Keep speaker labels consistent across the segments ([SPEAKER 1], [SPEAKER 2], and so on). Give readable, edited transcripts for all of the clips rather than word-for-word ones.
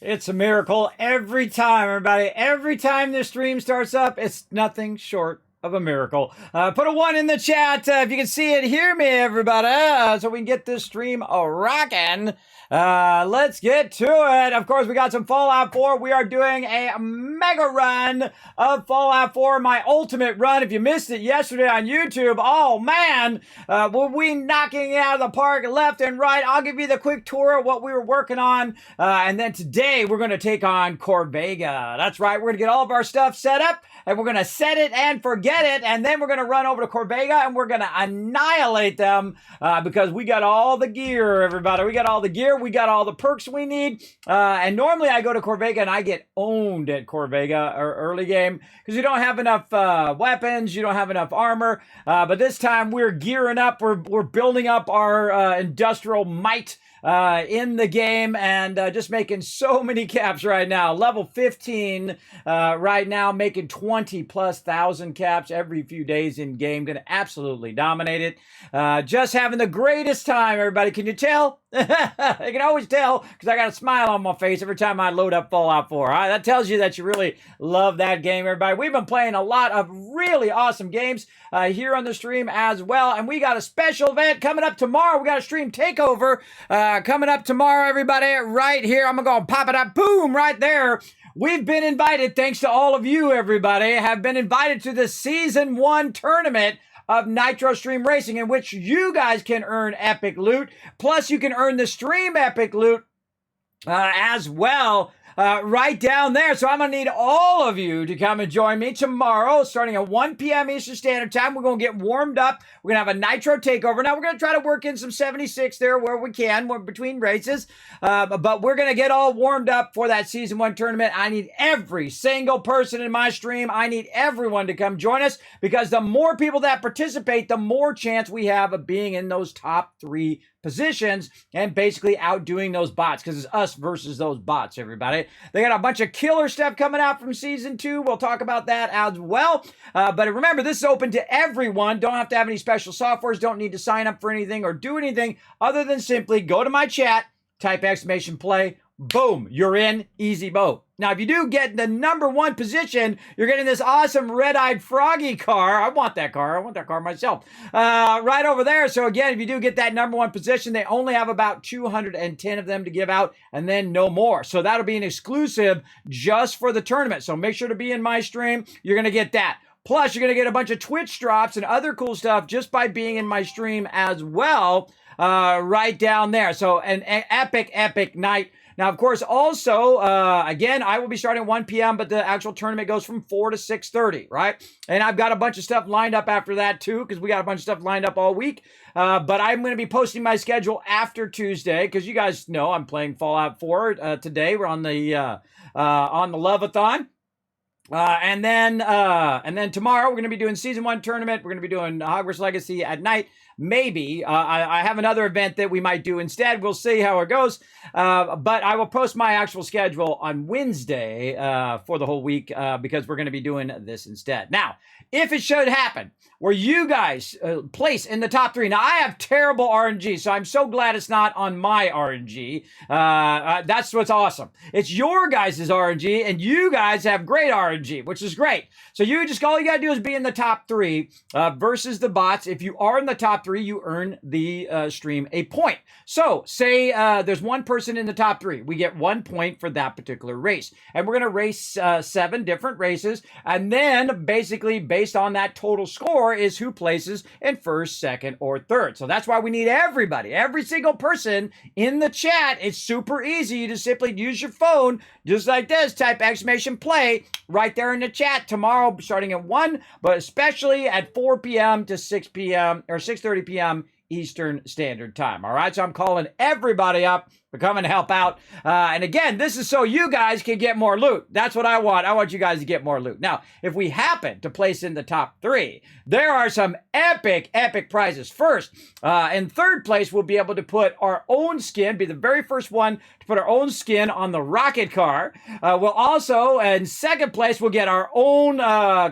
[SPEAKER 1] It's a miracle every time, everybody. Every time this stream starts up, it's nothing short of a miracle. Put a 1 in the chat if you can see it, hear me, everybody, so we can get this stream rocking. Let's get to it. Of course, we got some Fallout 4. We are doing a mega run of Fallout 4, my ultimate run. If you missed it yesterday on YouTube, oh man, were we knocking it out of the park left and right. I'll give you the quick tour of what we were working on. And then today we're going to take on Corvega. That's right. We're going to get all of our stuff set up and we're going to set it and forget it. And then we're going to run over to Corvega and we're going to annihilate them because we got all the gear, everybody. We got all the gear. We got all the perks we need. And normally I go to Corvega and I get owned at Corvega or early game because you don't have enough weapons. You don't have enough armor. But this time we're gearing up. We're building up our industrial might in the game and just making so many caps right now. Level 15 right now, making 20,000+ caps every few days in game. Gonna absolutely dominate it. Just having the greatest time, everybody. Can you tell? I can always tell because I got a smile on my face every time I load up Fallout 4. All right? That tells you that you really love that game, everybody. We've been playing a lot of really awesome games here on the stream as well. And we got a special event coming up tomorrow. We got a stream takeover coming up tomorrow, everybody, right here. I'm going to pop it up. Boom, right there. We've been invited, thanks to all of you, everybody, have been invited to the Season 1 tournament of Nitro Stream Racing, in which you guys can earn epic loot. Plus, you can earn the stream epic loot as well. Right down there. So I'm going to need all of you to come and join me tomorrow, starting at 1 p.m. Eastern Standard Time. We're going to get warmed up. We're going to have a Nitro takeover. Now, we're going to try to work in some 76 there where we can, between races. But we're going to get all warmed up for that Season 1 tournament. I need every single person in my stream. I need everyone to come join us because the more people that participate, the more chance we have of being in those top 3 positions and basically outdoing those bots because it's us versus those bots, everybody. They got a bunch of killer stuff coming out from Season 2. We'll talk about that as well. But remember, this is open to everyone. Don't have to have any special softwares. Don't need to sign up for anything or do anything other than simply go to my chat, type !play, boom, you're in, easy boat. Now, if you do get the #1 position, you're getting this awesome red-eyed froggy car. I want that car. I want that car myself. Right over there. So again, if you do get that #1 position, they only have about 210 of them to give out and then no more. So that'll be an exclusive just for the tournament. So make sure to be in my stream. You're going to get that. Plus, you're going to get a bunch of Twitch drops and other cool stuff just by being in my stream as well, right down there. So an epic, epic night. Now, of course, also, again, I will be starting at 1 p.m., but the actual tournament goes from 4 to 6:30, right? And I've got a bunch of stuff lined up after that, too, because we got a bunch of stuff lined up all week. But I'm going to be posting my schedule after Tuesday, because you guys know I'm playing Fallout 4 today. We're on the Love-a-thon. And then tomorrow, we're going to be doing Season 1 tournament. We're going to be doing Hogwarts Legacy at night. Maybe. I have another event that we might do instead. We'll see how it goes. But I will post my actual schedule on Wednesday for the whole week because we're going to be doing this instead. Now, if it should happen where you guys place in the top 3. Now, I have terrible RNG, so I'm so glad it's not on my RNG. That's what's awesome. It's your guys' RNG, and you guys have great RNG, which is great. So all you got to do is be in the top 3 versus the bots. If you are in the top 3, you earn the stream a point. So say there's one person in the top 3. We get 1 point for that particular race. And we're going to race 7 different races. And then basically based on that total score is who places in first, second, or third. So that's why we need everybody, every single person in the chat. It's super easy. You just simply use your phone just like this, type !play right there in the chat tomorrow starting at 1, but especially at 4 p.m. to 6 p.m. or 6:30 p.m. Eastern Standard Time. All right, so I'm calling everybody up to come and help out. And again, this is so you guys can get more loot. That's what I want. I want you guys to get more loot. Now, if we happen to place in the top 3, there are some epic, epic prizes. First, in third place, we'll be able to put our own skin, be the very first one to put our own skin on the rocket car. We'll also, in second place, we'll get our own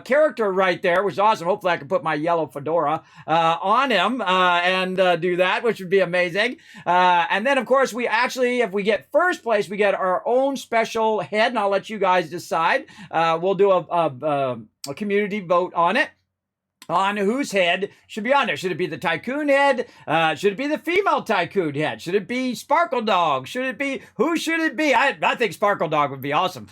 [SPEAKER 1] character right there, which is awesome. Hopefully I can put my yellow fedora on him and do that, which would be amazing. And then, of course, we actually actually, if we get first place, we get our own special head, and I'll let you guys decide. We'll do a community vote on it, on whose head should be on there. Should it be the tycoon head? Should it be the female tycoon head? Should it be Sparkle Dog? Should it be, who should it be? I think Sparkle Dog would be awesome.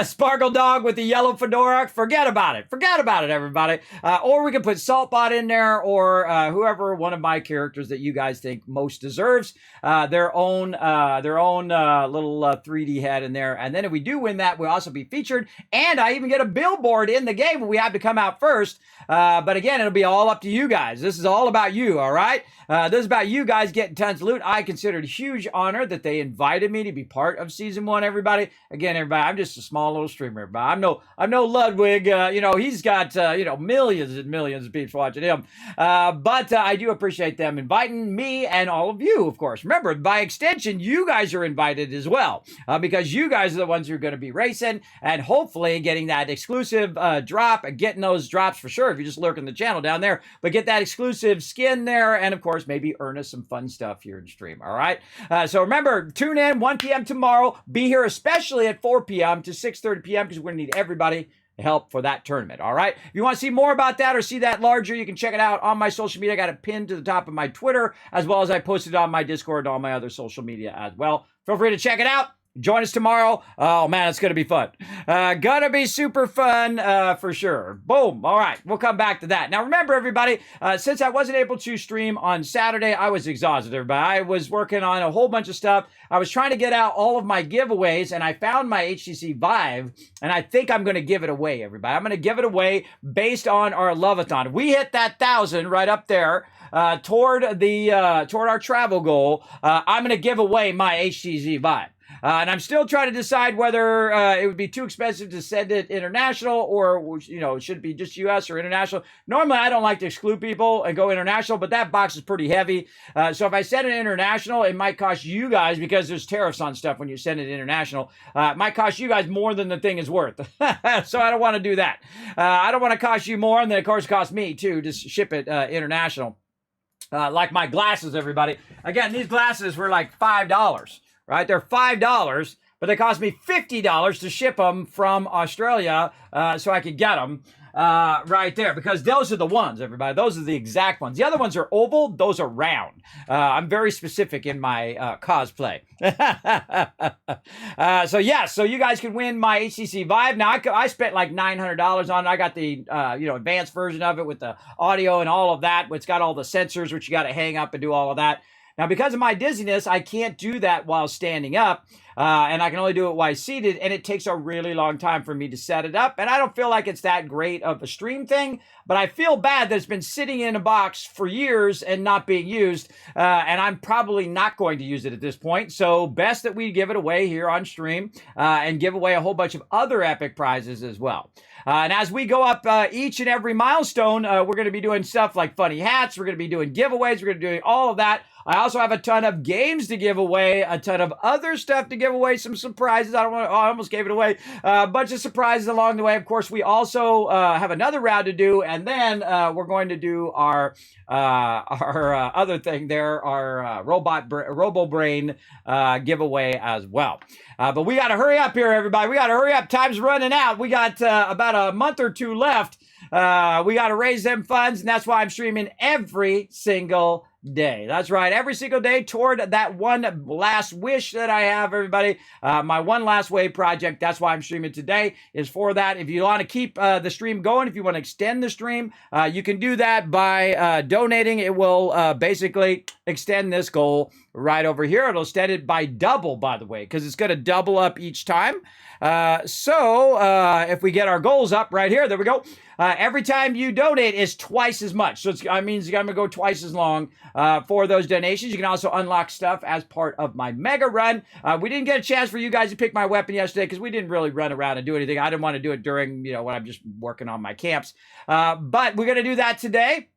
[SPEAKER 1] Sparkle Dog with the yellow fedora. Forget about it. Forget about it, everybody. Or we can put Saltbot in there, or whoever, one of my characters that you guys think most deserves their own little 3D head in there. And then if we do win that, we'll also be featured. And I even get a billboard in the game when we have to come out first. But again, it'll be all up to you guys. This is all about you, all right? This is about you guys getting tons of loot. I consider it a huge honor that they invited me to be part of Season 1, everybody. Again, everybody, I'm just a small little streamer, everybody. I'm no Ludwig. He's got, millions and millions of people watching him. But I do appreciate them inviting me and all of you, of course. Remember, by extension, you guys are invited as well, because you guys are the ones who are going to be racing and hopefully getting that exclusive drop, getting those drops for sure if you just lurk in the channel down there, but get that exclusive skin there, and of course maybe earn us some fun stuff here in stream. All right, so remember, tune in 1 p.m. tomorrow. Be here especially at 4 p.m. to 6:30 p.m. because we're gonna need everybody to help for that tournament. All right, if you want to see more about that or see that larger, you can check it out on my social media. I got it pinned to the top of my Twitter, as well as I posted it on my Discord and all my other social media as well. Feel free to check it out. Join us tomorrow. Oh, man, it's going to be fun. Gonna be super fun for sure. Boom. All right. We'll come back to that. Now, remember, everybody, since I wasn't able to stream on Saturday, I was exhausted, everybody. I was working on a whole bunch of stuff. I was trying to get out all of my giveaways, and I found my HTC Vive, and I think I'm going to give it away, everybody. I'm going to give it away based on our Love-a-thon. We hit that 1,000 right up there. Toward our travel goal. I'm going to give away my HTC Vive. And I'm still trying to decide whether it would be too expensive to send it international, or, should it be just U.S. or international. Normally, I don't like to exclude people and go international, but that box is pretty heavy. So if I send it international, it might cost you guys, because there's tariffs on stuff when you send it international. It might cost you guys more than the thing is worth. So I don't want to do that. I don't want to cost you more, and then, of course, cost me, too, to ship it international. Like my glasses, everybody. Again, these glasses were like $5. Right? They're $5, but they cost me $50 to ship them from Australia so I could get them right there, because those are the ones, everybody. Those are the exact ones. The other ones are oval. Those are round. I'm very specific in my cosplay. So you guys can win my HTC Vive. Now, I spent like $900 on it. I got the advanced version of it with the audio and all of that. It's got all the sensors, which you got to hang up and do all of that. Now, because of my dizziness, I can't do that while standing up, and I can only do it while seated, and it takes a really long time for me to set it up, and I don't feel like it's that great of a stream thing, but I feel bad that it's been sitting in a box for years and not being used, and I'm probably not going to use it at this point, so best that we give it away here on stream and give away a whole bunch of other epic prizes as well. And as we go up each and every milestone, we're going to be doing stuff like funny hats, we're going to be doing giveaways, we're going to be doing all of that. I also have a ton of games to give away, a ton of other stuff to give away, some surprises. I almost gave it away. A bunch of surprises along the way. Of course, we also have another round to do, and then we're going to do our other thing there, our Robo Brain giveaway as well. But we got to hurry up here, everybody. We got to hurry up. Time's running out. We got about a month or two left. We got to raise them funds, and that's why I'm streaming every single day. That's right, every single day toward that one last wish that I have, everybody. My one last wave project, that's why I'm streaming today, is for that. If you want to keep the stream going, if you want to extend the stream, you can do that by donating. It will basically extend this goal right over here. It'll extend it by double, by the way, because it's going to double up each time. So if we get our goals up right here, there we go. Every time you donate is twice as much. So it means you're going to go twice as long for those donations. You can also unlock stuff as part of my mega run. We didn't get a chance for you guys to pick my weapon yesterday because we didn't really run around and do anything. I didn't want to do it during, when I'm just working on my camps. But we're going to do that today.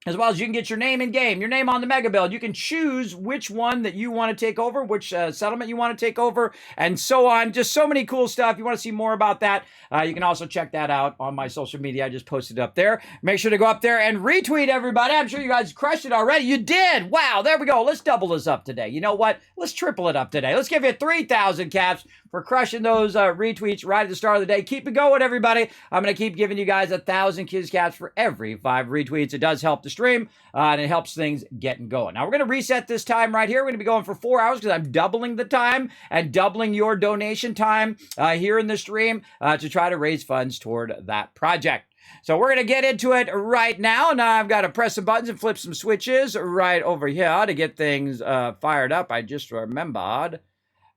[SPEAKER 1] as well as you can get your name in game, your name on the mega build. You can choose which one that you want to take over, which settlement you want to take over, and so on. Just so many cool stuff. If you want to see more about that, you can also check that out on my social media. I just posted it up there. Make sure to go up there and retweet, everybody. I'm sure you guys crushed it already. You did. Wow, there we go. Let's double this up today. You know what? Let's triple it up today. Let's give you 3,000 caps for crushing those retweets right at the start of the day. Keep it going, everybody. I'm going to keep giving you guys 1,000 kids caps for every 5 retweets. It does help the stream, and it helps things getting going. Now, we're going to reset this time right here. We're going to be going for 4 hours because I'm doubling the time and doubling your donation time here in the stream to try to raise funds toward that project. So we're going to get into it right now. Now I've got to press some buttons and flip some switches right over here to get things fired up. I just remembered.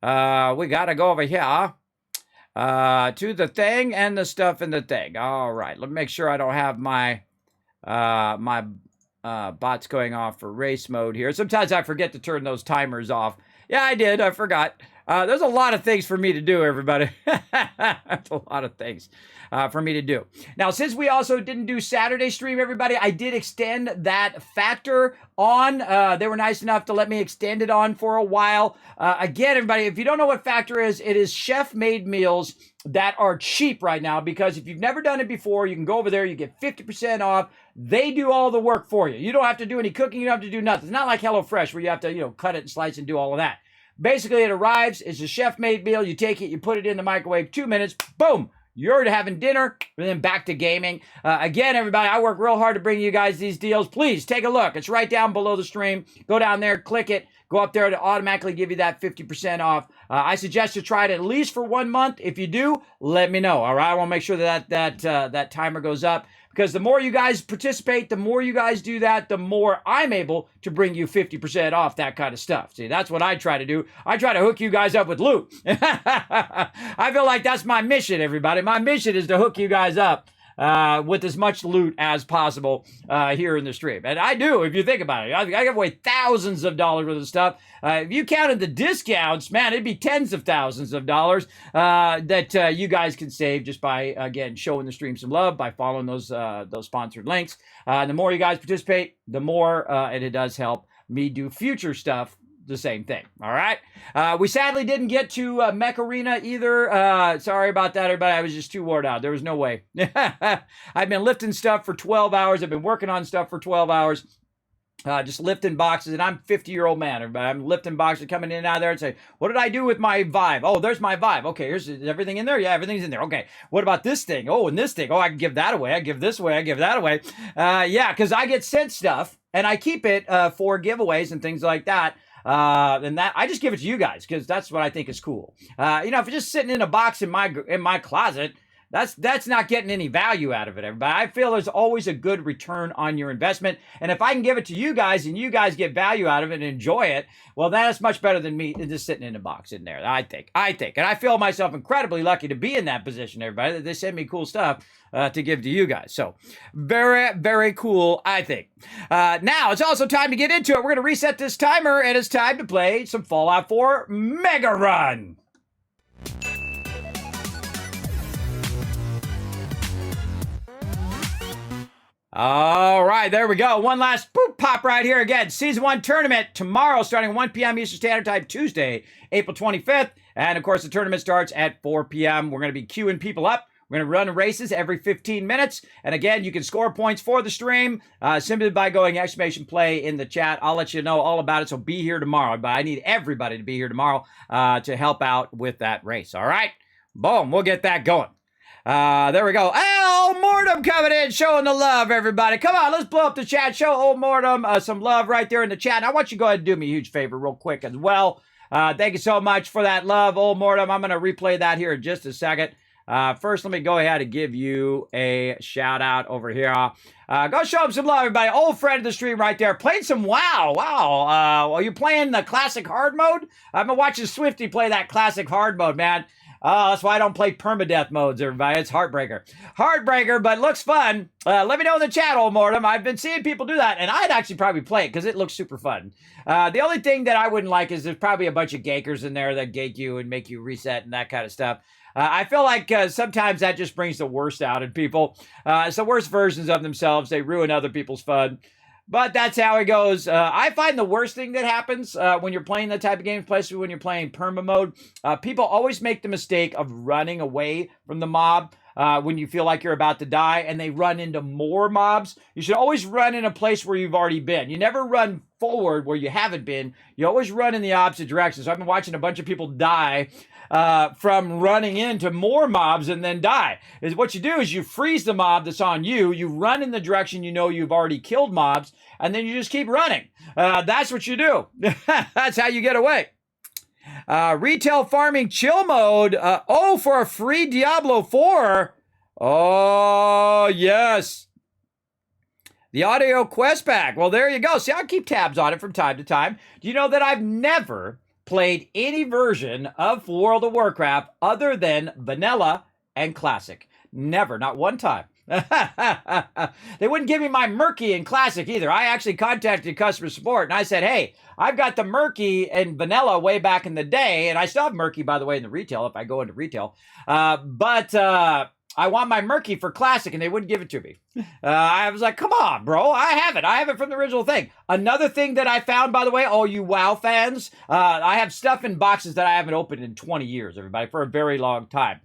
[SPEAKER 1] We got to go over here to the thing and the stuff in the thing. All right. Let me make sure I don't have my bots going off for race mode here. Sometimes I forget to turn those timers off. Yeah, I did. I forgot. There's a lot of things for me to do, everybody. That's a lot of things for me to do. Now, since we also didn't do Saturday stream, everybody, I did extend that factor on. They were nice enough to let me extend it on for a while. Again, everybody, if you don't know what factor is, it is chef-made meals that are cheap right now, because if you've never done it before, you can go over there, you get 50% off. They do all the work for you. You don't have to do any cooking. You don't have to do nothing. It's not like HelloFresh where you have to, cut it and slice and do all of that. Basically, it arrives. It's a chef-made meal. You take it, you put it in the microwave, 2 minutes, boom. You're having dinner, and then back to gaming. Again, everybody, I work real hard to bring you guys these deals. Please take a look. It's right down below the stream. Go down there, click it. Go up there to automatically give you that 50% off. I suggest you try it at least for 1 month. If you do, let me know. All right, I want to make sure that timer goes up, because the more you guys participate, the more you guys do that, the more I'm able to bring you 50% off that kind of stuff. See, that's what I try to do. I try to hook you guys up with loot. I feel like that's my mission, everybody. My mission is to hook you guys up with as much loot as possible here in the stream. And I do, if you think about it. I give away thousands of dollars worth of stuff. If you counted the discounts, man, it'd be tens of thousands of dollars that you guys can save just by, again, showing the stream some love, by following those sponsored links. The more you guys participate, the more, and it does help me do future stuff the same thing. All right. We sadly didn't get to Mech Arena either. Sorry about that, everybody. I was just too worn out. There was no way. I've been lifting stuff for 12 hours. I've been working on stuff for 12 hours. Just lifting boxes, and I'm a 50-year-old man, everybody. I'm lifting boxes, coming in and out of there and say, what did I do with my Vive? Oh, there's my Vive. Okay, here's everything in there? Yeah, everything's in there. Okay, what about this thing? Oh, and this thing. Oh, I can give that away. I give this away. I give that away. Yeah, because I get sent stuff, and I keep it for giveaways and things like that. And that I just give it to you guys because that's what I think is cool. If you're just sitting in a box in my closet, that's not getting any value out of it, everybody. I feel there's always a good return on your investment. And if I can give it to you guys and you guys get value out of it and enjoy it, well, that's much better than me just sitting in a box in there, I think. And I feel myself incredibly lucky to be in that position, everybody. They send me cool stuff to give to you guys. So very, very cool, I think. Now, it's also time to get into it. We're going to reset this timer, and it's time to play some Fallout 4 Mega Run. All right, there we go. One last boop pop right here again. Season 1 tournament tomorrow starting 1 p.m. Eastern Standard Time, Tuesday, April 25th. And, of course, the tournament starts at 4 p.m. We're going to be queuing people up. We're going to run races every 15 minutes. And, again, you can score points for the stream simply by going !play in the chat. I'll let you know all about it, so be here tomorrow. But I need everybody to be here tomorrow to help out with that race. All right? Boom. We'll get that going. There we go. Old Mortem coming in, showing the love, everybody. Come on, let's blow up the chat. Show Old Mortem some love right there in the chat. Now, I want you to go ahead and do me a huge favor real quick as well. Thank you so much for that love, Old Mortem. I'm going to replay that here in just a second. First, let me go ahead and give you a shout out over here. Go show him some love, everybody. Old friend of the stream right there. Played some WoW. Wow. Are you playing the classic hard mode? I've been watching Swifty play that classic hard mode, man. That's why I don't play permadeath modes, everybody. It's Heartbreaker. Heartbreaker, but looks fun. Let me know in the chat, Old Mortem. I've been seeing people do that, and I'd actually probably play it because it looks super fun. The only thing that I wouldn't like is there's probably a bunch of gankers in there that gank you and make you reset and that kind of stuff. I feel like sometimes that just brings the worst out in people. It's the worst versions of themselves. They ruin other people's fun. But that's how it goes. I find the worst thing that happens when you're playing that type of game, especially when you're playing perma mode, people always make the mistake of running away from the mob when you feel like you're about to die, and they run into more mobs. You should always run in a place where you've already been. You never run forward where you haven't been. You always run in the opposite direction. So I've been watching a bunch of people die from running into more mobs and then die. Is what you do is you freeze the mob that's on you. You run in the direction you know you've already killed mobs, and then you just keep running. That's what you do. That's how you get away. Retail farming chill mode. For a free Diablo 4. Oh, yes. The audio quest pack. Well, there you go. See, I'll keep tabs on it from time to time. Do you know that I've never played any version of World of Warcraft other than vanilla and classic? Never, not one time. They wouldn't give me my murky and classic either. I actually contacted customer support and I said, hey, I've got the murky and vanilla way back in the day, and I still have murky, by the way, in the retail if I go into retail. But I want my murky for classic, and they wouldn't give it to me. I was like, come on, bro. I have it. I have it from the original thing. Another thing that I found, by the way, all you WoW fans, I have stuff in boxes that I haven't opened in 20 years, everybody, for a very long time.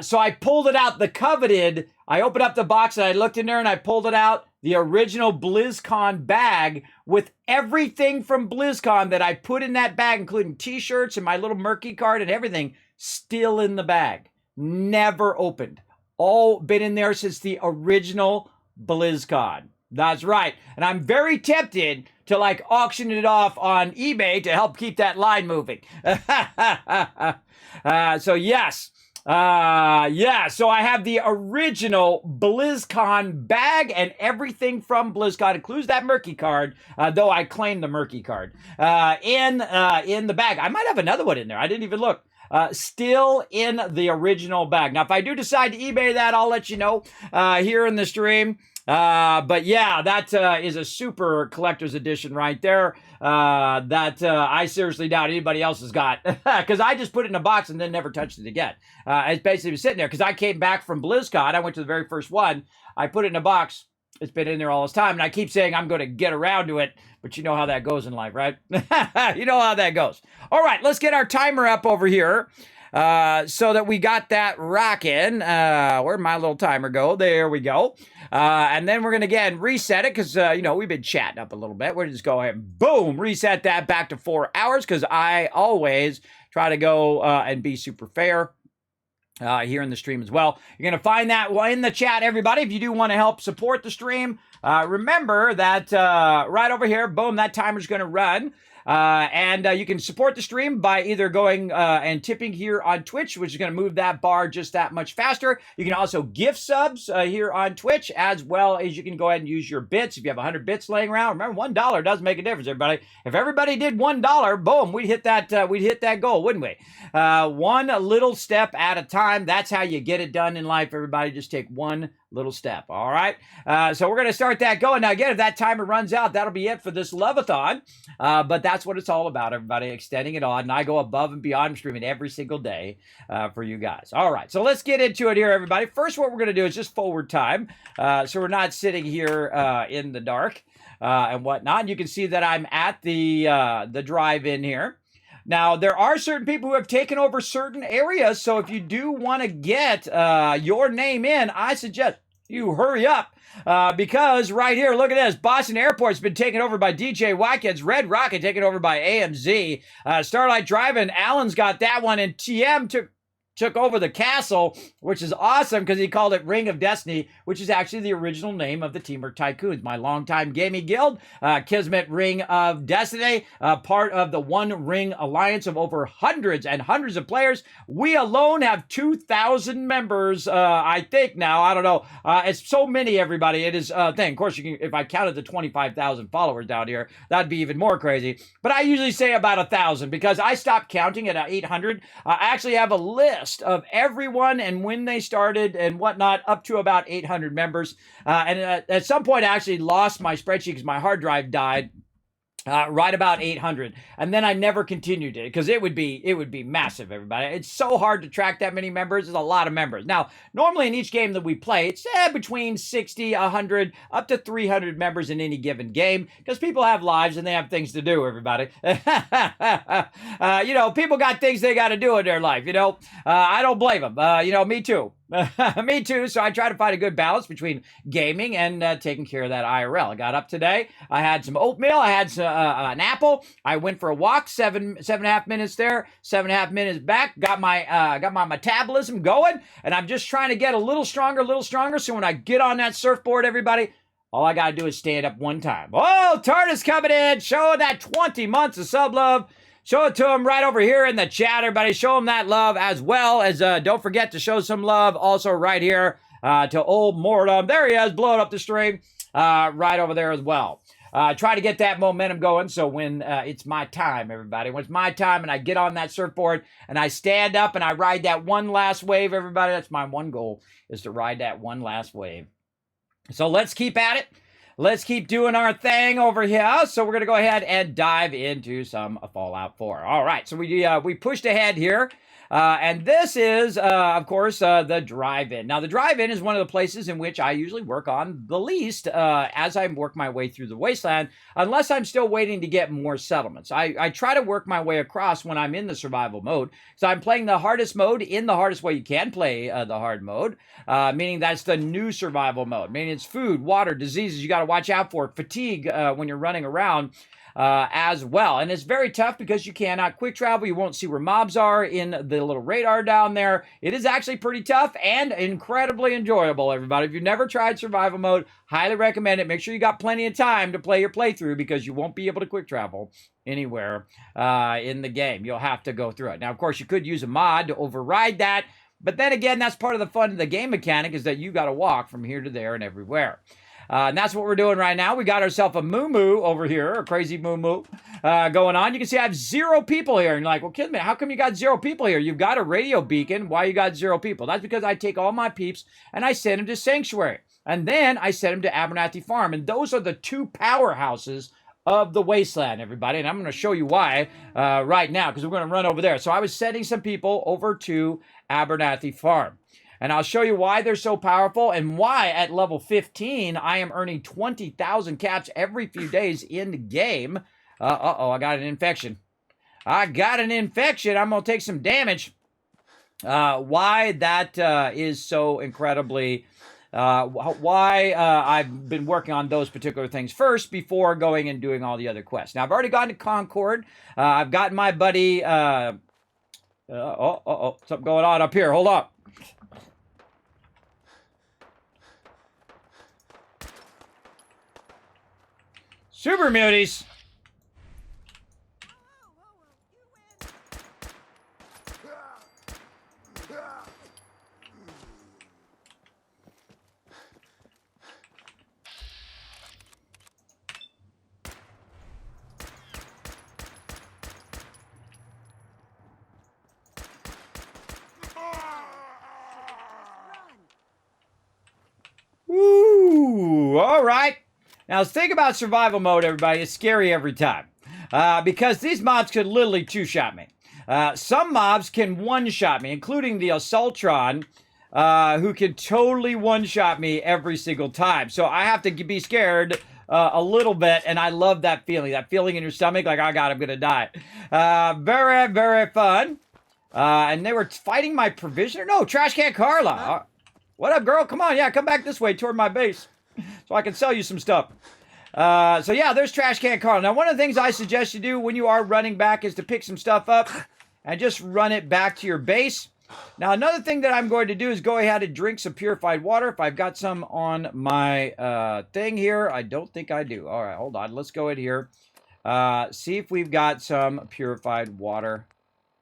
[SPEAKER 1] So I pulled it out, the coveted. I opened up the box and I looked in there and I pulled it out, the original BlizzCon bag with everything from BlizzCon that I put in that bag, including t-shirts and my little murky card and everything, still in the bag. Never opened. All been in there since the original BlizzCon. That's right. And I'm very tempted to like auction it off on eBay to help keep that line moving. So yes. So I have the original BlizzCon bag and everything from BlizzCon, includes that murky card, though I claimed the murky card, in the bag. I might have another one in there. I didn't even look. Still in the original bag. Now, if I do decide to eBay that, I'll let you know here in the stream. But yeah, that is a super collector's edition right there that I seriously doubt anybody else has got, because I just put it in a box and then never touched it again. It's basically sitting there because I came back from BlizzCon. I went to the very first one. I put it in a box. It's been in there all this time, and I keep saying I'm going to get around to it, but you know how that goes in life, right? You know how that goes. All right, let's get our timer up over here. So that we got that rocking. Where'd my little timer go? There we go. And then we're going to again reset it because, we've been chatting up a little bit. We're just go ahead and boom, reset that back to 4 hours because I always try to go and be super fair. Here in the stream as well. You're going to find that in the chat, everybody. If you do want to help support the stream, remember that right over here, boom, that timer's going to run. And you can support the stream by either going and tipping here on Twitch, which is going to move that bar just that much faster. You can also gift subs here on Twitch, as well as you can go ahead and use your bits. If you have 100 bits laying around, remember, $1 does make a difference, everybody. If everybody did $1, boom, we'd hit that goal, wouldn't we? One little step at a time. That's how you get it done in life, everybody. Just take one little step. All right. So we're going to start that going. Now, again, if that timer runs out, that'll be it for this Love-a-thon. But that's what it's all about, everybody, extending it on. And I go above and beyond streaming every single day for you guys. All right. So let's get into it here, everybody. First, what we're going to do is just forward time. So we're not sitting here in the dark and whatnot. And you can see that I'm at the drive-in here. Now, there are certain people who have taken over certain areas, so if you do want to get your name in, I suggest you hurry up, because right here, look at this. Boston Airport's been taken over by DJ Watkins. Red Rocket taken over by AMZ. Starlight Drive-In, Allen's got that one, and TM took over the castle, which is awesome because he called it Ring of Destiny, which is actually the original name of the Teamwork Tycoons, my longtime gaming guild. Kismet Ring of Destiny, part of the One Ring Alliance of over hundreds and hundreds of players. We alone have 2,000 members, I think now. I don't know. It's so many, everybody. It is a thing. Of course, you can, if I counted the 25,000 followers down here, that'd be even more crazy. But I usually say about 1,000 because I stopped counting at 800. I actually have a list of everyone and when they started and whatnot, up to about 800 members. And at some point, I actually lost my spreadsheet because my hard drive died. right about 800, and then I never continued it because it would be massive, everybody. It's so hard to track that many members. There's a lot of members. Now, normally in each game that we play, it's between 60, 100, up to 300 members in any given game because people have lives and they have things to do, everybody. You know, people got things they got to do in their life, you know. I don't blame them. You know, me too. Me too. So I try to find a good balance between gaming and taking care of that IRL. I got up today. I had some oatmeal. I had an apple. I went for a walk. 7.5 minutes there. 7.5 minutes back. Got my metabolism going, and I'm just trying to get a little stronger. So when I get on that surfboard, everybody, all I got to do is stand up one time. Oh, Tart coming in, showing that 20 months of sub love. Show it to him right over here in the chat, everybody. Show him that love, as well as don't forget to show some love also right here to old Mortem. There he is, blowing up the stream right over there as well. Try to get that momentum going so when it's my time, everybody. When it's my time and I get on that surfboard and I stand up and I ride that one last wave, everybody, that's my one goal, is to ride that one last wave. So let's keep at it. Let's keep doing our thing over here. So we're going to go ahead and dive into some Fallout 4. All right, so we pushed ahead here. And this is, of course, the drive-in. Now, the drive-in is one of the places in which I usually work on the least as I work my way through the wasteland, unless I'm still waiting to get more settlements. I try to work my way across when I'm in the survival mode. So I'm playing the hardest mode in the hardest way you can play the hard mode, meaning that's the new survival mode, meaning it's food, water, diseases you got to watch out for, fatigue when you're running around. As well. And it's very tough because you cannot quick travel. You won't see where mobs are in the little radar down there. It is actually pretty tough and incredibly enjoyable, everybody. If you've never tried survival mode, highly recommend it. Make sure you got plenty of time to play your playthrough because you won't be able to quick travel anywhere in the game. You'll have to go through it. Now, of course, you could use a mod to override that. But then again, that's part of the fun of the game mechanic is that you got to walk from here to there and everywhere. And that's what we're doing right now. We got ourselves a moo-moo over here, a crazy moo-moo going on. You can see I have 0 people here. And you're like, well, Kismet, how come you got 0 people here? You've got a radio beacon. Why you got 0 people? That's because I take all my peeps and I send them to Sanctuary. And then I send them to Abernathy Farm. And those are the 2 powerhouses of the wasteland, everybody. And I'm going to show you why right now because we're going to run over there. So I was sending some people over to Abernathy Farm. And I'll show you why they're so powerful and why at level 15 I am earning 20,000 caps every few days in the game. Uh-oh, I got an infection. I'm going to take some damage. Why that is so incredibly... why I've been working on those particular things first before going and doing all the other quests. Now, I've already gotten to Concord. I've got my buddy... something going on up here. Hold on. Super muties. Woo! All right. Now, let's think about survival mode, everybody. It's scary every time because these mobs could literally 2-shot me. Some mobs can 1-shot me, including the Assaultron, who can totally 1-shot me every single time. So I have to be scared a little bit, and I love that feeling in your stomach, like, oh, God, I'm going to die. Very, very fun. And they were fighting my provisioner? No, Trash Can Carla. What up, girl? Come on, yeah, come back this way toward my base so I can sell you some stuff. So yeah, there's Trash Can Carl. Now, one of the things I suggest you do when you are running back is to pick some stuff up and just run it back to your base. Now, another thing that I'm going to do is go ahead and drink some purified water. If I've got some on my thing here, I don't think I do. All right, hold on. Let's go in here. See if we've got some purified water.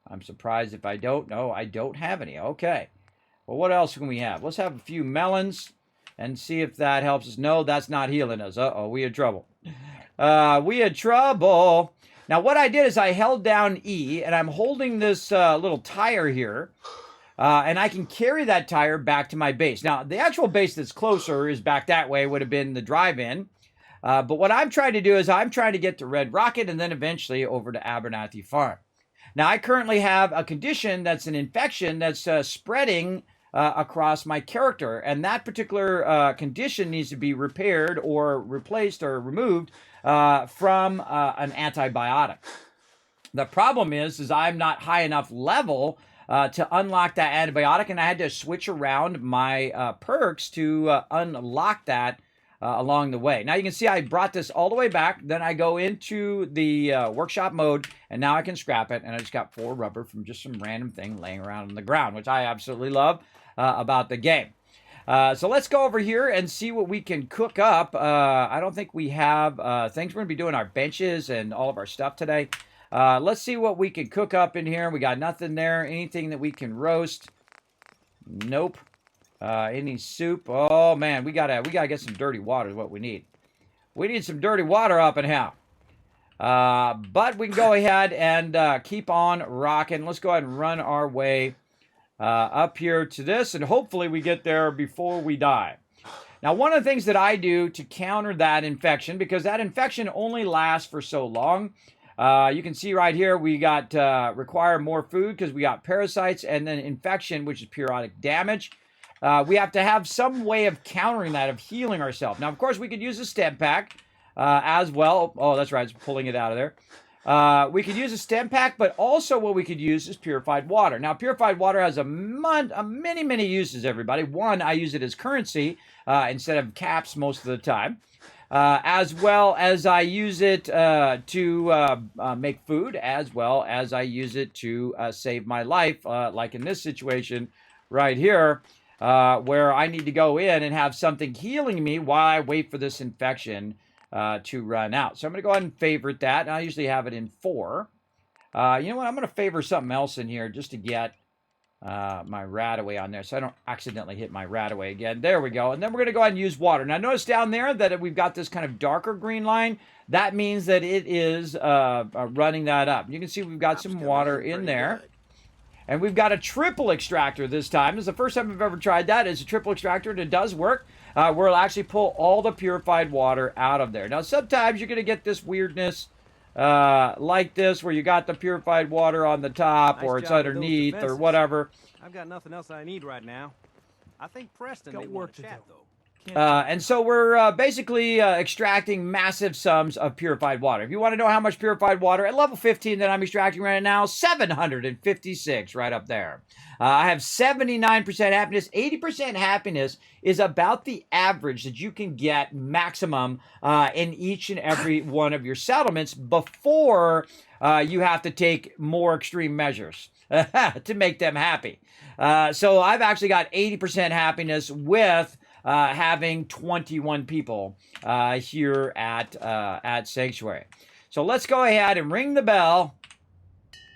[SPEAKER 1] I'm surprised if I don't. No, I don't have any. Okay. Well, what else can we have? Let's have a few melons and see if that helps us. No, that's not healing us. Uh-oh, we had trouble. We had trouble. Now, what I did is I held down E, and I'm holding this little tire here, and I can carry that tire back to my base. Now, the actual base that's closer is back that way, would have been the drive-in. But what I'm trying to do is I'm trying to get to Red Rocket and then eventually over to Abernathy Farm. Now, I currently have a condition that's an infection that's spreading across my character, and that particular condition needs to be repaired or replaced or removed from an antibiotic. The problem is I'm not high enough level to unlock that antibiotic, and I had to switch around my perks to unlock that along the way. Now you can see I brought this all the way back. Then I go into the workshop mode, and now I can scrap it. And I just got 4 rubber from just some random thing laying around on the ground, which I absolutely love about the game. So let's go over here and see what we can cook up. I don't think we have things. We're going to be doing our benches and all of our stuff today. Let's see what we can cook up in here. We got nothing there. Anything that we can roast? Nope. Any soup? Oh man, we gotta get some dirty water is what we need. We need some dirty water up in here. But we can go ahead and keep on rocking. Let's go ahead and run our way up here to this, and hopefully we get there before we die. Now, one of the things that I do to counter that infection, because that infection only lasts for so long, you can see right here we got require more food because we got parasites, and then infection, which is periodic damage. We have to have some way of countering that, of healing ourselves. Now, of course, we could use a stem pack as well. Oh, that's right. It's pulling it out of there. We could use a stem pack, but also what we could use is purified water. Now, purified water has many uses, everybody. One, I use it as currency instead of caps most of the time. As well as I use it to make food, as well as I use it to save my life, like in this situation right here. Where I need to go in and have something healing me while I wait for this infection to run out. So I'm going to go ahead and favorite that. And I usually have it in 4. You know what? I'm going to favor something else in here just to get my Radaway on there so I don't accidentally hit my Radaway again. There we go. And then we're going to go ahead and use water. Now notice down there that we've got this kind of darker green line. That means that it is running that up. You can see we've got some water in there. And we've got a triple extractor this time. This is the first time I've ever tried that. It's a triple extractor, and it does work. Where it'll actually pull all the purified water out of there. Now, sometimes you're going to get this weirdness like this, where you got the purified water on the top, or it's underneath, or whatever.
[SPEAKER 2] I've got nothing else I need right now. I think Preston may want to chat, though.
[SPEAKER 1] And so we're basically extracting massive sums of purified water. If you want to know how much purified water at level 15 that I'm extracting right now, 756 right up there. I have 79% happiness. 80% happiness is about the average that you can get maximum in each and every one of your settlements before you have to take more extreme measures to make them happy. So I've actually got 80% happiness with having 21 people here at Sanctuary. So let's go ahead and ring the bell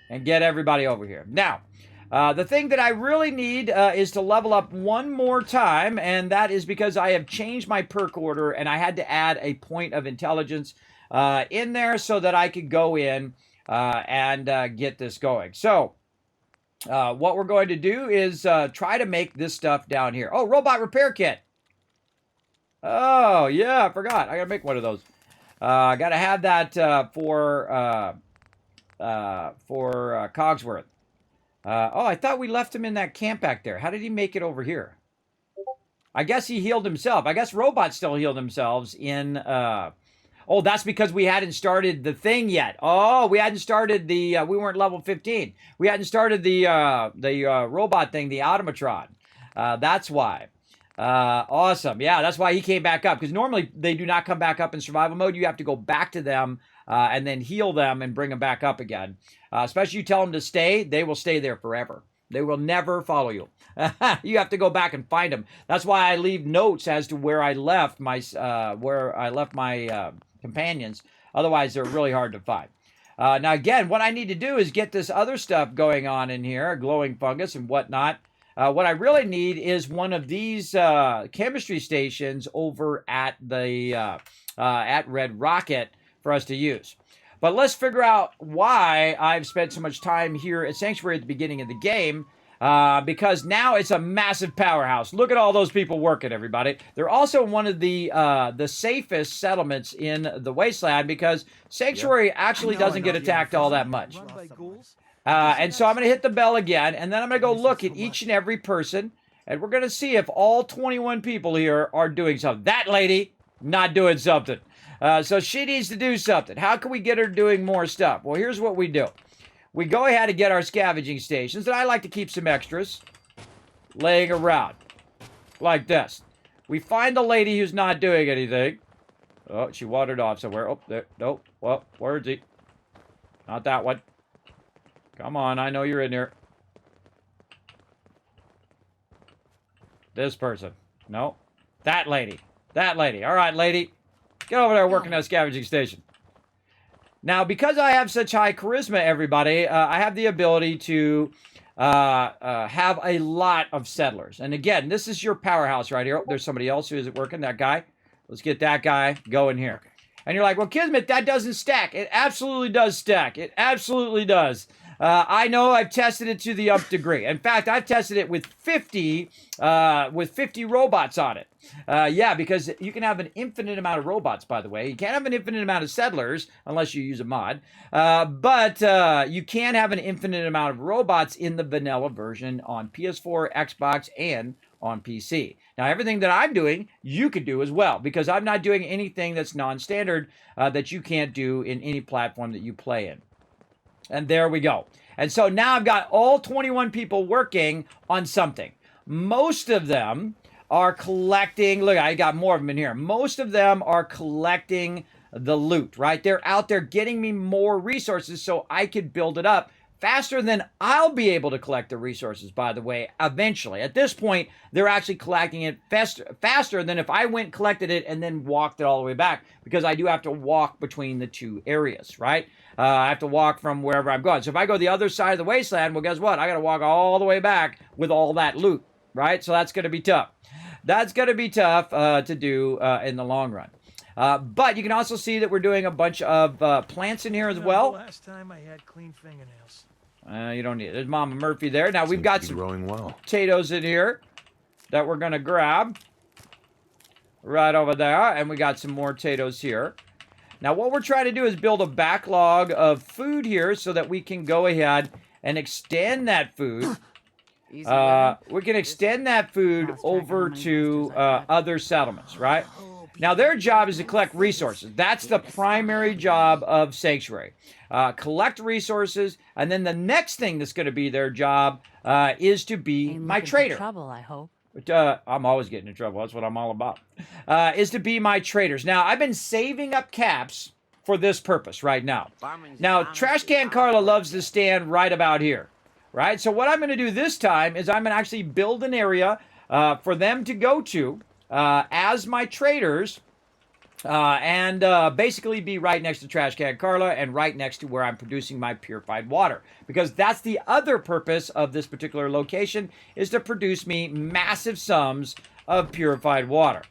[SPEAKER 1] and get everybody over here. Now, the thing that I really need is to level up one more time, and that is because I have changed my perk order, and I had to add a point of intelligence in there so that I could go in and get this going. So, what we're going to do is try to make this stuff down here. Oh, robot repair kit. Oh, yeah, I forgot. I got to make one of those. I got to have that for Cogsworth. Oh, I thought we left him in that camp back there. How did he make it over here? I guess he healed himself. I guess robots still healed themselves in... Oh, that's because we hadn't started the thing yet. Oh, we hadn't started the... we weren't level 15. We hadn't started the robot thing, the automatron. That's why. Awesome. Yeah, that's why he came back up. Because normally they do not come back up in survival mode. You have to go back to them and then heal them and bring them back up again. Especially you tell them to stay, they will stay there forever. They will never follow you. You have to go back and find them. That's why I leave notes as to where I left my companions. Otherwise, they're really hard to find. Now, again, what I need to do is get this other stuff going on in here, glowing fungus and whatnot. What I really need is one of these chemistry stations over at the at Red Rocket for us to use. But let's figure out why I've spent so much time here at Sanctuary at the beginning of the game because now it's a massive powerhouse. Look at all those people working, everybody. They're also one of the safest settlements in the wasteland because Sanctuary actually doesn't get attacked all that much. And so I'm going to hit the bell again, and then I'm going to go look at each and every person, and we're going to see if all 21 people here are doing something. That lady, not doing something. So she needs to do something. How can we get her doing more stuff? Well, here's what we do. We go ahead and get our scavenging stations, and I like to keep some extras laying around like this. We find the lady who's not doing anything. Oh, she wandered off somewhere. Oh, there. Nope. Well, where's he? Not that one. Come on, I know you're in there. This person. No. That lady. That lady. All right, lady. Get over there working that scavenging station. Now, because I have such high charisma, everybody, I have the ability to have a lot of settlers. And again, this is your powerhouse right here. Oh, there's somebody else who isn't working, that guy. Let's get that guy going here. And you're like, well, Kismet, that doesn't stack. It absolutely does stack. It absolutely does. I know I've tested it to the nth degree. In fact, I've tested it with 50 robots on it. Yeah, because you can have an infinite amount of robots, by the way. You can't have an infinite amount of settlers unless you use a mod. But you can have an infinite amount of robots in the vanilla version on PS4, Xbox, and on PC. Now, everything that I'm doing, you could do as well, because I'm not doing anything that's non-standard that you can't do in any platform that you play in. And there we go. And so now I've got all 21 people working on something. Most of them are collecting. Look, I got more of them in here. Most of them are collecting the loot, right? They're out there getting me more resources so I could build it up faster than I'll be able to collect the resources, by the way, eventually. At this point, they're actually collecting it faster than if I went and collected it and then walked it all the way back, because I do have to walk between the two areas, right? I have to walk from wherever I'm going. So if I go the other side of the wasteland, well, guess what? I got to walk all the way back with all that loot, right? So that's going to be tough. That's going to be tough to do in the long run. But you can also see that we're doing a bunch of plants in here as well.
[SPEAKER 3] Last time I had clean fingernails.
[SPEAKER 1] You don't need it. There's Mama Murphy there. Now we've got some
[SPEAKER 4] growing well.
[SPEAKER 1] potatoes in here that we're going to grab right over there. And we got some more potatoes here. Now what we're trying to do is build a backlog of food here so that we can go ahead and extend that food. We can extend that food over to other settlements, right? Now, their job is to collect resources. That's the primary job of Sanctuary. Collect resources, and then the next thing that's going to be their job is to be my trader.
[SPEAKER 5] Trouble, I hope.
[SPEAKER 1] I'm always getting in trouble. That's what I'm all about. Is to be my traders. Now, I've been saving up caps for this purpose right now. Now, Trash Can Carla loves to stand right about here, right? So what I'm going to do this time is I'm going to actually build an area for them to go to as my traders, and basically be right next to Trash Can Carla and right next to where I'm producing my purified water. Because that's the other purpose of this particular location, is to produce me massive sums of purified water.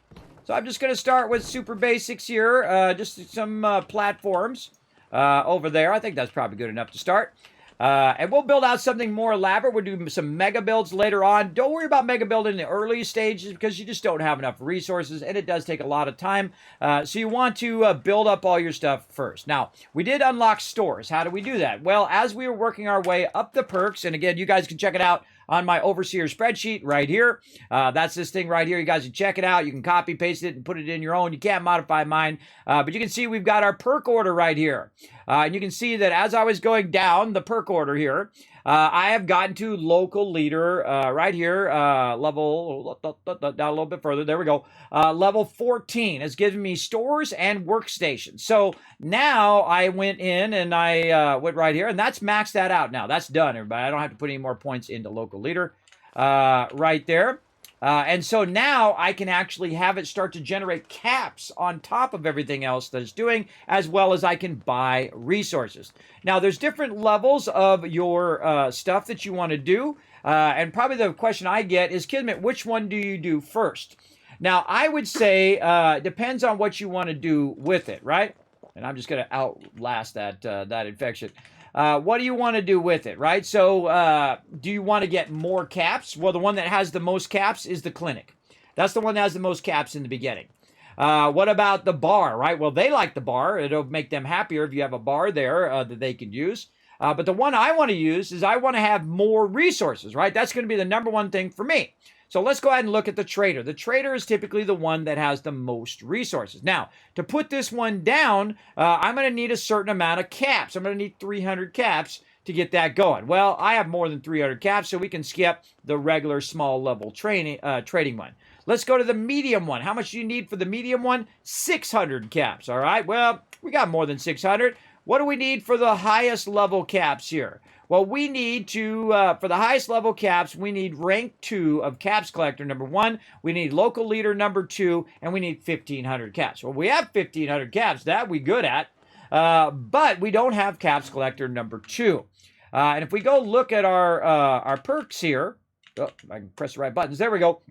[SPEAKER 1] So I'm just going to start with super basics here, just some platforms over there. I think that's probably good enough to start. And we'll build out something more elaborate. We'll do some mega builds later on. Don't worry about mega building in the early stages because you just don't have enough resources and it does take a lot of time. So you want to build up all your stuff first. Now, we did unlock stores. How do we do that? Well, as we were working our way up the perks, and again, you guys can check it out on my Overseer spreadsheet right here. That's this thing right here. You guys can check it out. You can copy, paste it, and put it in your own. You can't modify mine. But you can see we've got our perk order right here. And you can see that as I was going down the perk order here, I have gotten to local leader right here, level, down a little bit further, there we go, level 14. It's giving me stores and workstations. So now I went in and I went right here, and that's maxed that out now. That's done, everybody. I don't have to put any more points into local leader right there. And so now I can actually have it start to generate caps on top of everything else that it's doing, as well as I can buy resources. Now, there's different levels of your stuff that you want to do. And probably the question I get is, Kismet, which one do you do first? Now, I would say depends on what you want to do with it, right? And I'm just going to outlast that infection. what do you want to do with it, right? So do you want to get more caps? Well, the one that has the most caps is the clinic. That's the one that has the most caps in the beginning. What about the bar, right? Well, they like the bar. It'll make them happier if you have a bar there that they can use. But the one I want to use is I want to have more resources, right? That's going to be the number one thing for me. So let's go ahead and look at the trader. The trader is typically the one that has the most resources. Now, to put this one down, I'm going to need a certain amount of caps. I'm going to need 300 caps to get that going. Well, I have more than 300 caps, so we can skip the regular small level trading one. Let's go to the medium one. How much do you need for the medium one? 600 caps, all right? Well, we got more than 600. What do we need for the highest level caps here? Well, we need to, for the highest level caps, we need rank 2 of caps collector number 1. We need local leader number 2, and we need 1,500 caps. Well, we have 1,500 caps. That we good at, but we don't have caps collector number 2. And if we go look at our perks here, oh, I can press the right buttons. There we go.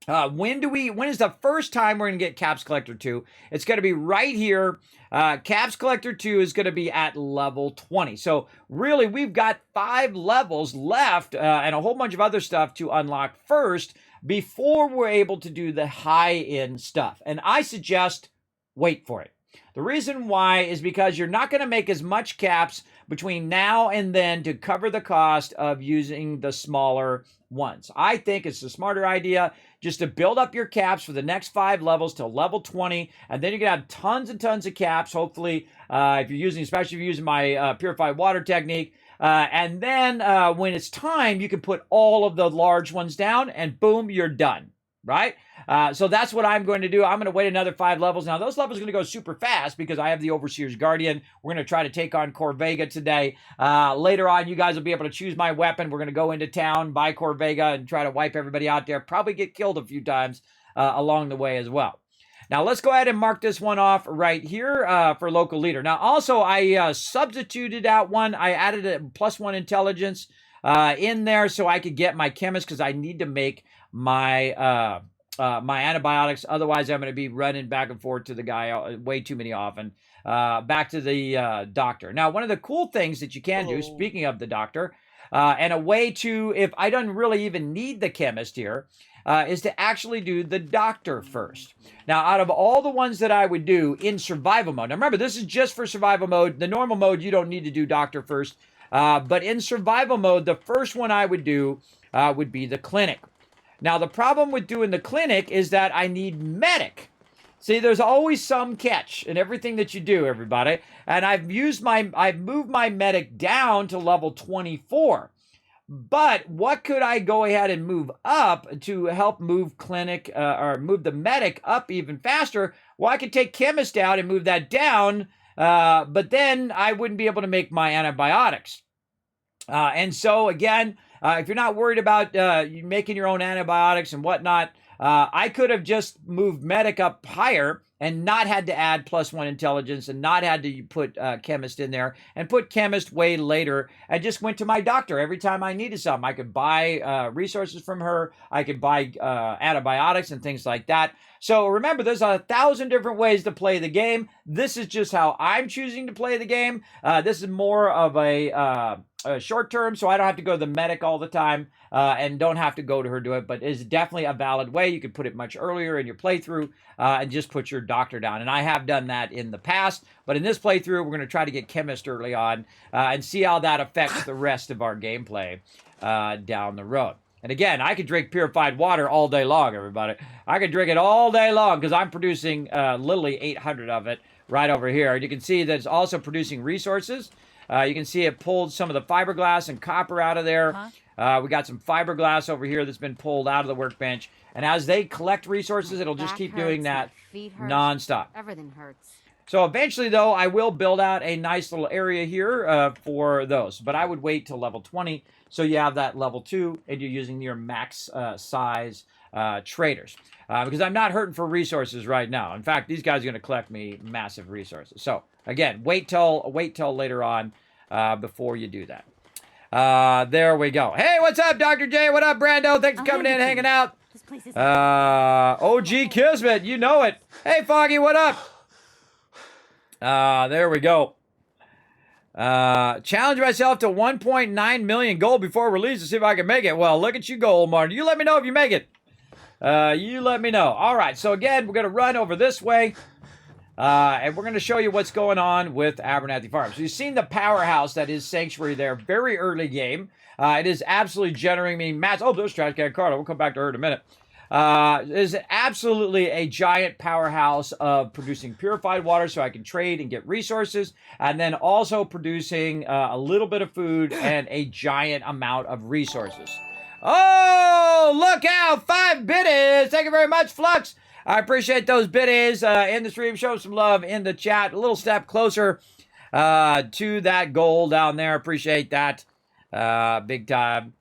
[SPEAKER 1] When is the first time we're going to get Caps Collector 2? It's going to be right here. Caps Collector 2 is going to be at level 20. So really, we've got 5 levels left and a whole bunch of other stuff to unlock first before we're able to do the high-end stuff. And I suggest wait for it. The reason why is because you're not going to make as much caps between now and then to cover the cost of using the smaller ones. I think it's a smarter idea just to build up your caps for the next 5 levels to level 20, and then you're going to have tons and tons of caps, hopefully, if you're using, especially if you're using my purified water technique. And then when it's time, you can put all of the large ones down, and boom, you're done, right? So that's what I'm going to do. I'm going to wait another 5 levels. Now, those levels are going to go super fast because I have the Overseer's Guardian. We're going to try to take on Corvega today. Later on, you guys will be able to choose my weapon. We're going to go into town, buy Corvega, and try to wipe everybody out there. Probably get killed a few times along the way as well. Now, let's go ahead and mark this one off right here for local leader. Now, also, I substituted out one. I added a +1 intelligence in there so I could get my chemist because I need to make my my antibiotics. Otherwise, I'm going to be running back and forth to the guy way too many often. Back to the doctor. Now, one of the cool things that you can do, speaking of the doctor, and a way to, if I don't really even need the chemist here, is to actually do the doctor first. Now, out of all the ones that I would do in survival mode, now remember, this is just for survival mode. The normal mode, you don't need to do doctor first. But in survival mode, the first one I would do would be the clinic. Now, the problem with doing the clinic is that I need medic. See, there's always some catch in everything that you do, everybody. And I've moved my medic down to level 24. But what could I go ahead and move up to help move clinic or move the medic up even faster? Well, I could take chemist out and move that down, but then I wouldn't be able to make my antibiotics. And so, again, if you're not worried about making your own antibiotics and whatnot, I could have just moved medic up higher and not had to add +1 intelligence and not had to put chemist in there and put chemist way later and just went to my doctor every time I needed something. I could buy resources from her. I could buy antibiotics and things like that. So remember, there's 1,000 different ways to play the game. This is just how I'm choosing to play the game. This is more of a short term, so I don't have to go to the medic all the time and don't have to go to her to it, but it's definitely a valid way. You could put it much earlier in your playthrough and just put your doctor down. And I have done that in the past, but in this playthrough, we're going to try to get chemist early on and see how that affects the rest of our gameplay down the road. And again, I could drink purified water all day long, everybody. I could drink it all day long because I'm producing literally 800 of it right over here. And you can see that it's also producing resources. You can see it pulled some of the fiberglass and copper out of there. We got some fiberglass over here that's been pulled out of the workbench. And as they collect resources, it'll just keep doing that nonstop.
[SPEAKER 4] Everything hurts.
[SPEAKER 1] So eventually, though, I will build out a nice little area here for those. But I would wait till level 20 so you have that level 2 and you're using your max size traders. Because I'm not hurting for resources right now. In fact, these guys are going to collect me massive resources. So again, wait till later on before you do that. There we go. Hey, what's up, Dr. J? What up, Brando? Thanks for coming in, hanging out.
[SPEAKER 4] This place is
[SPEAKER 1] OG Kismet, you know it. Hey, Foggy, what up? There we go. Challenge myself to 1.9 million gold before release to see if I can make it. Well, look at you go, old Martin. You let me know if you make it. You let me know. All right, so again, we're going to run over this way. And we're going to show you what's going on with Abernathy Farms. So you've seen the powerhouse that is Sanctuary there. Very early game. It is absolutely generating me mass. Oh, there's Trash Can Carter. We'll come back to her in a minute. It is absolutely a giant powerhouse of producing purified water so I can trade and get resources. And then also producing a little bit of food and a giant amount of resources. Oh, look out. 5 biddies. Thank you very much, Flux. I appreciate those biddies in the stream. Show some love in the chat. A little step closer to that goal down there. Appreciate that big time.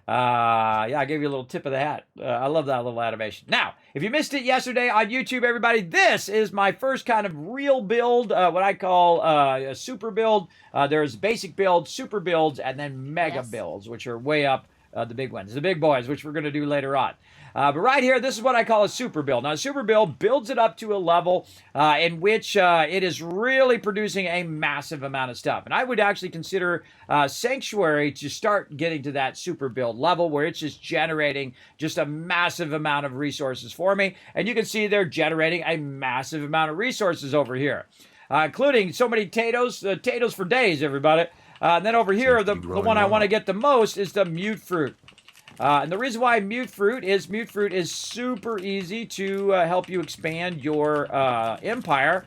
[SPEAKER 1] Yeah, I gave you a little tip of the hat. I love that little animation. Now, if you missed it yesterday on YouTube, everybody, this is my first kind of real build, what I call a super build. There's basic builds, super builds, and then mega builds, which are way up the big ones, the big boys, which we're going to do later on. But right here, this is what I call a super build. Now, a super build builds it up to a level in which it is really producing a massive amount of stuff. And I would actually consider Sanctuary to start getting to that super build level where it's just generating just a massive amount of resources for me. And you can see they're generating a massive amount of resources over here, including so many potatoes for days, everybody. And then over here, the one I want to get the most is the mute fruit. And the reason why mute fruit is super easy to help you expand your empire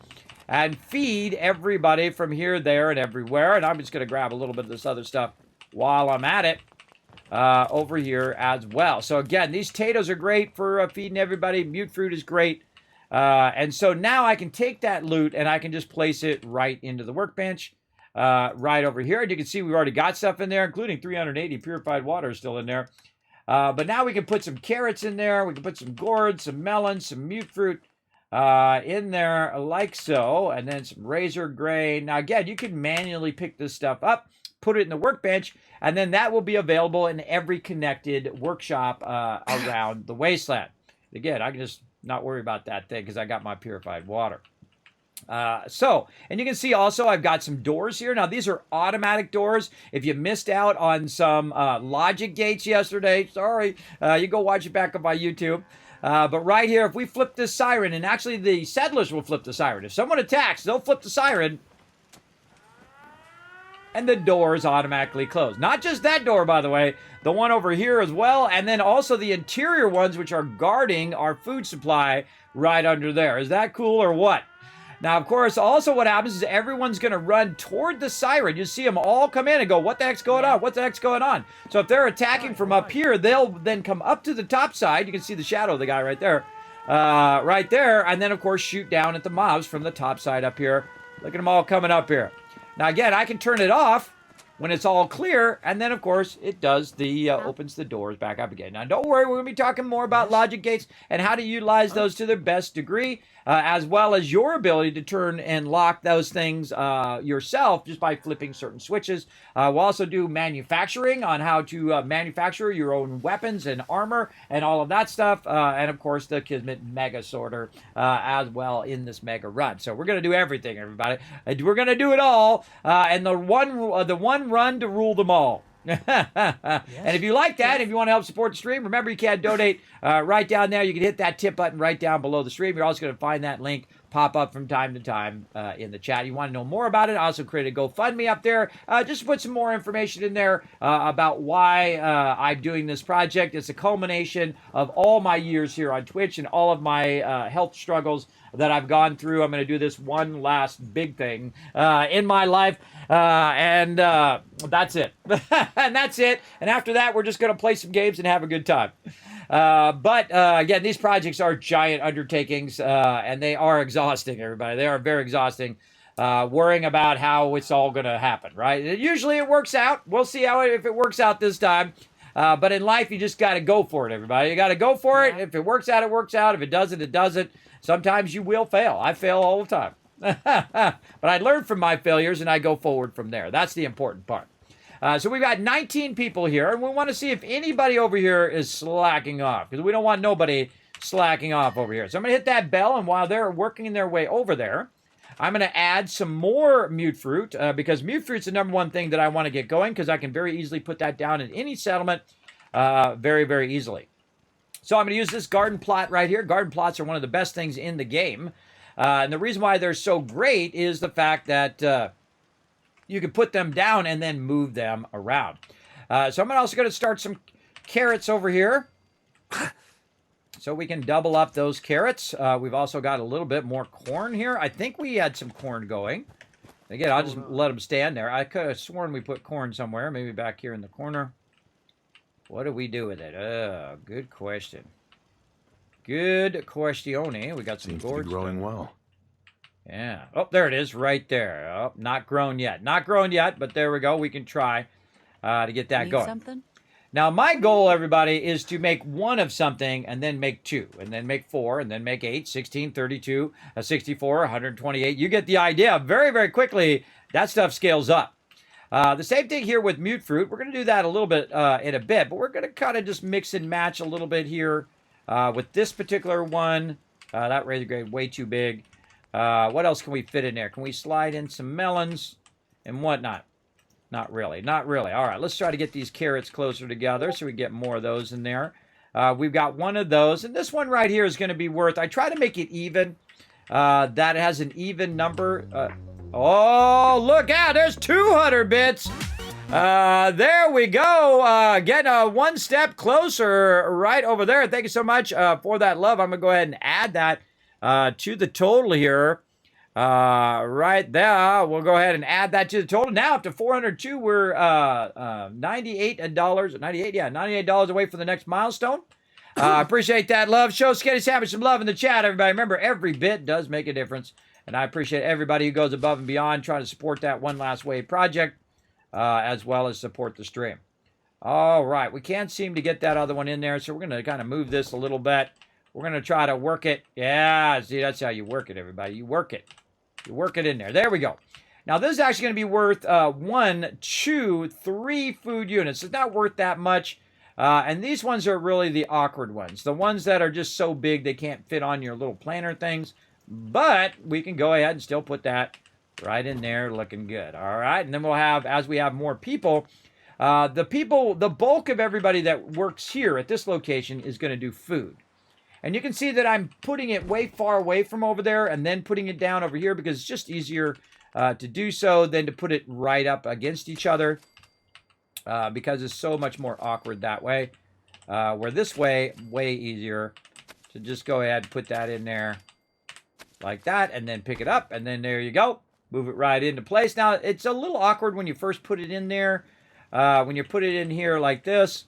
[SPEAKER 1] and feed everybody from here, there, and everywhere. And I'm just going to grab a little bit of this other stuff while I'm at it over here as well. So again, these potatoes are great for feeding everybody. Mute fruit is great. And so now I can take that loot and I can just place it right into the workbench. Right over here. And you can see we've already got stuff in there, including 380 purified water is still in there. But now we can put some carrots in there. We can put some gourds, some melons, some mute fruit in there like so. And then some razor grain. Now, again, you can manually pick this stuff up, put it in the workbench, and then that will be available in every connected workshop around the wasteland. Again, I can just not worry about that thing because I got my purified water. And you can see also I've got some doors here. Now, these are automatic doors. If you missed out on some logic gates yesterday, sorry, you go watch it back on my YouTube. But right here, if we flip this siren, and actually the settlers will flip the siren. If someone attacks, they'll flip the siren, and the doors automatically close. Not just that door, by the way, the one over here as well, and then also the interior ones, which are guarding our food supply right under there. Is that cool or what? Now, of course, also what happens is everyone's going to run toward the siren. You see them all come in and go, what the heck's going on? What the heck's going on? So if they're attacking from up here, they'll then come up to the top side. You can see the shadow of the guy right there. And then, of course, shoot down at the mobs from the top side up here. Look at them all coming up here. Now, again, I can turn it off when it's all clear, and then, of course, it does the opens the doors back up again. Now, don't worry, we're going to be talking more about logic gates and how to utilize those to their best degree, as well as your ability to turn and lock those things yourself just by flipping certain switches. We'll also do manufacturing on how to manufacture your own weapons and armor and all of that stuff, and, of course, the Kismet Mega Sorter as well in this Mega Run. So we're going to do everything, everybody. We're going to do it all, and the one run to rule them all. And if you like that, if you want to help support the stream, remember you can donate right down there. You can hit that tip button right down below the stream. You're also going to find that link pop up from time to time in the chat. You want to know more about it, I also created a GoFundMe up there. Just put some more information in there about why I'm doing this project. It's a culmination of all my years here on Twitch and all of my health struggles that I've gone through. I'm going to do this one last big thing in my life, and that's it. And that's it. And after that, we're just going to play some games and have a good time. But again, these projects are giant undertakings, and they are exhausting, everybody. They are very exhausting, worrying about how it's all going to happen, right? Usually it works out. We'll see if it works out this time. But in life, you just got to go for it, everybody. You got to go for it. If it works out, it works out. If it doesn't, it doesn't. Sometimes you will fail. I fail all the time. But I learn from my failures, and I go forward from there. That's the important part. So we've got 19 people here, and we want to see if anybody over here is slacking off, because we don't want nobody slacking off over here. So I'm going to hit that bell, and while they're working their way over there, I'm going to add some more mute fruit because mute fruit's the number one thing that I want to get going because I can very easily put that down in any settlement very, very easily. So I'm going to use this garden plot right here. Garden plots are one of the best things in the game. And the reason why they're so great is the fact that you can put them down and then move them around. So I'm also going to start some carrots over here. So we can double up those carrots. We've also got a little bit more corn here. I think we had some corn going. Again, I'll just let them stand there. I could have sworn we put corn somewhere, maybe back here in the corner. What do we do with it? Good question. Good questione. We got some
[SPEAKER 4] Seems to be growing well.
[SPEAKER 1] Yeah. Oh, there it is right there. Oh, not grown yet. Not grown yet, but there we go. We can try to get that going.
[SPEAKER 5] Something?
[SPEAKER 1] Now, my goal, everybody, is to make one of something and then make two, and then make four, and then make 8, 16, 32, 64, 128. You get the idea. Very, very quickly, that stuff scales up. The same thing here with mute fruit. We're going to do that a little bit in a bit, but we're going to kind of just mix and match a little bit here with this particular one. That razor grade way too big. What else can we fit in there? Can we slide in some melons and whatnot? Not really. Not really. All right, let's try to get these carrots closer together so we get more of those in there. We've got one of those, and this one right here is going to be worth, I try to make it even. That has an even number. Oh, look out, there's 200 bits. There we go. Getting one step closer right over there. Thank you so much for that love. I'm going to go ahead and add that to the total here. Right there. We'll go ahead and add that to the total. Now up to 402, we're $98. 98, yeah, $98 away from the next milestone. Appreciate that love. Show Skinny Savage some love in the chat, everybody. Remember, every bit does make a difference. And I appreciate everybody who goes above and beyond trying to support that One Last Wave project, as well as support the stream. All right, we can't seem to get that other one in there, so we're going to kind of move this a little bit. We're going to try to work it. Yeah, see, that's how you work it, everybody. You work it. You work it in there. There we go. Now, this is actually going to be worth 1, 2, 3 food units. It's not worth that much. And these ones are really the awkward ones. The ones that are just so big they can't fit on your little planter things. But we can go ahead and still put that right in there looking good. All right. And then we'll have, as we have more people, the bulk of everybody that works here at this location is going to do food. And you can see that I'm putting it way far away from over there and then putting it down over here because it's just easier to do so than to put it right up against each other because it's so much more awkward that way. Where this way easier to just go ahead and put that in there like that and then pick it up and then there you go. Move it right into place. Now, it's a little awkward when you first put it in there. When you put it in here like this,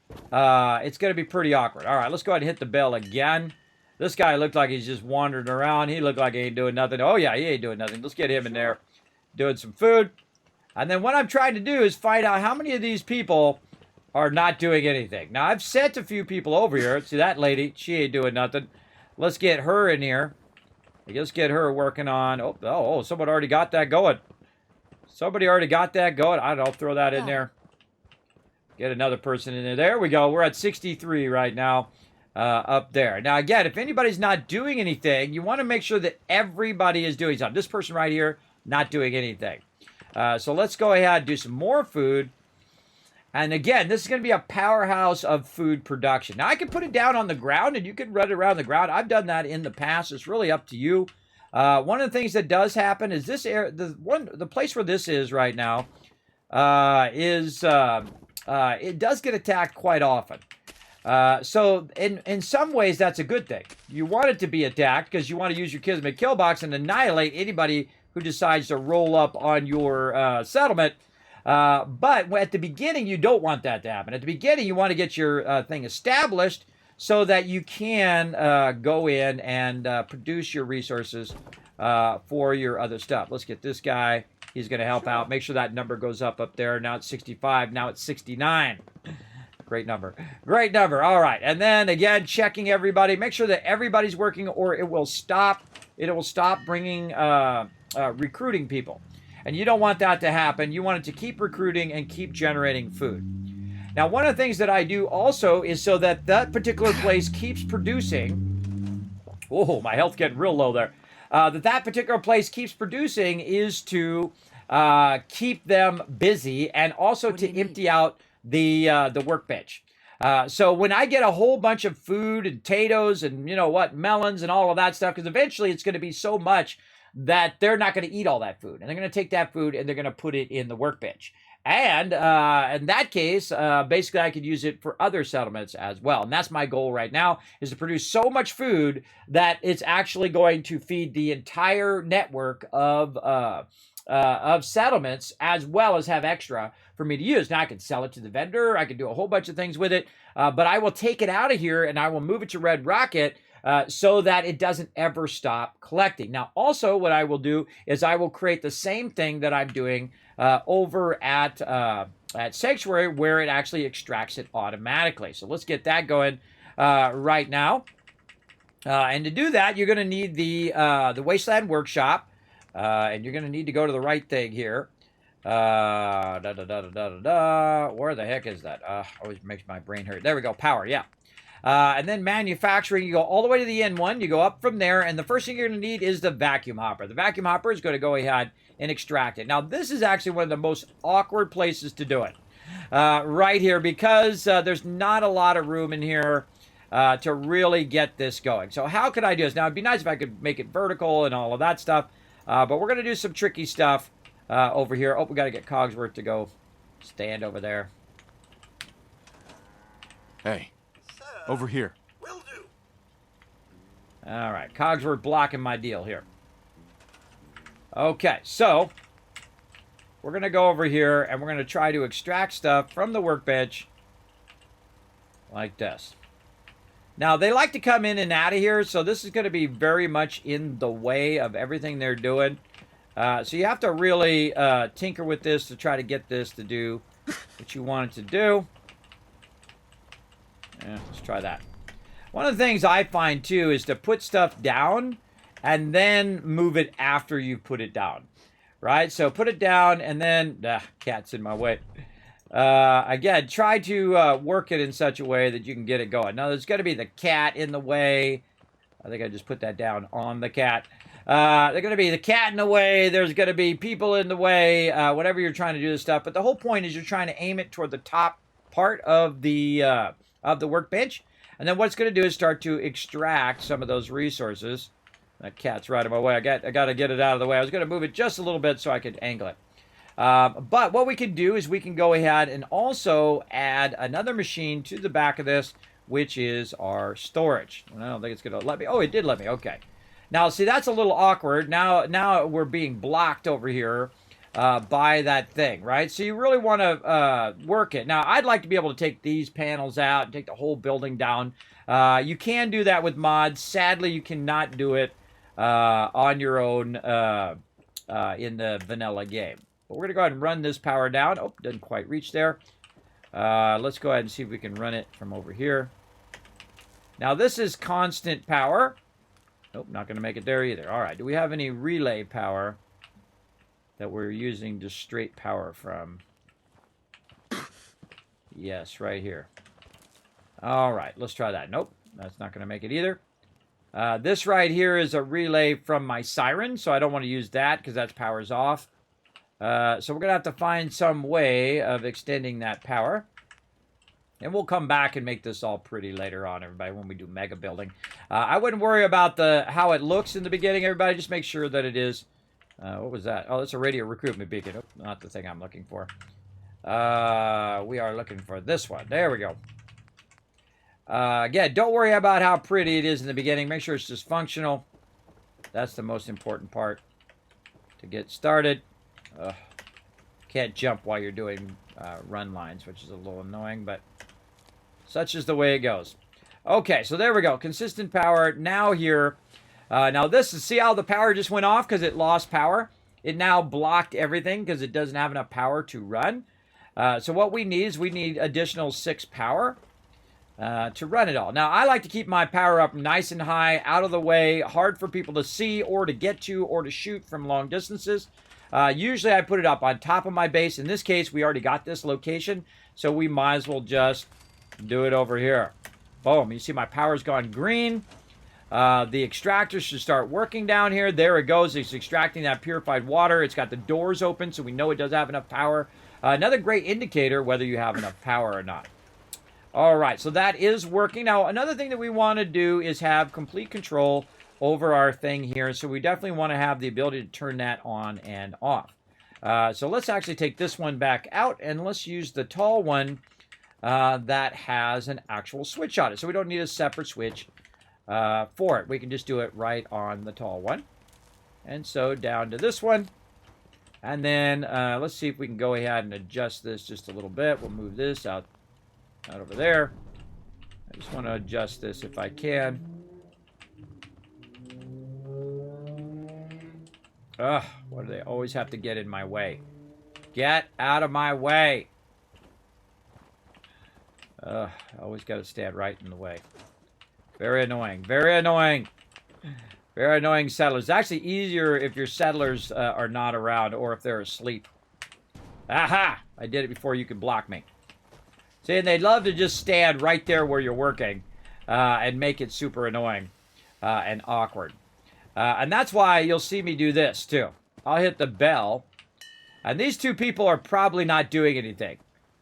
[SPEAKER 1] it's going to be pretty awkward. All right, let's go ahead and hit the bell again. This guy looked like he's just wandering around. He looked like he ain't doing nothing. Oh, yeah, he ain't doing nothing. Let's get him in there doing some food. And then what I'm trying to do is find out how many of these people are not doing anything. Now, I've sent a few people over here. See that lady? She ain't doing nothing. Let's get her in here. Let's get her working on... Oh, someone already got that going. Somebody already got that going. I don't know. Throw that in there. Get another person in there. There we go. We're at 63 right now up there. Now, again, if anybody's not doing anything, you want to make sure that everybody is doing something. This person right here, not doing anything. So let's go ahead and do some more food. And again, this is going to be a powerhouse of food production. Now, I can put it down on the ground, and you can run it around the ground. I've done that in the past. It's really up to you. One of the things that does happen is this area, the place where this is right now, it does get attacked quite often. So in some ways, that's a good thing. You want it to be attacked because you want to use your Kismet kill box and annihilate anybody who decides to roll up on your settlement. But at the beginning, you don't want that to happen. At the beginning, you want to get your thing established so that you can go in and produce your resources for your other stuff. Let's get this guy. He's going to help out. Make sure that number goes up there. Now it's 65. Now it's 69. Great number. Great number. All right. And then, again, checking everybody. Make sure that everybody's working or it will stop. It will stop bringing recruiting people. And you don't want that to happen. You want it to keep recruiting and keep generating food. Now, one of the things that I do also is so that that particular place keeps producing. Oh, my health's getting real low there. that particular place keeps producing is to keep them busy and also to empty out the workbench. So when I get a whole bunch of food and potatoes and, you know what, melons and all of that stuff, because eventually it's going to be so much that they're not going to eat all that food. And they're going to take that food and they're going to put it in the workbench. And in that case, basically I could use it for other settlements as well. And that's my goal right now, is to produce so much food that it's actually going to feed the entire network of settlements, as well as have extra for me to use. Now I can sell it to the vendor. I can do a whole bunch of things with it, but I will take it out of here and I will move it to Red Rocket so that it doesn't ever stop collecting. Now, also what I will do is I will create the same thing that I'm doing over at Sanctuary, where it actually extracts it automatically. So let's get that going right now. And to do that, you're going to need the Wasteland Workshop, and you're going to need to go to the right thing here. Where the heck is that? Always makes my brain hurt. There we go. Power, yeah. And then manufacturing, you go all the way to the end one. You go up from there, and the first thing you're going to need is the vacuum hopper. The vacuum hopper is going to go ahead and extract it. Now, this is actually one of the most awkward places to do it. Right here, because there's not a lot of room in here to really get this going. So how could I do this? Now, it'd be nice if I could make it vertical and all of that stuff, but we're going to do some tricky stuff over here. Oh, we got to get Cogsworth to go stand over there.
[SPEAKER 4] Hey, over here.
[SPEAKER 3] Will do.
[SPEAKER 1] All right, Cogsworth blocking my deal here. Okay, so we're going to go over here and we're going to try to extract stuff from the workbench like this. Now, they like to come in and out of here, so this is going to be very much in the way of everything they're doing. So you have to really tinker with this to try to get this to do what you want it to do. Yeah, let's try that. One of the things I find, too, is to put stuff down and then move it after you put it down. Right? So put it down and then... cat's in my way. Again, try to work it in such a way that you can get it going. Now, there's going to be the cat in the way. I think I just put that down on the cat. There's going to be the cat in the way. There's going to be people in the way. Whatever you're trying to do this stuff. But the whole point is you're trying to aim it toward the top part of the workbench. And then what it's going to do is start to extract some of those resources. That cat's right in my way. I got to get it out of the way. I was going to move it just a little bit so I could angle it. But what we can do is we can go ahead and also add another machine to the back of this, which is our storage. I don't think it's going to let me. Oh, it did let me. Okay. Now, see, that's a little awkward. Now we're being blocked over here by that thing, right? So you really want to work it. Now, I'd like to be able to take these panels out and take the whole building down. You can do that with mods. Sadly, you cannot do it on your own in the vanilla game. But we're going to go ahead and run this power down. Oh, didn't quite reach there. Let's go ahead and see if we can run it from over here. Now, this is constant power. Nope, not going to make it there either. All right, do we have any relay power that we're using just straight power from? Yes, right here. All right, let's try that. Nope, that's not going to make it either. This right here is a relay from my siren, so I don't want to use that because that's power's off. So we're going to have to find some way of extending that power. And we'll come back and make this all pretty later on, everybody, when we do mega building. I wouldn't worry about how it looks in the beginning, everybody. Just make sure that it is... what was that? Oh, that's a radio recruitment beacon. Oh, not the thing I'm looking for. We are looking for this one. There we go. Again, don't worry about how pretty it is in the beginning. Make sure it's just functional. That's the most important part to get started. Can't jump while you're doing run lines, which is a little annoying, but such is the way it goes. Okay, so there we go. Consistent power. Now here. Now this is, see how the power just went off because it lost power? It now blocked everything because it doesn't have enough power to run. So what we need is we need additional 6 power to run it all. Now, I like to keep my power up nice and high, out of the way, hard for people to see or to get to or to shoot from long distances. Usually I put it up on top of my base. In this case, we already got this location, so we might as well just do it over here. Boom. You see my power's gone green. The extractor should start working down here. There it goes. It's extracting that purified water. It's got the doors open, so we know it does have enough power. Another great indicator whether you have enough power or not. All right, so that is working. Now, another thing that we want to do is have complete control over our thing here. So we definitely want to have the ability to turn that on and off. So let's actually take this one back out, and let's use the tall one that has an actual switch on it. So we don't need a separate switch for it. We can just do it right on the tall one. And so down to this one. And then let's see if we can go ahead and adjust this just a little bit. We'll move this out over there. I just want to adjust this if I can. Ugh, why do they always have to get in my way? Get out of my way. I always got to stand right in the way. Very annoying. Very annoying. Very annoying settlers. It's actually easier if your settlers are not around or if they're asleep. Aha! I did it before you could block me. See, and they'd love to just stand right there where you're working and make it super annoying and awkward. And that's why you'll see me do this, too. I'll hit the bell. And these two people are probably not doing anything.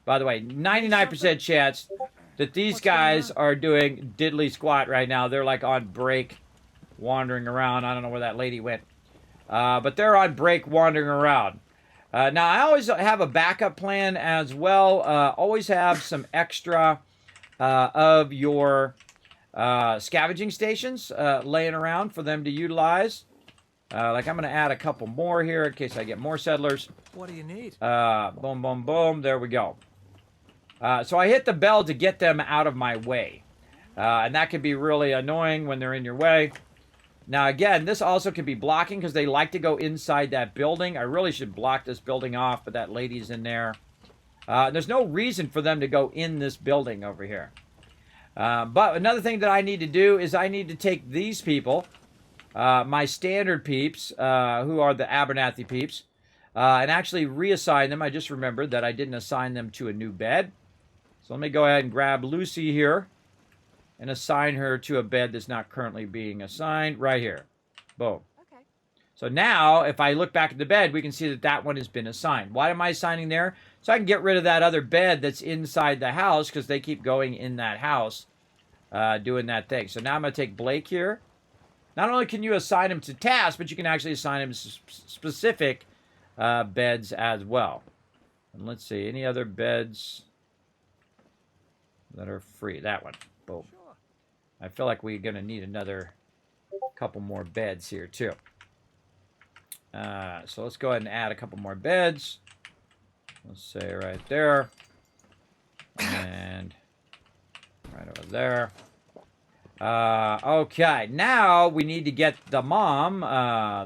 [SPEAKER 1] By the way, 99% chance that these guys are doing diddly squat right now. They're like on break, wandering around. I don't know where that lady went. But they're on break, wandering around. Now, I always have a backup plan as well. Always have some extra of your scavenging stations laying around for them to utilize. Like I'm going to add a couple more here in case I get more settlers.
[SPEAKER 3] What do you need?
[SPEAKER 1] Boom, boom, boom. There we go. So I hit the bell to get them out of my way. And that can be really annoying when they're in your way. Now, again, this also can be blocking because they like to go inside that building. I really should block this building off, but that lady's in there. There's no reason for them to go in this building over here. But another thing that I need to do is I need to take these people, my standard peeps, who are the Abernathy peeps, and actually reassign them. I just remembered that I didn't assign them to a new bed. So let me go ahead and grab Lucy here and assign her to a bed that's not currently being assigned right here. Boom.
[SPEAKER 5] Okay.
[SPEAKER 1] So now, if I look back at the bed, we can see that that one has been assigned. Why am I assigning there? So I can get rid of that other bed that's inside the house because they keep going in that house doing that thing. So now I'm going to take Blake here. Not only can you assign him to tasks, but you can actually assign him specific beds as well. And let's see, any other beds that are free? That one. Boom. I feel like we're going to need another couple more beds here, too. So let's go ahead and add a couple more beds. Let's say right there. And right over there. Okay, now we need to get the mom,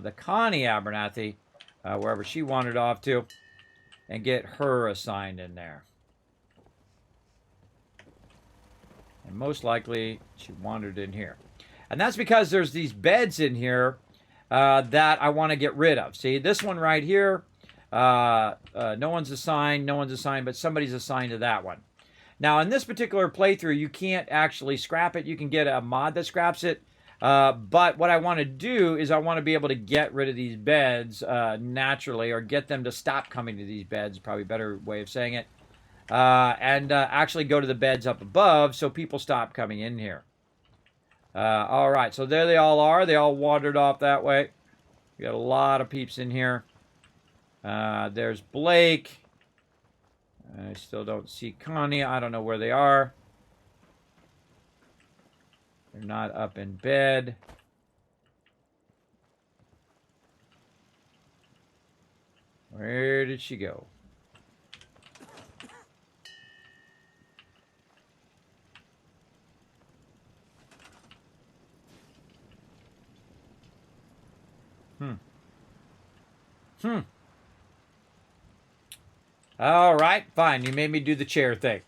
[SPEAKER 1] the Connie Abernathy, wherever she wandered off to, and get her assigned in there. And most likely, she wandered in here. And that's because there's these beds in here that I want to get rid of. See, this one right here, no one's assigned, but somebody's assigned to that one. Now, in this particular playthrough, you can't actually scrap it. You can get a mod that scraps it. But what I want to do is I want to be able to get rid of these beds naturally, or get them to stop coming to these beds, probably a better way of saying it. And actually go to the beds up above so people stop coming in here. All right, so there they all are. They all wandered off that way. We got a lot of peeps in here. There's Blake. I still don't see Connie. I don't know where they are. They're not up in bed. Where did she go? All right, fine. You made me do the chair thing.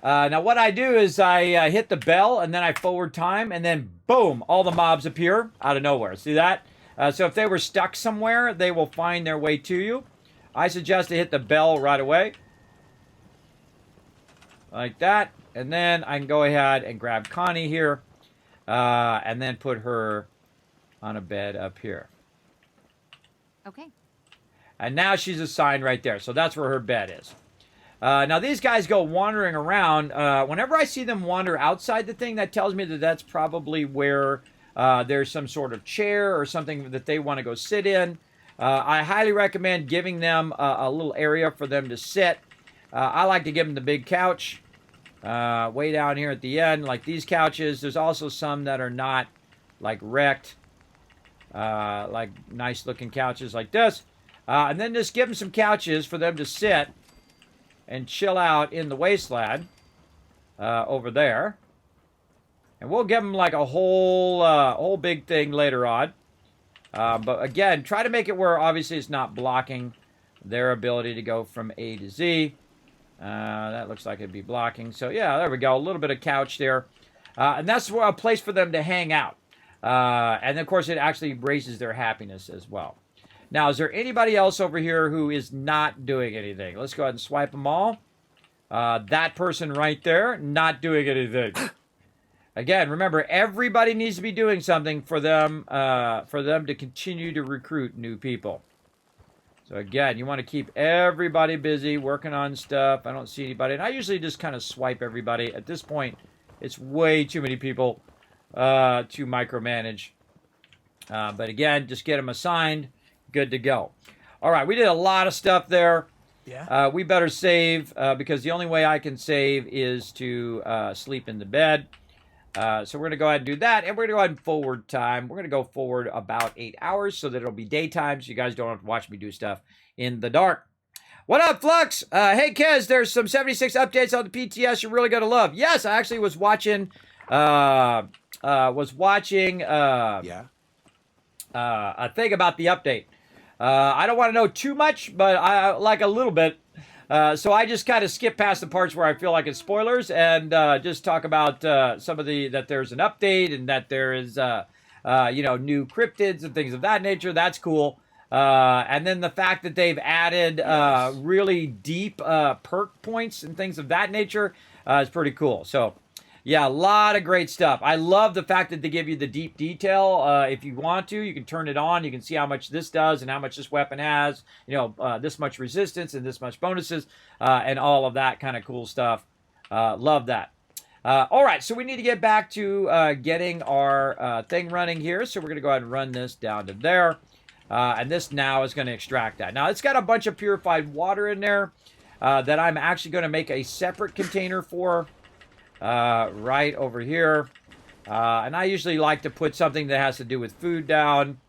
[SPEAKER 1] Now what I do is I hit the bell and then I forward time and then boom, all the mobs appear out of nowhere. See that? So if they were stuck somewhere, they will find their way to you. I suggest to hit the bell right away. Like that. And then I can go ahead and grab Connie here. and then put her on a bed up here.
[SPEAKER 5] Okay.
[SPEAKER 1] And now she's assigned right there. So that's where her bed is. Now these guys go wandering around. Whenever I see them wander outside the thing, that tells me that that's probably where there's some sort of chair or something that they want to go sit in. I highly recommend giving them a little area for them to sit. I like to give them the big couch way down here at the end, like these couches. There's also some that are not like wrecked, like nice looking couches like this. And then just give them some couches for them to sit and chill out in the wasteland over there. And we'll give them like a whole big thing later on. But again, try to make it where obviously it's not blocking their ability to go from A to Z. That looks like it'd be blocking. So yeah, there we go. A little bit of couch there. And that's a place for them to hang out. And of course, it actually raises their happiness as well. Now, is there anybody else over here who is not doing anything? Let's go ahead and swipe them all. That person right there, not doing anything. Again, remember, everybody needs to be doing something for them to continue to recruit new people. So again, you want to keep everybody busy, working on stuff. I don't see anybody. And I usually just kind of swipe everybody. At this point, it's way too many people to micromanage. But again, just get them assigned. Good to go. All right, we did a lot of stuff there.
[SPEAKER 3] Yeah.
[SPEAKER 1] We better save because the only way I can save is to sleep in the bed. So we're going to go ahead and do that, and we're going to go ahead and forward time. We're going to go forward about 8 hours so that it'll be daytime, so you guys don't have to watch me do stuff in the dark. What up, Flux? Hey, Kez, there's some 76 updates on the PTS you're really going to love. Yes, I actually was watching, a thing about the update. I don't want to know too much, but I like a little bit. So I just kind of skip past the parts where I feel like it's spoilers and just talk about some of that there's an update and that there is, new cryptids and things of that nature. That's cool. And then the fact that they've added really deep perk points and things of that nature is pretty cool. So, yeah, a lot of great stuff. I love the fact that they give you the deep detail. If you want to, you can turn it on. You can see how much this does and how much this weapon has. This much resistance and this much bonuses and all of that kind of cool stuff. Love that. All right, so we need to get back to getting our thing running here. So we're going to go ahead and run this down to there. And this now is going to extract that. Now, it's got a bunch of purified water in there that I'm actually going to make a separate container for. Right over here. And I usually like to put something that has to do with food down.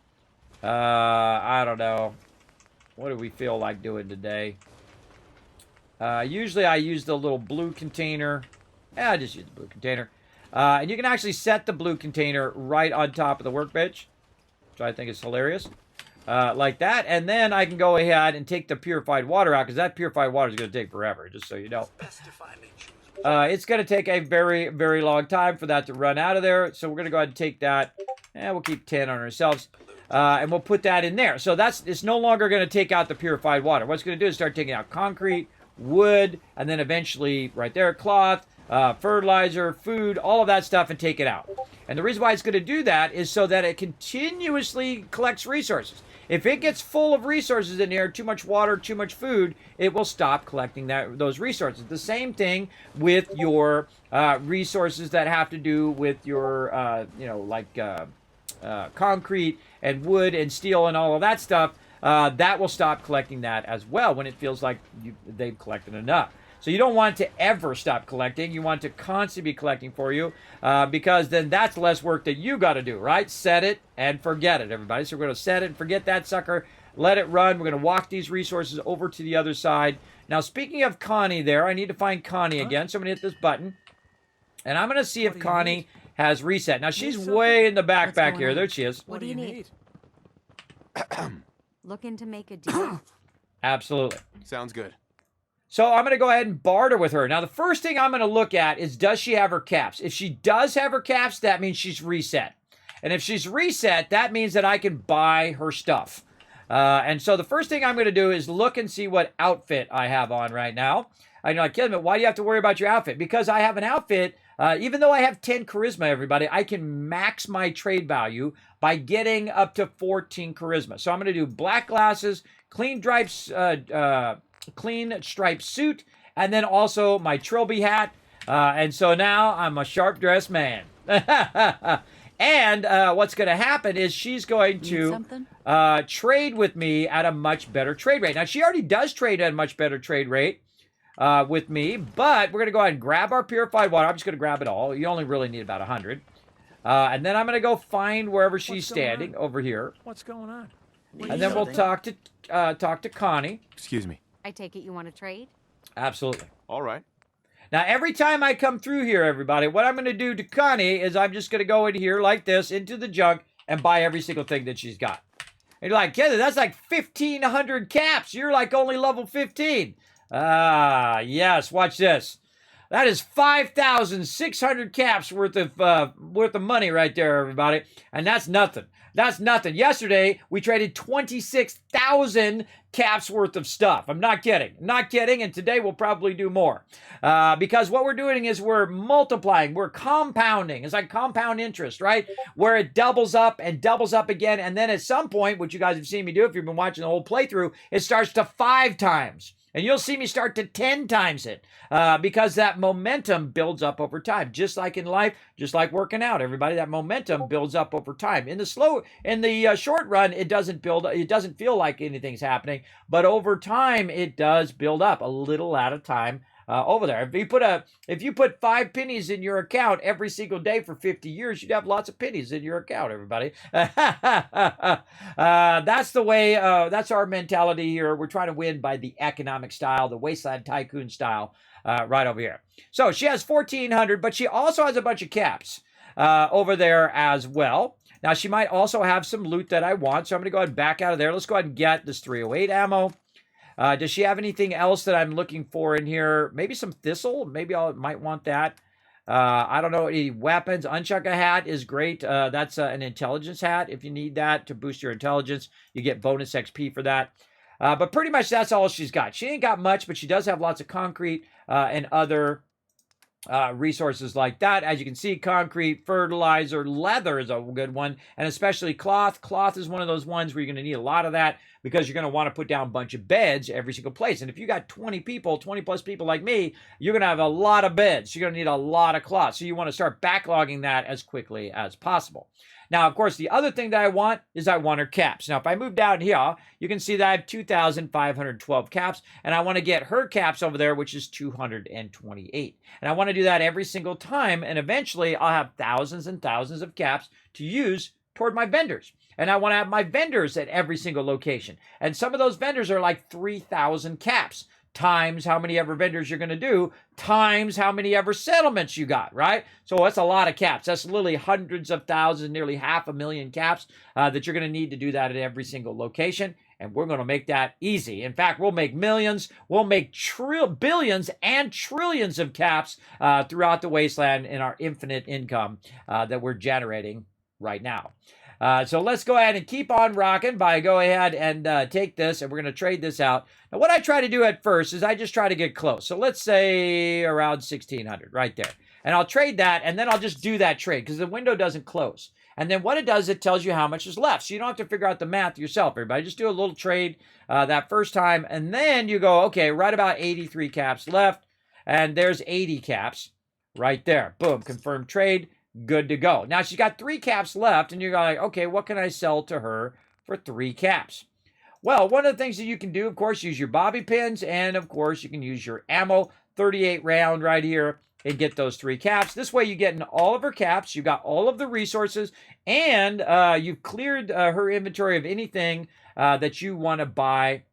[SPEAKER 1] I don't know. What do we feel like doing today? Usually I use the little blue container. Yeah, I just use the blue container. And you can actually set the blue container right on top of the workbench, which I think is hilarious. Like that. And then I can go ahead and take the purified water out, because that purified water is going to take forever, just so you know. It's going to take a very, very long time for that to run out of there. So we're going to go ahead and take that. And we'll keep 10 on ourselves. And we'll put that in there. So it's no longer going to take out the purified water. What it's going to do is start taking out concrete, wood, and then eventually, right there, cloth, fertilizer, food, all of that stuff, and take it out. And the reason why it's going to do that is so that it continuously collects resources. If it gets full of resources in here, too much water, too much food, it will stop collecting those resources. The same thing with your resources that have to do with your, concrete and wood and steel and all of that stuff. That will stop collecting that as well when it feels like they've collected enough. So you don't want to ever stop collecting. You want to constantly be collecting for you because then that's less work that you got to do, right? Set it and forget it, everybody. So we're going to set it and forget that sucker. Let it run. We're going to walk these resources over to the other side. Now, speaking of Connie there, I need to find Connie again. So I'm going to hit this button. And I'm going to see if Connie has reset. Now, she's way in the back here.
[SPEAKER 5] On?
[SPEAKER 1] There she is.
[SPEAKER 5] What do you need? Looking to make a deal?
[SPEAKER 1] Absolutely.
[SPEAKER 4] Sounds good.
[SPEAKER 1] So I'm going to go ahead and barter with her. Now, the first thing I'm going to look at is, does she have her caps? If she does have her caps, that means she's reset. And if she's reset, that means that I can buy her stuff. And so the first thing I'm going to do is look and see what outfit I have on right now. I'm like, Kismet, why do you have to worry about your outfit? Because I have an outfit Even though I have 10 charisma, everybody, I can max my trade value by getting up to 14 charisma. So I'm going to do black glasses, clean striped suit, and then also my trilby hat. And so now I'm a sharp-dressed man. And what's going to happen is she's going to trade with me at a much better trade rate. Now, she already does trade at a much better trade rate with me, but we're going to go ahead and grab our purified water. I'm just going to grab it all. You only really need about 100. And then I'm going to go find wherever she's standing over here.
[SPEAKER 3] What's going on?
[SPEAKER 1] And then we'll talk to Connie.
[SPEAKER 4] Excuse me.
[SPEAKER 5] I take it you want to trade?
[SPEAKER 1] Absolutely.
[SPEAKER 4] All right.
[SPEAKER 1] Now, every time I come through here, everybody, what I'm going to do to Connie is I'm just going to go in here like this into the junk and buy every single thing that she's got. And you're like, Kevin, that's like 1,500 caps. You're like only level 15. Yes, watch this. That is 5,600 caps worth of money right there, everybody. And that's nothing. That's nothing. Yesterday, we traded 26,000 caps worth of stuff. I'm not kidding. Not kidding. And today, we'll probably do more. Because what we're doing is we're multiplying. We're compounding. It's like compound interest, right? Where it doubles up and doubles up again. And then at some point, which you guys have seen me do if you've been watching the whole playthrough, it starts to 5 times. And you'll see me start to 10 times it because that momentum builds up over time. Just like in life, just like working out, everybody, that momentum builds up over time. In the short run, it doesn't build. It doesn't feel like anything's happening, but over time, it does build up a little at a time. Over there. If you put 5 pennies in your account every single day for 50 years, you'd have lots of pennies in your account, everybody. That's the way, that's our mentality here. We're trying to win by the economic style, the Wasteland Tycoon style, right over here. So she has 1,400, but she also has a bunch of caps over there as well. Now, she might also have some loot that I want, so I'm going to go ahead and back out of there. Let's go ahead and get this 308 ammo. Does she have anything else that I'm looking for in here? Maybe some thistle. Maybe I might want that. I don't know. Any weapons. Unchuck a hat is great. That's an intelligence hat. If you need that to boost your intelligence, you get bonus XP for that. But pretty much that's all she's got. She ain't got much, but she does have lots of concrete and other resources like that. As you can see, concrete, fertilizer, leather is a good one, and especially cloth. Cloth is one of those ones where you're going to need a lot of that because you're going to want to put down a bunch of beds every single place. And if you got 20 plus people like me, you're going to have a lot of beds. You're going to need a lot of cloth. So you want to start backlogging that as quickly as possible. Now, of course, the other thing that I want her caps. Now, if I move down here, you can see that I have 2,512 caps, and I want to get her caps over there, which is 228. And I want to do that every single time, and eventually I'll have thousands and thousands of caps to use toward my vendors. And I want to have my vendors at every single location. And some of those vendors are like 3,000 caps. Times how many ever vendors you're going to do, times how many ever settlements you got, right? So that's a lot of caps. That's literally hundreds of thousands, nearly 500,000 caps that you're going to need to do that at every single location. And we're going to make that easy. In fact, we'll make millions, we'll make billions and trillions of caps throughout the wasteland in our infinite income that we're generating right now. So let's go ahead and keep on rocking by go ahead and take this, and we're going to trade this out. Now, what I try to do at first is I just try to get close. So let's say around 1,600 right there. And I'll trade that, and then I'll just do that trade because the window doesn't close. And then what it does, it tells you how much is left. So you don't have to figure out the math yourself, everybody. Just do a little trade that first time, and then you go, okay, right about 83 caps left, and there's 80 caps right there. Boom, confirm trade. Good to go. Now, she's got 3 caps left, and you're like, okay, what can I sell to her for 3 caps? Well, one of the things that you can do, of course, use your bobby pins, and, of course, you can use your ammo, 38 round right here, and get those 3 caps. This way, you get in all of her caps, you've got all of the resources, and you've cleared her inventory of anything that you want to buy.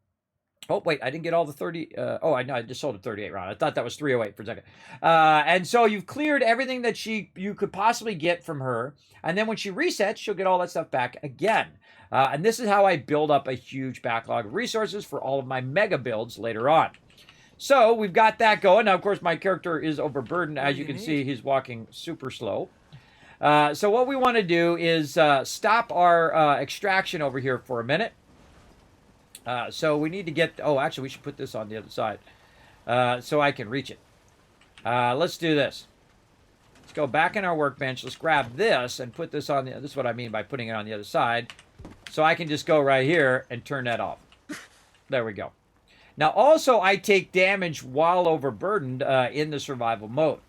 [SPEAKER 1] Oh, wait, I didn't get all the 30. I know, I just sold a 38 round. I thought that was 308 for a second. And so you've cleared everything that you could possibly get from her. And then when she resets, she'll get all that stuff back again. And this is how I build up a huge backlog of resources for all of my mega builds later on. So we've got that going. Now, of course, my character is overburdened. As you can see, he's walking super slow. So what we want to do is stop our extraction over here for a minute. So we need to get, actually we should put this on the other side so I can reach it. Let's do this. Let's go back in our workbench. Let's grab this and put this on the... This is what I mean by putting it on the other side. So I can just go right here and turn that off. There we go. Now, also, I take damage while overburdened in the survival mode.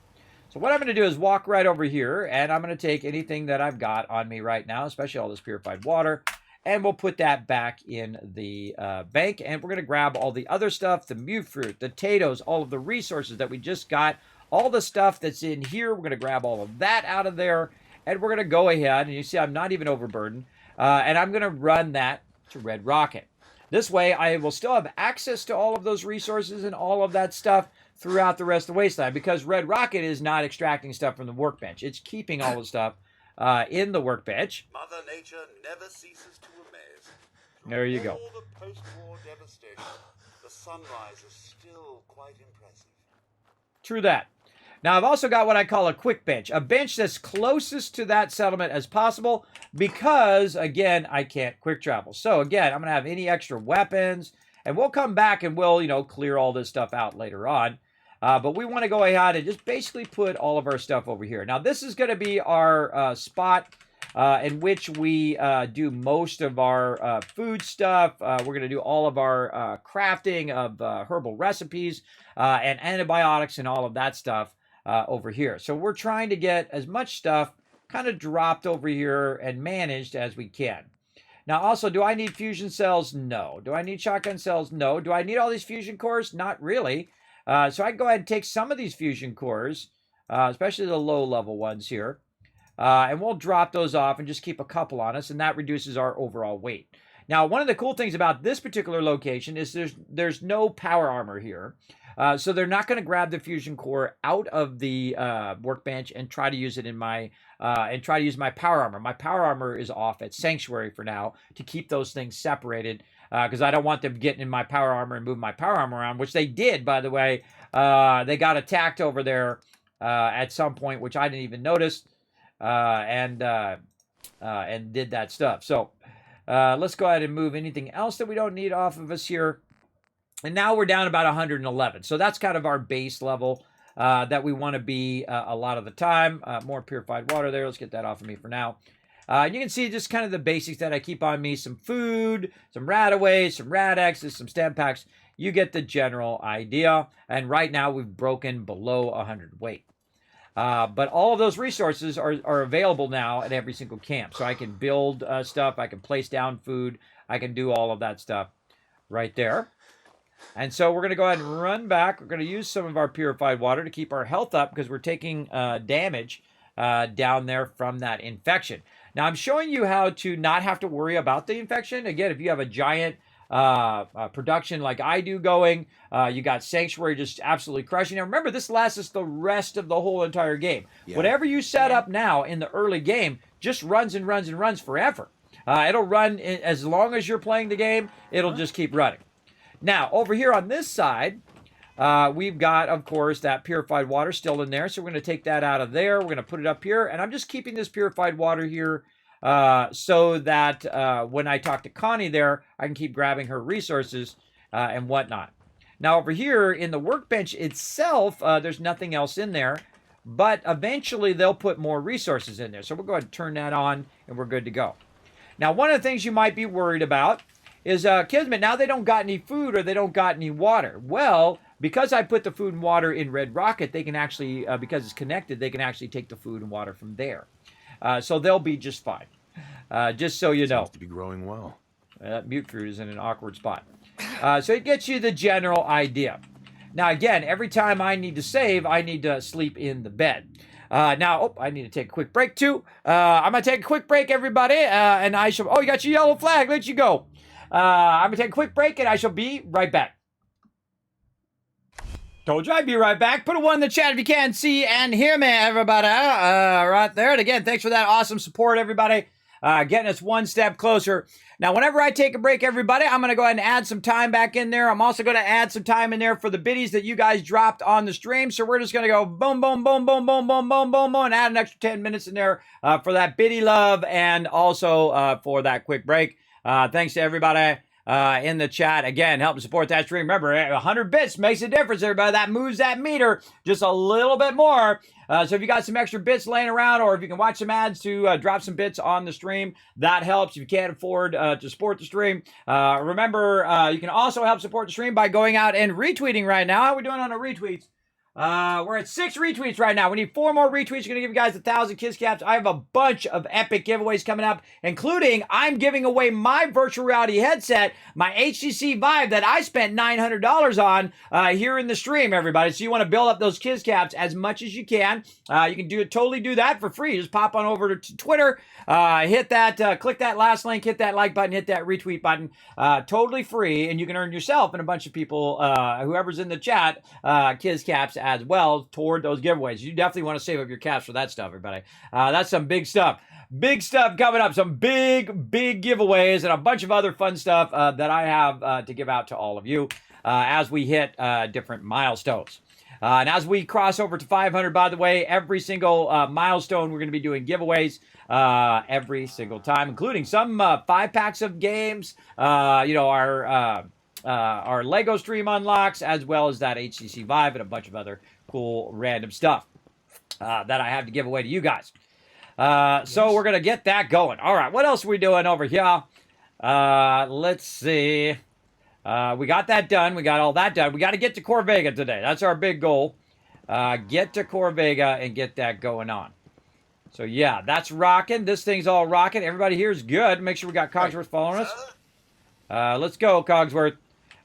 [SPEAKER 1] So what I'm going to do is walk right over here, and I'm going to take anything that I've got on me right now, especially all this purified water, and we'll put that back in the bank, and we're going to grab all the other stuff, the mute fruit, the potatoes, all of the resources that we just got, all the stuff that's in here. We're going to grab all of that out of there, and we're going to go ahead, and you see I'm not even overburdened, and I'm going to run that to Red Rocket. This way, I will still have access to all of those resources and all of that stuff throughout the rest of the wasteland, because Red Rocket is not extracting stuff from the workbench. It's keeping all the stuff in the workbench.
[SPEAKER 6] Mother Nature never ceases to amaze.
[SPEAKER 1] There you go.
[SPEAKER 6] All the post-war devastation, the sunrise is still quite impressive.
[SPEAKER 1] True that. Now, I've also got what I call a quick bench, a bench that's closest to that settlement as possible because, again, I can't quick travel. So, again, I'm going to have any extra weapons, and we'll come back and we'll, clear all this stuff out later on. But we want to go ahead and just basically put all of our stuff over here. Now, this is going to be our spot in which we do most of our food stuff. We're going to do all of our crafting of herbal recipes and antibiotics and all of that stuff over here. So we're trying to get as much stuff kind of dropped over here and managed as we can. Now, also, do I need fusion cells? No. Do I need shotgun cells? No. Do I need all these fusion cores? Not really. So I can go ahead and take some of these fusion cores, especially the low-level ones here, and we'll drop those off and just keep a couple on us, and that reduces our overall weight. Now, one of the cool things about this particular location is there's no power armor here. So they're not going to grab the fusion core out of the workbench and try to use it in my my power armor. My power armor is off at Sanctuary for now to keep those things separated because I don't want them getting in my power armor and moving my power armor around, which they did, by the way. They got attacked over there at some point, which I didn't even notice, and did that stuff. So let's go ahead and move anything else that we don't need off of us here. And now we're down about 111. So that's kind of our base level that we want to be a lot of the time. More purified water there. Let's get that off of me for now. You can see just kind of the basics that I keep on me. Some food, some Radaways, some Radexes, some stem packs. You get the general idea. And right now we've broken below 100 weight. But all of those resources are available now at every single camp. So I can build stuff. I can place down food. I can do all of that stuff right there. And so we're going to go ahead and run back. We're going to use some of our purified water to keep our health up because we're taking damage down there from that infection. Now, I'm showing you how to not have to worry about the infection. Again, if you have a giant production like I do going, you got Sanctuary just absolutely crushing it. Remember, this lasts us the rest of the whole entire game. Yeah. Whatever you set up now in the early game just runs and runs and runs forever. It'll run as long as you're playing the game. It'll just keep running. Now, over here on this side, we've got, of course, that purified water still in there. So we're going to take that out of there. We're going to put it up here. And I'm just keeping this purified water here so that when I talk to Connie there, I can keep grabbing her resources and whatnot. Now, over here in the workbench itself, there's nothing else in there. But eventually, they'll put more resources in there. So we'll go ahead and turn that on, and we're good to go. Now, one of the things you might be worried about is Kismet, now they don't got any food or they don't got any water. Well, because I put the food and water in Red Rocket, they can actually, because it's connected, they can actually take the food and water from there. So they'll be just fine. Just so you know.
[SPEAKER 4] Seems to be growing well.
[SPEAKER 1] That mute fruit is in an awkward spot. So it gets you the general idea. Now, again, every time I need to save, I need to sleep in the bed. Now, I need to take a quick break, too. I'm going to take a quick break, everybody, and I shall... Oh, you got your yellow flag. Let you go. I'm going to take a quick break, and I shall be right back. Told you I'd be right back. Put a 1 in the chat if you can see and hear me, everybody. Right there. And again, thanks for that awesome support, everybody. Getting us one step closer. Now, whenever I take a break, everybody, I'm going to go ahead and add some time back in there. I'm also going to add some time in there for the biddies that you guys dropped on the stream. So we're just going to go boom, boom, boom, boom, boom, boom, boom, boom, boom, and add an extra 10 minutes in there for that biddy love and also for that quick break. Thanks to everybody. in the chat. Again, help support that stream. Remember, 100 bits makes a difference, everybody. That moves that meter just a little bit more. So if you got some extra bits laying around, or if you can watch some ads to drop some bits on the stream, that helps. If you can't afford to support the stream, remember, you can also help support the stream by going out and retweeting right now. How are we doing on the retweets? We're at 6 retweets right now. We need 4 more retweets. We're going to give you guys 1,000 kiss caps. I have a bunch of epic giveaways coming up, including I'm giving away my virtual reality headset, my HTC Vive that I spent $900 on here in the stream, everybody. So you want to build up those kiss caps as much as you can. You can totally do that for free. Just pop on over to Twitter, hit that, click that last link, hit that like button, hit that retweet button. Totally free, and you can earn yourself and a bunch of people, whoever's in the chat, kiss caps as well toward those giveaways. You definitely want to save up your cash for that stuff, everybody. That's some big stuff. Big stuff coming up. Some big giveaways and a bunch of other fun stuff that I have to give out to all of you as we hit different milestones. And as we cross over to 500, by the way, every single milestone, we're going to be doing giveaways every single time, including some 5-packs of games, our Lego stream unlocks, as well as that HTC Vive and a bunch of other cool random stuff that I have to give away to you guys. So we're going to get that going. All right, what else are we doing over here? Let's see. We got that done. We got all that done. We got to get to Corvega today. That's our big goal. Get to Corvega and get that going on. So, yeah, that's rocking. This thing's all rocking. Everybody here is good. Make sure we got Cogsworth following us. Let's go, Cogsworth.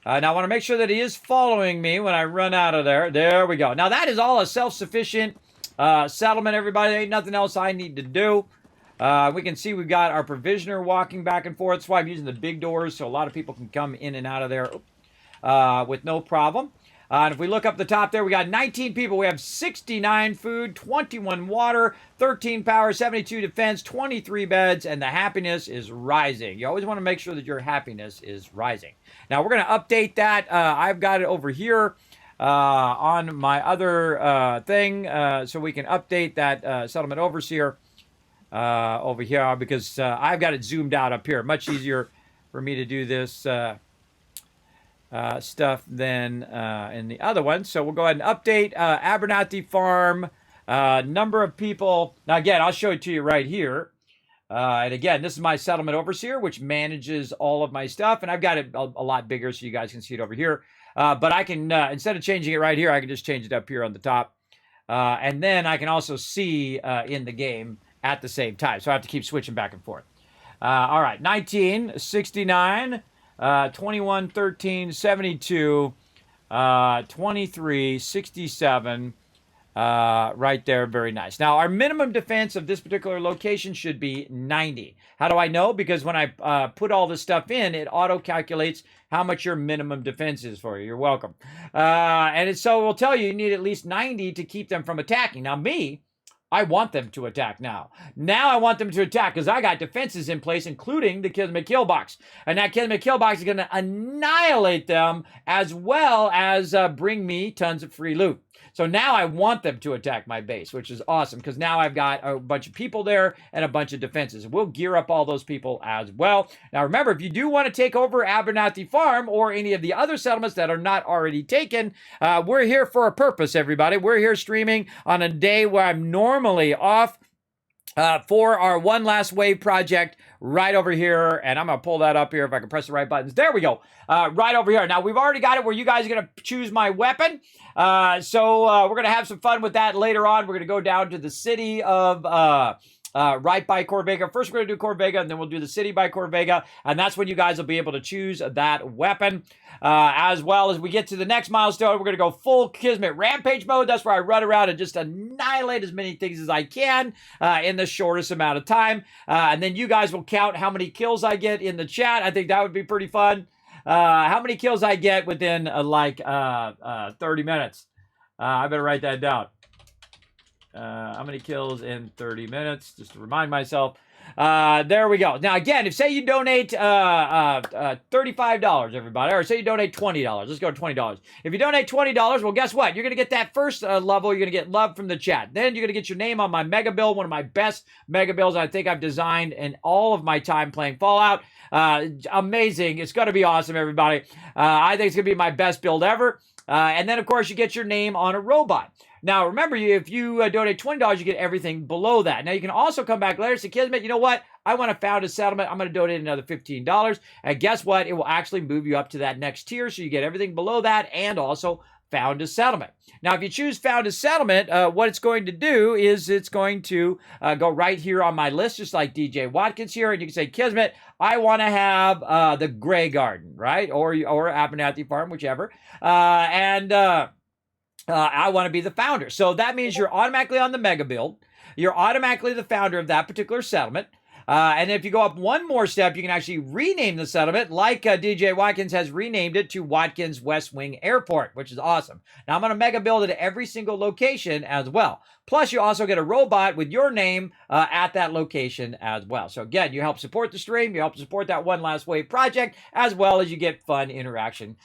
[SPEAKER 1] Now, I want to make sure that he is following me when I run out of there. There we go. Now, that is all a self-sufficient settlement, everybody. There ain't nothing else I need to do. We can see we've got our provisioner walking back and forth. That's why I'm using the big doors, so a lot of people can come in and out of there with no problem. And if we look up the top there, we got 19 people. We have 69 food, 21 water, 13 power, 72 defense, 23 beds, and the happiness is rising. You always want to make sure that your happiness is rising. Now, we're going to update that. I've got it over here on my other thing, so we can update that settlement overseer over here, because I've got it zoomed out up here. Much easier for me to do this stuff than in the other one. So we'll go ahead and update Abernathy Farm, number of people. Now, again, I'll show it to you right here. And again, this is my settlement overseer, which manages all of my stuff. And I've got it a lot bigger so you guys can see it over here. But I can, instead of changing it right here, I can just change it up here on the top. And then I can also see in the game at the same time. So I have to keep switching back and forth. All right, 19, 69, 21, 13, 72, 23, 67, right there. Very nice. Now, our minimum defense of this particular location should be 90. How do I know? Because when I put all this stuff in, it auto-calculates how much your minimum defense is for you. You're welcome. And so it will tell you need at least 90 to keep them from attacking. Now, I want them to attack now. Now I want them to attack because I got defenses in place, including the Kismet kill box. And that Kismet kill box is going to annihilate them as well as bring me tons of free loot. So now I want them to attack my base, which is awesome because now I've got a bunch of people there and a bunch of defenses. We'll gear up all those people as well. Now remember, if you do want to take over Abernathy Farm or any of the other settlements that are not already taken, we're here for a purpose, everybody. We're here streaming on a day where I'm normally off for our One Last Wave project right over here. And I'm going to pull that up here if I can press the right buttons. There we go. Right over here. Now, we've already got it where you guys are going to choose my weapon. So we're going to have some fun with that later on. We're going to go down to the city of right by Corvega. First, we're going to do Corvega, and then we'll do the city by Corvega. And that's when you guys will be able to choose that weapon. As well as we get to the next milestone, we're going to go full Kismet Rampage mode. That's where I run around and just annihilate as many things as I can in the shortest amount of time. And then you guys will count how many kills I get in the chat. I think that would be pretty fun. How many kills I get within 30 minutes. I better write that down. How many kills in 30 minutes, just to remind myself. There we go. Now, again, if say you donate $35, everybody, or say you donate $20. Let's go to $20. If you donate $20, well, guess what? You're going to get that first level. You're going to get love from the chat. Then you're going to get your name on my mega build, one of my best mega builds I think I've designed in all of my time playing Fallout. Amazing. It's going to be awesome, everybody. I think it's going to be my best build ever. And then, of course, you get your name on a robot. Now, remember, if you donate $20, you get everything below that. Now, you can also come back later and say, Kismet, you know what? I want to found a settlement. I'm going to donate another $15. And guess what? It will actually move you up to that next tier. So you get everything below that and also found a settlement. Now, if you choose found a settlement, what it's going to do is it's going to go right here on my list, just like DJ Watkins here. And you can say, Kismet, I want to have the Gray Garden, right? Or Abernathy Farm, whichever. I want to be the founder. So that means you're automatically on the mega build. You're automatically the founder of that particular settlement. And if you go up one more step, you can actually rename the settlement like DJ Watkins has renamed it to Watkins West Wing Airport, which is awesome. Now, I'm going to mega build it at every single location as well. Plus, you also get a robot with your name at that location as well. So, again, you help support the stream. You help support that One Last Wave project, as well as you get fun interaction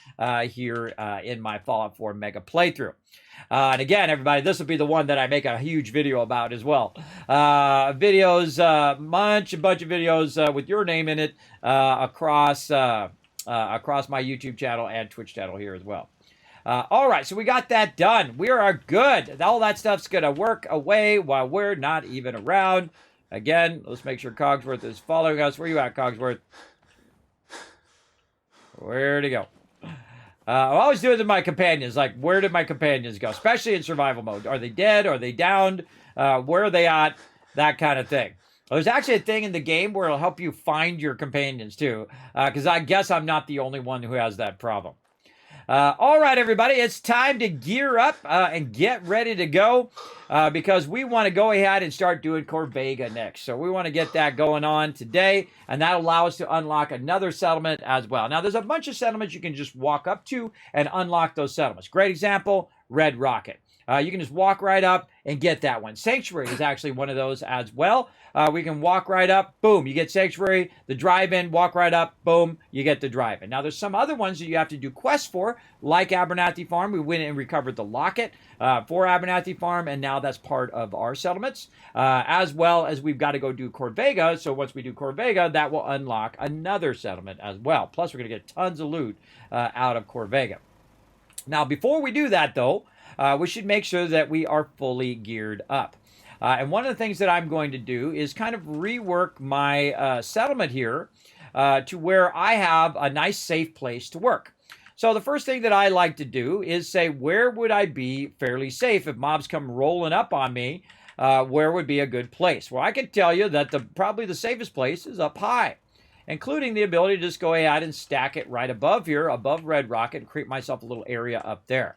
[SPEAKER 1] here in my Fallout 4 mega playthrough. And again, everybody, this will be the one that I make a huge video about as well. Videos, a bunch of videos with your name in it across my YouTube channel and Twitch channel here as well. All right, so we got that done. We are good. All that stuff's going to work away while we're not even around. Again, let's make sure Cogsworth is following us. Where you at, Cogsworth? Where'd he go? I always do it with my companions. Like, where did my companions go? Especially in survival mode. Are they dead? Are they downed? Where are they at? That kind of thing. Well, there's actually a thing in the game where it'll help you find your companions, too. Because I guess I'm not the only one who has that problem. All right, everybody. It's time to gear up and get ready to go. Because we want to go ahead and start doing Corvega next. So we want to get that going on today. And that'll allow us to unlock another settlement as well. Now, there's a bunch of settlements you can just walk up to and unlock those settlements. Great example, Red Rocket. You can just walk right up and get that one. Sanctuary is actually one of those as well. We can walk right up, boom, you get Sanctuary. The drive-in, walk right up, boom, you get the drive-in. Now, there's some other ones that you have to do quests for, like Abernathy Farm. We went and recovered the locket for Abernathy Farm, and now that's part of our settlements, as well as we've got to go do Corvega. So once we do Corvega, that will unlock another settlement as well. Plus, we're going to get tons of loot out of Corvega. Now, before we do that, though, we should make sure that we are fully geared up. And one of the things that I'm going to do is kind of rework my settlement here to where I have a nice safe place to work. So the first thing that I like to do is say, where would I be fairly safe if mobs come rolling up on me? Where would be a good place? Well, I can tell you that probably the safest place is up high, including the ability to just go ahead and stack it right above here, above Red Rocket, and create myself a little area up there.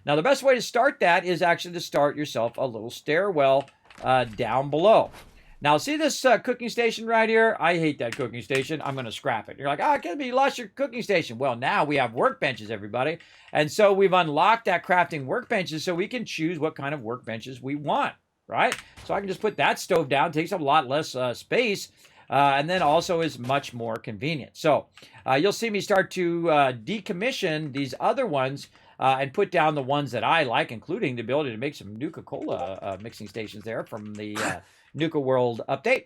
[SPEAKER 1] Now, the best way to start that is actually to start yourself a little stairwell down below. Now, see this cooking station right here? I hate that cooking station. I'm going to scrap it. You're like, oh, Kismet, you lost your cooking station. Well, now we have workbenches, everybody. And so we've unlocked that crafting workbenches so we can choose what kind of workbenches we want, right? So I can just put that stove down. It takes up a lot less space. And then also is much more convenient. So you'll see me start to decommission these other ones and put down the ones that I like, including the ability to make some Nuka-Cola mixing stations there from the Nuka World update.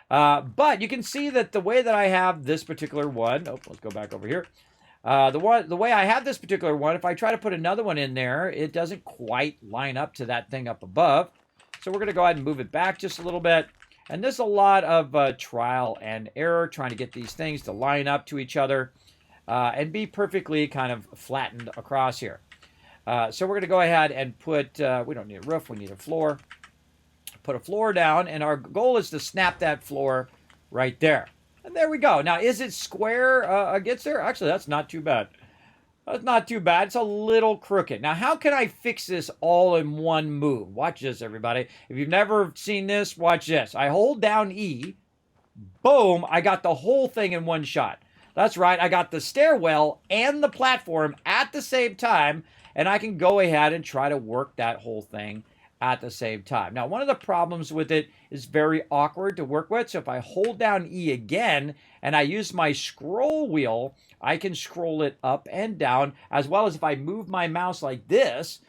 [SPEAKER 1] But you can see that the way that I have this particular one, let's go back over here. The way I have this particular one, if I try to put another one in there, it doesn't quite line up to that thing up above. So we're going to go ahead and move it back just a little bit. And there's a lot of trial and error trying to get these things to line up to each other and be perfectly kind of flattened across here. So we're going to go ahead and put, we don't need a roof, we need a floor. Put a floor down, and our goal is to snap that floor right there. And there we go. Now, is it square against there? Actually, that's not too bad. That's not too bad. It's a little crooked. Now, how can I fix this all in one move? Watch this, everybody. If you've never seen this, watch this. I hold down E. Boom. I got the whole thing in one shot. That's right. I got the stairwell and the platform at the same time, and I can go ahead and try to work that whole thing at the same time. Now, one of the problems with it is very awkward to work with. So if I hold down E again and I use my scroll wheel, I can scroll it up and down, as well as if I move my mouse like this,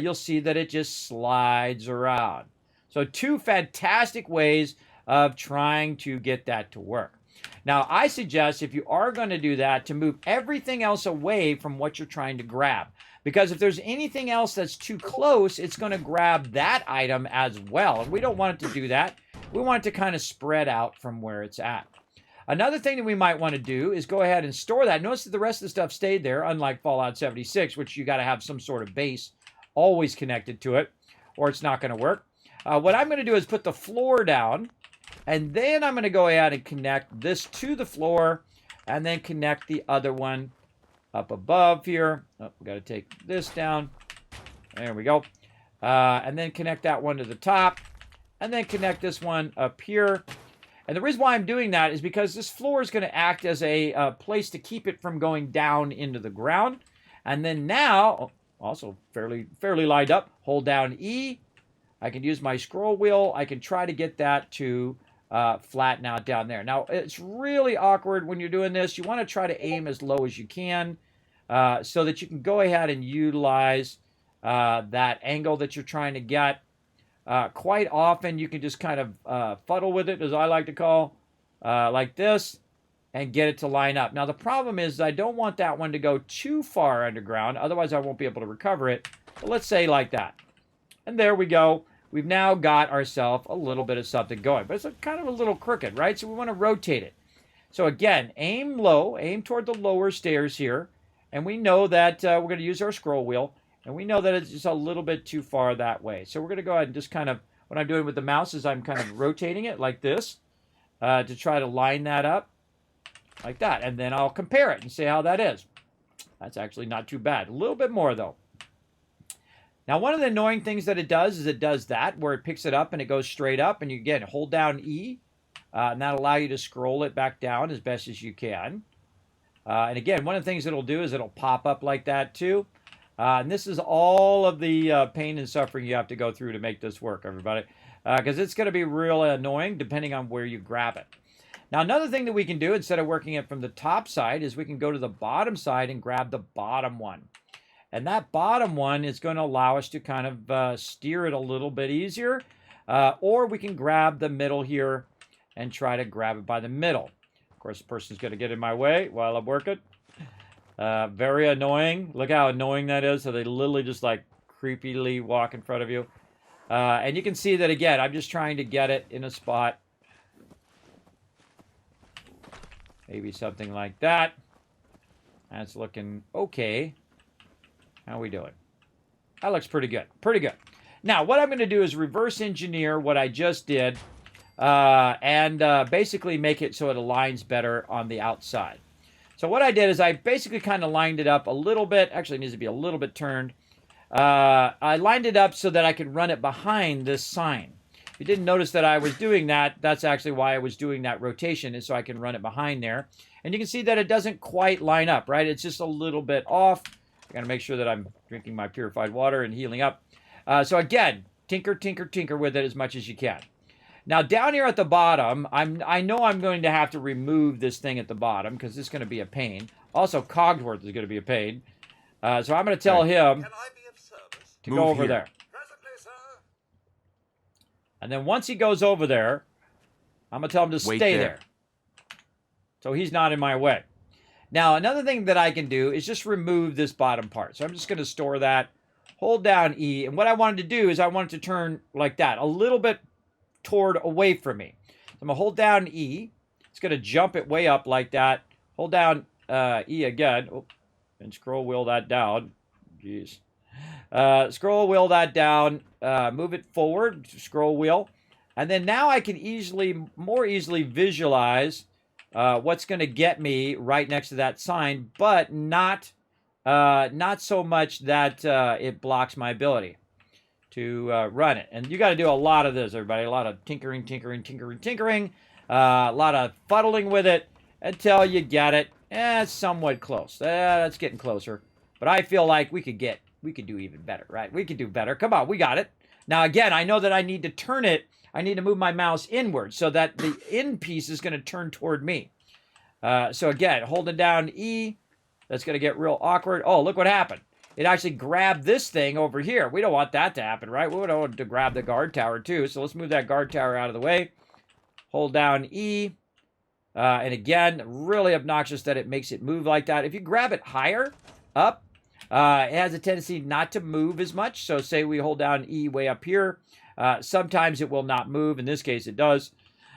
[SPEAKER 1] you'll see that it just slides around. So two fantastic ways of trying to get that to work. Now, I suggest if you are going to do that, to move everything else away from what you're trying to grab. Because if there's anything else that's too close, it's going to grab that item as well. And we don't want it to do that. We want it to kind of spread out from where it's at. Another thing that we might want to do is go ahead and store that. Notice that the rest of the stuff stayed there, unlike Fallout 76, which you got to have some sort of base always connected to it, or it's not going to work. What I'm going to do is put the floor down, and then I'm going to go ahead and connect this to the floor, and then connect the other one up above here. Oh, we got to take this down. There we go. And then connect that one to the top, and then connect this one up here. And the reason why I'm doing that is because this floor is going to act as a place to keep it from going down into the ground. And then now, also fairly lined up, hold down E. I can use my scroll wheel. I can try to get that to flatten out down there. Now, it's really awkward when you're doing this. You want to try to aim as low as you can so that you can go ahead and utilize that angle that you're trying to get. Quite often, you can just kind of fuddle with it, as I like to call, like this, and get it to line up. Now, the problem is I don't want that one to go too far underground. Otherwise, I won't be able to recover it. But let's say like that. And there we go. We've now got ourselves a little bit of something going. But it's kind of a little crooked, right? So we want to rotate it. So again, aim low. Aim toward the lower stairs here. And we know that we're going to use our scroll wheel. And we know that it's just a little bit too far that way. So we're going to go ahead and just kind of, what I'm doing with the mouse is I'm kind of rotating it like this to try to line that up like that. And then I'll compare it and see how that is. That's actually not too bad. A little bit more, though. Now, one of the annoying things that it does is it does that, where it picks it up and it goes straight up. And you, again, hold down E, and that'll allow you to scroll it back down as best as you can. And again, one of the things it'll do is it'll pop up like that, too. And this is all of the pain and suffering you have to go through to make this work, everybody. Because it's going to be real annoying depending on where you grab it. Now, another thing that we can do instead of working it from the top side is we can go to the bottom side and grab the bottom one. And that bottom one is going to allow us to kind of steer it a little bit easier. Or we can grab the middle here and try to grab it by the middle. Of course, the person's going to get in my way while I'm working. Very annoying. Look how annoying that is. So they literally just like creepily walk in front of you. And you can see that again, I'm just trying to get it in a spot. Maybe something like that. That's looking okay. How are we doing? That looks pretty good. Pretty good. Now, what I'm going to do is reverse engineer what I just did and basically make it so it aligns better on the outside. So what I did is I basically kind of lined it up a little bit. Actually, it needs to be a little bit turned. I lined it up so that I could run it behind this sign. If you didn't notice that I was doing that, that's actually why I was doing that rotation, is so I can run it behind there. And you can see that it doesn't quite line up, right? It's just a little bit off. I got to make sure that I'm drinking my purified water and healing up. So again, tinker, tinker, tinker with it as much as you can. Now down here at the bottom, I know I'm going to have to remove this thing at the bottom because it's going to be a pain. Also, Cogsworth is going to be a pain. So I'm going to tell him
[SPEAKER 6] Can I be of service?
[SPEAKER 1] to go over there.
[SPEAKER 6] Presently, sir.
[SPEAKER 1] And then once he goes over there, I'm going to tell him to
[SPEAKER 4] Wait
[SPEAKER 1] stay
[SPEAKER 4] there.
[SPEAKER 1] there. So he's not in my way. Now, another thing that I can do is just remove this bottom part. So I'm just going to store that, hold down E. And what I wanted to do is I wanted to turn like that, a little bit toward away from me. So I'm going to hold down E. It's going to jump it way up like that. Hold down E again. Oh, and scroll wheel that down. Jeez. Scroll wheel that down. Move it forward. Scroll wheel. And then now I can more easily visualize what's going to get me right next to that sign, but not so much that it blocks my ability to run it. And you got to do a lot of this, everybody. A lot of tinkering, tinkering, tinkering, tinkering. A lot of fuddling with it until you get it. It's somewhat close. That's getting closer. But I feel like we could do even better, right? We could do better. Come on, we got it. Now, again, I know that I need to turn it. I need to move my mouse inward so that the end piece is going to turn toward me. So again, holding down E, that's going to get real awkward. Oh, look what happened. It actually grabbed this thing over here. We don't want that to happen, right? We want to grab the guard tower too. So let's move that guard tower out of the way. Hold down E. And again, really obnoxious that it makes it move like that. If you grab it higher, up, it has a tendency not to move as much. So say we hold down E way up here. Sometimes it will not move. In this case, it does.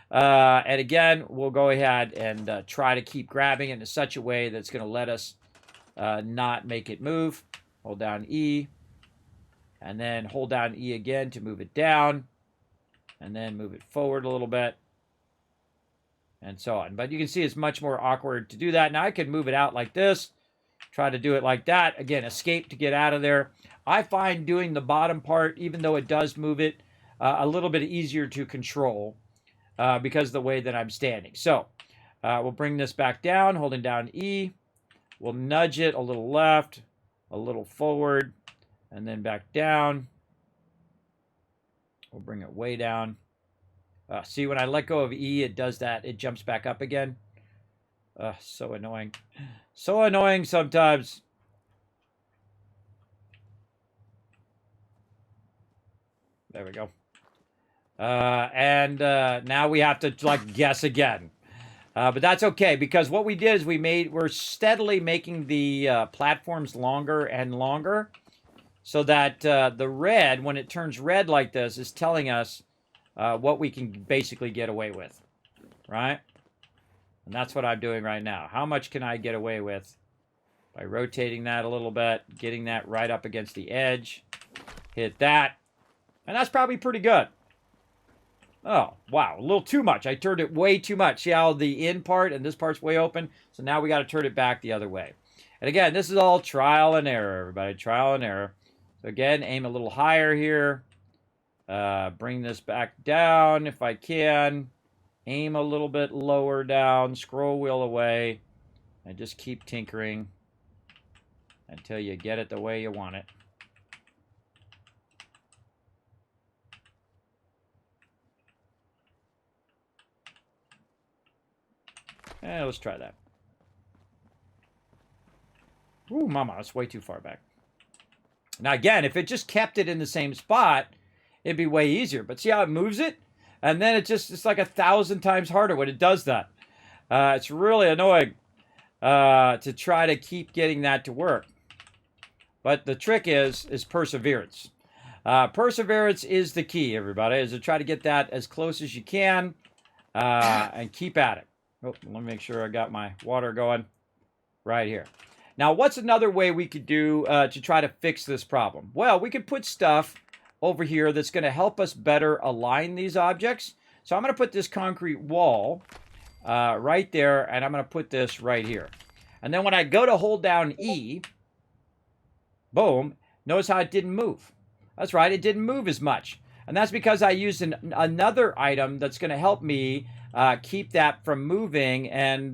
[SPEAKER 1] And again, we'll go ahead and try to keep grabbing it in such a way that's going to let us not make it move. Hold down E. And then hold down E again to move it down. And then move it forward a little bit. And so on. But you can see it's much more awkward to do that. Now I could move it out like this. Try to do it like that. Again, escape to get out of there. I find doing the bottom part, even though it does move it, a little bit easier to control because of the way that I'm standing. So we'll bring this back down, holding down E. We'll nudge it a little left, a little forward, and then back down. We'll bring it way down. See, when I let go of E, it does that. It jumps back up again. So annoying. So annoying sometimes. There we go. And now we have to, like, guess again. But that's okay, because what we did is we're steadily making the platforms longer and longer so that the red, when it turns red like this, is telling us what we can basically get away with, right? And that's what I'm doing right now. How much can I get away with by rotating that a little bit, getting that right up against the edge, hit that, and that's probably pretty good. Oh, wow, a little too much. I turned it way too much. See how the in part and this part's way open? So now we got to turn it back the other way. And again, this is all trial and error, everybody, trial and error. So again, aim a little higher here. Bring this back down if I can. Aim a little bit lower down. Scroll wheel away. And just keep tinkering until you get it the way you want it. Let's try that. Ooh, mama, that's way too far back. Now again, if it just kept it in the same spot, it'd be way easier. But see how it moves it? And then it's like 1,000 times harder when it does that. It's really annoying to try to keep getting that to work. But the trick is perseverance. Perseverance is the key, everybody, is to try to get that as close as you can and keep at it. Oh, let me make sure I got my water going right here. Now, what's another way we could do to try to fix this problem? Well, we could put stuff over here that's going to help us better align these objects. So I'm going to put this concrete wall right there, and I'm going to put this right here. And then when I go to hold down E, boom, notice how it didn't move. That's right, it didn't move as much. And that's because I used another item that's going to help me keep that from moving and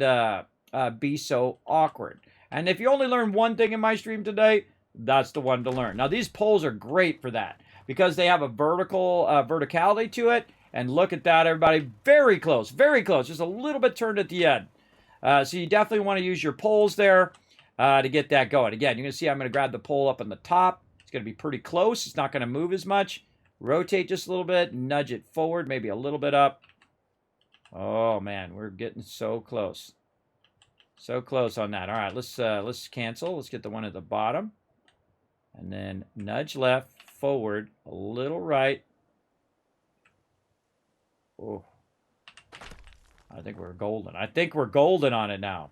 [SPEAKER 1] be so awkward. And if you only learn one thing in my stream today, that's the one to learn. Now, these poles are great for that because they have a verticality to it. And look at that, everybody. Very close, very close. Just a little bit turned at the end. So you definitely want to use your poles there to get that going. Again, you're going to see I'm going to grab the pole up on the top. It's going to be pretty close. It's not going to move as much. Rotate just a little bit. Nudge it forward, maybe a little bit up. Oh, man, we're getting so close. So close on that. All right, let's cancel. Let's get the one at the bottom. And then nudge left, forward, a little right. Oh, I think we're golden. I think we're golden on it now.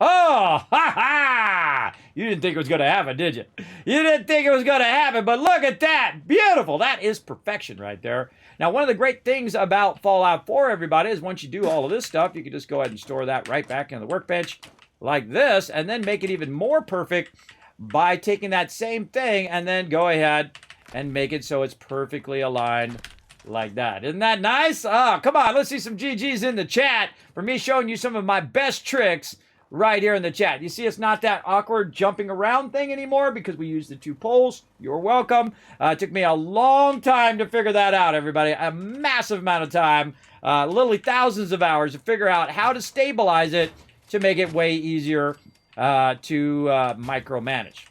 [SPEAKER 1] Oh, ha ha! You didn't think it was going to happen, did you? You didn't think it was going to happen, but look at that. Beautiful. That is perfection right there. Now, one of the great things about Fallout 4, everybody, is once you do all of this stuff, you can just go ahead and store that right back in the workbench like this, and then make it even more perfect by taking that same thing and then go ahead and make it so it's perfectly aligned like that. Isn't that nice? Oh, come on. Let's see some GGs in the chat for me showing you some of my best tricks right here in the chat. You see it's not that awkward jumping around thing anymore because we use the 2 poles. You're welcome. It took me a long time to figure that out, everybody. A massive amount of time, literally thousands of hours to figure out how to stabilize it to make it way easier to micromanage.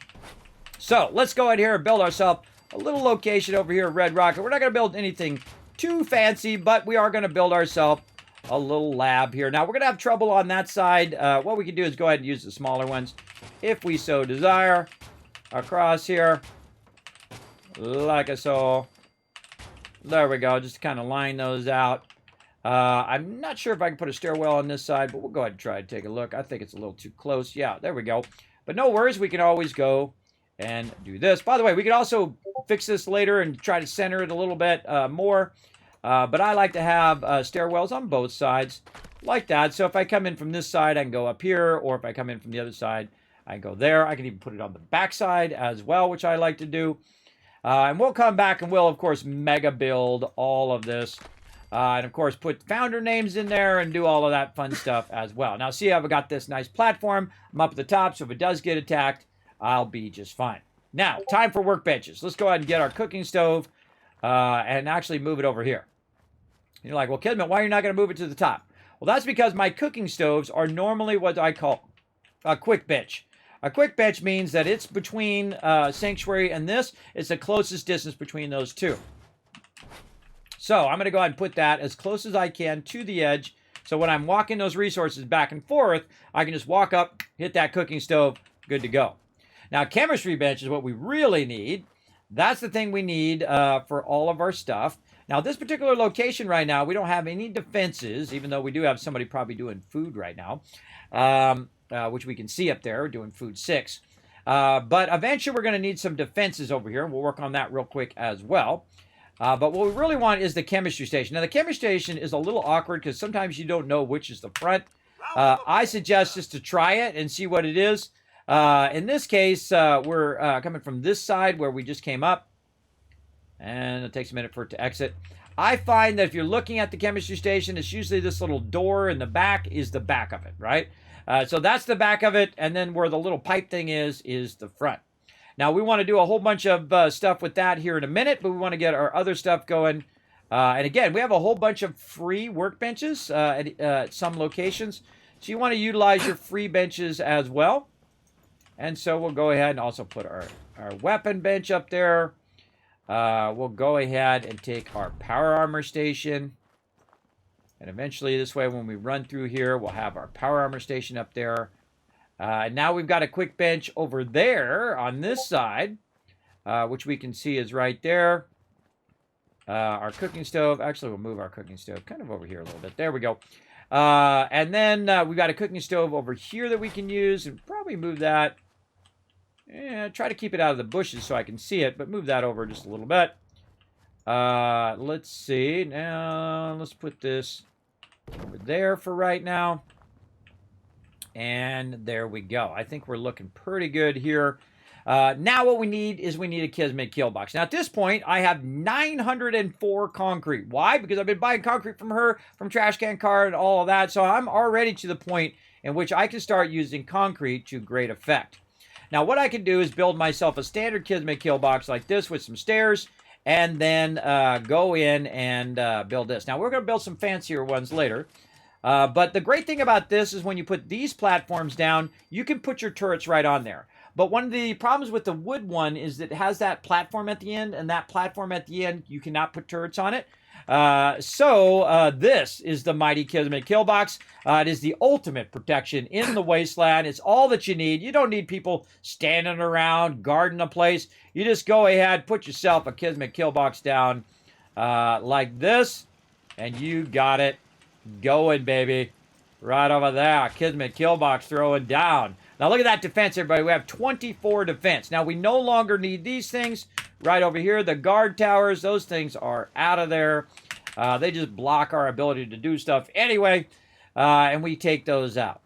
[SPEAKER 1] So let's go ahead here and build ourselves a little location over here at Red Rocket. We're not going to build anything too fancy, but we are going to build ourselves a little lab here. Now, we're going to have trouble on that side. What we can do is go ahead and use the smaller ones, if we so desire, across here, like so. There we go, just to kind of line those out. I'm not sure if I can put a stairwell on this side, but we'll go ahead and try to take a look. I think it's a little too close. Yeah, there we go. But no worries, we can always go and do this. By the way, we could also fix this later and try to center it a little bit more. But I like to have stairwells on both sides, like that. So if I come in from this side, I can go up here, or if I come in from the other side, I can go there. I can even put it on the back side as well, which I like to do. And we'll come back and we'll, of course, mega build all of this. And, of course, put founder names in there and do all of that fun stuff as well. Now, see, I've got this nice platform. I'm up at the top, so if it does get attacked, I'll be just fine. Now, time for workbenches. Let's go ahead and get our cooking stove and actually move it over here. You're like, well, Kismet, why are you not going to move it to the top? Well, that's because my cooking stoves are normally what I call a quick bench. A quick bench means that it's between Sanctuary and this. It's the closest distance between those two. So I'm going to go ahead and put that as close as I can to the edge. So when I'm walking those resources back and forth, I can just walk up, hit that cooking stove, good to go. Now, chemistry bench is what we really need. That's the thing we need for all of our stuff. Now, this particular location right now, we don't have any defenses, even though we do have somebody probably doing food right now, which we can see up there, doing food 6. But eventually, we're going to need some defenses over here. We'll work on that real quick as well. But what we really want is the chemistry station. Now, the chemistry station is a little awkward because sometimes you don't know which is the front. I suggest just to try it and see what it is. In this case, we're coming from this side where we just came up. And it takes a minute for it to exit. I find that if you're looking at the chemistry station, it's usually this little door in the back is the back of it, right? So that's the back of it, and then where the little pipe thing is the front. Now, we want to do a whole bunch of stuff with that here in a minute, but we want to get our other stuff going. And again, we have a whole bunch of free workbenches at some locations. So you want to utilize your free benches as well. And so we'll go ahead and also put our weapon bench up there. We'll go ahead and take our power armor station. And eventually this way when we run through here, we'll have our power armor station up there. And now we've got a quick bench over there on this side, which we can see is right there. Our cooking stove. Actually, we'll move our cooking stove kind of over here a little bit. There we go. And then we've got a cooking stove over here that we can use. And probably move that. Try to keep it out of the bushes so I can see it, but move that over just a little bit. Let's see. Now, let's put this over there for right now. And there we go. I think we're looking pretty good here. Now what we need is we need a Kismet kill box. Now at this point, I have 904 concrete. Why? Because I've been buying concrete from her, from Trash Can Card, and all of that. So I'm already to the point in which I can start using concrete to great effect. Now what I can do is build myself a standard Kismet kill box like this with some stairs, and then go in and build this. Now we're going to build some fancier ones later. But the great thing about this is when you put these platforms down, you can put your turrets right on there. But one of the problems with the wood one is that it has that platform at the end, and that platform at the end, you cannot put turrets on it. So this is the mighty Kismet kill box. It is the ultimate protection in the wasteland. It's all that you need. You don't need people standing around guarding a place. You just go ahead, put yourself a Kismet kill box down like this, and you got it going, baby. Right over there. Kismet kill box throwing down. Now look at that defense, everybody. We have 24 defense. Now we no longer need these things. Right over here, the guard towers, those things are out of there. They just block our ability to do stuff anyway, and we take those out.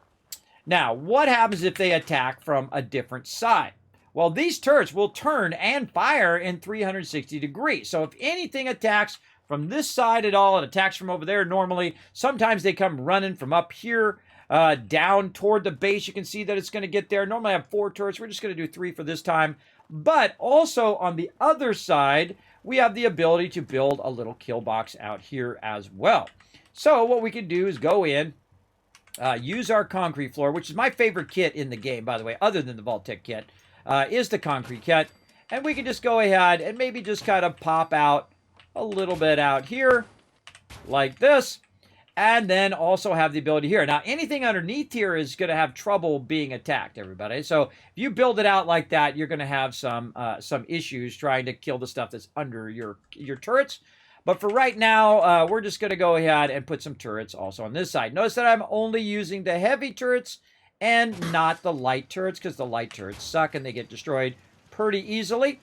[SPEAKER 1] Now, what happens if they attack from a different side? Well, these turrets will turn and fire in 360 degrees. So if anything attacks from this side at all, it attacks from over there normally. Sometimes they come running from up here. down toward the base. You can see that it's going to get there. Normally I have 4 turrets. We're just going to do 3 for this time. But also on the other side, we have the ability to build a little kill box out here as well. So what we can do is go in, use our concrete floor, which is my favorite kit in the game, by the way, other than the vault-tec kit, is the concrete kit. And we can just go ahead and maybe just kind of pop out a little bit out here, like this. And then also have the ability here. Now, anything underneath here is going to have trouble being attacked, everybody. So if you build it out like that, you're going to have some issues trying to kill the stuff that's under your turrets. But for right now, we're just going to go ahead and put some turrets also on this side. Notice that I'm only using the heavy turrets and not the light turrets, because the light turrets suck and they get destroyed pretty easily.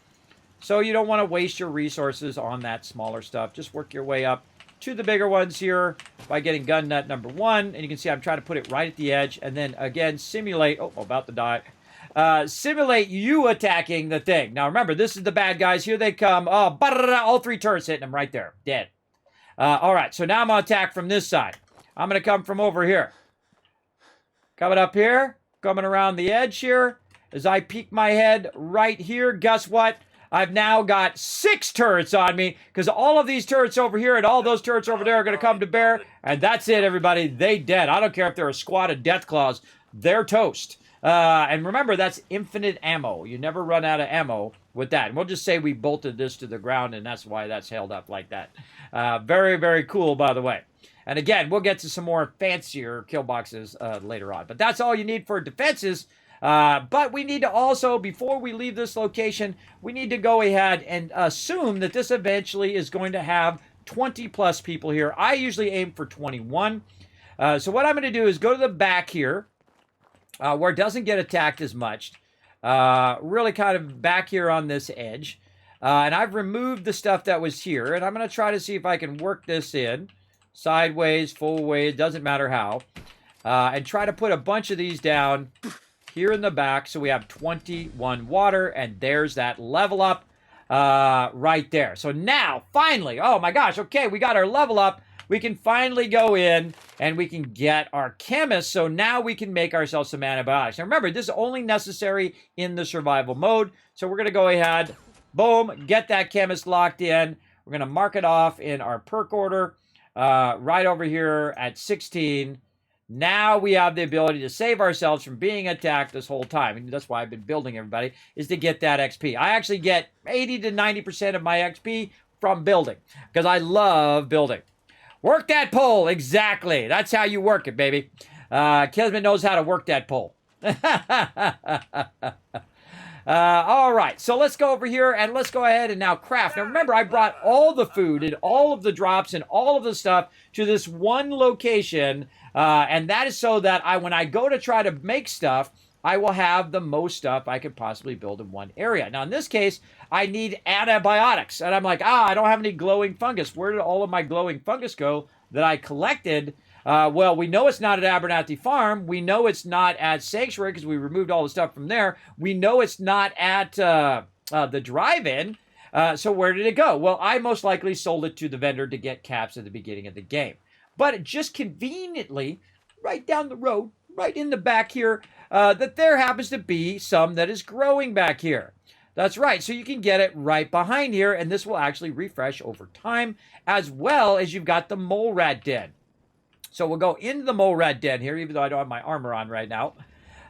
[SPEAKER 1] So you don't want to waste your resources on that smaller stuff. Just work your way up to the bigger ones here by getting gun nut number 1. And you can see I'm trying to put it right at the edge. And then again, simulate, oh, about to die. Simulate you attacking the thing. Now remember, this is the bad guys. Here they come. Oh, all 3 turrets hitting them right there. Dead. All right, so now I'm going to attack from this side. I'm going to come from over here. Coming up here. Coming around the edge here. As I peek my head right here, guess what? I've now got 6 turrets on me, because all of these turrets over here and all those turrets over there are going to come to bear. And that's it, everybody. They dead. I don't care if they're a squad of Deathclaws. They're toast. And remember, that's infinite ammo. You never run out of ammo with that. And we'll just say we bolted this to the ground, and that's why that's held up like that. Very, very cool, by the way. And again, we'll get to some more fancier kill boxes later on. But that's all you need for defenses. But we need to also, before we leave this location, we need to go ahead and assume that this eventually is going to have 20 plus people here. I usually aim for 21. So what I'm going to do is go to the back here, where it doesn't get attacked as much. Really kind of back here on this edge. And I've removed the stuff that was here. And I'm going to try to see if I can work this in. Sideways, full way, it doesn't matter how. And try to put a bunch of these down here in the back, so we have 21 water, and there's that level up right there. So now, finally, oh my gosh, okay, we got our level up. We can finally go in, and we can get our chemist, so now we can make ourselves some antibiotics. Now remember, this is only necessary in the survival mode, so we're going to go ahead, boom, get that chemist locked in. We're going to mark it off in our perk order right over here at 16. Now we have the ability to save ourselves from being attacked this whole time. And that's why I've been building everybody, is to get that XP. I actually get 80 to 90% of my XP from building, because I love building. Work that pole. Exactly. That's how you work it, baby. Kismet knows how to work that pole. All right, so let's go over here and let's go ahead and now craft. Now remember, I brought all the food and all of the drops and all of the stuff to this one location, and that is so that when I go to try to make stuff, I will have the most stuff I could possibly build in one area. Now in this case, I need antibiotics, and I'm like, I don't have any glowing fungus. Where did all of my glowing fungus go that I collected? Well, we know it's not at Abernathy Farm. We know it's not at Sanctuary because we removed all the stuff from there. We know it's not at the drive-in. So where did it go? Well, I most likely sold it to the vendor to get caps at the beginning of the game. But it just conveniently, right down the road, right in the back here, that there happens to be some that is growing back here. That's right. So you can get it right behind here, and this will actually refresh over time, as well as you've got the mole rat den. So we'll go into the mole rat den here, even though I don't have my armor on right now.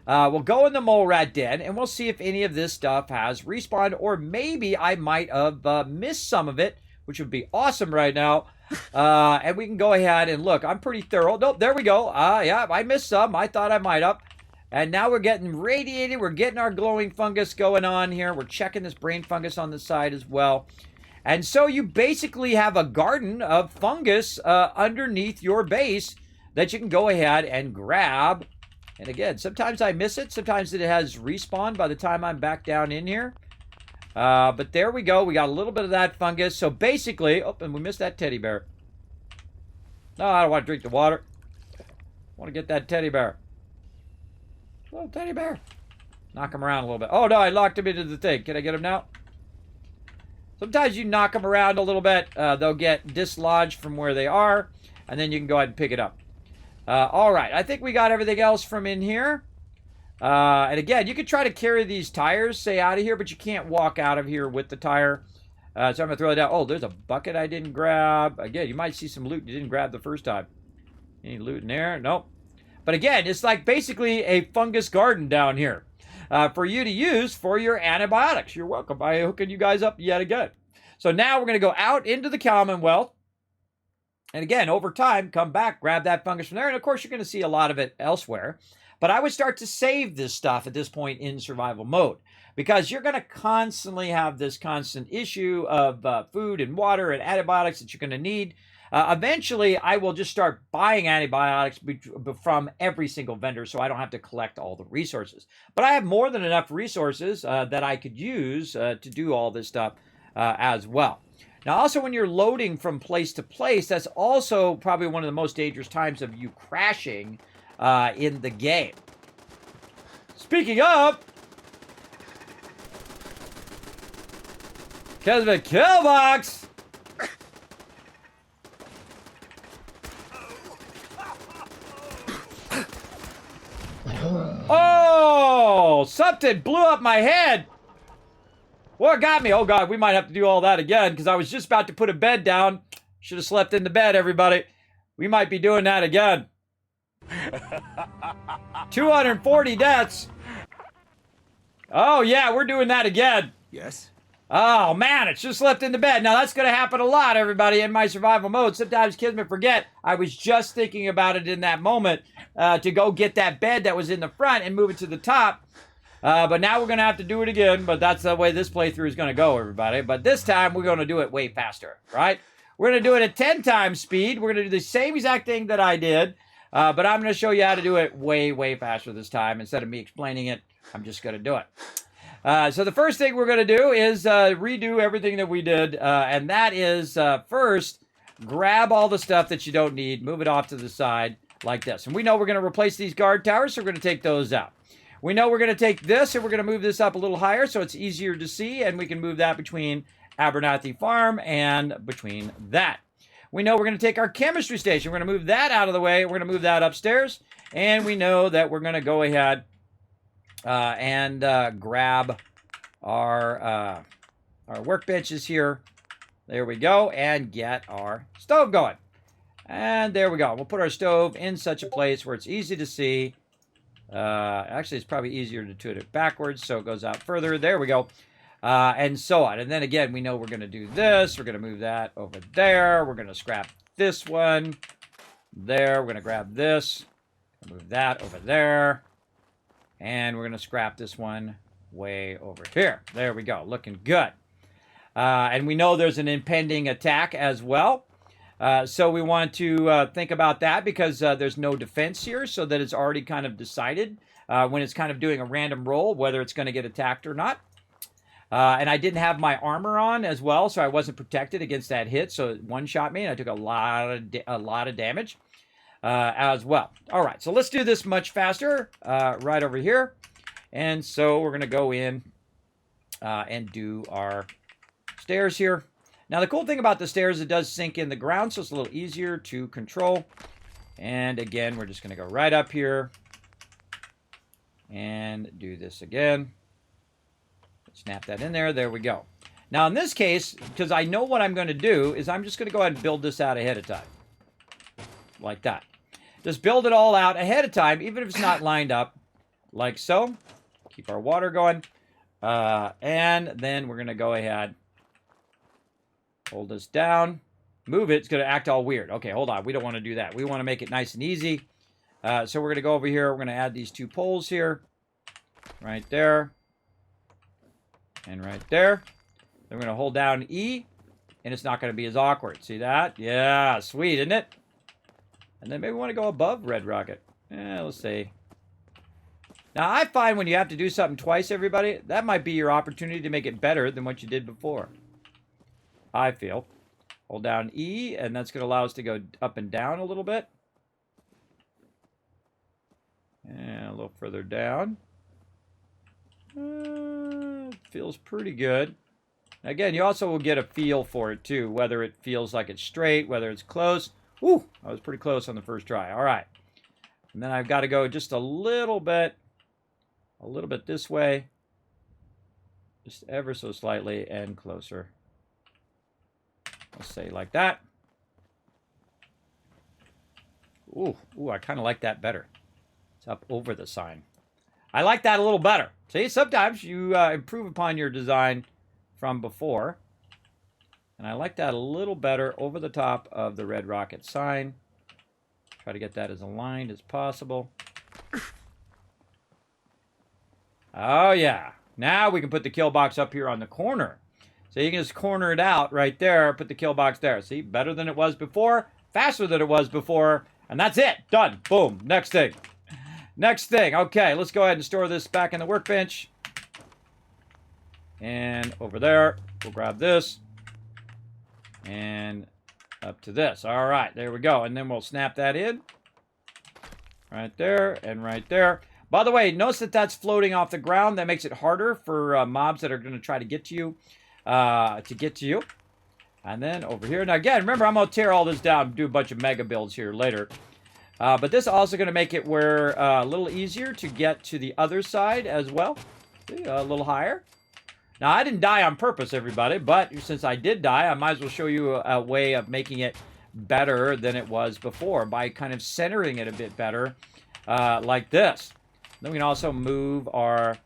[SPEAKER 1] We'll go in the mole rat den, and we'll see if any of this stuff has respawned, or maybe I might have missed some of it, which would be awesome right now. And we can go ahead and look. I'm pretty thorough. Nope, there we go. Yeah, I missed some. I thought I might have. And now we're getting radiated. We're getting our glowing fungus going on here. We're checking this brain fungus on the side as well. And so you basically have a garden of fungus underneath your base that you can go ahead and grab. And again, sometimes I miss it. Sometimes it has respawned by the time I'm back down in here. But there we go. We got a little bit of that fungus. So basically, oh, and we missed that teddy bear. No, I don't want to drink the water. I want to get that teddy bear. Little teddy bear. Knock him around a little bit. Oh, no, I locked him into the thing. Can I get him now? Sometimes you knock them around a little bit. They'll get dislodged from where they are, and then you can go ahead and pick it up. All right, I think we got everything else from in here. And again, you could try to carry these tires, say, out of here, but you can't walk out of here with the tire. So I'm going to throw it down. Oh, there's a bucket I didn't grab. Again, you might see some loot you didn't grab the first time. Any loot in there? Nope. But again, it's like basically a fungus garden down here for you to use for your antibiotics. You're welcome by hooking you guys up yet again. So now we're going to go out into the Commonwealth. And again, over time, come back, grab that fungus from there. And of course, you're going to see a lot of it elsewhere. But I would start to save this stuff at this point in survival mode, because you're going to constantly have this constant issue of food and water and antibiotics that you're going to need. Eventually, I will just start buying antibiotics from every single vendor so I don't have to collect all the resources. But I have more than enough resources that I could use to do all this stuff as well. Now, also, when you're loading from place to place, that's also probably one of the most dangerous times of you crashing in the game. Speaking of, Kismet kill box. Oh, something blew up my head. What got me? Oh, God, we might have to do all that again because I was just about to put a bed down. Should have slept in the bed, everybody. We might be doing that again. 240 deaths. Oh, yeah, we're doing that again.
[SPEAKER 4] Yes?
[SPEAKER 1] Oh, man, it's just slept in the bed. Now, that's going to happen a lot, everybody, in my survival mode. Sometimes Kismet forget. I was just thinking about it in that moment to go get that bed that was in the front and move it to the top. But now we're going to have to do it again. But that's the way this playthrough is going to go, everybody. But this time, we're going to do it way faster, right? We're going to do it at 10 times speed. We're going to do the same exact thing that I did. But I'm going to show you how to do it way, way faster this time. Instead of me explaining it, I'm just going to do it. So the first thing we're going to do is redo everything that we did. And that is, first, grab all the stuff that you don't need. Move it off to the side like this. And we know we're going to replace these guard towers, so we're going to take those out. We know we're going to take this and we're going to move this up a little higher so it's easier to see. And we can move that between Abernathy Farm and between that. We know we're going to take our chemistry station. We're going to move that out of the way. We're going to move that upstairs. And we know that we're going to go ahead and grab our workbenches here. There we go. And get our stove going. And there we go. We'll put our stove in such a place where it's easy to see. Actually, it's probably easier to do it backwards, so it goes out further. There we go. And so on. And then again, we know we're going to do this. We're going to move that over there. We're going to scrap this one there. We're going to grab this. Move that over there. And we're going to scrap this one way over here. There we go. Looking good. And we know there's an impending attack as well. So we want to think about that because there's no defense here, so that it's already kind of decided when it's kind of doing a random roll whether it's going to get attacked or not. And I didn't have my armor on as well, so I wasn't protected against that hit. So it one-shot me, and I took a lot of damage as well. All right, so let's do this much faster right over here. And so we're going to go in and do our stairs here. Now, the cool thing about the stairs, it does sink in the ground, so it's a little easier to control. And again, we're just going to go right up here and do this again. Snap that in there. There we go. Now, in this case, because I know what I'm going to do, is I'm just going to go ahead and build this out ahead of time. Like that. Just build it all out ahead of time, even if it's not lined up. Like so. Keep our water going. And then we're going to go ahead. Hold this down. Move it. It's going to act all weird. Okay, hold on. We don't want to do that. We want to make it nice and easy. So we're going to go over here. We're going to add these two poles here. Right there. And right there. Then we're going to hold down E. And it's not going to be as awkward. See that? Yeah, sweet, isn't it? And then maybe we want to go above Red Rocket. Let's see. Now, I find when you have to do something twice, everybody, that might be your opportunity to make it better than what you did before. I feel. Hold down E, and that's going to allow us to go up and down a little bit. And a little further down. Feels pretty good. Again, you also will get a feel for it, too, whether it feels like it's straight, whether it's close. Woo! I was pretty close on the first try. All right. And then I've got to go just a little bit this way. Just ever so slightly and closer. Let's say like that. Ooh, I kind of like that better. It's up over the sign. I like that a little better. See, sometimes you improve upon your design from before. And I like that a little better over the top of the Red Rocket sign. Try to get that as aligned as possible. Oh, yeah. Now we can put the kill box up here on the corner. So you can just corner it out right there, put the kill box there. See, better than it was before, faster than it was before, and that's it. Done. Boom. Next thing. Next thing. Okay, let's go ahead and store this back in the workbench. And over there, we'll grab this. And up to this. All right, there we go. And then we'll snap that in. Right there and right there. By the way, notice that that's floating off the ground. That makes it harder for mobs that are going to try to get to you. And then over here. Now, again, remember, I'm going to tear all this down and do a bunch of mega builds here later. But this is also going to make it where a little easier to get to the other side as well. See, a little higher. Now, I didn't die on purpose, everybody, but since I did die, I might as well show you a way of making it better than it was before by kind of centering it a bit better, like this. Then we can also move our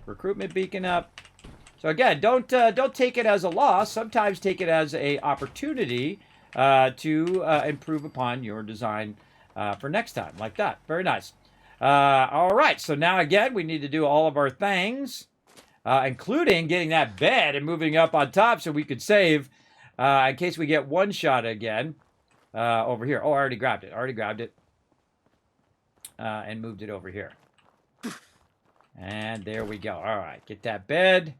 [SPEAKER 1] recruitment beacon up. So again, don't take it as a loss. Sometimes take it as an opportunity to improve upon your design for next time, like that. Very nice. All right, so now again, we need to do all of our things. Including getting that bed and moving up on top so we could save in case we get one shot again over here. Oh, I already grabbed it. And moved it over here. And there we go. All right, get that bed.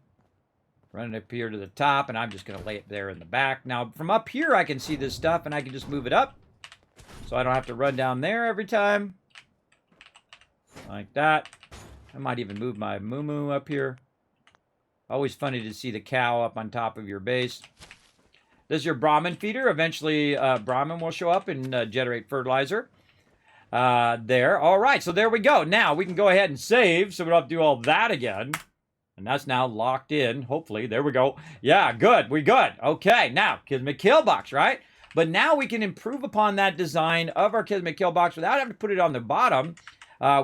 [SPEAKER 1] Run it up here to the top, and I'm just going to lay it there in the back. Now, from up here, I can see this stuff, and I can just move it up. So I don't have to run down there every time. Like that. I might even move my moo-moo up here. Always funny to see the cow up on top of your base. This is your Brahmin feeder. Eventually, Brahmin will show up and generate fertilizer. There. All right, so there we go. Now, we can go ahead and save, so we don't have to do all that again. And that's now locked in, hopefully. There we go. Yeah, good. We're good. Okay, now, Kismet Kill Box, right? But now we can improve upon that design of our Kismet Kill Box without having to put it on the bottom.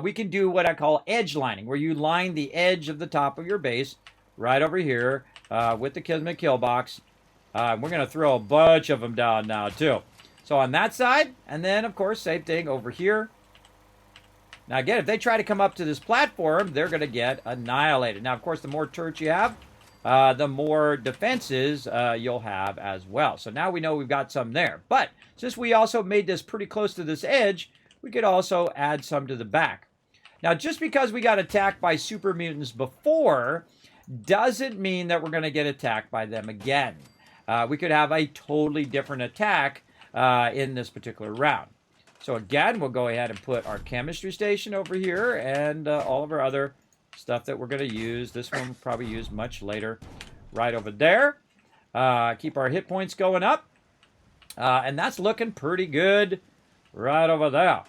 [SPEAKER 1] We can do what I call edge lining, where you line the edge of the top of your base right over here with the Kismet Kill Box. We're going to throw a bunch of them down now, too. So on that side, and then, of course, same thing over here. Now, again, if they try to come up to this platform, they're going to get annihilated. Now, of course, the more turrets you have, the more defenses you'll have as well. So now we know we've got some there. But since we also made this pretty close to this edge, we could also add some to the back. Now, just because we got attacked by super mutants before doesn't mean that we're going to get attacked by them again. We could have a totally different attack in this particular round. So again, we'll go ahead and put our chemistry station over here and all of our other stuff that we're going to use. This one we'll probably use much later right over there. Keep our hit points going up. And that's looking pretty good right over there.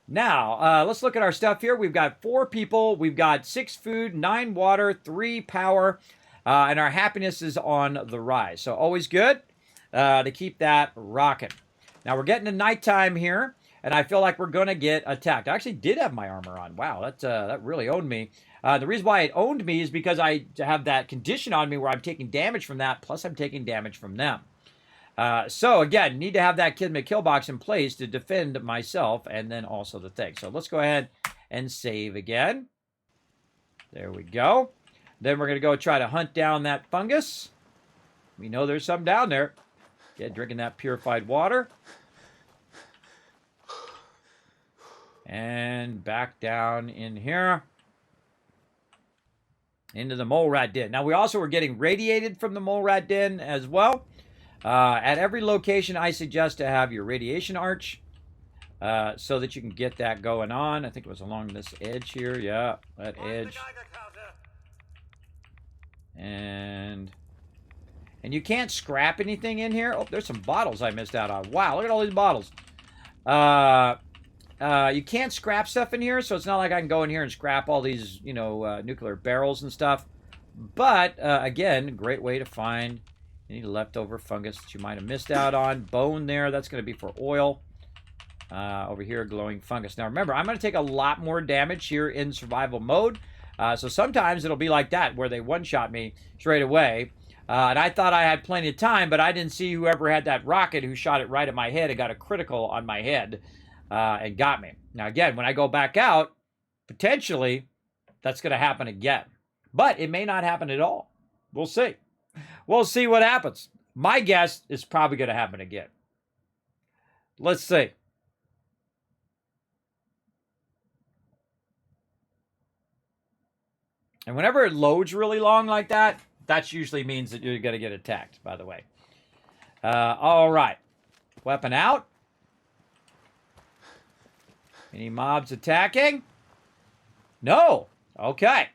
[SPEAKER 1] Now, let's look at our stuff here. We've got 4 people. We've got 6 food, 9 water, 3 power, and our happiness is on the rise. So always good to keep that rocking. Now, we're getting to nighttime here, and I feel like we're going to get attacked. I actually did have my armor on. Wow, that really owned me. The reason why it owned me is because I have that condition on me where I'm taking damage from that, plus I'm taking damage from them. So, again, need to have that Kismet Kill Box in place to defend myself and then also the thing. So, let's go ahead and save again. There we go. Then we're going to go try to hunt down that fungus. We know there's some down there. Yeah, drinking that purified water. And back down in here. Into the mole rat den. Now, we also were getting radiated from the mole rat den as well. At every location, I suggest to have your radiation arch so that you can get that going on. I think it was along this edge here. Yeah, that edge. And you can't scrap anything in here. Oh, there's some bottles I missed out on. Wow, look at all these bottles. You can't scrap stuff in here, so it's not like I can go in here and scrap all these, you know, nuclear barrels and stuff. But, again, great way to find any leftover fungus that you might have missed out on. Bone there, that's going to be for oil. Over here, glowing fungus. Now, remember, I'm going to take a lot more damage here in survival mode. So sometimes it'll be like that, where they one-shot me straight away. And I thought I had plenty of time, but I didn't see whoever had that rocket who shot it right at my head and got a critical on my head and got me. Now, again, when I go back out, potentially, that's going to happen again. But it may not happen at all. We'll see. We'll see what happens. My guess is probably going to happen again. Let's see. And whenever it loads really long like that, that usually means that you're going to get attacked, by the way. All right. Weapon out. Any mobs attacking? No. Okay.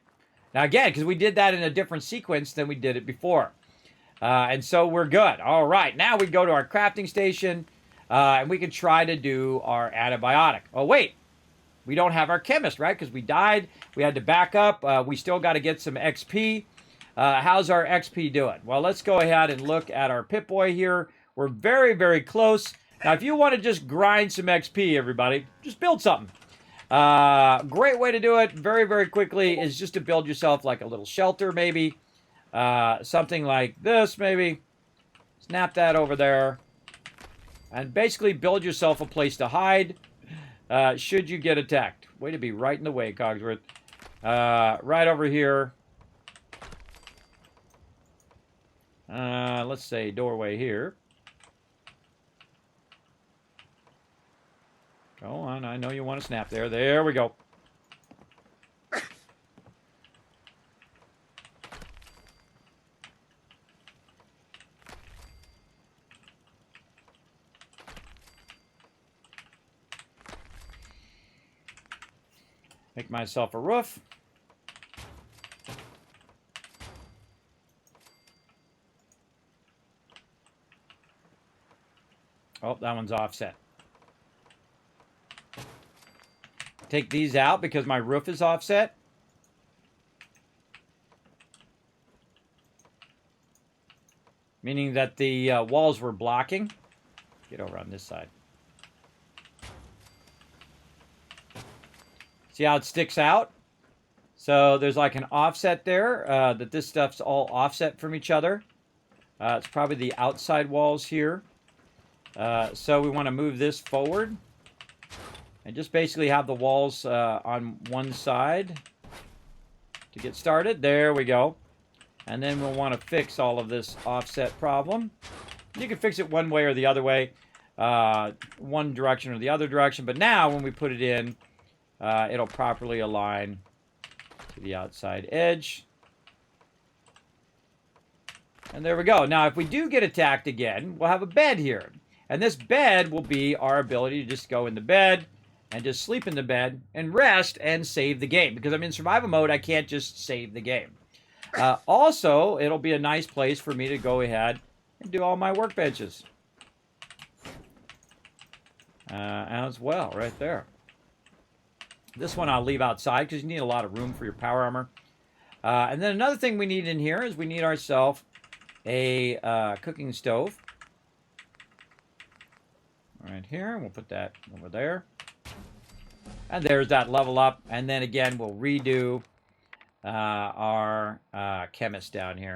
[SPEAKER 1] Now, again, because we did that in a different sequence than we did it before. And so we're good. All right. Now we go to our crafting station, and we can try to do our antibiotic. Oh, wait. We don't have our chemist, right? Because we died. We had to back up. We still got to get some XP. How's our XP doing? Well, let's go ahead and look at our Pip-Boy here. We're very, very close. Now, if you want to just grind some XP, everybody, just build something. Great way to do it very, very quickly is just to build yourself like a little shelter, maybe. Something like this, maybe. Snap that over there. And basically build yourself a place to hide should you get attacked. Way to be right in the way, Cogsworth. Right over here. Let's say doorway here. Go on, I know you want to snap there. There we go. Make myself a roof. Oh, that one's offset. Take these out because my roof is offset. Meaning that the walls were blocking. Get over on this side. See how it sticks out? So there's like an offset there, that this stuff's all offset from each other. It's probably the outside walls here. So we want to move this forward. And just basically have the walls on one side to get started. There we go. And then we'll want to fix all of this offset problem. You can fix it one way or the other way. One direction or the other direction. But now when we put it in, it'll properly align to the outside edge. And there we go. Now, if we do get attacked again, we'll have a bed here. And this bed will be our ability to just go in the bed and just sleep in the bed and rest and save the game. Because I'm in survival mode, I can't just save the game. Also, it'll be a nice place for me to go ahead and do all my workbenches. As well, right there. This one I'll leave outside because you need a lot of room for your power armor. And then another thing we need in here is we need ourselves a cooking stove. Right here. We'll put that over there. And there's that level up. And then again, we'll redo our chemist down here.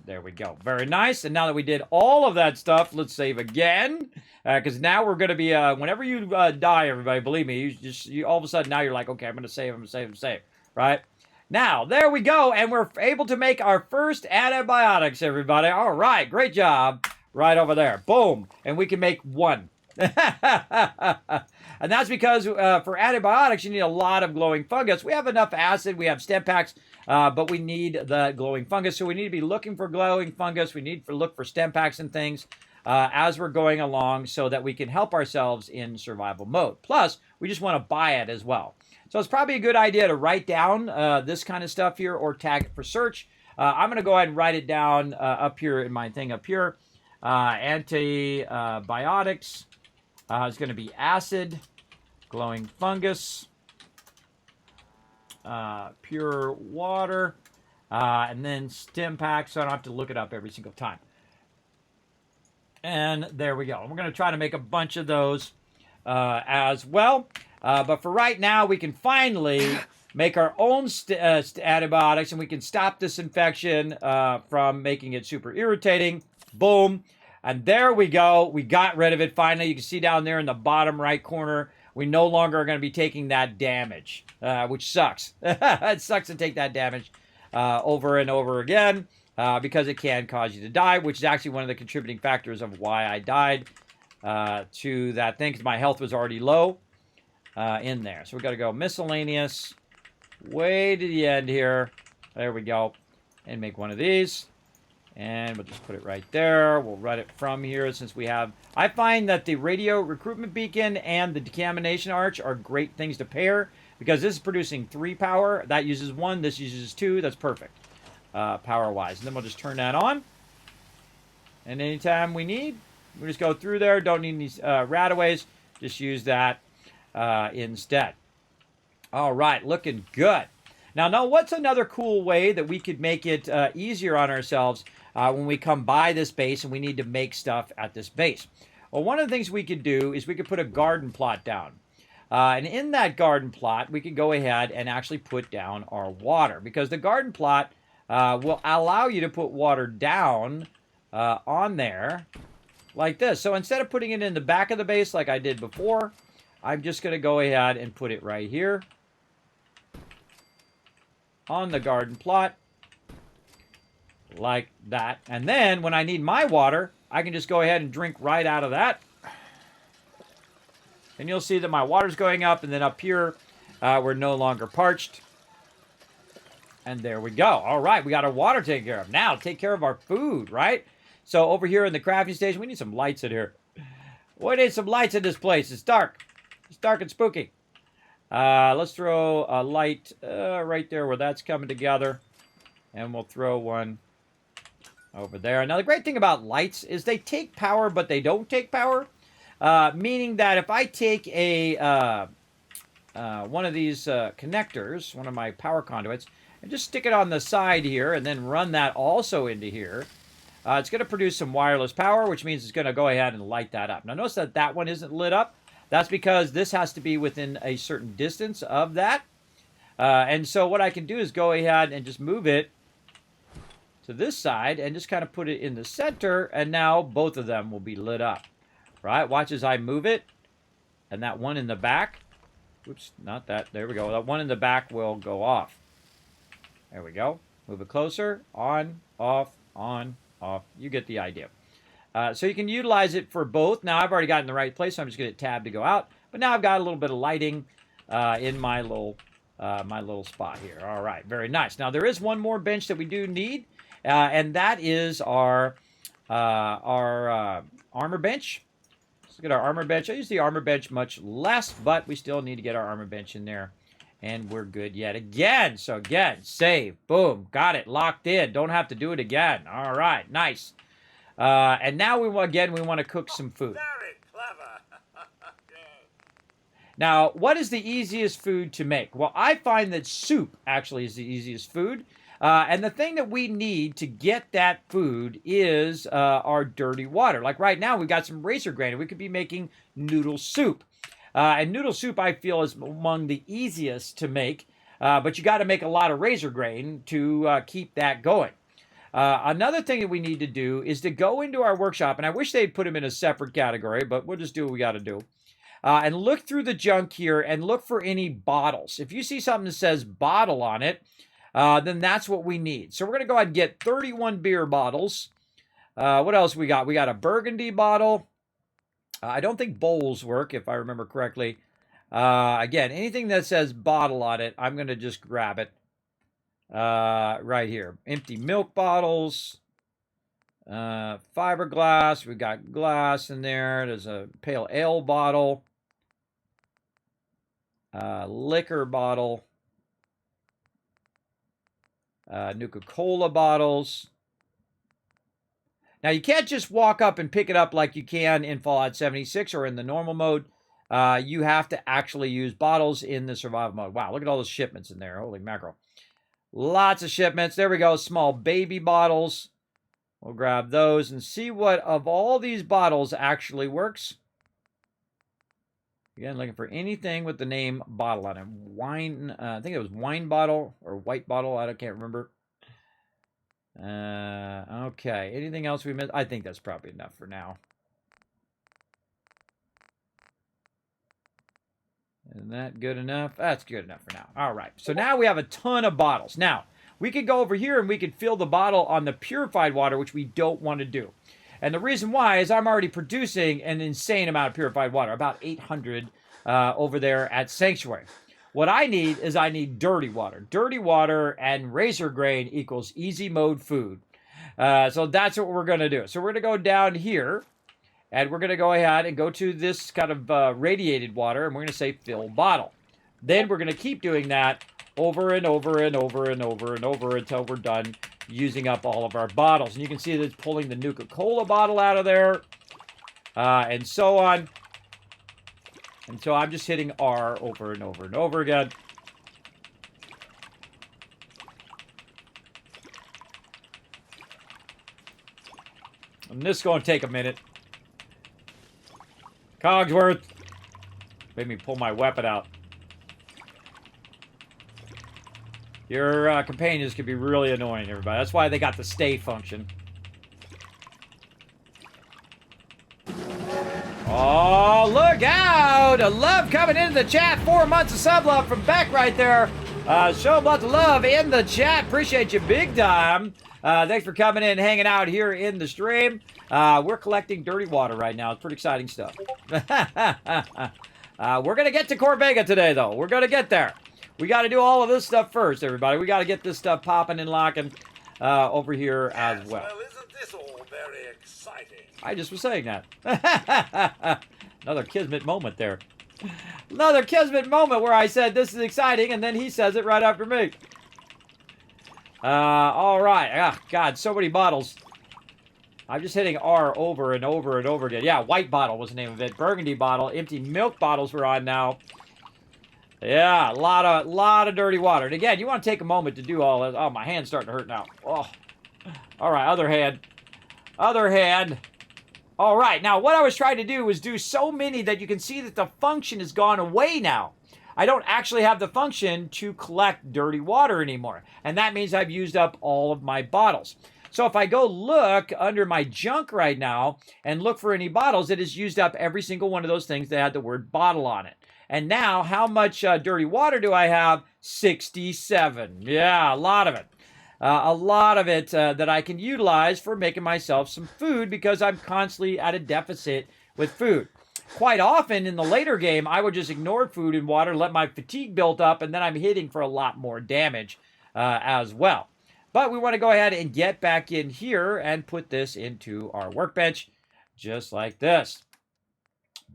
[SPEAKER 1] There we go. Very nice. And now that we did all of that stuff, let's save again. Because now we're going to be, whenever you die, everybody, believe me, you all of a sudden now you're like, okay, I'm going to save, right? Now, there we go. And we're able to make our first antibiotics, everybody. All right, great job. Right over there. Boom. And we can make one. And that's because for antibiotics, you need a lot of glowing fungus. We have enough acid. We have stem packs, but we need the glowing fungus. So we need to be looking for glowing fungus. We need to look for stem packs and things as we're going along so that we can help ourselves in survival mode. Plus, we just want to buy it as well. So it's probably a good idea to write down this kind of stuff here or tag it for search. I'm going to go ahead and write it down up here in my thing up here. Antibiotics. It's going to be acid, glowing fungus, pure water, and then stim pack, so I don't have to look it up every single time. And there we go. And we're going to try to make a bunch of those as well. But for right now, we can finally make our own antibiotics, and we can stop this infection from making it super irritating. Boom. And there we go. We got rid of it finally. You can see down there in the bottom right corner, we no longer are going to be taking that damage, which sucks. It sucks to take that damage over and over again because it can cause you to die, which is actually one of the contributing factors of why I died to that thing, because my health was already low in there. So we've got to go miscellaneous way to the end here. There we go. And make one of these. And we'll just put it right there. We'll run it from here since we have... I find that the radio recruitment beacon and the decontamination arch are great things to pair because this is producing 3 power. That uses 1. This uses 2. That's perfect power-wise. And then we'll just turn that on. And anytime we need, we just go through there. Don't need any rataways. Just use that instead. All right, looking good. Now, what's another cool way that we could make it easier on ourselves when we come by this base and we need to make stuff at this base? Well, one of the things we could do is we could put a garden plot down. And in that garden plot, we could go ahead and actually put down our water, because the garden plot will allow you to put water down on there like this. So instead of putting it in the back of the base like I did before, I'm just going to go ahead and put it right here on the garden plot like that. And then when I need my water, I can just go ahead and drink right out of that. And you'll see that my water's going up, and then up here, we're no longer parched. And there we go. All right, we got our water taken care of. Now, take care of our food, right? So over here in the crafting station, we need some lights in here. We need some lights in this place. It's dark. It's dark and spooky. Let's throw a light right there where that's coming together. And we'll throw one over there. Now, the great thing about lights is they take power, but they don't take power. Meaning that if I take a one of these connectors, one of my power conduits, and just stick it on the side here and then run that also into here, it's going to produce some wireless power, which means it's going to go ahead and light that up. Now, notice that that one isn't lit up. That's because this has to be within a certain distance of that. And so what I can do is go ahead and just move it to this side and just kind of put it in the center, and now both of them will be lit up. Right? Watch as I move it, and that one in the back, oops, not that, there we go. That one in the back will go off. There we go. Move it closer, on, off, you get the idea. So you can utilize it for both. Now, I've already got it in the right place, so I'm just going to hit tab to go out. But now I've got a little bit of lighting in my little spot here. All right, very nice. Now, there is one more bench that we do need, and that is our armor bench. Let's get our armor bench. I use the armor bench much less, but we still need to get our armor bench in there. And we're good yet again. So again, save. Boom. Got it. Locked in. Don't have to do it again. All right. Nice. And now we want to cook some food.
[SPEAKER 6] Very clever.
[SPEAKER 1] Now, what is the easiest food to make? Well, I find that soup actually is the easiest food. And the thing that we need to get that food is our dirty water. Like right now, we've got some razor grain, and we could be making noodle soup. And noodle soup, I feel, is among the easiest to make. But you got to make a lot of razor grain to keep that going. Another thing that we need to do is to go into our workshop, and I wish they'd put them in a separate category, but we'll just do what we got to do. And look through the junk here and look for any bottles. If you see something that says bottle on it, then that's what we need. So we're going to go ahead and get 31 beer bottles. What else we got? We got a burgundy bottle. I don't think bowls work, if I remember correctly. Again, anything that says bottle on it, I'm going to just grab it right here. Empty milk bottles. Fiberglass. We've got glass in there. There's a pale ale bottle. Liquor bottle. Nuka-Cola bottles. Now, you can't just walk up and pick it up like you can in Fallout 76 or in the normal mode. you have to actually use bottles in the survival mode. Wow, look at all those shipments in there. Holy mackerel. Lots of shipments. There we go. Small baby bottles. We'll grab those and see what of all these bottles actually works. Again, looking for anything with the name bottle on it. Wine, I think it was wine bottle or white bottle. I can't remember. Okay. Anything else we missed? I think that's probably enough for now. Isn't that good enough? That's good enough for now. All right. So now we have a ton of bottles. Now, we could go over here and we could fill the bottle on the purified water, which we don't want to do. And the reason why is I'm already producing an insane amount of purified water, about 800 over there at Sanctuary. What I need is I need dirty water. Dirty water and razor grain equals easy mode food. So that's what we're going to do. So we're going to go down here, and we're going to go ahead and go to this kind of radiated water, and we're going to say fill bottle. Then we're going to keep doing that over and over and over and over and over until we're done using up all of our bottles. And you can see that it's pulling the Nuka-Cola bottle out of there, and so on. And so I'm just hitting R over and over and over again. And this is going to take a minute. Cogsworth made me pull my weapon out. Your companions can be really annoying, everybody. That's why they got the stay function. Oh, look out! A love coming into the chat. 4 months of sub love from Beck right there. Show lots of love in the chat. Appreciate you big time. Thanks for coming in and hanging out here in the stream. We're collecting dirty water right now. It's pretty exciting stuff. We're going to get to Corvega today, though. We're going to get there. We got to do all of this stuff first, everybody. We got to get this stuff popping and locking over here as well.
[SPEAKER 6] Well, isn't this all very exciting?
[SPEAKER 1] I just was saying that. Another Kismet moment there. Another Kismet moment where I said this is exciting, and then he says it right after me. All right. Ah, God, so many bottles. I'm just hitting R over and over and over again. Yeah, white bottle was the name of it. Burgundy bottle. Empty milk bottles we're on now. Yeah, a lot of dirty water. And again, you want to take a moment to do all this. Oh, my hand's starting to hurt now. Oh. All right, other hand. Other hand. All right, now what I was trying to do was do so many that you can see that the function has gone away now. I don't actually have the function to collect dirty water anymore. And that means I've used up all of my bottles. So if I go look under my junk right now and look for any bottles, it has used up every single one of those things that had the word bottle on it. And now, how much dirty water do I have? 67. Yeah, a lot of it. A lot of it that I can utilize for making myself some food because I'm constantly at a deficit with food. Quite often in the later game, I would just ignore food and water, let my fatigue build up, and then I'm hitting for a lot more damage as well. But we want to go ahead and get back in here and put this into our workbench just like this.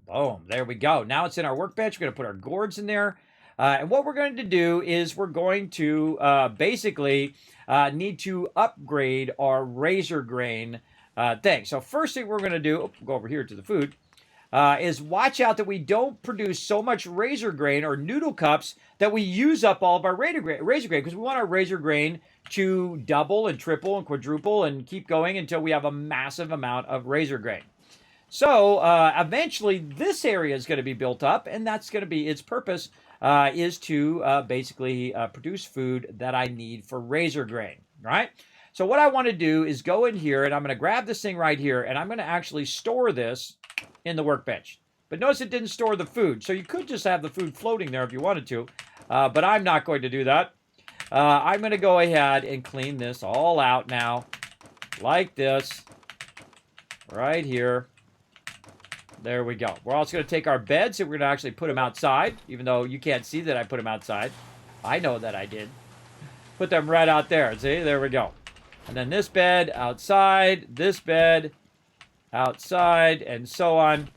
[SPEAKER 1] Boom, there we go. Now it's in our workbench. We're going to put our gourds in there. And what we're going to do is we're going to basically need to upgrade our razor grain thing. So first thing we're going to do, go over here to the food, is watch out that we don't produce so much razor grain or noodle cups that we use up all of our razor grain because we want our razor grain to double and triple and quadruple and keep going until we have a massive amount of razor grain. So eventually this area is going to be built up, and that's going to be its purpose is to basically produce food that I need for razor grain, right? So what I want to do is go in here, and I'm going to grab this thing right here, and I'm going to actually store this in the workbench. But notice it didn't store the food, so you could just have the food floating there if you wanted to, but I'm not going to do that. I'm going to go ahead and clean this all out now, like this, right here. There we go. We're also going to take our beds and we're going to actually put them outside, even though you can't see that I put them outside. I know that I did. Put them right out there. See, there we go. And then this bed outside, this bed outside, and so on,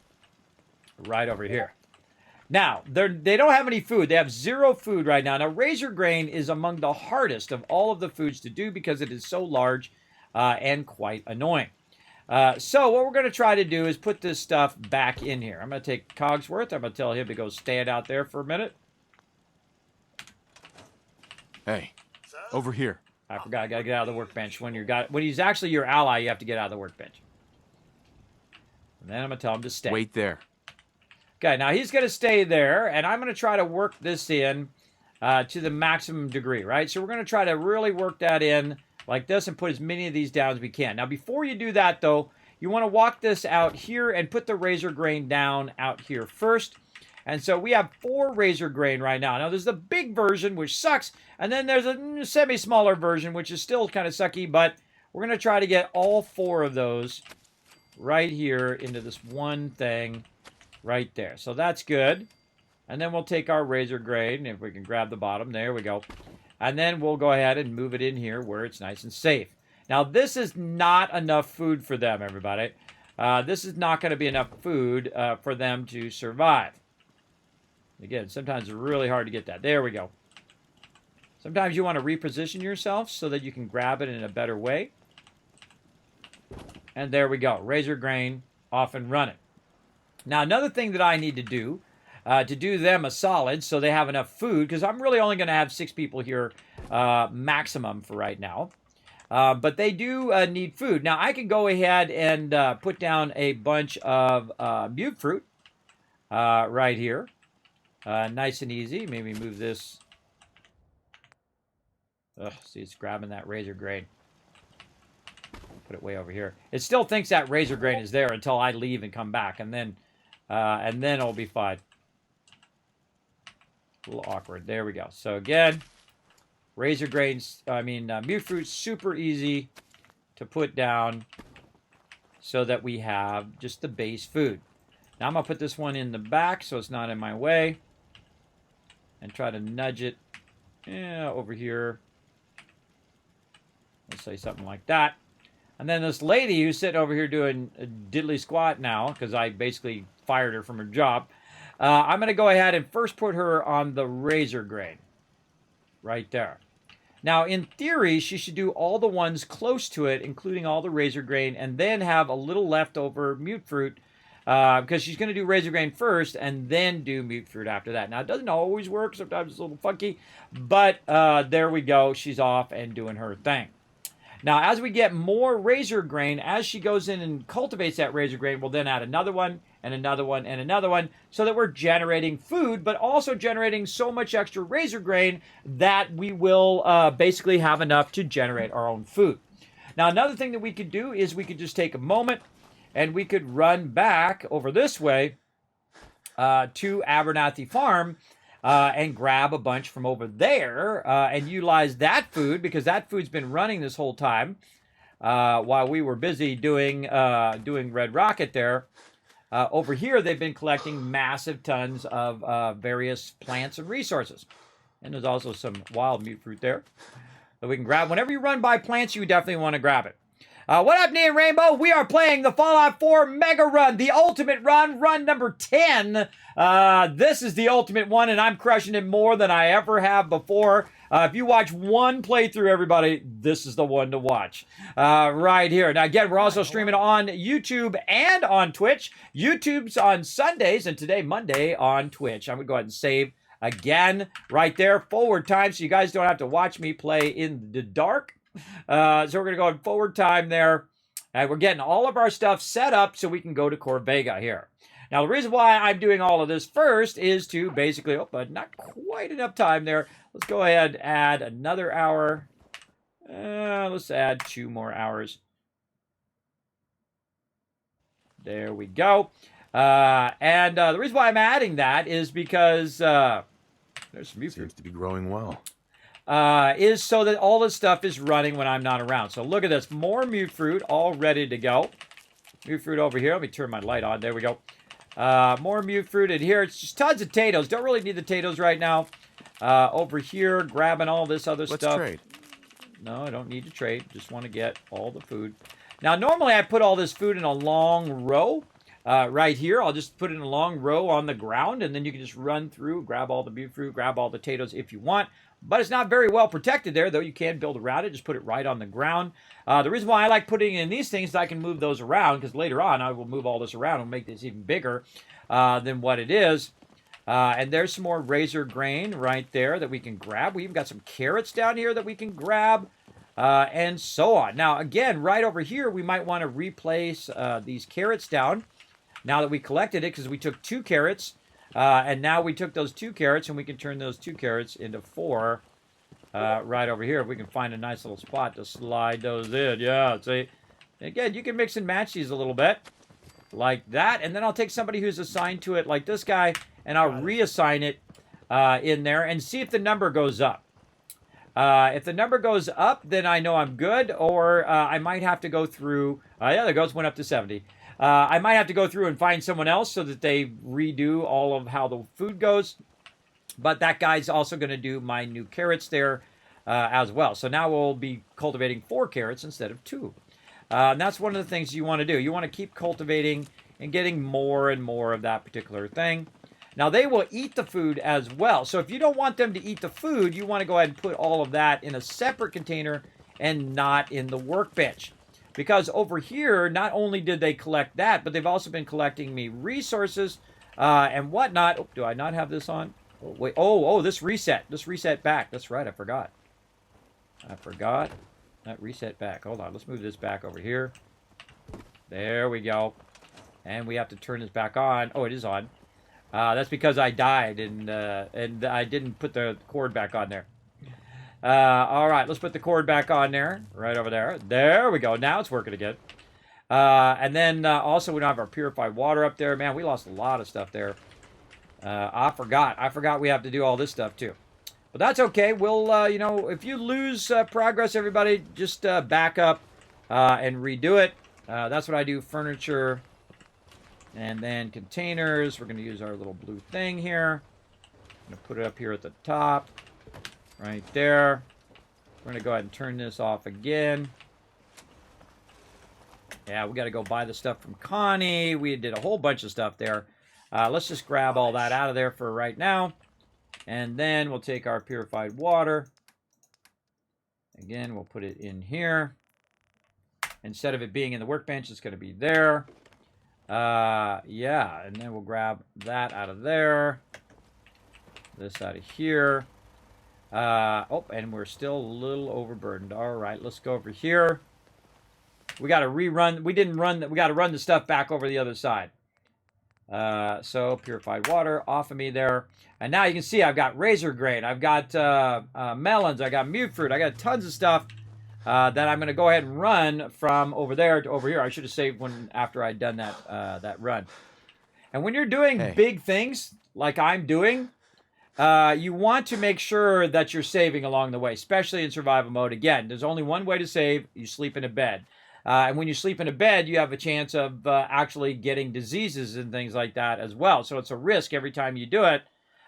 [SPEAKER 1] right over here. Now, they don't have any food. They have 0 food right now. Now, razor grain is among the hardest of all of the foods to do because it is so large and quite annoying. So what we're going to try to do is put this stuff back in here. I'm going to take Cogsworth. I'm going to tell him to go stand out there for a minute.
[SPEAKER 4] Hey, over here.
[SPEAKER 1] I forgot. I got to get out of the workbench. When he's actually your ally, you have to get out of the workbench. And then I'm going to tell him to stay.
[SPEAKER 4] Wait there.
[SPEAKER 1] Okay, now he's going to stay there, and I'm going to try to work this in to the maximum degree, right? So we're going to try to really work that in like this and put as many of these down as we can. Now, before you do that, though, you want to walk this out here and put the razor grain down out here first. And so we have 4 razor grain right now. Now, there's the big version, which sucks, and then there's a semi-smaller version, which is still kind of sucky, but we're going to try to get all 4 of those right here into this one thing right there. So that's good. And then we'll take our razor grain, if we can grab the bottom. There we go. And then we'll go ahead and move it in here where it's nice and safe. Now, this is not enough food for them, everybody. This is not going to be enough food for them to survive. Again, sometimes it's really hard to get that. There we go. Sometimes you want to reposition yourself so that you can grab it in a better way. And there we go. Razor grain off and running. Now, another thing that I need to do them a solid so they have enough food, because I'm really only going to have 6 people here maximum for right now. But they do need food. Now, I can go ahead and put down a bunch of mute fruit right here. Nice and easy. Maybe move this. See, it's grabbing that razor grain. Put it way over here. It still thinks that razor grain is there until I leave and come back, and then it'll be fine. A little awkward. There we go. So again, razor grains, mute fruit, super easy to put down so that we have just the base food. Now I'm going to put this one in the back so it's not in my way and try to nudge it over here. Let's say something like that. And then this lady who's sitting over here doing a diddly squat now, because I basically fired her from her job, I'm going to go ahead and first put her on the razor grain. Right there. Now, in theory, she should do all the ones close to it, including all the razor grain, and then have a little leftover mute fruit, because she's going to do razor grain first and then do mute fruit after that. Now, it doesn't always work. Sometimes it's a little funky, but there we go. She's off and doing her thing. Now, as we get more razor grain, as she goes in and cultivates that razor grain, we'll then add another one and another one and another one so that we're generating food, but also generating so much extra razor grain that we will basically have enough to generate our own food. Now, another thing that we could do is we could just take a moment and we could run back over this way to Abernathy Farm and grab a bunch from over there and utilize that food, because that food's been running this whole time while we were busy doing Red Rocket there. Over here, they've been collecting massive tons of various plants and resources. And there's also some wild mute fruit there that we can grab. Whenever you run by plants, you definitely want to grab it. What up, Neon Rainbow? We are playing the Fallout 4 Mega Run, the ultimate run, run number 10. This is the ultimate one, and I'm crushing it more than I ever have before. If you watch one playthrough, everybody, this is the one to watch right here. Now, again, we're also streaming on YouTube and on Twitch. YouTube's on Sundays, and today, Monday, on Twitch. I'm going to go ahead and save again right there, forward time, so you guys don't have to watch me play in the dark. So we're going to go in forward time there. And we're getting all of our stuff set up so we can go to Corvega here. Now, the reason why I'm doing all of this first is to basically, but not quite enough time there. Let's go ahead and add another hour. Let's add 2 more hours. There we go. And the reason why I'm adding that is because there's some mute fruit.
[SPEAKER 4] Seems to be growing well.
[SPEAKER 1] Is so that all this stuff is running when I'm not around. So look at this. More mute fruit all ready to go. Mute fruit over here. Let me turn my light on. There we go. More mute fruit in here. It's just tons of potatoes. Don't really need the potatoes right now. Over here, grabbing all this other
[SPEAKER 4] Let's
[SPEAKER 1] stuff.
[SPEAKER 4] trade.
[SPEAKER 1] No, I don't need to trade. Just want to get all the food. Now, normally I put all this food in a long row. Right here, I'll just put it in a long row on the ground, and then you can just run through, grab all the mute fruit, grab all the potatoes if you want. but it's not very well protected there, though you can build around it. Just put it right on the ground. The reason why I like putting in these things is I can move those around, because later on I will move all this around and make this even bigger than what it is. And there's some more razor grain right there that we can grab. We even got some carrots down here that we can grab, and so on. Now, again, right over here, we might want to replace these carrots down now that we collected it, because we took 2 carrots, and now we took those 2 carrots, and we can turn those 2 carrots into 4 right over here. If we can find a nice little spot to slide those in. Yeah, see? Again, you can mix and match these a little bit like that, and then I'll take somebody who's assigned to it like this guy, and I'll reassign it in there and see if the number goes up. If the number goes up, then I know I'm good, or I might have to go through... yeah, there it goes, went up to 70. I might have to go through and find someone else so that they redo all of how the food goes. But that guy's also going to do my new carrots there as well. So now we'll be cultivating 4 carrots instead of 2. And that's one of the things you want to do. You want to keep cultivating and getting more and more of that particular thing. Now, they will eat the food as well. So if you don't want them to eat the food, you want to go ahead and put all of that in a separate container and not in the workbench. Because over here, not only did they collect that, but they've also been collecting me resources and whatnot. Oh, do I not have this on? Oh, wait. Oh, this reset. This reset back. That's right. I forgot. That reset back. Hold on. Let's move this back over here. There we go. And we have to turn this back on. Oh, it is on. That's because I died and I didn't put the cord back on there. All right, let's put the cord back on there, right over there. There we go. Now it's working again. And then also we don't have our purified water up there. Man, we lost a lot of stuff there. I forgot we have to do all this stuff too. But that's okay. We'll, you know, if you lose progress, everybody, just back up and redo it. That's what I do. Furniture. And then containers, we're going to use our little blue thing here. I'm going to put it up here at the top. Right there. We're going to go ahead and turn this off again. Yeah, we got to go buy the stuff from Connie. We did a whole bunch of stuff there. Let's just grab all that out of there for right now. And then we'll take our purified water. Again, we'll put it in here. Instead of it being in the workbench, it's going to be there. Yeah, and then we'll grab that out of there. This out of here. Oh, and we're still a little overburdened. All right, let's go over here. We got to rerun. We didn't run. We got to run the stuff back over the other side. So purified water off of me there. And now you can see I've got razor grain. I've got melons. I got mute fruit. I got tons of stuff. That I'm going to go ahead and run from over there to over here. I should have saved one after I'd done that run. And when you're doing big things like I'm doing, you want to make sure that you're saving along the way, especially in survival mode. Again, there's only one way to save. You sleep in a bed. And when you sleep in a bed, you have a chance of actually getting diseases and things like that as well. So it's a risk every time you do it.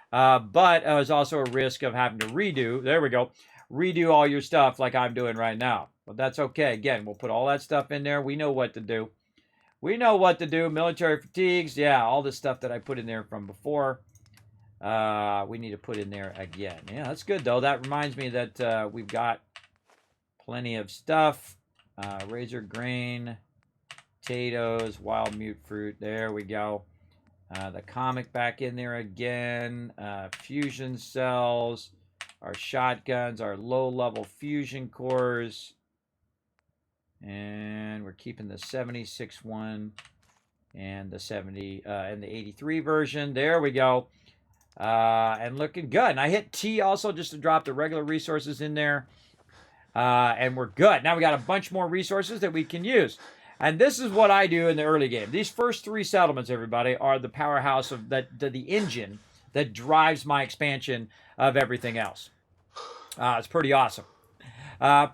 [SPEAKER 1] But there's also a risk of having to redo. There we go. Redo all your stuff like I'm doing right now. But that's okay. Again, we'll put all that stuff in there. We know what to do. We know what to do. Military fatigues. Yeah, all this stuff that I put in there from before. We need to put in there again. Yeah, that's good, though. That reminds me that we've got plenty of stuff. Razor grain, potatoes, wild mute fruit. There we go. The comic back in there again. Fusion cells. Our shotguns, our low-level fusion cores, and we're keeping the 76 one and the 70 and the 83 version. There we go, and looking good. And I hit T also just to drop the regular resources in there, and we're good. Now we got a bunch more resources that we can use. And this is what I do in the early game. These first 3 settlements, everybody, are the powerhouse of the engine that drives my expansion of everything else. It's pretty awesome.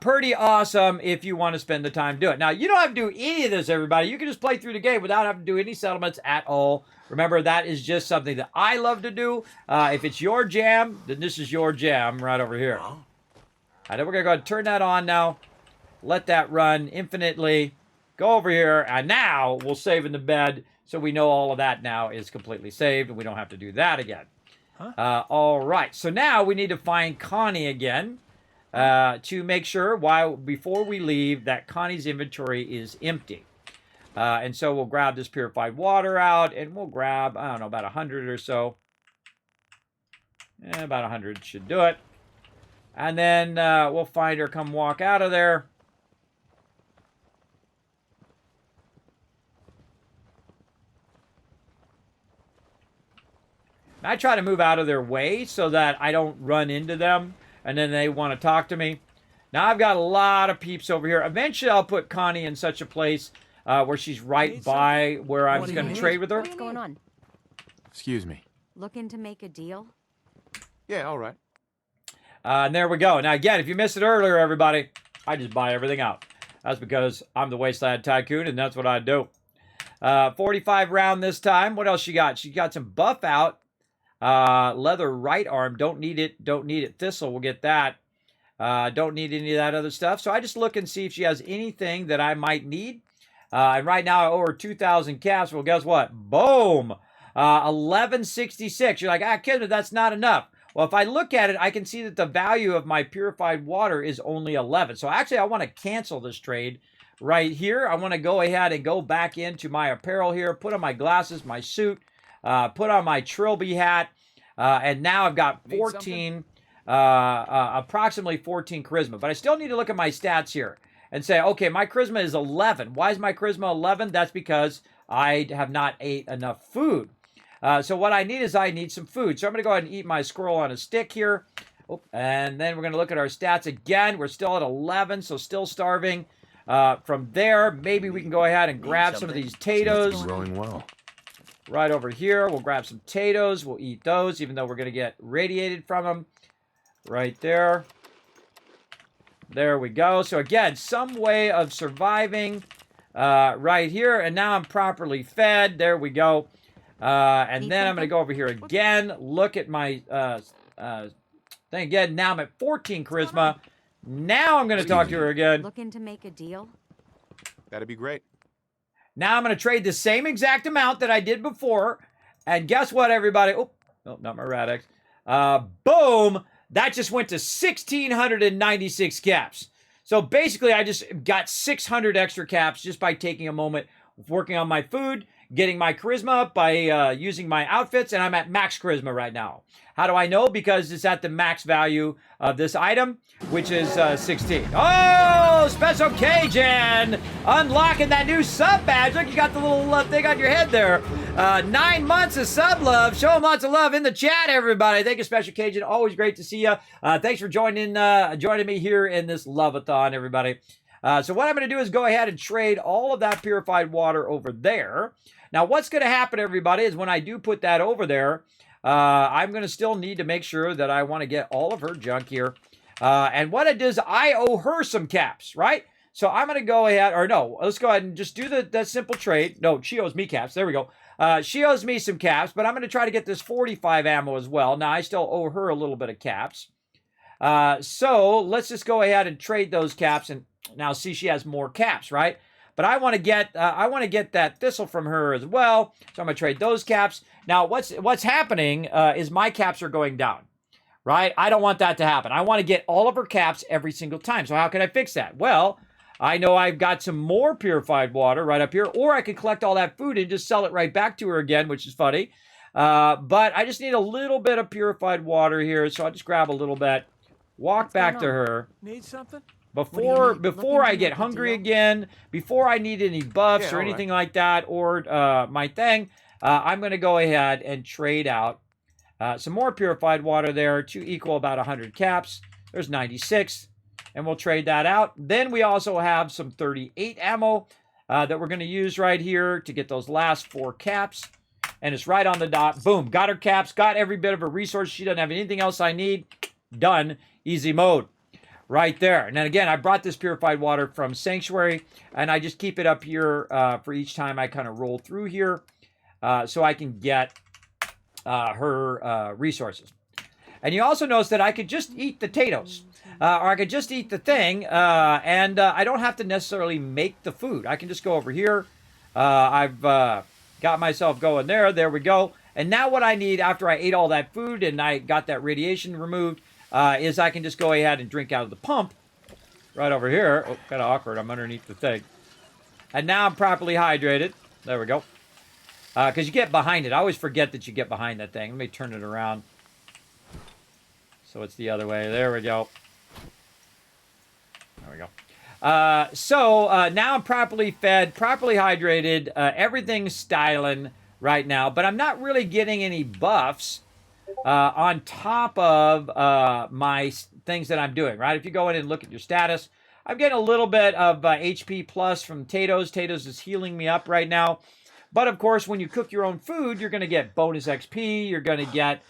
[SPEAKER 1] Pretty awesome if you want to spend the time to do it. Now, you don't have to do any of this, everybody. You can just play through the game without having to do any settlements at all. Remember, that is just something that I love to do. If it's your jam, then this is your jam right over here. I know we're going to go ahead and turn that on now. Let that run infinitely. Go over here, and now we'll save in the bed so we know all of that now is completely saved, and we don't have to do that again. All right. So now we need to find Connie again to make sure before we leave that Connie's inventory is empty. And so we'll grab this purified water out, and we'll grab, I don't know, about 100 or so. About 100 should do it. And then we'll find her, come walk out of there. I try to move out of their way so that I don't run into them, and then they want to talk to me. Now I've got a lot of peeps over here. Eventually I'll put Connie in such a place where she's right by where I'm going to trade with her.
[SPEAKER 5] What's going on?
[SPEAKER 4] Excuse me.
[SPEAKER 5] Looking to make a deal?
[SPEAKER 4] Yeah, all right.
[SPEAKER 1] And there we go. Now, again, if you missed it earlier, everybody, I just buy everything out. That's because I'm the Wasteland Tycoon, and that's what I do. 45 round this time. What else she got? She got some buff out. Leather right arm. Don't need it. Don't need it. Thistle. We'll get that. Don't need any of that other stuff. So I just look and see if she has anything that I might need. And right now I owe her 2,000 caps. Well, guess what? Boom. 1166. You're like, Kismet, that's not enough. Well, if I look at it, I can see that the value of my purified water is only 11. So actually, I want to cancel this trade right here. I want to go ahead and go back into my apparel here, put on my glasses, my suit, put on my trilby hat, and now I've got 14, approximately 14 charisma. But I still need to look at my stats here and say, okay, my charisma is 11. Why is my charisma 11? That's because I have not ate enough food. So what I need is I need some food. So I'm going to go ahead and eat my squirrel on a stick here. And then we're going to look at our stats again. We're still at 11, so still starving. From there, maybe we can go ahead and grab some of these potatoes.
[SPEAKER 4] Growing well.
[SPEAKER 1] Right over here, we'll grab some potatoes. We'll eat those, even though we're going to get radiated from them. Right there. There we go. So again, some way of surviving right here. And now I'm properly fed. There we go. And then I'm going to go over here again, look at my thing again. Now I'm at 14 charisma. Now I'm going to talk to her again.
[SPEAKER 5] Looking to make a deal?
[SPEAKER 4] That'd be great.
[SPEAKER 1] Now I'm going to trade the same exact amount that I did before. And guess what, everybody? Oh, not my Radix. Boom. That just went to 1,696 caps. So basically, I just got 600 extra caps just by taking a moment working on my food, getting my charisma up by using my outfits, and I'm at max charisma right now. How do I know? Because it's at the max value of this item, which is 16. Oh, Special Cajun! Unlocking that new sub badge. Look, you got the little thing on your head there. 9 months of sub love. Show them lots of love in the chat, everybody. Thank you, Special Cajun. Always great to see you. Thanks for joining me here in this love-a-thon, everybody. So what I'm going to do is go ahead and trade all of that purified water over there. Now, what's going to happen, everybody, is when I do put that over there, I'm going to still need to make sure that I want to get all of her junk here. And what it is, I owe her some caps, right? So I'm going to go ahead, or no, let's go ahead and just do that simple trade. No, she owes me caps. There we go. She owes me some caps, but I'm going to try to get this 45 ammo as well. Now, I still owe her a little bit of caps. So let's just go ahead and trade those caps. And now, see, she has more caps, right? But I want to get that thistle from her as well. So I'm going to trade those caps. Now, what's happening is my caps are going down, right? I don't want that to happen. I want to get all of her caps every single time. So how can I fix that? Well, I know I've got some more purified water right up here, or I could collect all that food and just sell it right back to her again, which is funny. But I just need a little bit of purified water here, so I'll just grab a little bit, walk back to her.
[SPEAKER 3] Need something?
[SPEAKER 1] Before I get hungry again, before I need any buffs or anything like that, or my thing, I'm going to go ahead and trade out some more purified water there to equal about 100 caps. There's 96, and we'll trade that out. Then we also have some 38 ammo that we're going to use right here to get those last 4 caps. And it's right on the dot. Boom, got her caps, got every bit of her resource. She doesn't have anything else I need. Done. Easy mode. Right there. And then again, I brought this purified water from Sanctuary, and I just keep it up here for each time I kind of roll through here so I can get her resources. And you also notice that I could just eat the potatoes, or I could just eat the thing, and I don't have to necessarily make the food. I can just go over here. I've got myself going there. There we go. And now what I need after I ate all that food and I got that radiation removed is I can just go ahead and drink out of the pump right over here. Oh, kind of awkward. I'm underneath the thing. And now I'm properly hydrated. There we go. Because you get behind it. I always forget that you get behind that thing. Let me turn it around. So it's the other way. There we go. There we go. Now I'm properly fed, properly hydrated. Everything's styling right now. But I'm not really getting any buffs on top of my things that I'm doing, right? If you go in and look at your status, I'm getting a little bit of HP plus from Tato's. Tato's is healing me up right now. But, of course, when you cook your own food, you're going to get bonus XP. You're going to get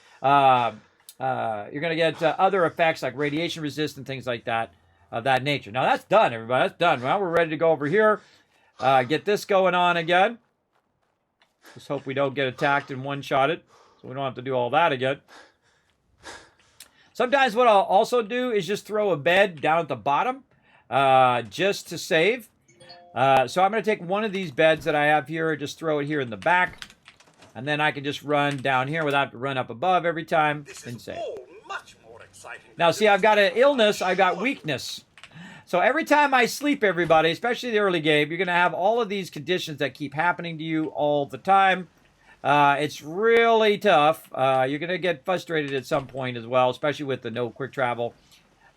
[SPEAKER 1] other effects like radiation resist and things like that of that nature. Now, that's done, everybody. That's done. Well, we're ready to go over here. Get this going on again. Just hope we don't get attacked and one-shotted, so we don't have to do all that again. Sometimes what I'll also do is just throw a bed down at the bottom just to save. So I'm going to take one of these beds that I have here, just throw it here in the back, and then I can just run down here without having to run up above every time and save.
[SPEAKER 6] Much more exciting.
[SPEAKER 1] Now, see, I've got an illness, I've got weakness. So every time I sleep, everybody, especially the early game, you're going to have all of these conditions that keep happening to you all the time. It's really tough. You're going to get frustrated at some point as well, especially with the no quick travel.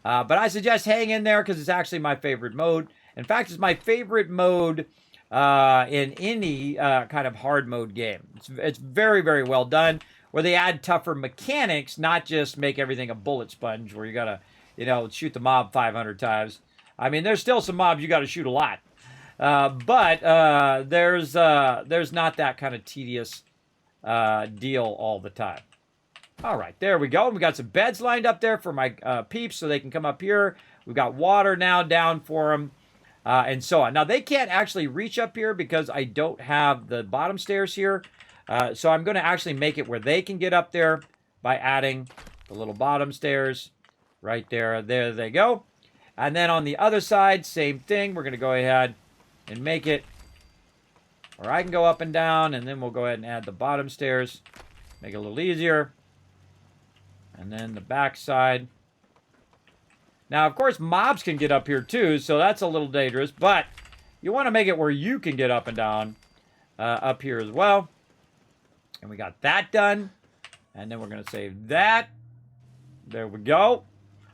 [SPEAKER 1] But I suggest hang in there because it's actually my favorite mode. In fact, it's my favorite mode in any kind of hard mode game. It's very, very well done, where they add tougher mechanics, not just make everything a bullet sponge where you got to, shoot the mob 500 times. I mean, there's still some mobs you got to shoot a lot. But there's not that kind of tedious deal all the time. All right, there we go. We got some beds lined up there for my peeps so they can come up here. We've got water now down for them. And so on. Now, they can't actually reach up here because I don't have the bottom stairs here. So I'm going to actually make it where they can get up there by adding the little bottom stairs right there. There they go. And then on the other side, same thing. We're going to go ahead and make it where I can go up and down. And then we'll go ahead and add the bottom stairs. Make it a little easier. And then the back side. Now, of course, mobs can get up here too, so that's a little dangerous. But you want to make it where you can get up and down up here as well. And we got that done. And then we're going to save that. There we go.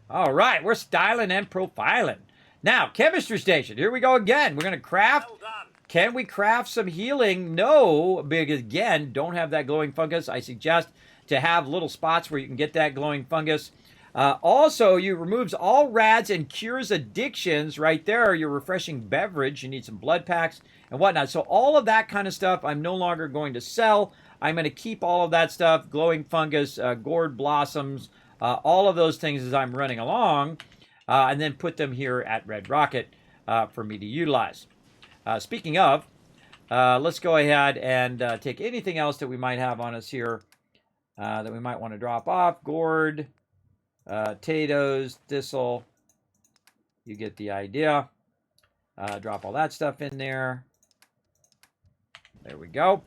[SPEAKER 1] All right, we're styling and profiling. Now, chemistry station. Here we go again. We're going to craft.
[SPEAKER 6] Well done.
[SPEAKER 1] Can we craft some healing? No, because again, don't have that glowing fungus. I suggest to have little spots where you can get that glowing fungus. Also, you removes all rads and cures addictions right there. Your refreshing beverage. You need some blood packs and whatnot. So all of that kind of stuff I'm no longer going to sell. I'm going to keep all of that stuff. Glowing fungus, gourd blossoms, all of those things as I'm running along. And then put them here at Red Rocket for me to utilize. Speaking of, let's go ahead and take anything else that we might have on us here that we might want to drop off. Gourd. Potatoes, thistle, you get the idea. Drop all that stuff in there. There we go.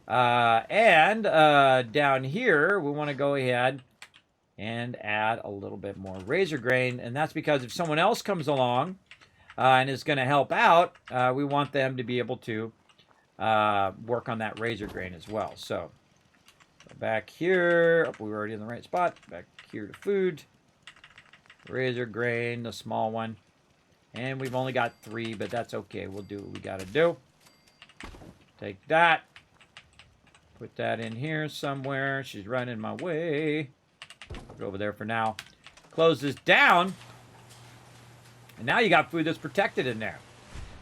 [SPEAKER 1] And down here, we want to go ahead and add a little bit more razor grain. And that's because if someone else comes along and is going to help out, we want them to be able to work on that razor grain as well. So back here, we were already in the right spot. Back here to food, razor grain, the small one, and we've only got 3, but that's okay. We'll do what we got to do. Take that, put that in here somewhere. She's running my way. Put it over there for now. Close this down, and now you got food that's protected in there.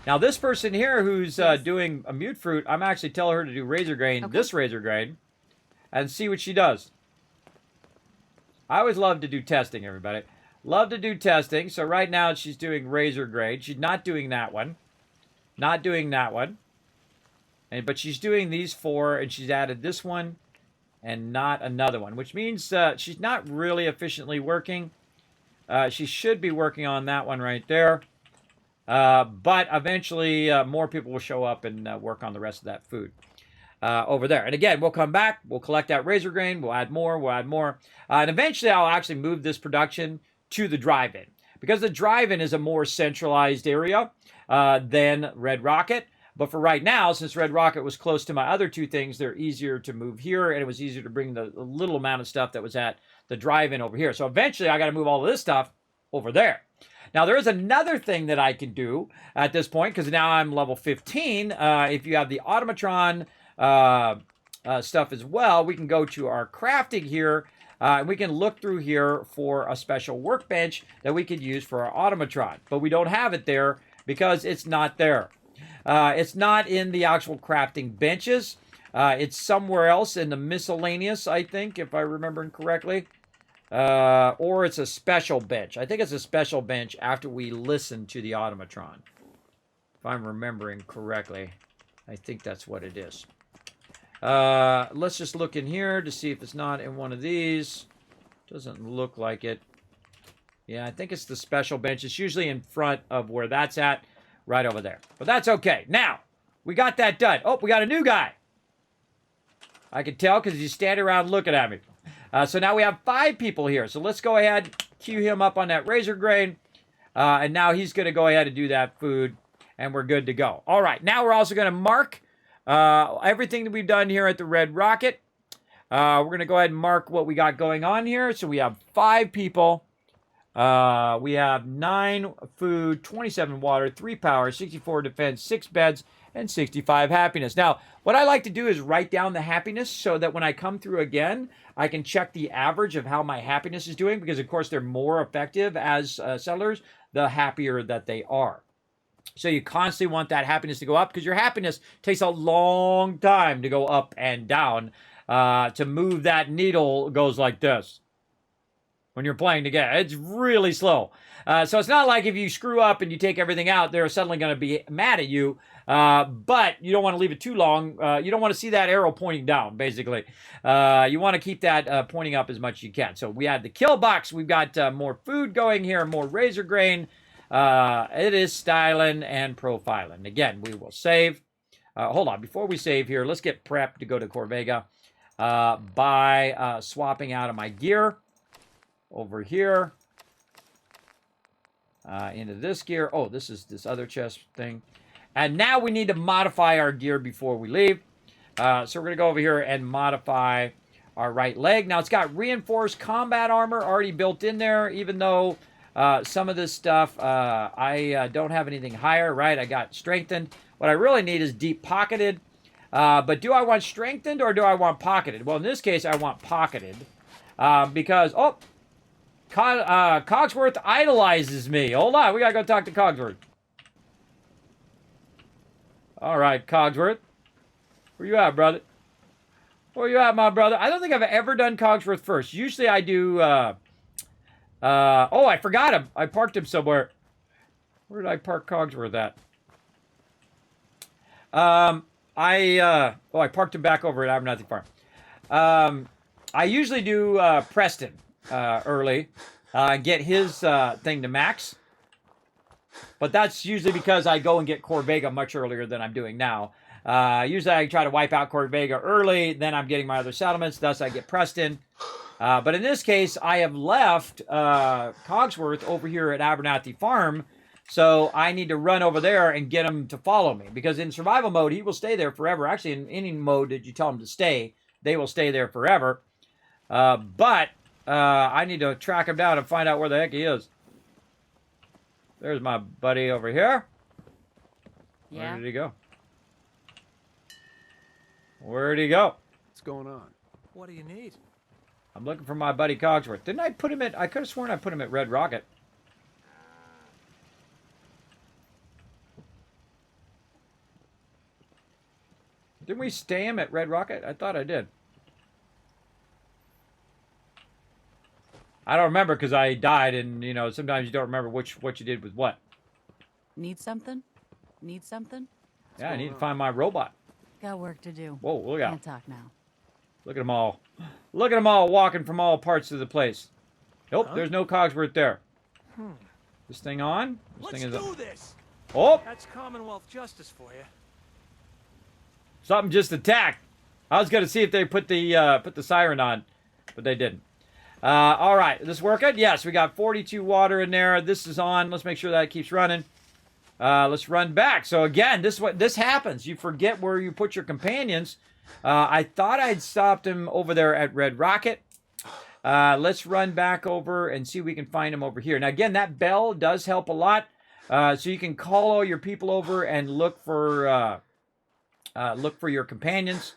[SPEAKER 1] Now this person here who's doing a mute fruit, I'm actually telling her to do razor grain, this razor grain, and see what she does. I always love to do testing, everybody. Love to do testing. So right now she's doing razor grain. She's not doing that one. Not doing that one. But she's doing these 4, and she's added this one and not another one, which means she's not really efficiently working. She should be working on that one right there. But eventually more people will show up and work on the rest of that food. over there. And again, we'll come back, we'll collect that razor grain, we'll add more, and eventually I'll actually move this production to the drive-in, because the drive-in is a more centralized area than Red Rocket. But for right now, since Red Rocket was close to my other two things, they're easier to move here, and it was easier to bring the little amount of stuff that was at the drive-in over here. So eventually I got to move all of this stuff over there. Now, there is another thing that I can do at this point, because now I'm level 15. If you have the automatron stuff as well, we can go to our crafting here, and we can look through here for a special workbench that we could use for our automatron. But we don't have it there because it's not there. It's not in the actual crafting benches. It's somewhere else in the miscellaneous, I think, if I remember correctly. Or it's a special bench. I think it's a special bench after we listen to the automatron. If I'm remembering correctly, I think that's what it is. Let's just look in here to see if it's not in one of these. Doesn't look like it. Yeah, I think it's the special bench. It's usually in front of where that's at, right over there. But that's okay. Now, we got that done. Oh, we got a new guy. I can tell because he's standing around looking at me. So now we have 5 people here. So let's go ahead, queue him up on that razor grain. And now he's going to go ahead and do that food. And we're good to go. All right. Now we're also going to mark everything that we've done here at the Red Rocket. We're going to go ahead and mark what we got going on here. So we have 5 people. We have 9 food, 27 water, 3 power, 64 defense, 6 beds, and 65 happiness. Now, what I like to do is write down the happiness so that when I come through again, I can check the average of how my happiness is doing, because, of course, they're more effective as settlers the happier that they are. So you constantly want that happiness to go up, because your happiness takes a long time to go up and down. To move that needle goes like this. When you're playing together, it's really slow. So it's not like if you screw up and you take everything out, they're suddenly going to be mad at you. But you don't want to leave it too long. You don't want to see that arrow pointing down, basically. You want to keep that pointing up as much as you can. So we had the kill box. We've got more food going here, more razor grain. It is styling and profiling. Again, we will save. Hold on. Before we save here, let's get prepped to go to Corvega by swapping out of my gear. Over here, into this gear. Oh, this is this other chest thing. And now we need to modify our gear before we leave. So we're going to go over here and modify our right leg. Now, it's got reinforced combat armor already built in there, even though some of this stuff, I don't have anything higher, right? I got strengthened. What I really need is deep pocketed. But do I want strengthened or do I want pocketed? Well, in this case, I want pocketed. Because, oh, Cogsworth idolizes me. Hold on, we gotta go talk to Cogsworth. All right, Cogsworth. Where you at, brother? Where you at, my brother? I don't think I've ever done Cogsworth first. Usually I do, oh, I forgot him. I parked him somewhere. Where did I park Cogsworth at? I parked him back over at Abernathy Farm. I usually do Preston early, get his thing to max. But that's usually because I go and get Corvega much earlier than I'm doing now. Usually I try to wipe out Corvega early, then I'm getting my other settlements, thus I get Preston. But in this case, I have left Cogsworth over here at Abernathy Farm, so I need to run over there and get him to follow me. Because in survival mode, he will stay there forever. Actually, in any mode that you tell him to stay, they will stay there forever. But I need to track him down and find out where the heck he is. There's my buddy over here.
[SPEAKER 5] Yeah.
[SPEAKER 1] Where did he go? Where'd he go?
[SPEAKER 2] What's going on?
[SPEAKER 3] What do you need?
[SPEAKER 1] I'm looking for my buddy Cogsworth. Didn't I put him at... I could have sworn I put him at Red Rocket. Didn't we stay him at Red Rocket? I thought I did. I don't remember because I died, and, you know, sometimes you don't remember what you did with what.
[SPEAKER 5] Need something? Need something?
[SPEAKER 1] Yeah, I need to find my robot.
[SPEAKER 5] Got work to do.
[SPEAKER 1] Whoa, look out.
[SPEAKER 5] Can't talk now.
[SPEAKER 1] Look at them all. Look at them all walking from all parts of the place. Nope, there's no Cogsworth there. This thing on? This
[SPEAKER 3] Let's
[SPEAKER 1] thing is
[SPEAKER 3] do this.
[SPEAKER 1] Oh!
[SPEAKER 3] That's Commonwealth justice for you.
[SPEAKER 1] Something just attacked. I was going to see if they put the siren on, but they didn't. All right, is this working? Yes, we got 42 water in there. This is on. Let's make sure that keeps running. Let's run back. So again, this happens. You forget where you put your companions. I thought I'd stopped him over there at Red Rocket. Let's run back over and see if we can find him over here. Now again, that bell does help a lot. So you can call all your people over and look for your companions.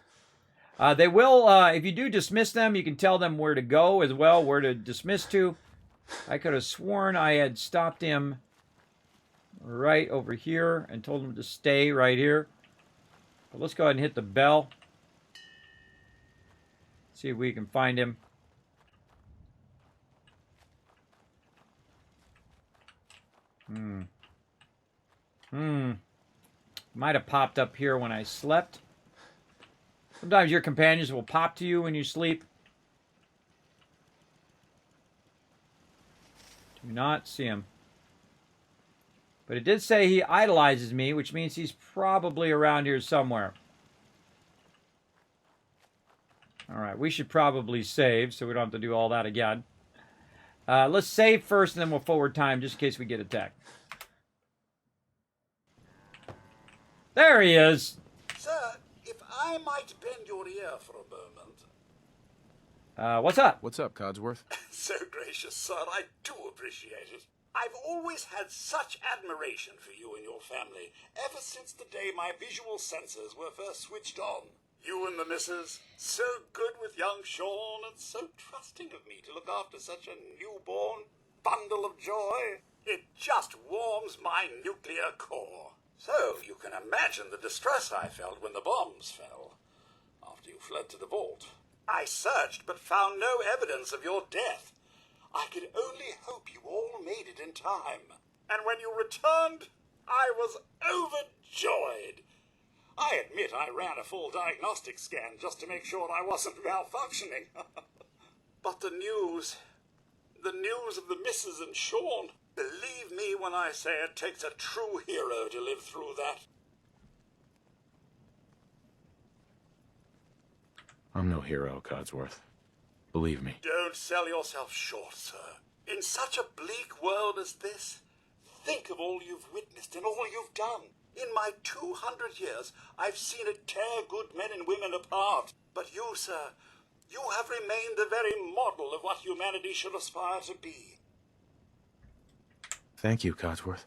[SPEAKER 1] They will, if you do dismiss them, you can tell them where to go as well, where to dismiss to. I could have sworn I had stopped him right over here and told him to stay right here. But let's go ahead and hit the bell. See if we can find him. Might have popped up here when I slept. Sometimes your companions will pop to you when you sleep. Do not see him. But it did say he idolizes me, which means he's probably around here somewhere. Alright, we should probably save so we don't have to do all that again. Let's save first and then we'll forward time just in case we get attacked. There he is.
[SPEAKER 6] Sir, if I might bend your ear for a moment.
[SPEAKER 1] What's up?
[SPEAKER 4] What's up, Codsworth?
[SPEAKER 6] So gracious, sir, I do appreciate it. I've always had such admiration for you and your family, ever since the day my visual sensors were first switched on. You and the missus, so good with young Sean, and so trusting of me to look after such a newborn bundle of joy. It just warms my nuclear core. So you can imagine the distress I felt when the bombs fell, after you fled to the vault. I searched but found no evidence of your death. I could only hope you all made it in time. And when you returned, I was overjoyed. I admit I ran a full diagnostic scan just to make sure I wasn't malfunctioning. But the news of the missus and Sean, believe me when I say it takes a true hero to live through that.
[SPEAKER 4] I'm no hero, Codsworth. Believe me.
[SPEAKER 6] Don't sell yourself short, sir. In such a bleak world as this, think of all you've witnessed and all you've done. In my 200 years, I've seen it tear good men and women apart. But you, sir, you have remained the very model of what humanity should aspire to be.
[SPEAKER 4] Thank you, Codsworth.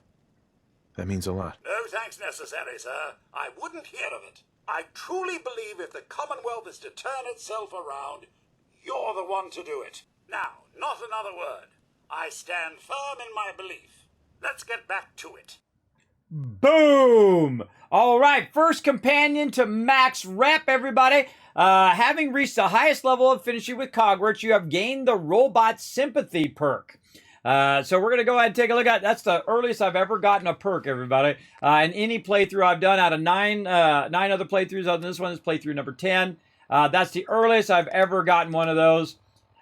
[SPEAKER 4] That means a lot.
[SPEAKER 6] No thanks necessary, sir. I wouldn't hear of it. I truly believe if the Commonwealth is to turn itself around, you're the one to do it. Now, not another word. I stand firm in my belief. Let's get back to it.
[SPEAKER 1] Boom! All right, first companion to max rep, everybody. Having reached the highest level of finishing with Cogworth, you have gained the Robot Sympathy perk. So we're going to go ahead and take a look at, that's the earliest I've ever gotten a perk, everybody. In any playthrough I've done out of nine other playthroughs other than this one, is playthrough number 10. That's the earliest I've ever gotten one of those.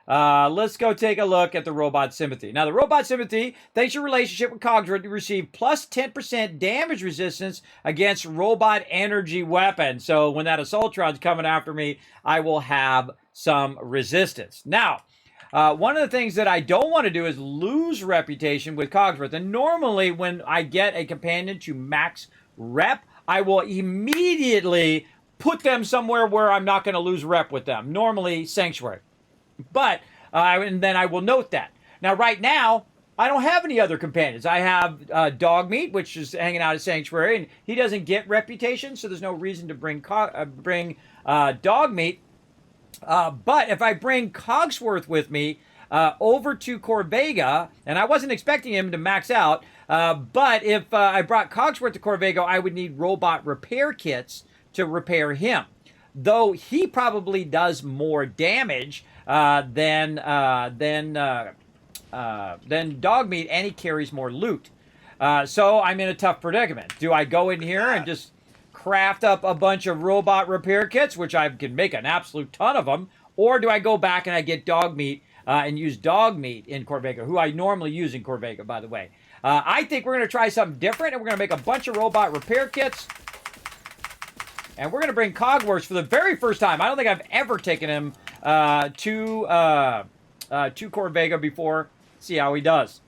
[SPEAKER 1] Let's go take a look at the Robot Sympathy. Now, the Robot Sympathy, thanks to your relationship with Cogsworth, you receive plus 10% damage resistance against robot energy weapons. So when that Assaultron's coming after me, I will have some resistance. Now, one of the things that I don't want to do is lose reputation with Cogsworth. And normally when I get a companion to max rep, I will immediately put them somewhere where I'm not going to lose rep with them. Normally, Sanctuary. But, and then I will note that. Now, right now, I don't have any other companions. I have Dogmeat, which is hanging out at Sanctuary, and he doesn't get reputation, so there's no reason to bring Dogmeat. But if I bring Cogsworth with me over to Corvega, and I wasn't expecting him to max out, but if I brought Cogsworth to Corvega, I would need robot repair kits to repair him. Though he probably does more damage than Dogmeat, and he carries more loot. So I'm in a tough predicament. Do I go in here and just craft up a bunch of robot repair kits, which I can make an absolute ton of them, or do I go back and I get Dogmeat and use Dogmeat in Corvega, who I normally use in Corvega, by the way. I think we're going to try something different, and we're going to make a bunch of robot repair kits. And we're going to bring Cogworks for the very first time. I don't think I've ever taken him to Corvega before. See how he does.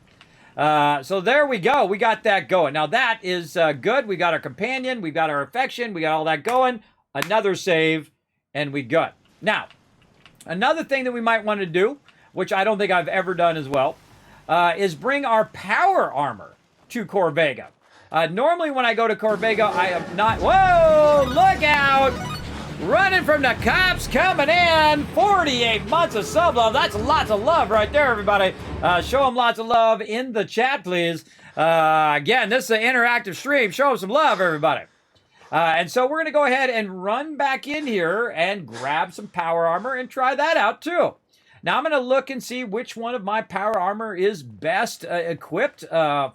[SPEAKER 1] So there we go. We got that going. Now that is good. We got our companion. We got our affection. We got all that going. Another save, and we good. Now, another thing that we might want to do, which I don't think I've ever done as well, is bring our power armor to Corvega. Normally when I go to Corvega, I am not... Whoa! Look out! Running from the cops coming in. 48 months of sub love. That's lots of love right there, everybody. Show them lots of love in the chat, please. Again, this is an interactive stream. Show them some love, everybody. And so we're going to go ahead and run back in here and grab some power armor and try that out, too. Now, I'm going to look and see which one of my power armor is best equipped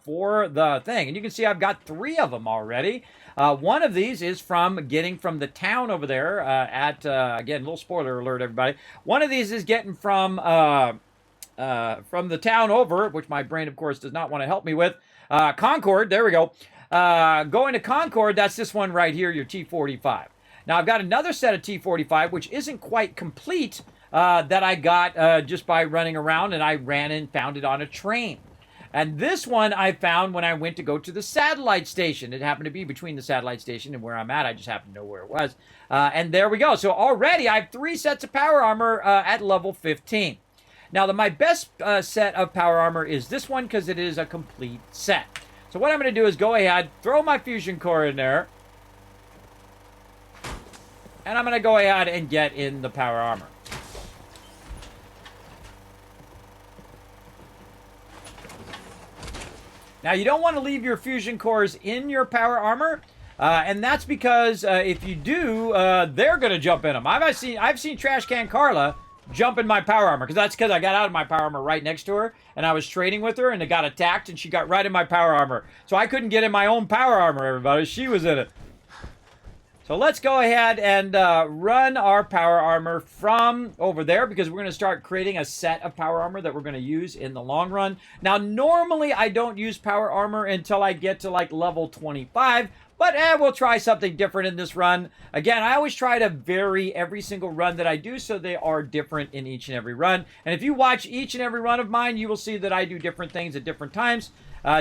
[SPEAKER 1] for the thing. And you can see I've got 3 of them already. One of these is from getting from the town over there again, little spoiler alert, everybody. One of these is getting from the town over, which my brain, of course, does not want to help me with. Concord, there we go. Going to Concord, that's this one right here, your T45. Now, I've got another set of T45, which isn't quite complete, that I got just by running around, and I ran and found it on a train. And this one I found when I went to go to the satellite station. It happened to be between the satellite station and where I'm at. I just happened to know where it was. And there we go. So already I have 3 sets of power armor at level 15. Now, my best set of power armor is this one because it is a complete set. So what I'm going to do is go ahead, throw my fusion core in there, and I'm going to go ahead and get in the power armor. Now, you don't want to leave your fusion cores in your power armor, and that's because if you do, they're going to jump in them. I've seen Trash Can Carla jump in my power armor, because that's because I got out of my power armor right next to her, and I was trading with her, and it got attacked, and she got right in my power armor. So I couldn't get in my own power armor, everybody. She was in it. So let's go ahead and run our power armor from over there, because we're going to start creating a set of power armor that we're going to use in the long run. Now, normally I don't use power armor until I get to like level 25, but we'll try something different in this run. Again, I always try to vary every single run that I do so they are different in each and every run. And if you watch each and every run of mine, you will see that I do different things at different times.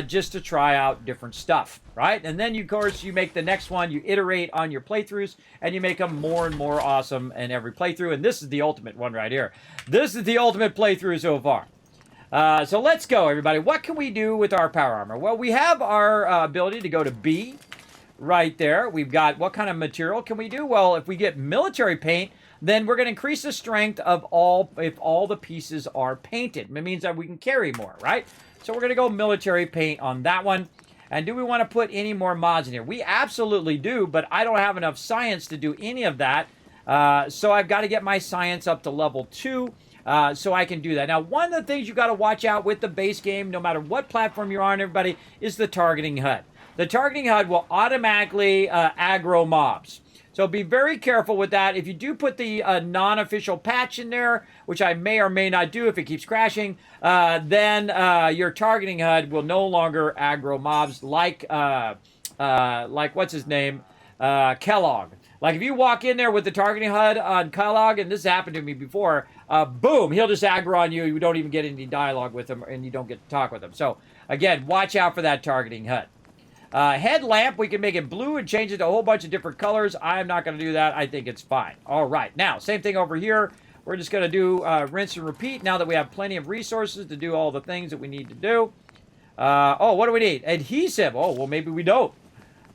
[SPEAKER 1] Just to try out different stuff, right? And then, of course, you make the next one, you iterate on your playthroughs, and you make them more and more awesome in every playthrough. And this is the ultimate one right here. This is the ultimate playthrough so far. So let's go, everybody. What can we do with our power armor? Well, we have our ability to go to B right there. We've got, what kind of material can we do? Well, if we get military paint, then we're going to increase the strength of if all the pieces are painted. It means that we can carry more, right? So we're going to go military paint on that one. And do we want to put any more mods in here? We absolutely do, but I don't have enough science to do any of that. So I've got to get my science up to level 2 so I can do that. Now, one of the things you got to watch out with the base game, no matter what platform you're on, everybody, is the targeting HUD. The targeting HUD will automatically aggro mobs. So be very careful with that. If you do put the non-official patch in there, which I may or may not do if it keeps crashing, then your targeting HUD will no longer aggro mobs like what's his name? Kellogg. Like if you walk in there with the targeting HUD on Kellogg, and this happened to me before, boom, he'll just aggro on you. You don't even get any dialogue with him, and you don't get to talk with him. So again, watch out for that targeting HUD. Headlamp, we can make it blue and change it to a whole bunch of different colors. I'm not going to do that. I think it's fine. All right. Now, same thing over here. We're just going to do rinse and repeat now that we have plenty of resources to do all the things that we need to do. Oh, what do we need? Adhesive. Oh, well, maybe we don't.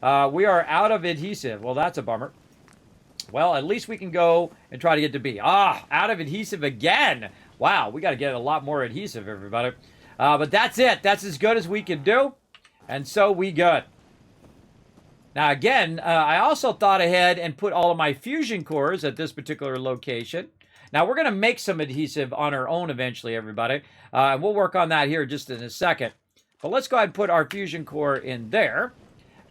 [SPEAKER 1] We are out of adhesive. Well, that's a bummer. Well, at least we can go and try to get to B. Out of adhesive again. Wow, we got to get a lot more adhesive, everybody. But that's it. That's as good as we can do. And so we good. Now again, I also thought ahead and put all of my fusion cores at this particular location. Now we're going to make some adhesive on our own eventually, everybody. And we'll work on that here just in a second. But let's go ahead and put our fusion core in there.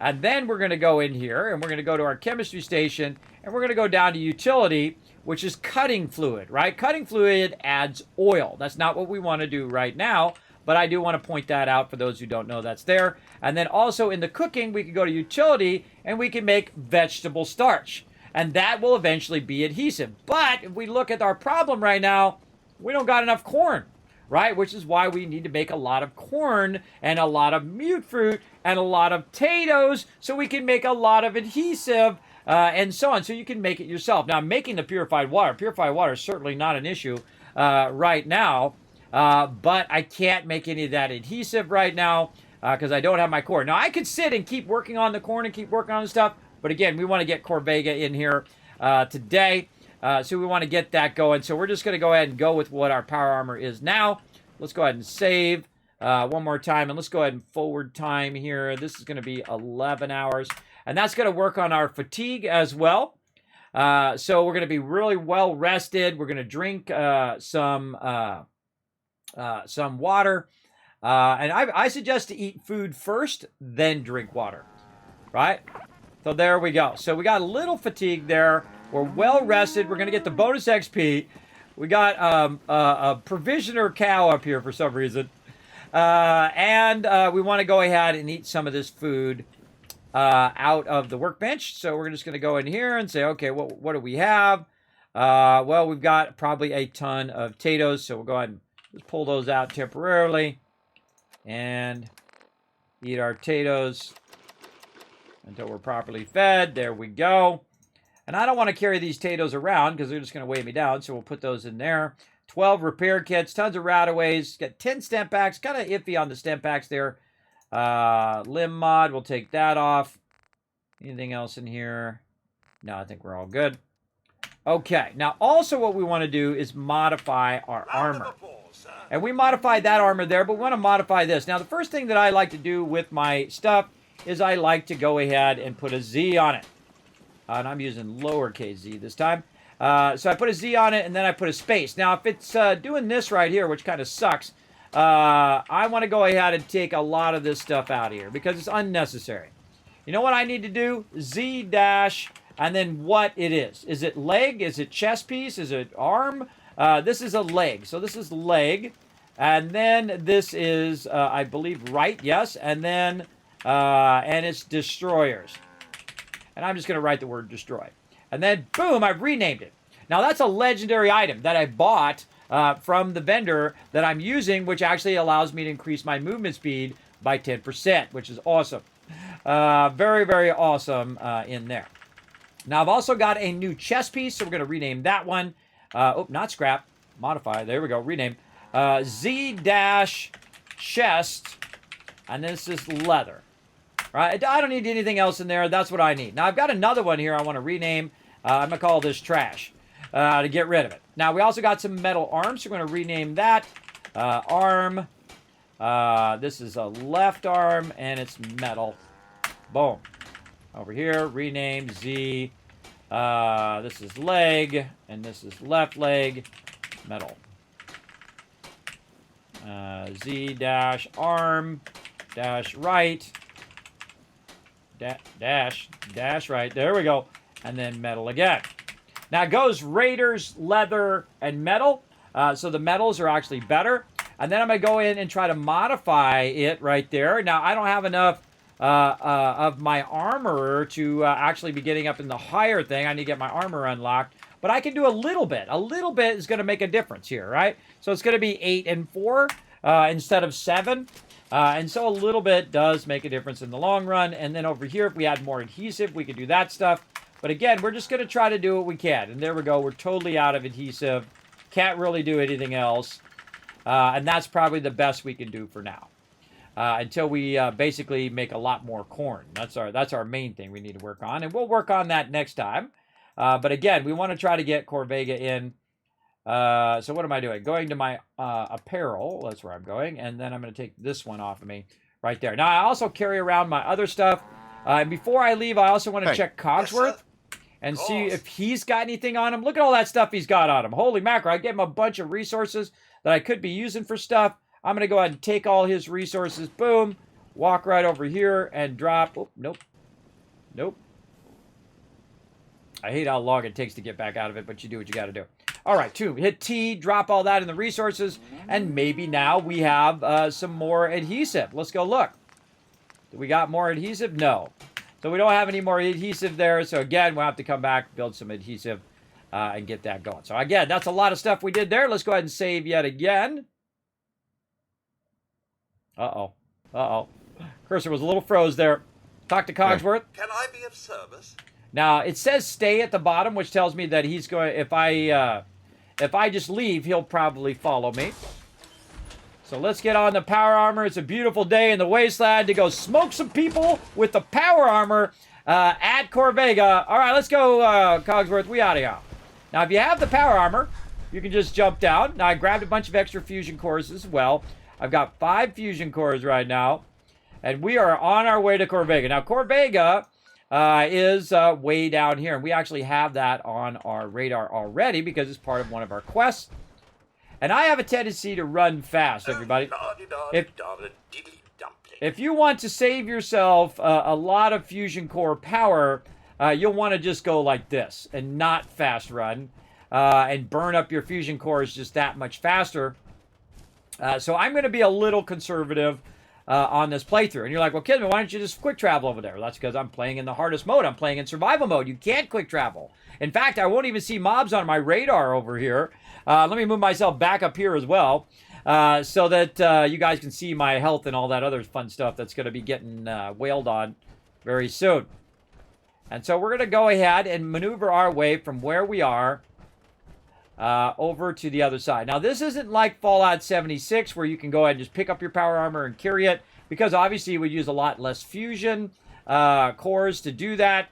[SPEAKER 1] And then we're going to go in here and we're going to go to our chemistry station and we're going to go down to utility, which is cutting fluid, right? Cutting fluid adds oil. That's not what we want to do right now. But I do want to point that out for those who don't know that's there. And then also in the cooking, we can go to utility and we can make vegetable starch. and that will eventually be adhesive. But if we look at our problem right now, we don't got enough corn, right? Which is why we need to make a lot of corn and a lot of mute fruit and a lot of potatoes so we can make a lot of adhesive and so on. So you can make it yourself. Now, making the purified water is certainly not an issue right now, but I can't make any of that adhesive right now because I don't have my corn. Now, I could sit and keep working on the corn and keep working on the stuff, but again, we want to get Corvega in here today. So we want to get that going. So we're just going to go ahead and go with what our power armor is now. Let's go ahead and save one more time. And let's go ahead and forward time here. This is going to be 11 hours. And that's going to work on our fatigue as well. So we're going to be really well rested. We're going to drink some water. And I suggest to eat food first, then drink water. Right? So there we go. So we got a little fatigue there. We're well rested. We're going to get the bonus XP. We got a provisioner cow up here for some reason. And we want to go ahead and eat some of this food out of the workbench. So we're just going to go in here and say, okay, what do we have? Well, we've got probably a ton of potatoes. So we'll go ahead and just pull those out temporarily and eat our potatoes until we're properly fed. There we go. And I don't want to carry these potatoes around because they're just going to weigh me down. So we'll put those in there. 12 repair kits, tons of rataways. Got 10 stem packs. Kind of iffy on the stem packs there. Limb mod, we'll take that off. Anything else in here? No, I think we're all good. Okay, now also what we want to do is modify our armor. And we modified that armor there, but we want to modify this. Now, the first thing that I like to do with my stuff is I like to go ahead and put a Z on it. And I'm using lowercase z this time. So I put a Z on it, and then I put a space. Now, if it's doing this right here, which kind of sucks, I want to go ahead and take a lot of this stuff out of here because it's unnecessary. You know what I need to do? Z dash, and then what it is. Is it leg? Is it chest piece? Is it arm? This is a leg. So this is leg. And then this is, I believe, right. Yes. And then, and it's destroyers. And I'm just going to write the word destroy. And then, boom, I've renamed it. Now, that's a legendary item that I bought from the vendor that I'm using, which actually allows me to increase my movement speed by 10%, which is awesome. Very, very awesome in there. Now, I've also got a new chest piece, so we're going to rename that one. Oh, not scrap. Modify. There we go. Rename. Z-chest, and this is leather. Right? I don't need anything else in there. That's what I need. Now, I've got another one here I want to rename. I'm going to call this trash to get rid of it. Now, we also got some metal arms. So we're going to rename that arm. This is a left arm, and it's metal. Boom. Over here, rename Z. This is leg, and this is left leg, metal. Z dash arm dash right. Dash right. There we go. And then metal again. Now it goes Raiders, leather, and metal. So the metals are actually better. And then I'm going to go in and try to modify it right there. Now I don't have enough of my armor to actually be getting up in the higher thing. I need to get my armor unlocked. But I can do a little bit. A little bit is going to make a difference here, right? So it's going to be 8 and 4 instead of 7. And so a little bit does make a difference in the long run. And then over here, if we had more adhesive, we could do that stuff. But again, we're just going to try to do what we can. And there we go. We're totally out of adhesive. Can't really do anything else. And that's probably the best we can do for now. Until we basically make a lot more corn. That's our main thing we need to work on. And we'll work on that next time. But again, we want to try to get Corvega in. So what am I doing? Going to my apparel. That's where I'm going. And then I'm going to take this one off of me right there. Now, I also carry around my other stuff. And before I leave, I also want to check Cogsworth and see if he's got anything on him. Look at all that stuff he's got on him. Holy mackerel. I gave him a bunch of resources that I could be using for stuff. I'm going to go ahead and take all his resources. Boom. Walk right over here and drop. Oh, nope. Nope. I hate how long it takes to get back out of it, but you do what you got to do. All right, 2. Hit T, drop all that in the resources, and maybe now we have some more adhesive. Let's go look. Do we got more adhesive? No. So we don't have any more adhesive there. So again, we'll have to come back, build some adhesive, and get that going. So again, that's a lot of stuff we did there. Let's go ahead and save yet again. Uh-oh. Uh-oh. Cursor was a little froze there. Talk to Cogsworth.
[SPEAKER 6] Can I be of service?
[SPEAKER 1] Now, it says stay at the bottom, which tells me that he's going, if I just leave, he'll probably follow me. So let's get on the power armor. It's a beautiful day in the wasteland to go smoke some people with the power armor at Corvega. All right, let's go, Cogsworth. We out of here. Now, if you have the power armor, you can just jump down. Now, I grabbed a bunch of extra fusion cores as well. I've got 5 fusion cores right now, and we are on our way to Corvega. Now, Corvega is way down here, and we actually have that on our radar already because it's part of one of our quests. And I have a tendency to run fast, everybody. If you want to save yourself a lot of fusion core power, you'll want to just go like this and not fast run and burn up your fusion cores just that much faster. So I'm going to be a little conservative on this playthrough. And you're like, well, Kismet, why don't you just quick travel over there? Well, that's because I'm playing in the hardest mode. I'm playing in survival mode. You can't quick travel. In fact, I won't even see mobs on my radar over here. Let me move myself back up here as well so that you guys can see my health and all that other fun stuff that's going to be getting wailed on very soon. And so we're going to go ahead and maneuver our way from where we are over to the other side. Now, this isn't like Fallout 76 where you can go ahead and just pick up your power armor and carry it, because obviously we use a lot less fusion cores to do that.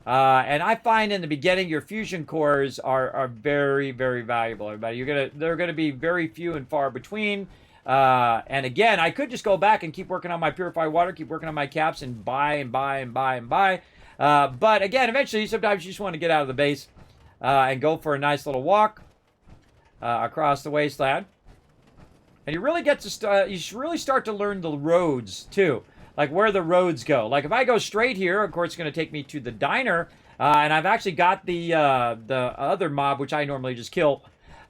[SPEAKER 1] And I find in the beginning your fusion cores are very, very valuable, everybody. They're gonna be very few and far between. And again, I could just go back and keep working on my purified water, keep working on my caps, and buy and buy and buy and buy. But again, eventually, sometimes you just want to get out of the base and go for a nice little walk across the wasteland. And you really get to you should really start to learn the roads too, like where the roads go. Like if I go straight here, of course, it's going to take me to the diner, and I've actually got the other mob, which I normally just kill.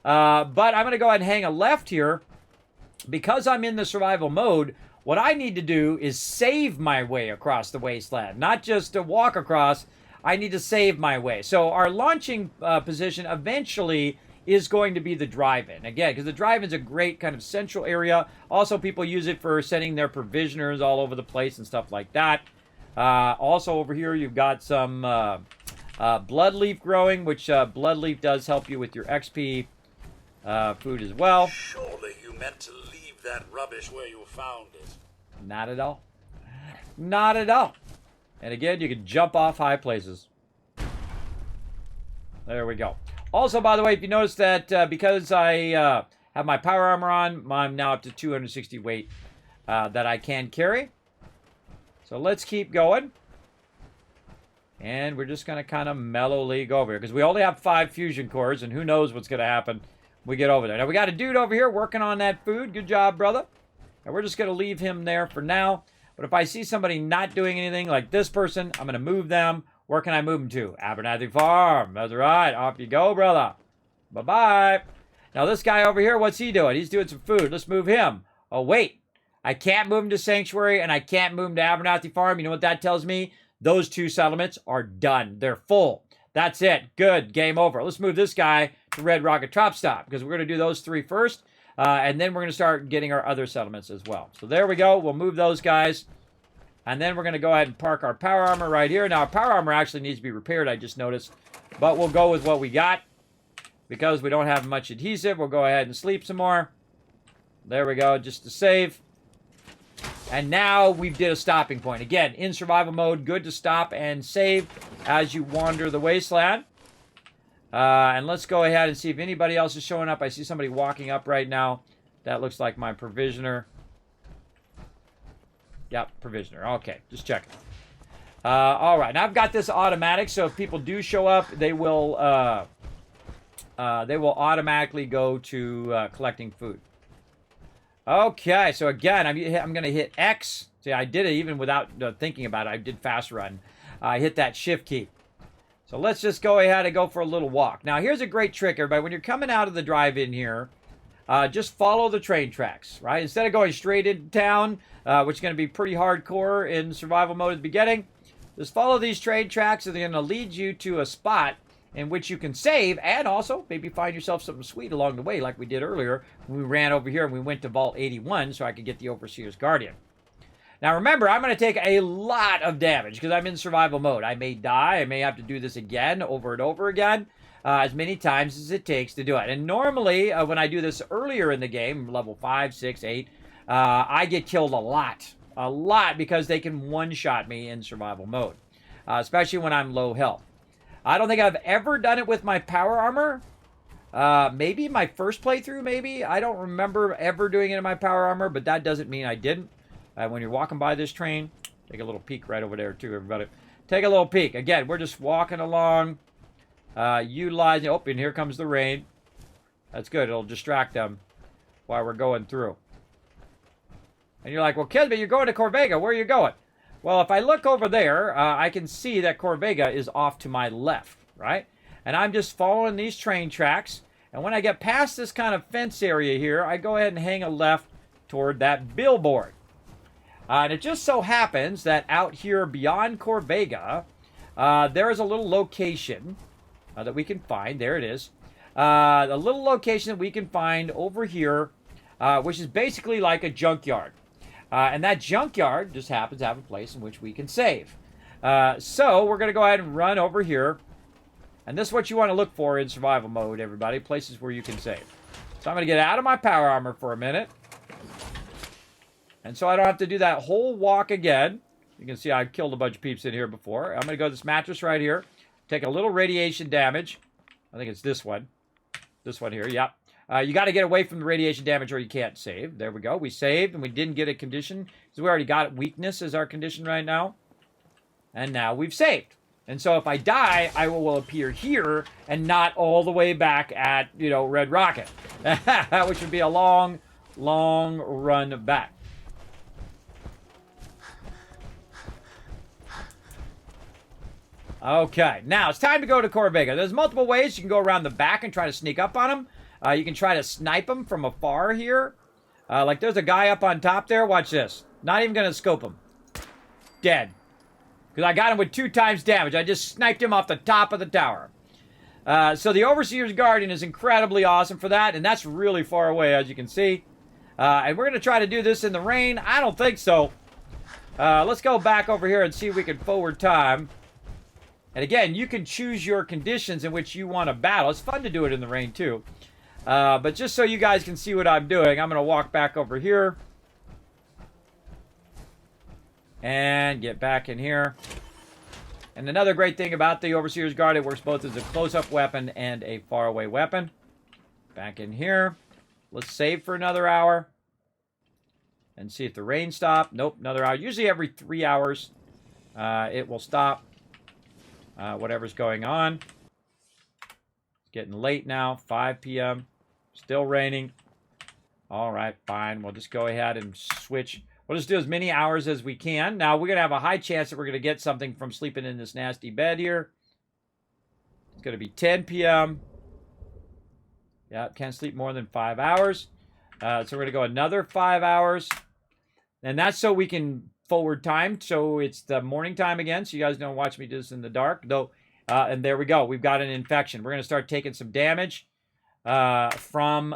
[SPEAKER 1] But I'm going to go ahead and hang a left here because I'm in the survival mode. What I need to do is save my way across the wasteland, not just to walk across. I need to save my way. So our launching position eventually is going to be the drive-in. Again, because the drive-in's a great kind of central area. Also, people use it for sending their provisioners all over the place and stuff like that. Also, over here, you've got some bloodleaf growing, which bloodleaf does help you with your XP food as well.
[SPEAKER 6] Surely you meant to leave that rubbish where you found it.
[SPEAKER 1] Not at all. Not at all. And again, you can jump off high places. There we go. Also, by the way, if you notice that because I have my power armor on, I'm now up to 260 weight that I can carry. So let's keep going. And we're just going to kind of mellowly go over here, because we only have 5 fusion cores, and who knows what's going to happen when we get over there. Now, we got a dude over here working on that food. Good job, brother. And we're just going to leave him there for now. But if I see somebody not doing anything like this person, I'm going to move them. Where can I move them to? Abernathy Farm. That's right. Off you go, brother. Bye-bye. Now, this guy over here, what's he doing? He's doing some food. Let's move him. Oh, wait. I can't move him to Sanctuary, and I can't move him to Abernathy Farm. You know what that tells me? Those 2 settlements are done. They're full. That's it. Good. Game over. Let's move this guy to Red Rocket Trop Stop, because we're going to do those 3 first, and then we're going to start getting our other settlements as well. So there we go. We'll move those guys. And then we're going to go ahead and park our power armor right here. Now, our power armor actually needs to be repaired, I just noticed. But we'll go with what we got. Because we don't have much adhesive, we'll go ahead and sleep some more. There we go, just to save. And now we did a stopping point. Again, in survival mode, good to stop and save as you wander the wasteland. And let's go ahead and see if anybody else is showing up. I see somebody walking up right now. That looks like my provisioner. Yep, provisioner. Okay, just checking. All right, now I've got this automatic, so if people do show up, they will automatically go to collecting food. Okay, so again, I'm going to hit X. See, I did it even without thinking about it. I did fast run. I hit that shift key. So let's just go ahead and go for a little walk. Now, here's a great trick, everybody. When you're coming out of the drive-in here, just follow the train tracks, right? Instead of going straight into town, which is going to be pretty hardcore in survival mode at the beginning, Just follow these train tracks, and they're going to lead you to a spot in which you can save, and also maybe find yourself something sweet along the way, like we did earlier when we ran over here and we went to Vault 81 so I could get the Overseer's Guardian. Now remember, I'm going to take a lot of damage because I'm in survival mode. I may die. I may have to do this again, over and over again, as many times as it takes to do it. And normally, when I do this earlier in the game, level 5, 6, 8, I get killed a lot because they can one-shot me in survival mode, especially when I'm low health. I don't think I've ever done it with my power armor. Maybe my first playthrough, maybe. I don't remember ever doing it in my power armor, but that doesn't mean I didn't. When you're walking by this train, take a little peek right over there too, everybody. Take a little peek. Again, we're just walking along, utilizing... Oh, and here comes the rain. That's good. It'll distract them while we're going through. And you're like, well, Kismet, you're going to Corvega. Where are you going? Well, if I look over there, I can see that Corvega is off to my left, right? And I'm just following these train tracks. And when I get past this kind of fence area here, I go ahead and hang a left toward that billboard. And it just so happens that out here beyond Corvega, there is a little location that we can find. There it is. A little location that we can find over here, which is basically like a junkyard. And that junkyard just happens to have a place in which we can save. So we're going to go ahead and run over here. And this is what you want to look for in survival mode, everybody. Places where you can save. So I'm going to get out of my power armor for a minute. And so I don't have to do that whole walk again. You can see I've killed a bunch of peeps in here before. I'm going to go to this mattress right here. Take a little radiation damage. I think it's this one. This one here, yep. You got to get away from the radiation damage or you can't save. There we go. We saved and we didn't get a condition. Because we already got weakness as our condition right now. And now we've saved. And so if I die, I will appear here and not all the way back at, Red Rocket. Which would be a long, long run back. Okay, now it's time to go to Corvega. There's multiple ways you can go around the back and try to sneak up on them. You can try to snipe them from afar here. Like there's a guy up on top there. Watch this. Not even going to scope him. Dead. Because I got him with 2 times damage. I just sniped him off the top of the tower. So the Overseer's Guardian is incredibly awesome for that. And that's really far away, as you can see. And we're going to try to do this in the rain. I don't think so. Let's go back over here and see if we can forward time. And again, you can choose your conditions in which you want to battle. It's fun to do it in the rain, too. But just so you guys can see what I'm doing, I'm going to walk back over here. And get back in here. And another great thing about the Overseer's Guard, it works both as a close-up weapon and a far-away weapon. Back in here. Let's save for another hour. And see if the rain stops. Nope, another hour. Usually every 3 hours, it will stop. Whatever's going on. It's getting late now, 5 p.m. Still raining. All right, fine. We'll just go ahead and switch. We'll just do as many hours as we can. Now, we're going to have a high chance that we're going to get something from sleeping in this nasty bed here. It's going to be 10 p.m. Yeah, can't sleep more than 5 hours. So we're going to go another 5 hours. And that's so we can forward time, so it's the morning time again, so you guys don't watch me do this in the dark, though. And there we go. We've got an infection. We're going to start taking some damage from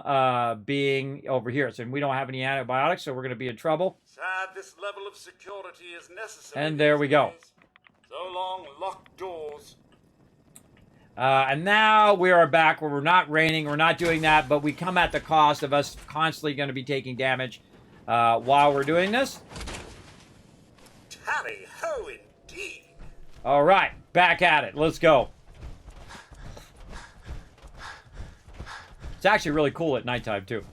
[SPEAKER 1] being over here. So we don't have any antibiotics, so we're going to be in trouble.
[SPEAKER 6] Sad this level of security is necessary.
[SPEAKER 1] And there we go.
[SPEAKER 6] So long, locked doors.
[SPEAKER 1] And now we are back where we're not raining. We're not doing that, but we come at the cost of us constantly going to be taking damage while we're doing this.
[SPEAKER 6] Tally-ho indeed.
[SPEAKER 1] All right, back at it. Let's go. It's actually really cool at nighttime, too.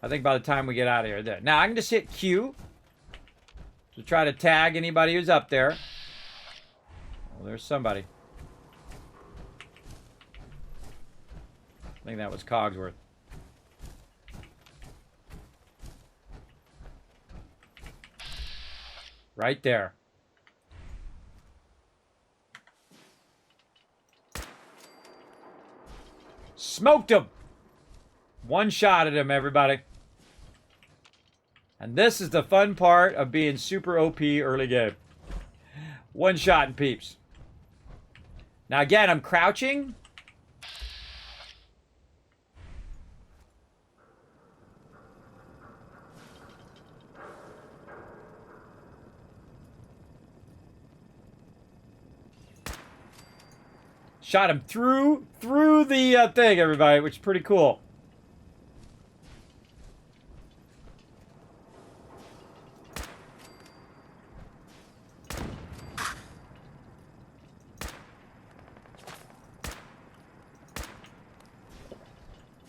[SPEAKER 1] I think by the time we get out of here, there. Now, I can just hit Q to try to tag anybody who's up there. Well, there's somebody. I think that was Cogsworth. Right there. Smoked him. One shot at him, everybody. And this is the fun part of being super OP early game. One shot and peeps. Now again, I'm crouching. Shot him through the thing, everybody, which is pretty cool.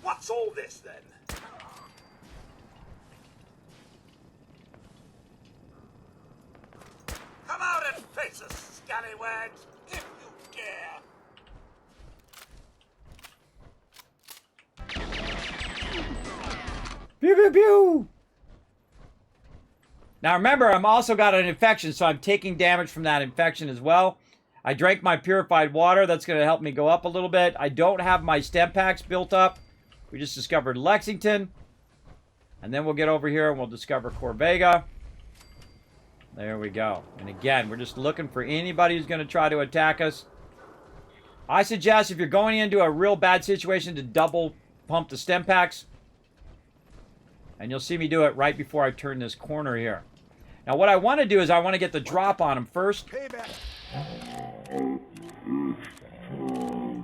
[SPEAKER 6] What's all this then? Come out and face us, scallywags, if you dare.
[SPEAKER 1] Pew, pew, pew. Now remember, I'm also got an infection, so I'm taking damage from that infection as well. I drank my purified water. That's going to help me go up a little bit. I don't have my stem packs built up. We just discovered Lexington. And then we'll get over here and we'll discover Corvega. There we go. And again, we're just looking for anybody who's going to try to attack us. I suggest if you're going into a real bad situation to double pump the stem packs. And you'll see me do it right before I turn this corner here. Now what I want to do is I want to get the drop on him first.
[SPEAKER 2] Payback.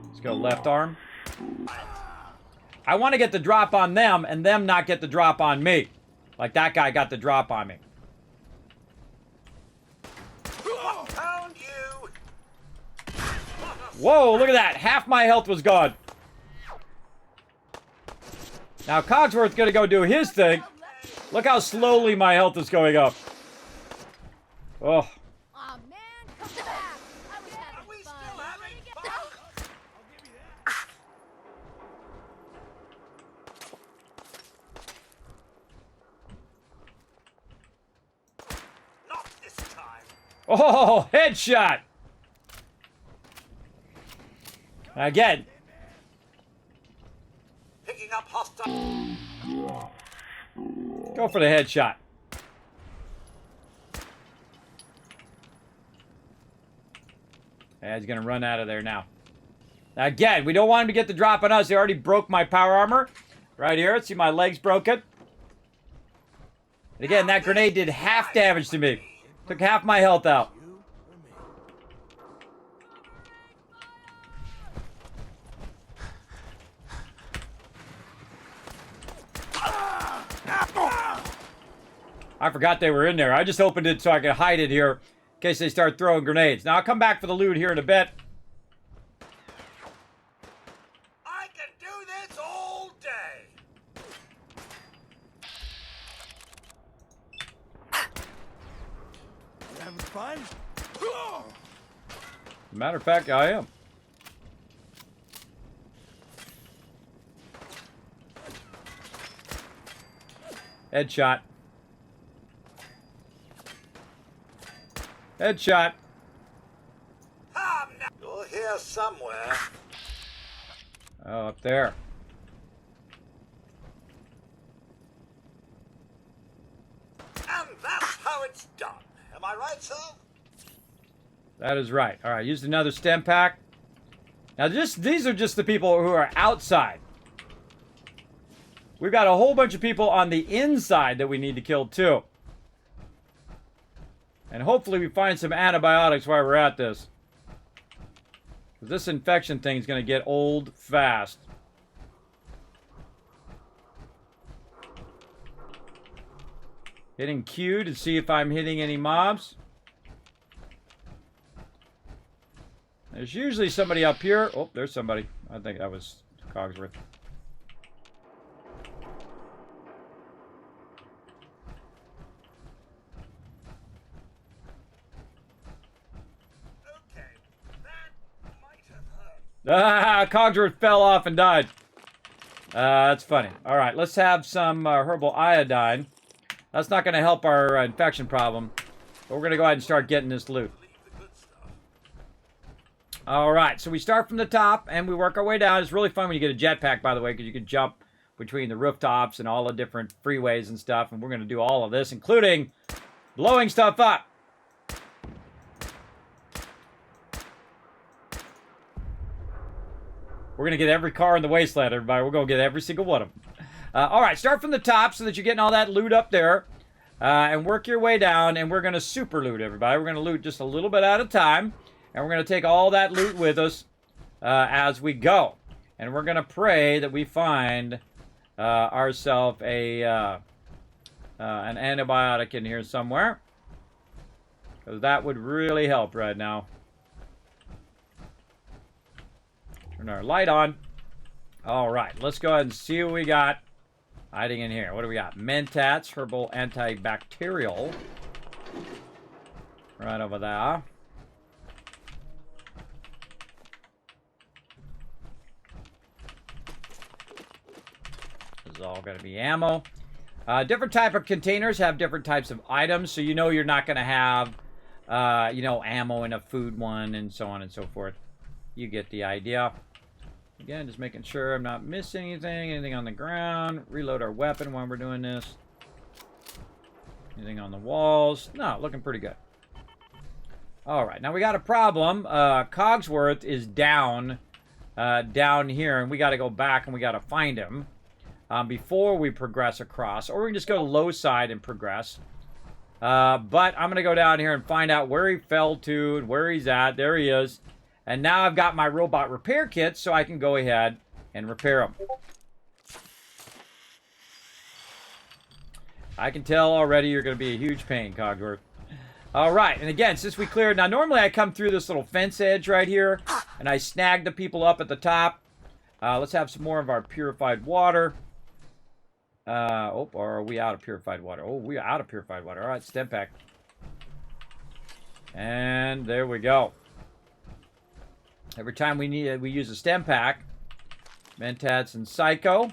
[SPEAKER 1] Let's go left arm. I want to get the drop on them and them not get the drop on me. Like that guy got the drop on me.
[SPEAKER 6] Found you.
[SPEAKER 1] Whoa, look at that. Half my health was gone. Now Cogsworth's going to go do his thing. Look how slowly my health is going up. Oh.
[SPEAKER 7] Aw, man, come back. I was having
[SPEAKER 6] Are we
[SPEAKER 7] fun.
[SPEAKER 6] still having
[SPEAKER 7] Get
[SPEAKER 6] fun? Not this time.
[SPEAKER 1] Oh, headshot. Again.
[SPEAKER 6] Picking up hostile.
[SPEAKER 1] Go for the headshot. Yeah, he's going to run out of there now. Again, we don't want him to get the drop on us. He already broke my power armor. Right here. See my legs broken. And again, that grenade did half damage to me. Took half my health out. I forgot they were in there. I just opened it so I could hide it here in case they start throwing grenades. Now, I'll come back for the loot here in a bit.
[SPEAKER 6] I can do this all day.
[SPEAKER 2] You having fun?
[SPEAKER 1] Matter of fact, I am. Headshot. Headshot.
[SPEAKER 6] You're here somewhere.
[SPEAKER 1] Oh, up there.
[SPEAKER 6] And that's how it's done. Am I right, sir?
[SPEAKER 1] That is right. All right, used another stem pack. Now, these are just the people who are outside. We've got a whole bunch of people on the inside that we need to kill, too. And hopefully we find some antibiotics while we're at this. Because this infection thing is going to get old fast. Hitting Q to see if I'm hitting any mobs. There's usually somebody up here. Oh, there's somebody. I think that was Cogsworth.
[SPEAKER 6] Okay, that might have hurt.
[SPEAKER 1] Ah, Cogsworth fell off and died. That's funny. All right, let's have some herbal iodine. That's not going to help our infection problem. But we're going to go ahead and start getting this loot. All right, so we start from the top and we work our way down. It's really fun when you get a jetpack, by the way, because you can jump between the rooftops and all the different freeways and stuff. And we're going to do all of this, including blowing stuff up. We're going to get every car in the wasteland, everybody. We're going to get every single one of them. All right, start from the top so that you're getting all that loot up there. And work your way down, and we're going to super loot, everybody. We're going to loot just a little bit at a time. And we're going to take all that loot with us as we go. And we're going to pray that we find ourselves an antibiotic in here somewhere. Because that would really help right now. Turn our light on. All right, let's go ahead and see what we got hiding in here. What do we got? Mentats, herbal antibacterial. Right over there. This is all going to be ammo. Different type of containers have different types of items, so you know you're not going to have, ammo in a food one and so on and so forth. You get the idea. Again, just making sure I'm not missing anything on the ground. Reload our weapon while we're doing this. Anything on the walls? No, looking pretty good. All right, now we got a problem. Cogsworth is down here, and we got to go back and we got to find him before we progress across. Or we can just go to low side and progress. But I'm going to go down here and find out where he fell to and where he's at. There he is. And now I've got my robot repair kit, so I can go ahead and repair them. I can tell already you're going to be a huge pain, Cogsworth. All right, and again, since we cleared... Now, normally I come through this little fence edge right here, and I snag the people up at the top. Let's have some more of our purified water. Or are we out of purified water? Oh, we are out of purified water. All right, step back. And there we go. Every time we use a stem pack. Mentats and Psycho.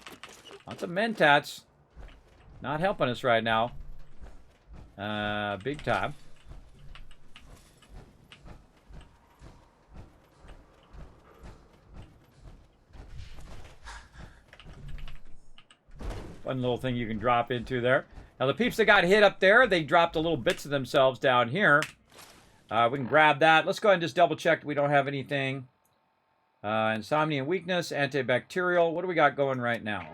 [SPEAKER 1] Lots of Mentats. Not helping us right now. Big time. Fun little thing you can drop into there. Now the peeps that got hit up there, they dropped a little bits of themselves down here. We can grab that. Let's go ahead and just double check that we don't have anything. Insomnia and weakness, antibacterial. What do we got going right now?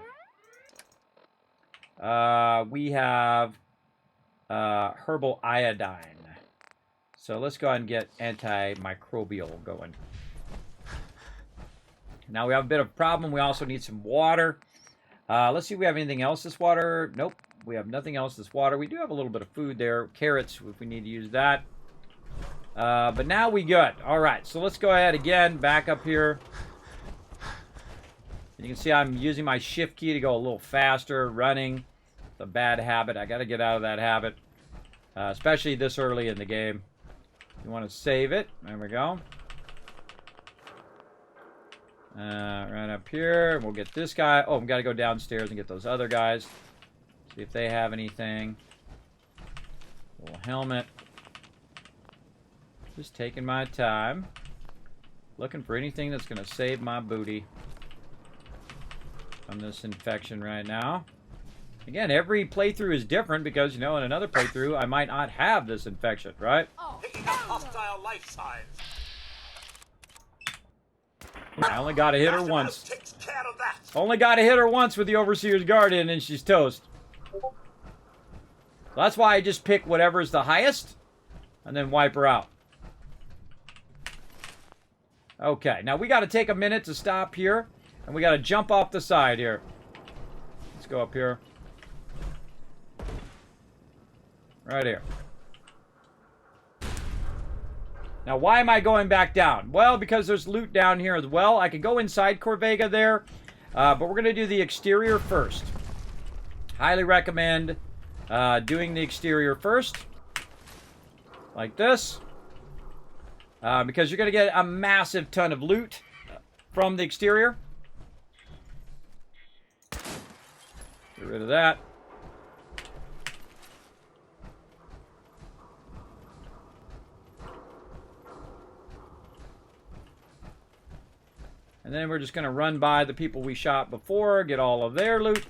[SPEAKER 1] We have herbal iodine. So let's go ahead and get antimicrobial going. Now we have a bit of a problem. We also need some water. Let's see if we have anything else this water. Nope. We have nothing else this water. We do have a little bit of food there. Carrots, if we need to use that. But now we good. All right, so let's go ahead again, back up here. And you can see I'm using my shift key to go a little faster, running. It's a bad habit. I got to get out of that habit, especially this early in the game. You want to save it. There we go. Right up here. We'll get this guy. Oh, we've got to go downstairs and get those other guys. See if they have anything. Little helmet. Just taking my time. Looking for anything that's going to save my booty from this infection right now. Again, every playthrough is different because, you know, in another playthrough, I might not have this infection, right?
[SPEAKER 6] Picking up hostile life signs.
[SPEAKER 1] I only got to hit her once.
[SPEAKER 6] Takes care of that.
[SPEAKER 1] Only got to hit her once with the Overseer's Guardian and she's toast. So that's why I just pick whatever's the highest and then wipe her out. Okay, now we got to take a minute to stop here, and we got to jump off the side here. Let's go up here. Right here. Now, why am I going back down? Well, because there's loot down here as well. I could go inside Corvega there, but we're going to do the exterior first. Highly recommend doing the exterior first. Like this. Because you're going to get a massive ton of loot from the exterior. Get rid of that. And then we're just going to run by the people we shot before, get all of their loot.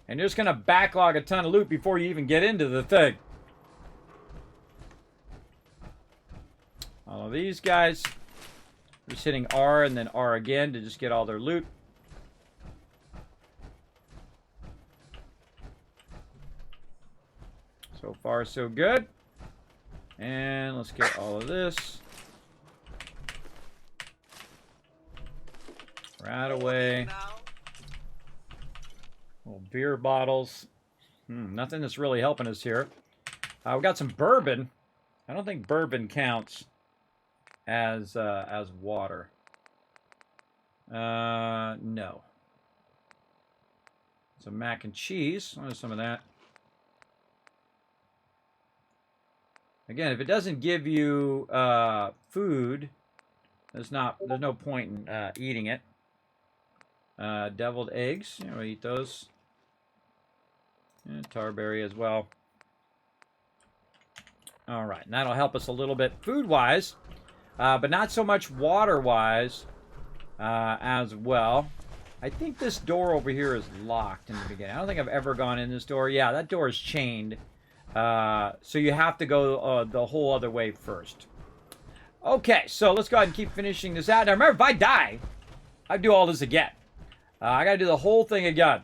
[SPEAKER 1] And you're just going to backlog a ton of loot before you even get into the thing. All of these guys. Just hitting R and then R again to just get all their loot. So far, so good. And let's get all of this. Right away. Little beer bottles. Nothing that's really helping us here. We got some bourbon. I don't think bourbon counts as water. No. Some mac and cheese. What is some of that? Again, if it doesn't give you food, there's no point in eating it. Deviled eggs. You know, we eat those. And tarberry as well. All right, and that'll help us a little bit food-wise, but not so much water-wise as well. I think this door over here is locked in the beginning. I don't think I've ever gone in this door. Yeah, that door is chained, so you have to go the whole other way first. Okay, so let's go ahead and keep finishing this out. Now, remember, if I die, I do all this again. I got to do the whole thing again.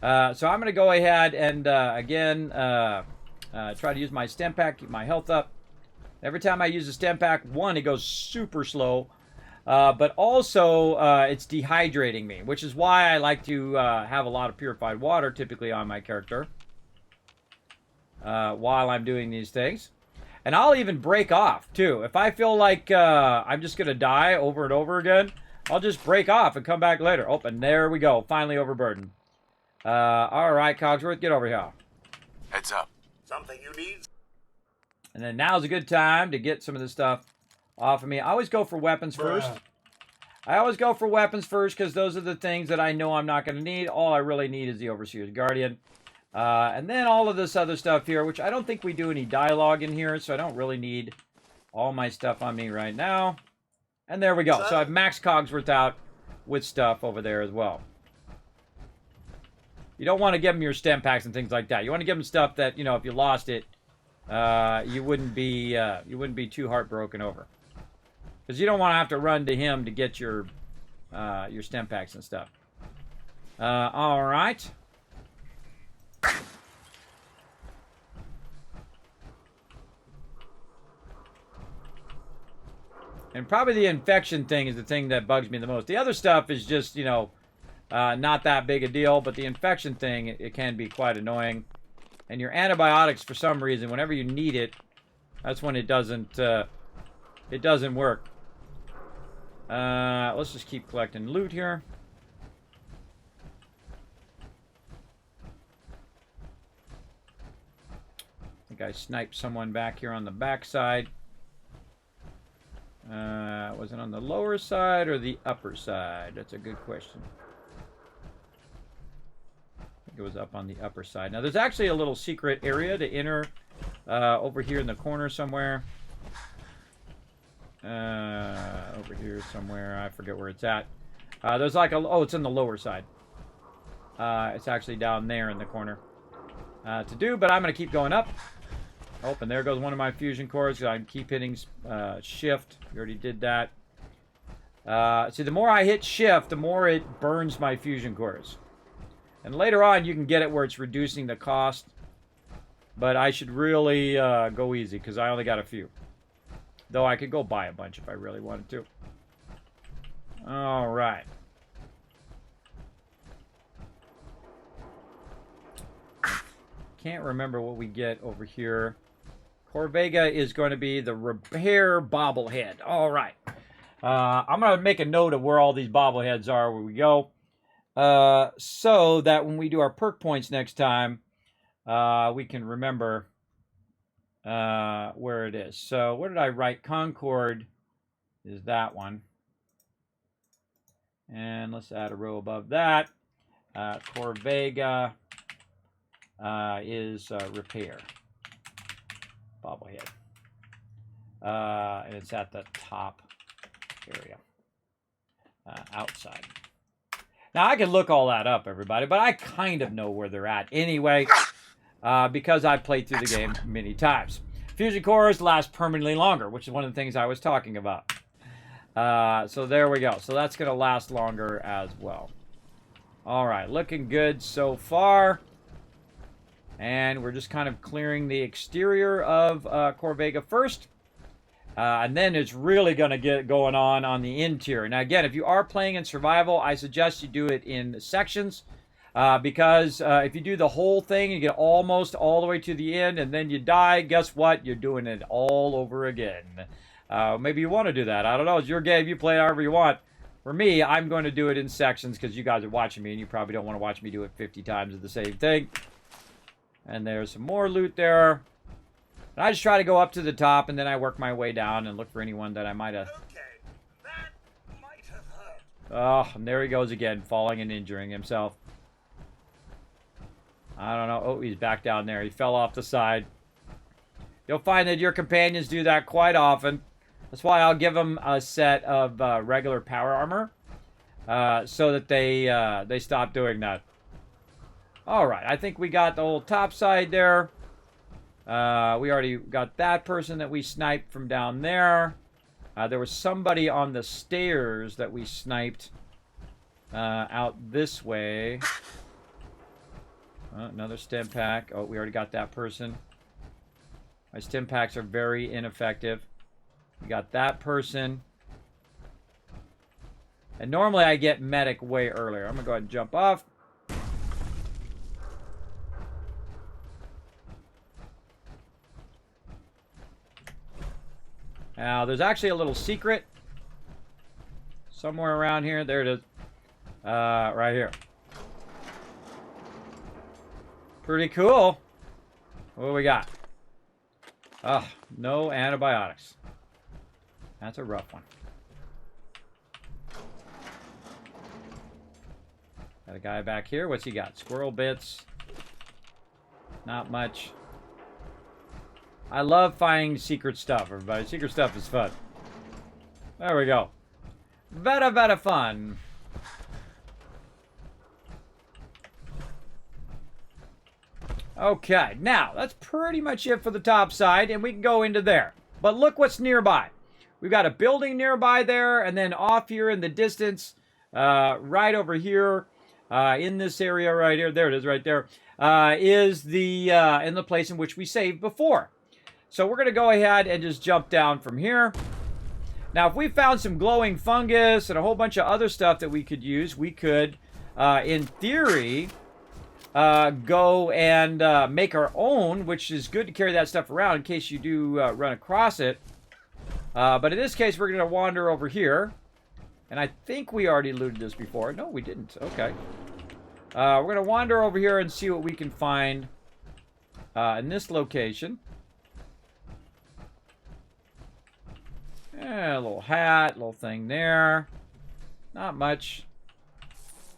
[SPEAKER 1] So I'm going to go ahead and, again, try to use my stem pack, keep my health up. Every time I use a stem pack, one, it goes super slow. But also, it's dehydrating me, which is why I like to have a lot of purified water, typically on my character, while I'm doing these things. And I'll even break off, too. If I feel like I'm just going to die over and over again, I'll just break off and come back later. Oh, and there we go. Finally overburdened. All right, Cogsworth, get over here.
[SPEAKER 4] Heads up.
[SPEAKER 6] Something you need?
[SPEAKER 1] And then now's a good time to get some of this stuff off of me. I always go for weapons first. I always go for weapons first because those are the things that I know I'm not going to need. All I really need is the Overseer's Guardian. And then all of this other stuff here, which I don't think we do any dialogue in here, so I don't really need all my stuff on me right now. And there we go. So I've maxed Cogsworth out with stuff over there as well. You don't want to give them your stem packs and things like that. You want to give them stuff that, you know, if you lost it, you wouldn't be too heartbroken over. Because you don't want to have to run to him to get your stem packs and stuff. All right. And probably the infection thing is the thing that bugs me the most. The other stuff is just, you know, not that big a deal, but the infection thing, it can be quite annoying. And your antibiotics, for some reason, whenever you need it, that's when it doesn't work. Let's just keep collecting loot here. I think I sniped someone back here on the back side. Was it on the lower side or the upper side? That's a good question. I think it was up on the upper side. Now, there's actually a little secret area to enter over here in the corner somewhere. Over here somewhere. I forget where it's at. There's like a... Oh, it's on the lower side. It's actually down there in the corner to do, but I'm going to keep going up. Oh, and there goes one of my fusion cores. I keep hitting shift. We already did that. See, the more I hit shift, the more it burns my fusion cores. And later on, you can get it where it's reducing the cost. But I should really go easy, because I only got a few. Though I could go buy a bunch if I really wanted to. All right. Can't remember what we get over here. Corvega is going to be the repair bobblehead. All right. I'm going to make a note of where all these bobbleheads are where we go. So that when we do our perk points next time, we can remember where it is. So where did I write? Concord is that one. And let's add a row above that. Corvega is repair bobblehead. And it's at the top area. Outside. Now, I can look all that up, everybody, but I kind of know where they're at anyway, because I've played through the game many times. Fusion cores last permanently longer, which is one of the things I was talking about. So there we go. So that's going to last longer as well. All right, looking good so far. And we're just kind of clearing the exterior of Corvega first. And then it's really going to get going on the interior. Now, again, if you are playing in survival, I suggest you do it in sections. Because if you do the whole thing, you get almost all the way to the end, and then you die, guess what? You're doing it all over again. Maybe you want to do that. I don't know. It's your game. You play it however you want. For me, I'm going to do it in sections because you guys are watching me, and you probably don't want to watch me do it 50 times of the same thing. And there's some more loot there. And I just try to go up to the top, and then I work my way down and look for anyone that I might have...
[SPEAKER 6] Okay, that might have hurt.
[SPEAKER 1] Oh, and there he goes again, falling and injuring himself. I don't know. Oh, he's back down there. He fell off the side. You'll find that your companions do that quite often. That's why I'll give them a set of regular power armor. So that they stop doing that. Alright, I think we got the whole top side there. We already got that person that we sniped from down there. There was somebody on the stairs that we sniped out this way. Another stim pack. Oh, we already got that person. My stim packs are very ineffective. We got that person. And normally I get medic way earlier. I'm going to go ahead and jump off. Now, there's actually a little secret. Somewhere around here. There it is. Right here. Pretty cool. What do we got? Oh, no antibiotics. That's a rough one. Got a guy back here. What's he got? Squirrel bits. Not much. I love finding secret stuff, everybody. Secret stuff is fun. There we go. Very fun. Okay, now, that's pretty much it for the top side, and we can go into there. But look what's nearby. We've got a building nearby there, and then off here in the distance, right over here, in this area right here, there it is right there, is the in the place in which we saved before. So we're going to go ahead and just jump down from here. Now, if we found some glowing fungus and a whole bunch of other stuff that we could use, we could, in theory... go and make our own, which is good to carry that stuff around in case you do run across it. But in this case, we're going to wander over here. And I think we already looted this before. No, we didn't. Okay. We're going to wander over here and see what we can find in this location. Yeah, a little hat, little thing there. Not much.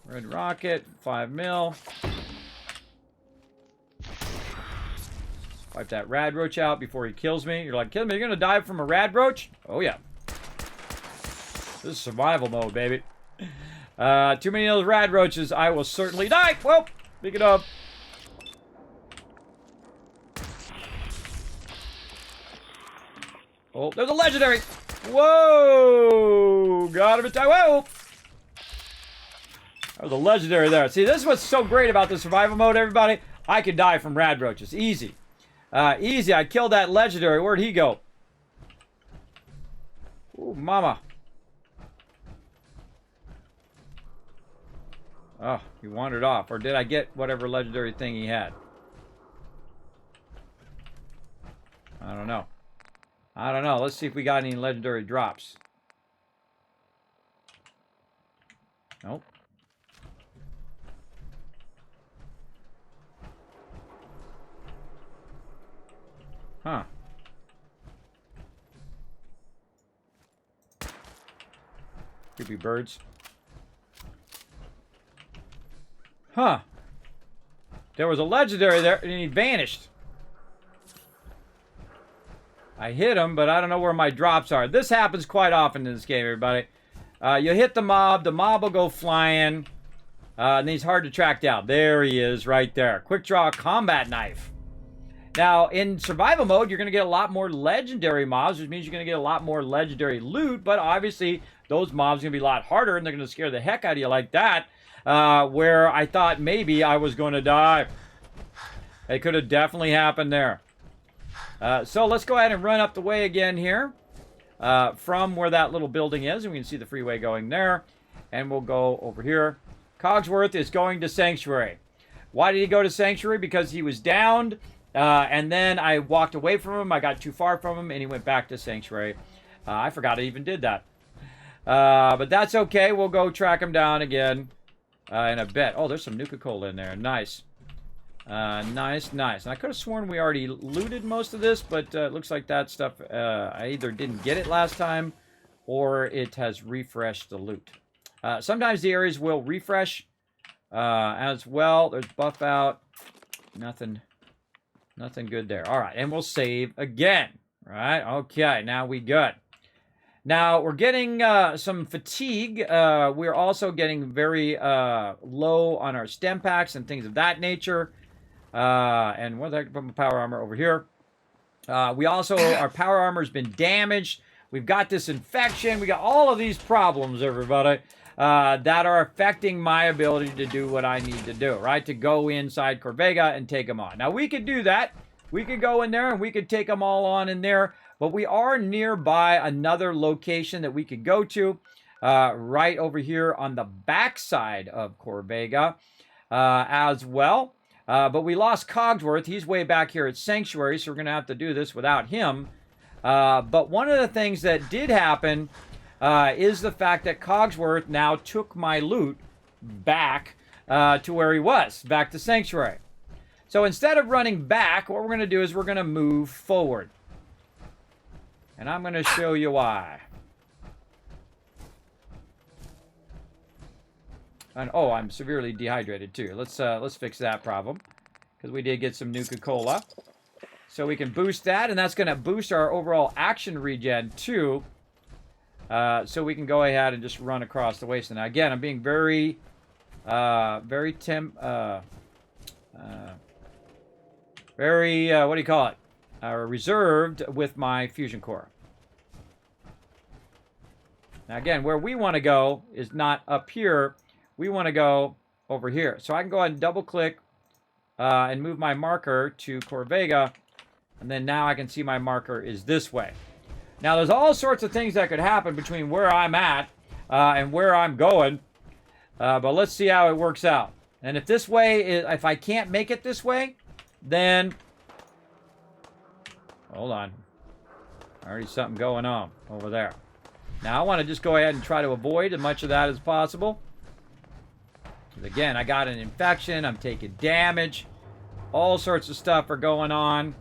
[SPEAKER 1] Red rocket, 5 mil. Wipe that rad roach out before he kills me. You're like, kill me, you're gonna die from a rad roach? Oh yeah. This is survival mode, baby. Too many of those rad roaches, I will certainly die. Well, speaking of. Oh, there's a legendary. Whoa! Got him in time. Whoa! That was a legendary there. See, this is what's so great about the survival mode, everybody. I can die from rad roaches. Easy. Easy. I killed that legendary. Where'd he go? Ooh, mama. Oh, he wandered off. Or did I get whatever legendary thing he had? I don't know. I don't know. Let's see if we got any legendary drops. Nope. Huh. Creepy birds. Huh. There was a legendary there, and he vanished. I hit him, but I don't know where my drops are. This happens quite often in this game, everybody. You hit the mob will go flying, and he's hard to track down. There he is, right there. Quick draw combat knife. Now, in survival mode, you're going to get a lot more legendary mobs, which means you're going to get a lot more legendary loot, but obviously, those mobs are going to be a lot harder, and they're going to scare the heck out of you like that, where I thought maybe I was going to die. It could have definitely happened there. So let's go ahead and run up the way again here from where that little building is, and we can see the freeway going there, and we'll go over here. Cogsworth is going to Sanctuary. Why did he go to Sanctuary? Because he was downed, and then I walked away from him. I got too far from him, and he went back to Sanctuary. I forgot I even did that. But that's okay. We'll go track him down again in a bit. Oh, there's some Nuka-Cola in there. Nice. Nice. And I could have sworn we already looted most of this, but it looks like that stuff, I either didn't get it last time, or it has refreshed the loot. Sometimes the areas will refresh as well. There's buff out. Nothing good there. All right, and we'll save again. All right, okay, now we good. Now, we're getting some fatigue. We're also getting very low on our stem packs and things of that nature. And what the heck, put my power armor over here. We also, our power armor has been damaged. We've got this infection. We got all of these problems, everybody, that are affecting my ability to do what I need to do, right? To go inside Corvega and take them on. Now, we could do that. We could go in there and we could take them all on in there. But we are nearby another location that we could go to, right over here on the backside of Corvega as well. But we lost Cogsworth. He's way back here at Sanctuary, so we're going to have to do this without him. But one of the things that did happen is the fact that Cogsworth now took my loot back to where he was, back to Sanctuary. So instead of running back, what we're going to do is we're going to move forward. And I'm going to show you why. And oh, I'm severely dehydrated too. Let's fix that problem, because we did get some Nuka-Cola. So we can boost that, and that's going to boost our overall action regen too. So we can go ahead and just run across the wasteland. Now again, I'm being very what do you call it? Reserved with my fusion core. Now again, where we want to go is not up here. We want to go over here. So I can go ahead and double click and move my marker to Corvega. And then now I can see my marker is this way. Now there's all sorts of things that could happen between where I'm at and where I'm going. But let's see how it works out. And if this way is, if I can't make it this way, then hold on. Already something going on over there. Now I want to just go ahead and try to avoid as much of that as possible. Because again, I got an infection. I'm taking damage. All sorts of stuff are going on.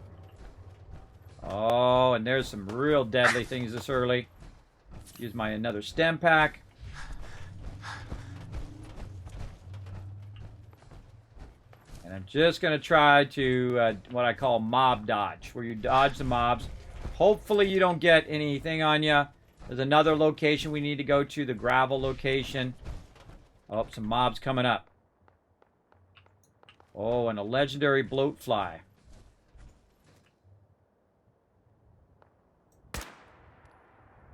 [SPEAKER 1] Oh, and there's some real deadly things this early. Use my another stem pack. And I'm just going to try to, what I call mob dodge, where you dodge the mobs. Hopefully you don't get anything on you. There's another location we need to go to, the gravel location. Oh, some mobs coming up. Oh, and a legendary bloatfly.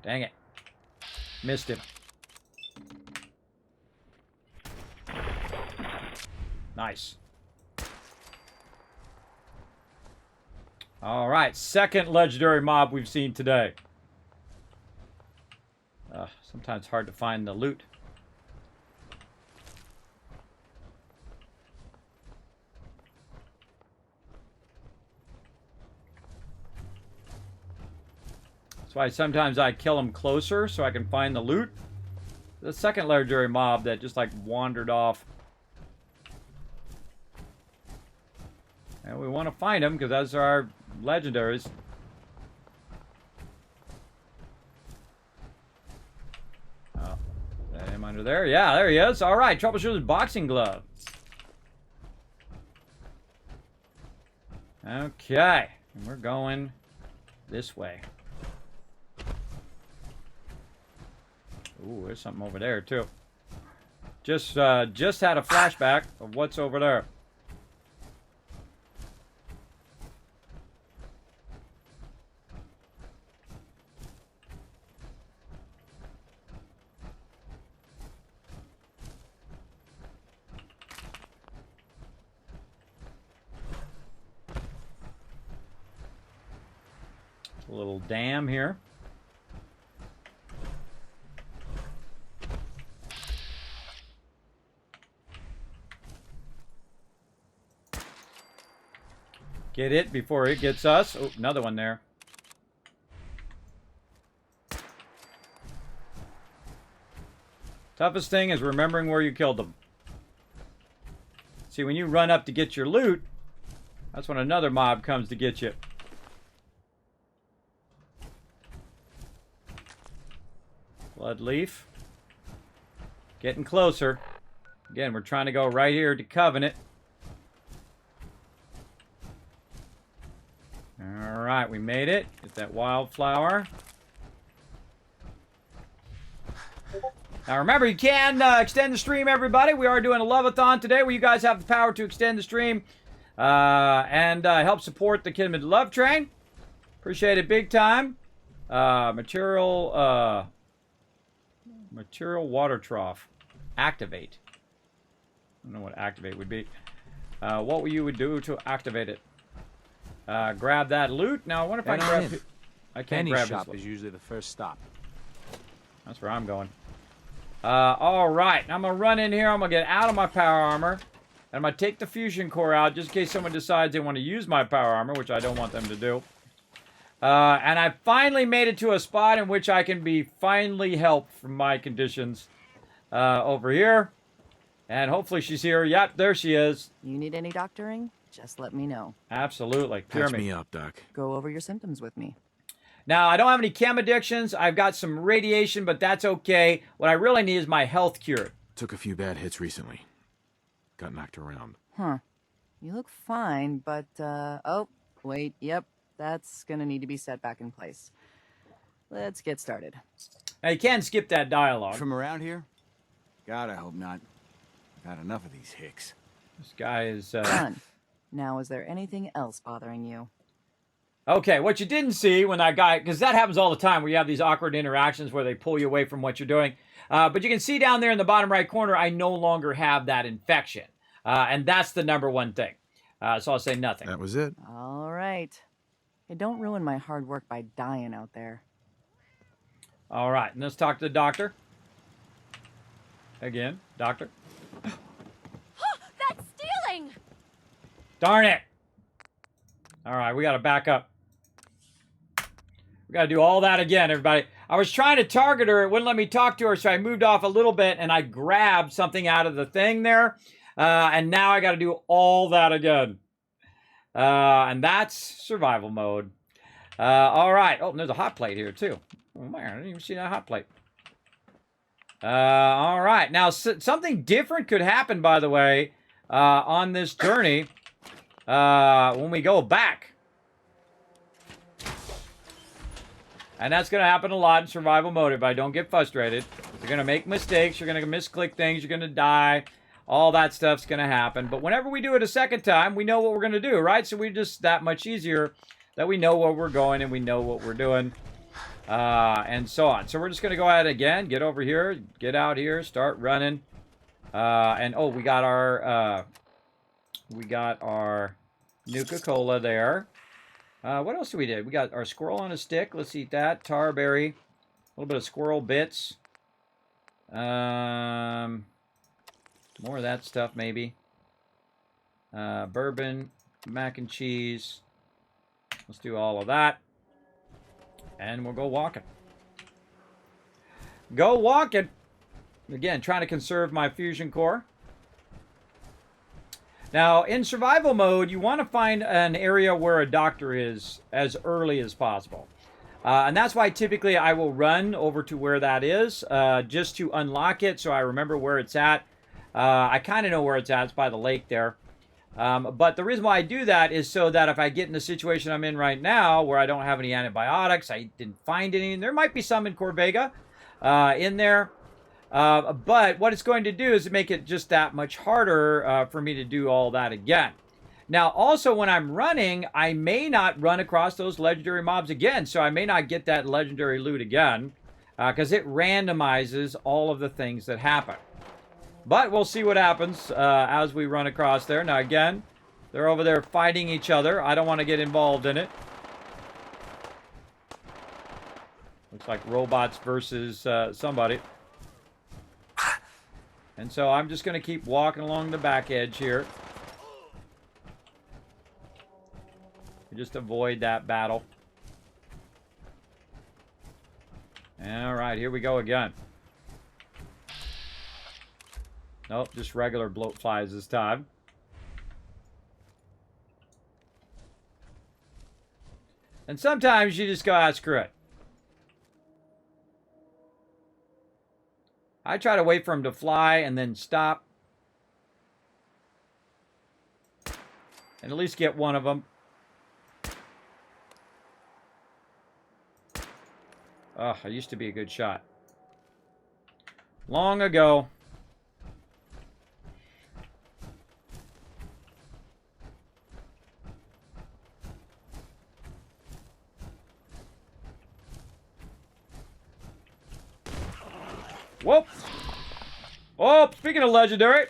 [SPEAKER 1] Dang it. Missed him. Nice. All right, second legendary mob we've seen today. Sometimes hard to find the loot. That's why sometimes I kill them closer so I can find the loot. The second legendary mob that just like wandered off. And we want to find them because those are our legendaries. Oh, is that him under there? Yeah, there he is. All right, troubleshooter's boxing glove. Okay, and we're going this way. Ooh, there's something over there too. Just had a flashback of what's over there. A little dam here. Get it before it gets us. Oh, another one there. Toughest thing is remembering where you killed them. See, when you run up to get your loot, that's when another mob comes to get you. Blood leaf. Getting closer. Again, we're trying to go right here to Covenant. Alright, we made it. Get that wildflower. Now remember, you can extend the stream, everybody. We are doing a love-a-thon today where you guys have the power to extend the stream and help support the Kismet Love Train. Appreciate it big time. Material water trough. Activate. I don't know what activate would be. What you would do to activate it. Grab that loot. Now I wonder if I can grab it. I can't
[SPEAKER 2] Penny
[SPEAKER 1] grab
[SPEAKER 2] shop
[SPEAKER 1] this.
[SPEAKER 2] is usually the first stop.
[SPEAKER 1] That's where I'm going. Alright, I'm going to run in here. I'm going to get out of my power armor. And I'm going to take the fusion core out just in case someone decides they want to use my power armor, which I don't want them to do. And I finally made it to a spot in which I can be finally helped from my conditions over here. And hopefully she's here. Yep, there she is.
[SPEAKER 8] You need any doctoring? Just let me know.
[SPEAKER 1] Absolutely. Cure
[SPEAKER 4] Patch
[SPEAKER 1] me.
[SPEAKER 4] me up, Doc.
[SPEAKER 8] Go over your symptoms with me.
[SPEAKER 1] Now, I don't have any chem addictions. I've got some radiation, but that's okay. What I really need is my health cured.
[SPEAKER 4] Took a few bad hits recently. Got knocked around.
[SPEAKER 8] Huh. You look fine, but, oh, wait, yep. That's gonna need to be set back in place. Let's get started.
[SPEAKER 1] Now, you can skip that dialogue.
[SPEAKER 9] From around here? God, I hope not. Got enough of these hicks.
[SPEAKER 1] This guy is...
[SPEAKER 8] Done. Now, is there anything else bothering you?
[SPEAKER 1] Okay, what you didn't see when that guy... Because that happens all the time where you have these awkward interactions where they pull you away from what you're doing. But you can see down there in the bottom right corner, I no longer have that infection. And that's the number one thing. So I'll say nothing.
[SPEAKER 4] That was it.
[SPEAKER 8] All right. Hey, don't ruin my hard work by dying out there.
[SPEAKER 1] All right, and let's talk to the doctor. Again, doctor.
[SPEAKER 7] That's stealing!
[SPEAKER 1] Darn it! All right, we got to back up. We got to do all that again, everybody. I was trying to target her. It wouldn't let me talk to her, so I moved off a little bit, and I grabbed something out of the thing there. And now I got to do all that again. And that's survival mode. All right. Oh, and there's a hot plate here, too. Oh, man, I didn't even see that hot plate. All right. Now, something different could happen, by the way, on this journey when we go back. And that's going to happen a lot in survival mode if I don't get frustrated. You're going to make mistakes. You're going to misclick things. You're going to die. All that stuff's going to happen. But whenever we do it a second time, we know what we're going to do, right? So we're just that much easier that we know where we're going and we know what we're doing. And so on. So we're just going to go ahead again. Get over here. Get out here. Start running. And, oh, we got our Nuka-Cola there. What else do we did? We got our squirrel on a stick. Let's eat that. Tarberry. A little bit of squirrel bits. More of that stuff, maybe. Bourbon. Mac and cheese. Let's do all of that. And we'll go walking. Go walking. Again, trying to conserve my fusion core. Now, in survival mode, you want to find an area where a doctor is as early as possible. And that's why typically I will run over to where that is just to unlock it so I remember where it's at. I kind of know where it's at. It's by the lake there. But the reason why I do that is so that if I get in the situation I'm in right now where I don't have any antibiotics, I didn't find any, and there might be some in Corvega in there. But what it's going to do is make it just that much harder for me to do all that again. Now, also, when I'm running, I may not run across those legendary mobs again, so I may not get that legendary loot again, because it randomizes all of the things that happen. But we'll see what happens as we run across there. Now, again, they're over there fighting each other. I don't want to get involved in it. Looks like robots versus somebody. And so I'm just going to keep walking along the back edge here. Just avoid that battle. All right, here we go again. Nope, just regular bloat flies this time. And sometimes you just go, ah, screw it. I try to wait for him to fly and then stop. And at least get one of them. Oh, I used to be a good shot. Long ago. Whoop! Oh, speaking of legendary.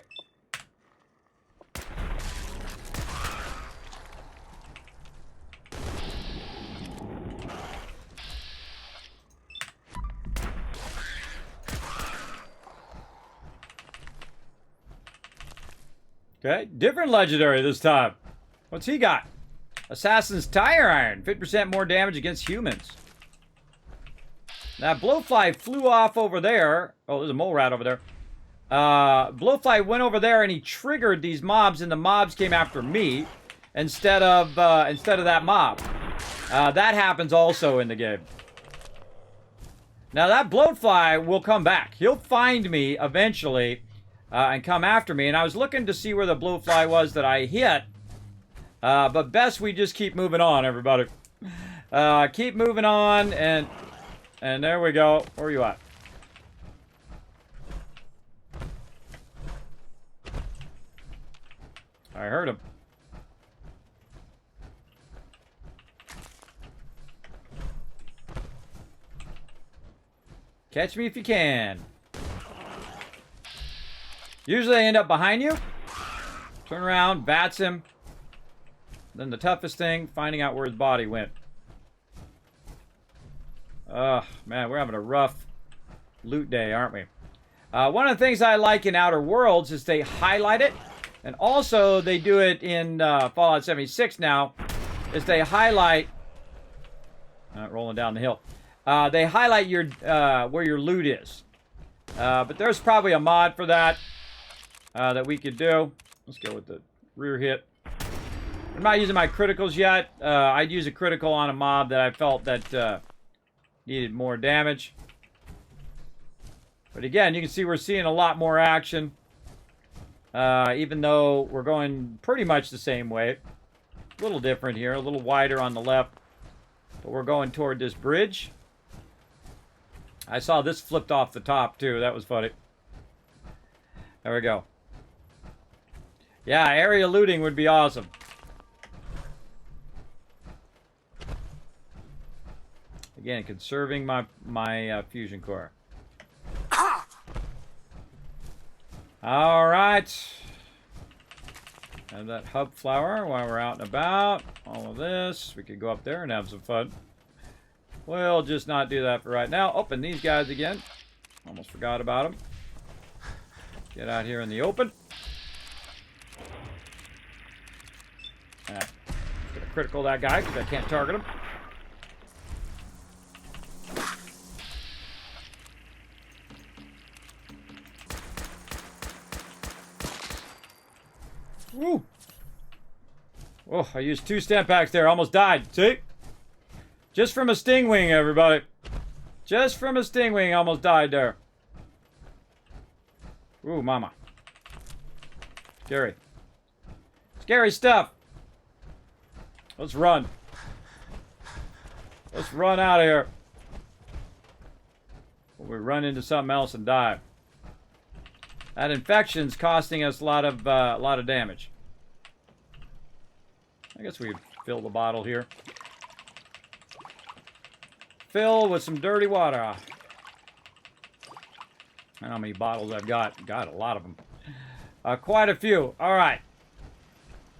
[SPEAKER 1] Okay, different legendary this time. What's he got? Assassin's Tire Iron. 50% more damage against humans. That blowfly flew off over there. Oh, there's a mole rat over there. Blowfly went over there and he triggered these mobs, and the mobs came after me instead of that mob. That happens also in the game. Now that blowfly will come back. He'll find me eventually and come after me. And I was looking to see where the blowfly was that I hit. But best we just keep moving on, everybody. Keep moving on, and there we go. Where are you at? I heard him. Catch me if you can. Usually I end up behind you. Turn around, bats him. Then the toughest thing, finding out where his body went. Man, we're having a rough loot day, aren't we? One of the things I like in Outer Worlds is they highlight it. And also, they do it in Fallout 76 now, is they highlight... rolling down the hill. They highlight your where your loot is. But there's probably a mod for that that we could do. Let's go with the rear hit. I'm not using my criticals yet. I'd use a critical on a mob that I felt that needed more damage. But again, you can see we're seeing a lot more action. Even though we're going pretty much the same way. A little different here. A little wider on the left. But we're going toward this bridge. I saw this flipped off the top too. That was funny. There we go. Yeah, area looting would be awesome. Again, conserving my fusion core. All right. And that hub flower while we're out and about. All of this. We could go up there and have some fun. We'll just not do that for right now. Open these guys again. Almost forgot about them. Get out here in the open. Gonna critical that guy because I can't target him. Woo! Oh, I used 2 stem packs there. Almost died. See? Just from a stingwing, everybody. Just from a stingwing, almost died there. Ooh, mama. Scary. Scary stuff. Let's run. Let's run out of here. Or we run into something else and die. That infection's costing us a lot of damage. I guess we fill the bottle here. Fill with some dirty water. I don't know how many bottles I've got. Got a lot of them. Quite a few. All right.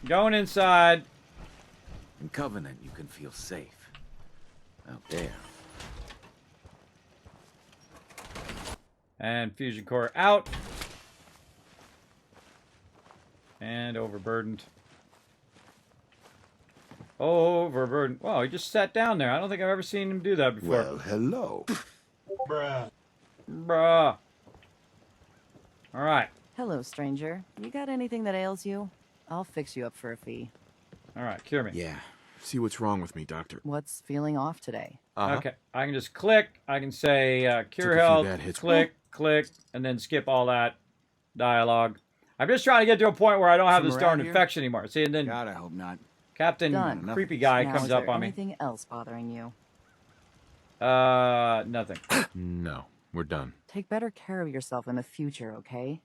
[SPEAKER 1] Going inside.
[SPEAKER 9] In Covenant, you can feel safe. Out there,
[SPEAKER 1] And fusion core out. And overburdened. Overburdened. Wow, he just sat down there. I don't think I've ever seen him do that before.
[SPEAKER 6] Well, hello.
[SPEAKER 1] Bruh. All right.
[SPEAKER 8] Hello, stranger. You got anything that ails you? I'll fix you up for a fee.
[SPEAKER 1] All right, cure me.
[SPEAKER 4] Yeah. See what's wrong with me, Doctor.
[SPEAKER 8] What's feeling off today?
[SPEAKER 1] Okay, I can just click. I can say cure
[SPEAKER 4] Took a few
[SPEAKER 1] health,
[SPEAKER 4] bad hits.
[SPEAKER 1] click, and then skip all that dialogue. I'm just trying to get to a point where I don't have this
[SPEAKER 9] Some
[SPEAKER 1] darn
[SPEAKER 9] around here?
[SPEAKER 1] infection anymore. See, and then
[SPEAKER 9] God, I hope not.
[SPEAKER 1] Captain
[SPEAKER 8] Done.
[SPEAKER 1] Creepy Guy
[SPEAKER 8] Now,
[SPEAKER 1] comes
[SPEAKER 8] is
[SPEAKER 1] up
[SPEAKER 8] there
[SPEAKER 1] on me.
[SPEAKER 8] anything else bothering you?
[SPEAKER 1] Nothing.
[SPEAKER 4] No, we're done.
[SPEAKER 8] Take better care of yourself in the future, okay?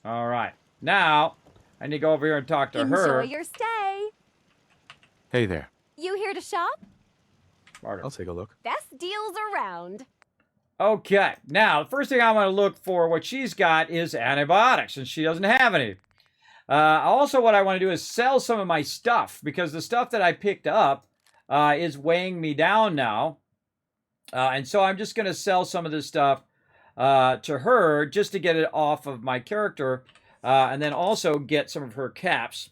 [SPEAKER 1] All right. Now, I need to go over here and talk to her.
[SPEAKER 7] Enjoy your stay.
[SPEAKER 4] Hey there.
[SPEAKER 7] You here to shop?
[SPEAKER 1] Barter.
[SPEAKER 4] I'll take a look.
[SPEAKER 7] Best deals around.
[SPEAKER 1] Okay. Now, the first thing I want to look for, what she's got, is antibiotics, and she doesn't have any. Also, what I want to do is sell some of my stuff, because the stuff that I picked up is weighing me down now. And so I'm just going to sell some of this stuff to her just to get it off of my character, and then also get some of her caps.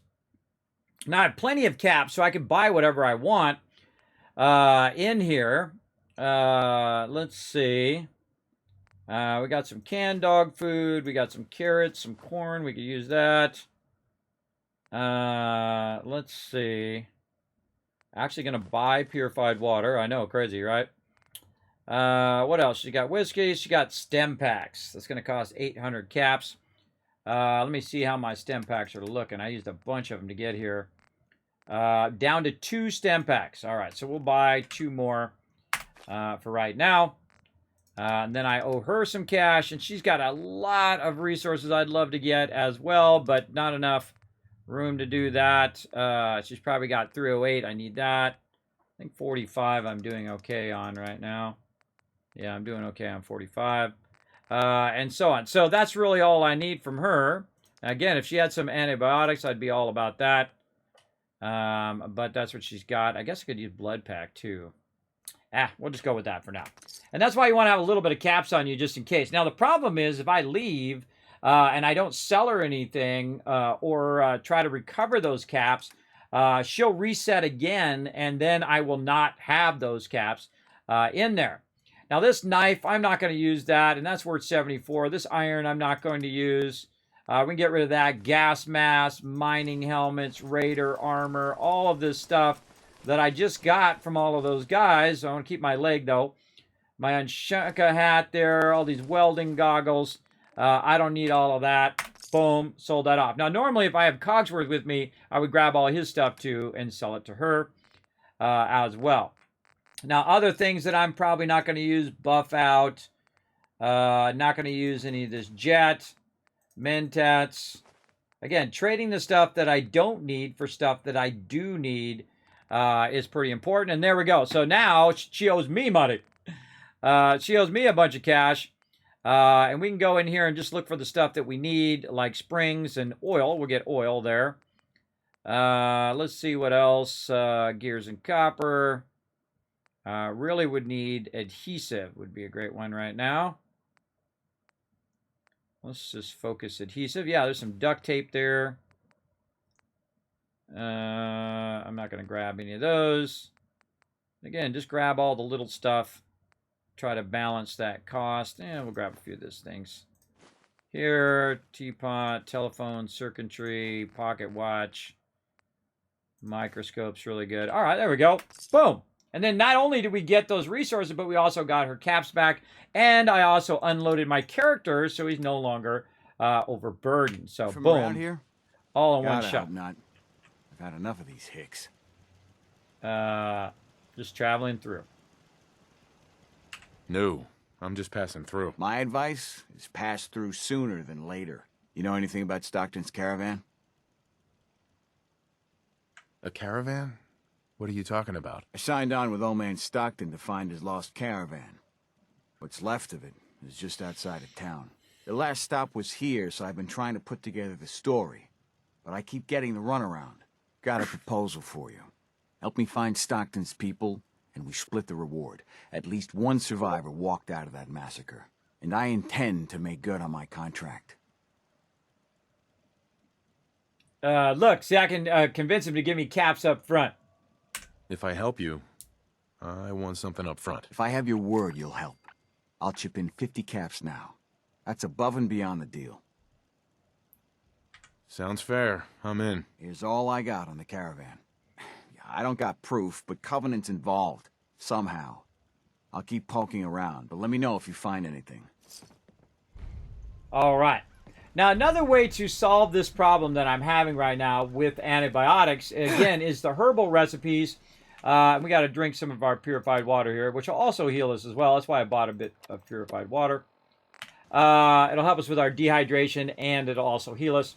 [SPEAKER 1] Now I have plenty of caps, so I can buy whatever I want in here. Let's see. We got some canned dog food. We got some carrots, some corn. We could use that. Let's see. Actually going to buy purified water. I know, crazy, right? What else? She got whiskey. She got stem packs. That's going to cost 800 caps. Let me see how my stem packs are looking. I used a bunch of them to get here. Down to 2 stem packs. All right, so we'll buy 2 more for right now. And then I owe her some cash, and she's got a lot of resources I'd love to get as well, but not enough room to do that. She's probably got 308. I need that. I think 45 I'm doing okay on right now. Yeah, I'm doing okay on 45. And so on. So that's really all I need from her. Again, if she had some antibiotics, I'd be all about that. But that's what she's got. I guess I could use blood pack too. We'll just go with that for now. And that's why you want to have a little bit of caps on you just in case. Now, the problem is if I leave and I don't sell her anything or try to recover those caps, she'll reset again, and then I will not have those caps in there. Now, this knife, I'm not going to use that, and that's worth 74. This iron, I'm not going to use. We can get rid of that. Gas mask, mining helmets, raider armor, all of this stuff that I just got from all of those guys. I want to keep my leg, though. My Unshanka hat there, all these welding goggles. I don't need all of that. Boom, sold that off. Now, normally, if I have Cogsworth with me, I would grab all his stuff, too, and sell it to her as well. Now, other things that I'm probably not going to use, buff out. Not going to use any of this jet. Mentats. Again, trading the stuff that I don't need for stuff that I do need is pretty important. And there we go. So now she owes me money. She owes me a bunch of cash. And we can go in here and just look for the stuff that we need, like springs and oil. We'll get oil there. Let's see what else. Gears and copper. Really would need adhesive. Would be a great one right now. Let's just focus adhesive. Yeah, there's some duct tape there. I'm not going to grab any of those. Again, just grab all the little stuff. Try to balance that cost. And we'll grab a few of those things. Here, teapot, telephone, circuitry, pocket watch. Microscope's really good. All right, there we go. Boom. And then not only did we get those resources, but we also got her caps back. And I also unloaded my character, so he's no longer overburdened. So,
[SPEAKER 9] From
[SPEAKER 1] boom.
[SPEAKER 9] around here?
[SPEAKER 1] All in
[SPEAKER 9] God,
[SPEAKER 1] one
[SPEAKER 9] I
[SPEAKER 1] shot.
[SPEAKER 9] hope not. I've had enough of these hicks.
[SPEAKER 1] Just traveling through.
[SPEAKER 4] No, I'm just passing through.
[SPEAKER 9] My advice is pass through sooner than later. You know anything about Stockton's caravan?
[SPEAKER 4] A caravan? What are you talking about?
[SPEAKER 9] I signed on with old man Stockton to find his lost caravan. What's left of it is just outside of town. The last stop was here, so I've been trying to put together the story. But I keep getting the runaround. Got a proposal for you. Help me find Stockton's people, and we split the reward. At least one survivor walked out of that massacre. and I intend to make good on my contract.
[SPEAKER 1] Look, see, I can convince him to give me caps up front.
[SPEAKER 4] If I help you, I want something up front.
[SPEAKER 9] If I have your word, you'll help. I'll chip in 50 caps now. That's above and beyond the deal.
[SPEAKER 4] Sounds fair. I'm in.
[SPEAKER 9] Here's all I got on the caravan. I don't got proof, but Covenant's involved. Somehow. I'll keep poking around, but let me know if you find anything.
[SPEAKER 1] All right. Now, another way to solve this problem that I'm having right now with antibiotics, again, is the herbal recipes. We got to drink some of our purified water here, which will also heal us as well. That's why I bought a bit of purified water. It'll help us with our dehydration, and it'll also heal us.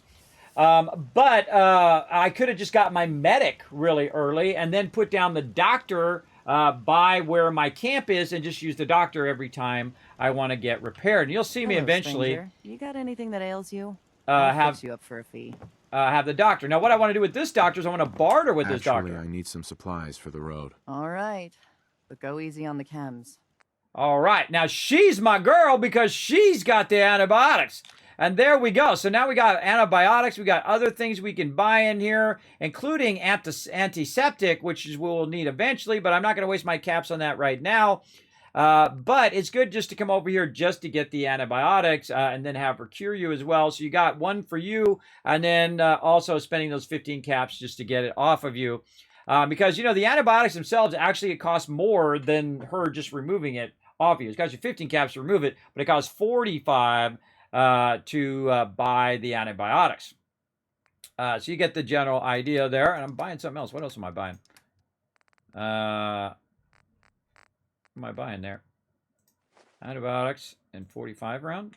[SPEAKER 1] But I could have just got my medic really early and then put down the doctor by where my camp is and just use the doctor every time I want to get repaired. And you'll see me
[SPEAKER 8] Hello,
[SPEAKER 1] eventually.
[SPEAKER 8] stranger. You got anything that ails you?
[SPEAKER 1] Have
[SPEAKER 8] fix you up for a fee.
[SPEAKER 1] Have the doctor. Now, what I want to do with this doctor is I want to barter with this
[SPEAKER 4] Actually,
[SPEAKER 1] doctor.
[SPEAKER 4] I need some supplies for the road.
[SPEAKER 8] All right, but go easy on the chems.
[SPEAKER 1] All right. Now, she's my girl because she's got the antibiotics. And there we go. So now we got antibiotics. We got other things we can buy in here, including antiseptic, which we'll need eventually, but I'm not going to waste my caps on that right now. But it's good just to come over here just to get the antibiotics and then have her cure you as well. So you got one for you, and then also spending those 15 caps just to get it off of you. Because, you know, the antibiotics themselves actually cost more than her just removing it off you. It costs you 15 caps to remove it, but it costs 45 to buy the antibiotics. So you get the general idea there. And I'm buying something else. What else am I buying? What am I buying there? Antibiotics and 45 round?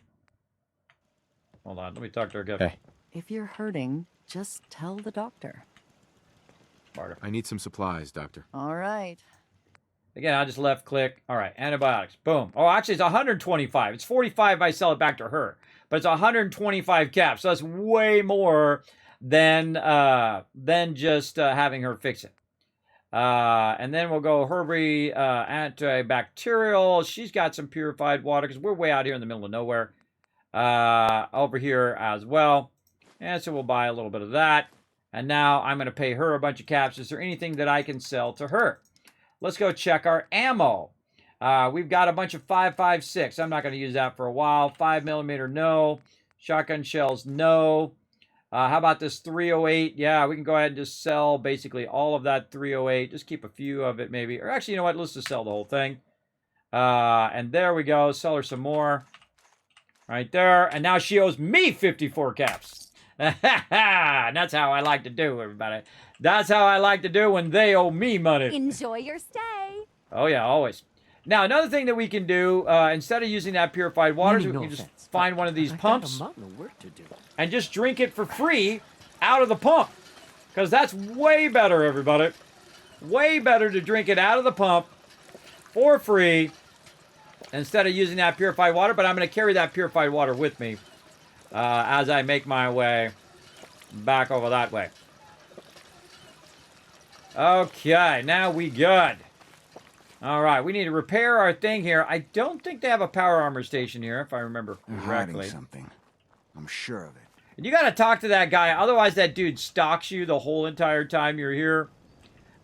[SPEAKER 1] Hold on. Let me talk to her.
[SPEAKER 4] Hey.
[SPEAKER 8] If you're hurting, just tell the doctor.
[SPEAKER 1] Barter.
[SPEAKER 4] I need some supplies, Doctor.
[SPEAKER 8] All right.
[SPEAKER 1] Again, I'll just left click. All right, antibiotics. Boom. Oh, actually, it's 125. It's 45 if I sell it back to her. But it's 125 caps. So that's way more than just having her fix it. And then we'll go Herbie antibacterial. She's got some purified water because we're way out here in the middle of nowhere. Over here as well. And so we'll buy a little bit of that. And now I'm going to pay her a bunch of caps. Is there anything that I can sell to her? Let's go check our ammo. We've got a bunch of 5.56. I'm not going to use that for a while. 5mm, no. Shotgun shells, no. How about this 308? Yeah, we can go ahead and just sell basically all of that 308. Just keep a few of it maybe. Or actually, you know what? Let's just sell the whole thing. And there we go. Sell her some more. Right there. And now she owes me 54 caps. And that's how I like to do, everybody. That's how I like to do when they owe me money.
[SPEAKER 7] Enjoy your stay.
[SPEAKER 1] Oh, yeah, always. Now, another thing that we can do, instead of using that purified water, we can just find one of these pumps and just drink it for free out of the pump. Because that's way better, everybody. Way better to drink it out of the pump for free instead of using that purified water. But I'm going to carry that purified water with me as I make my way back over that way. Okay, now we good. All right, we need to repair our thing here. I don't think they have a power armor station here, if I remember correctly.
[SPEAKER 9] Hiding something. I'm sure of it.
[SPEAKER 1] And you got to talk to that guy, otherwise that dude stalks you the whole entire time you're here.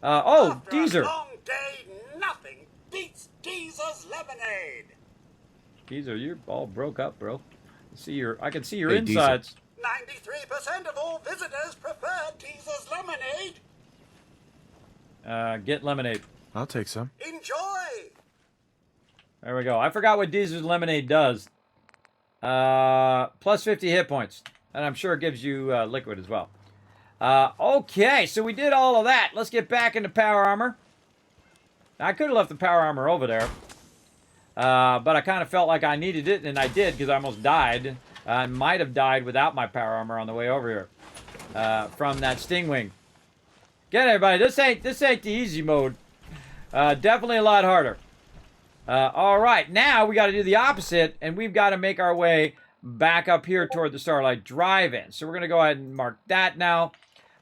[SPEAKER 1] Oh,
[SPEAKER 6] After
[SPEAKER 1] Deezer.
[SPEAKER 6] a long day, nothing beats Deezer's lemonade.
[SPEAKER 1] Deezer, you're all broke up, bro. I can see your
[SPEAKER 4] Hey, Deezer.
[SPEAKER 1] insides.
[SPEAKER 6] 93% of all visitors prefer Deezer's lemonade.
[SPEAKER 1] Get lemonade.
[SPEAKER 4] I'll take some.
[SPEAKER 6] Enjoy.
[SPEAKER 1] There we go. I forgot what Deezer's lemonade does. Plus 50 hit points. And I'm sure it gives you liquid as well. Okay, so we did all of that. Let's get back into power armor. I could have left the power armor over there. But I kind of felt like I needed it, and I did because I almost died. I might have died without my power armor on the way over here. From that stingwing. Get it, everybody. This ain't the easy mode. Definitely a lot harder. All right, now we got to do the opposite, and we've got to make our way back up here toward the Starlight Drive-In. So we're going to go ahead and mark that now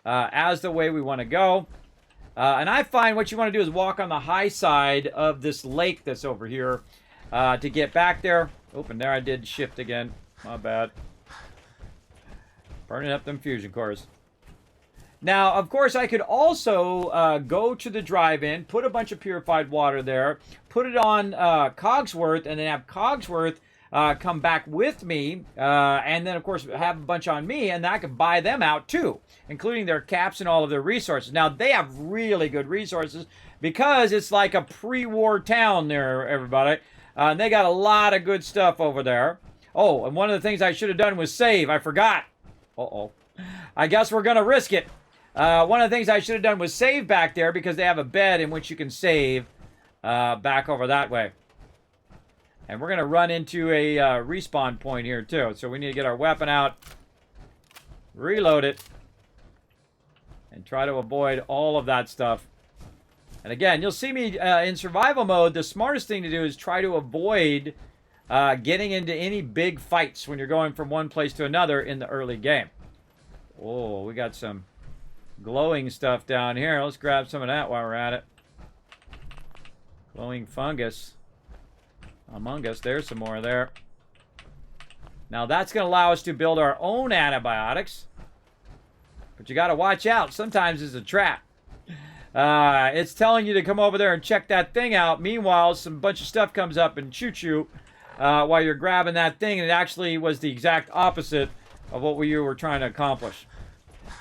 [SPEAKER 1] as the way we want to go. And I find what you want to do is walk on the high side of this lake that's over here. to get back there. Oop, and there I did shift again. My bad. Burning up them fusion cores. Now, of course, I could also go to the drive-in, put a bunch of purified water there, put it on Cogsworth, and then have Cogsworth come back with me, and then, of course, have a bunch on me, and then I could buy them out, too, including their caps and all of their resources. Now, they have really good resources because it's like a pre-war town there, everybody. And they got a lot of good stuff over there. Oh, and one of the things I should have done was save. I forgot. Uh-oh. I guess we're going to risk it. One of the things I should have done was save back there because they have a bed in which you can save back over that way. And we're going to run into a respawn point here, too. So we need to get our weapon out, reload it, and try to avoid all of that stuff. And again, you'll see me in survival mode. The smartest thing to do is try to avoid getting into any big fights when you're going from one place to another in the early game. Oh, we got some glowing stuff down here. Let's grab some of that while we're at it. Glowing fungus among us. There's some more there. Now that's going to allow us to build our own antibiotics. But you got to watch out. Sometimes it's a trap. It's telling you to come over there and check that thing out. Meanwhile, some bunch of stuff comes up and shoots you while you're grabbing that thing. And it actually was the exact opposite of what you were trying to accomplish.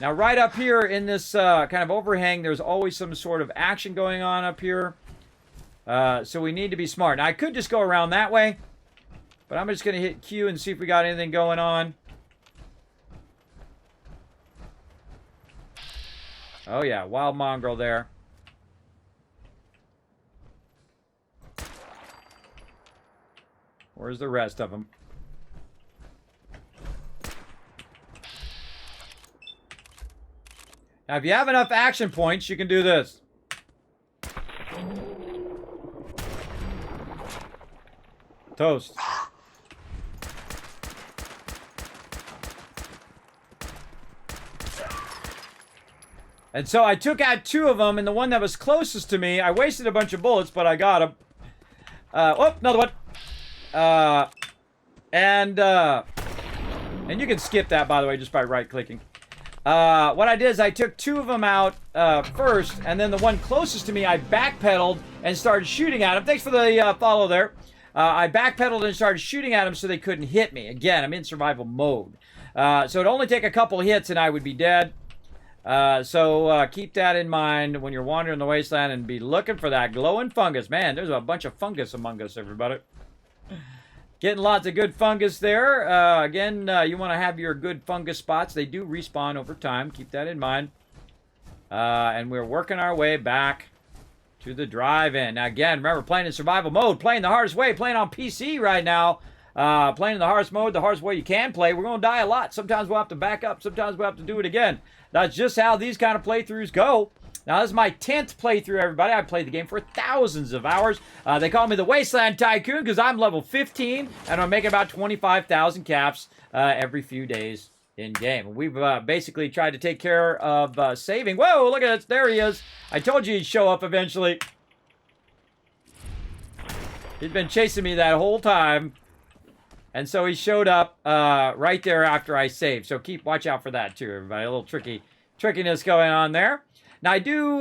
[SPEAKER 1] Now, right up here in this kind of overhang, there's always some sort of action going on up here. So we need to be smart. Now, I could just go around that way. But I'm just going to hit Q and see if we got anything going on. Oh, yeah. Wild mongrel there. Where's the rest of them? Now, if you have enough action points, you can do this. Toast. And so I took out 2 of them, and the one that was closest to me, I wasted a bunch of bullets, but I got him. Oh, another one. And you can skip that, by the way, just by right-clicking. What I did is I took 2 of them out first, and then the one closest to me, I backpedaled and started shooting at him. Thanks for the follow there. I backpedaled and started shooting at him so they couldn't hit me. Again, I'm in survival mode. So it'd only take a couple hits and I would be dead. So keep that in mind when you're wandering the wasteland and be looking for that glowing fungus. Man, there's a bunch of fungus among us, everybody. Getting lots of good fungus there. Again, you want to have your good fungus spots. They do respawn over time. Keep that in mind. And we're working our way back to the drive-in. Now, again, remember, playing in survival mode, playing the hardest way, playing on PC right now. Playing in the hardest mode, the hardest way you can play. We're going to die a lot. Sometimes we'll have to back up. Sometimes we'll have to do it again. That's just how these kind of playthroughs go. Now, this is my 10th playthrough, everybody. I've played the game for thousands of hours. They call me the Wasteland Tycoon because I'm level 15, and I'm making about 25,000 caps every few days in-game. We've basically tried to take care of saving. Whoa, look at it. There he is. I told you he'd show up eventually. He's been chasing me that whole time. And so he showed up right there after I saved. So watch out for that too, everybody. A little trickiness going on there. Now I do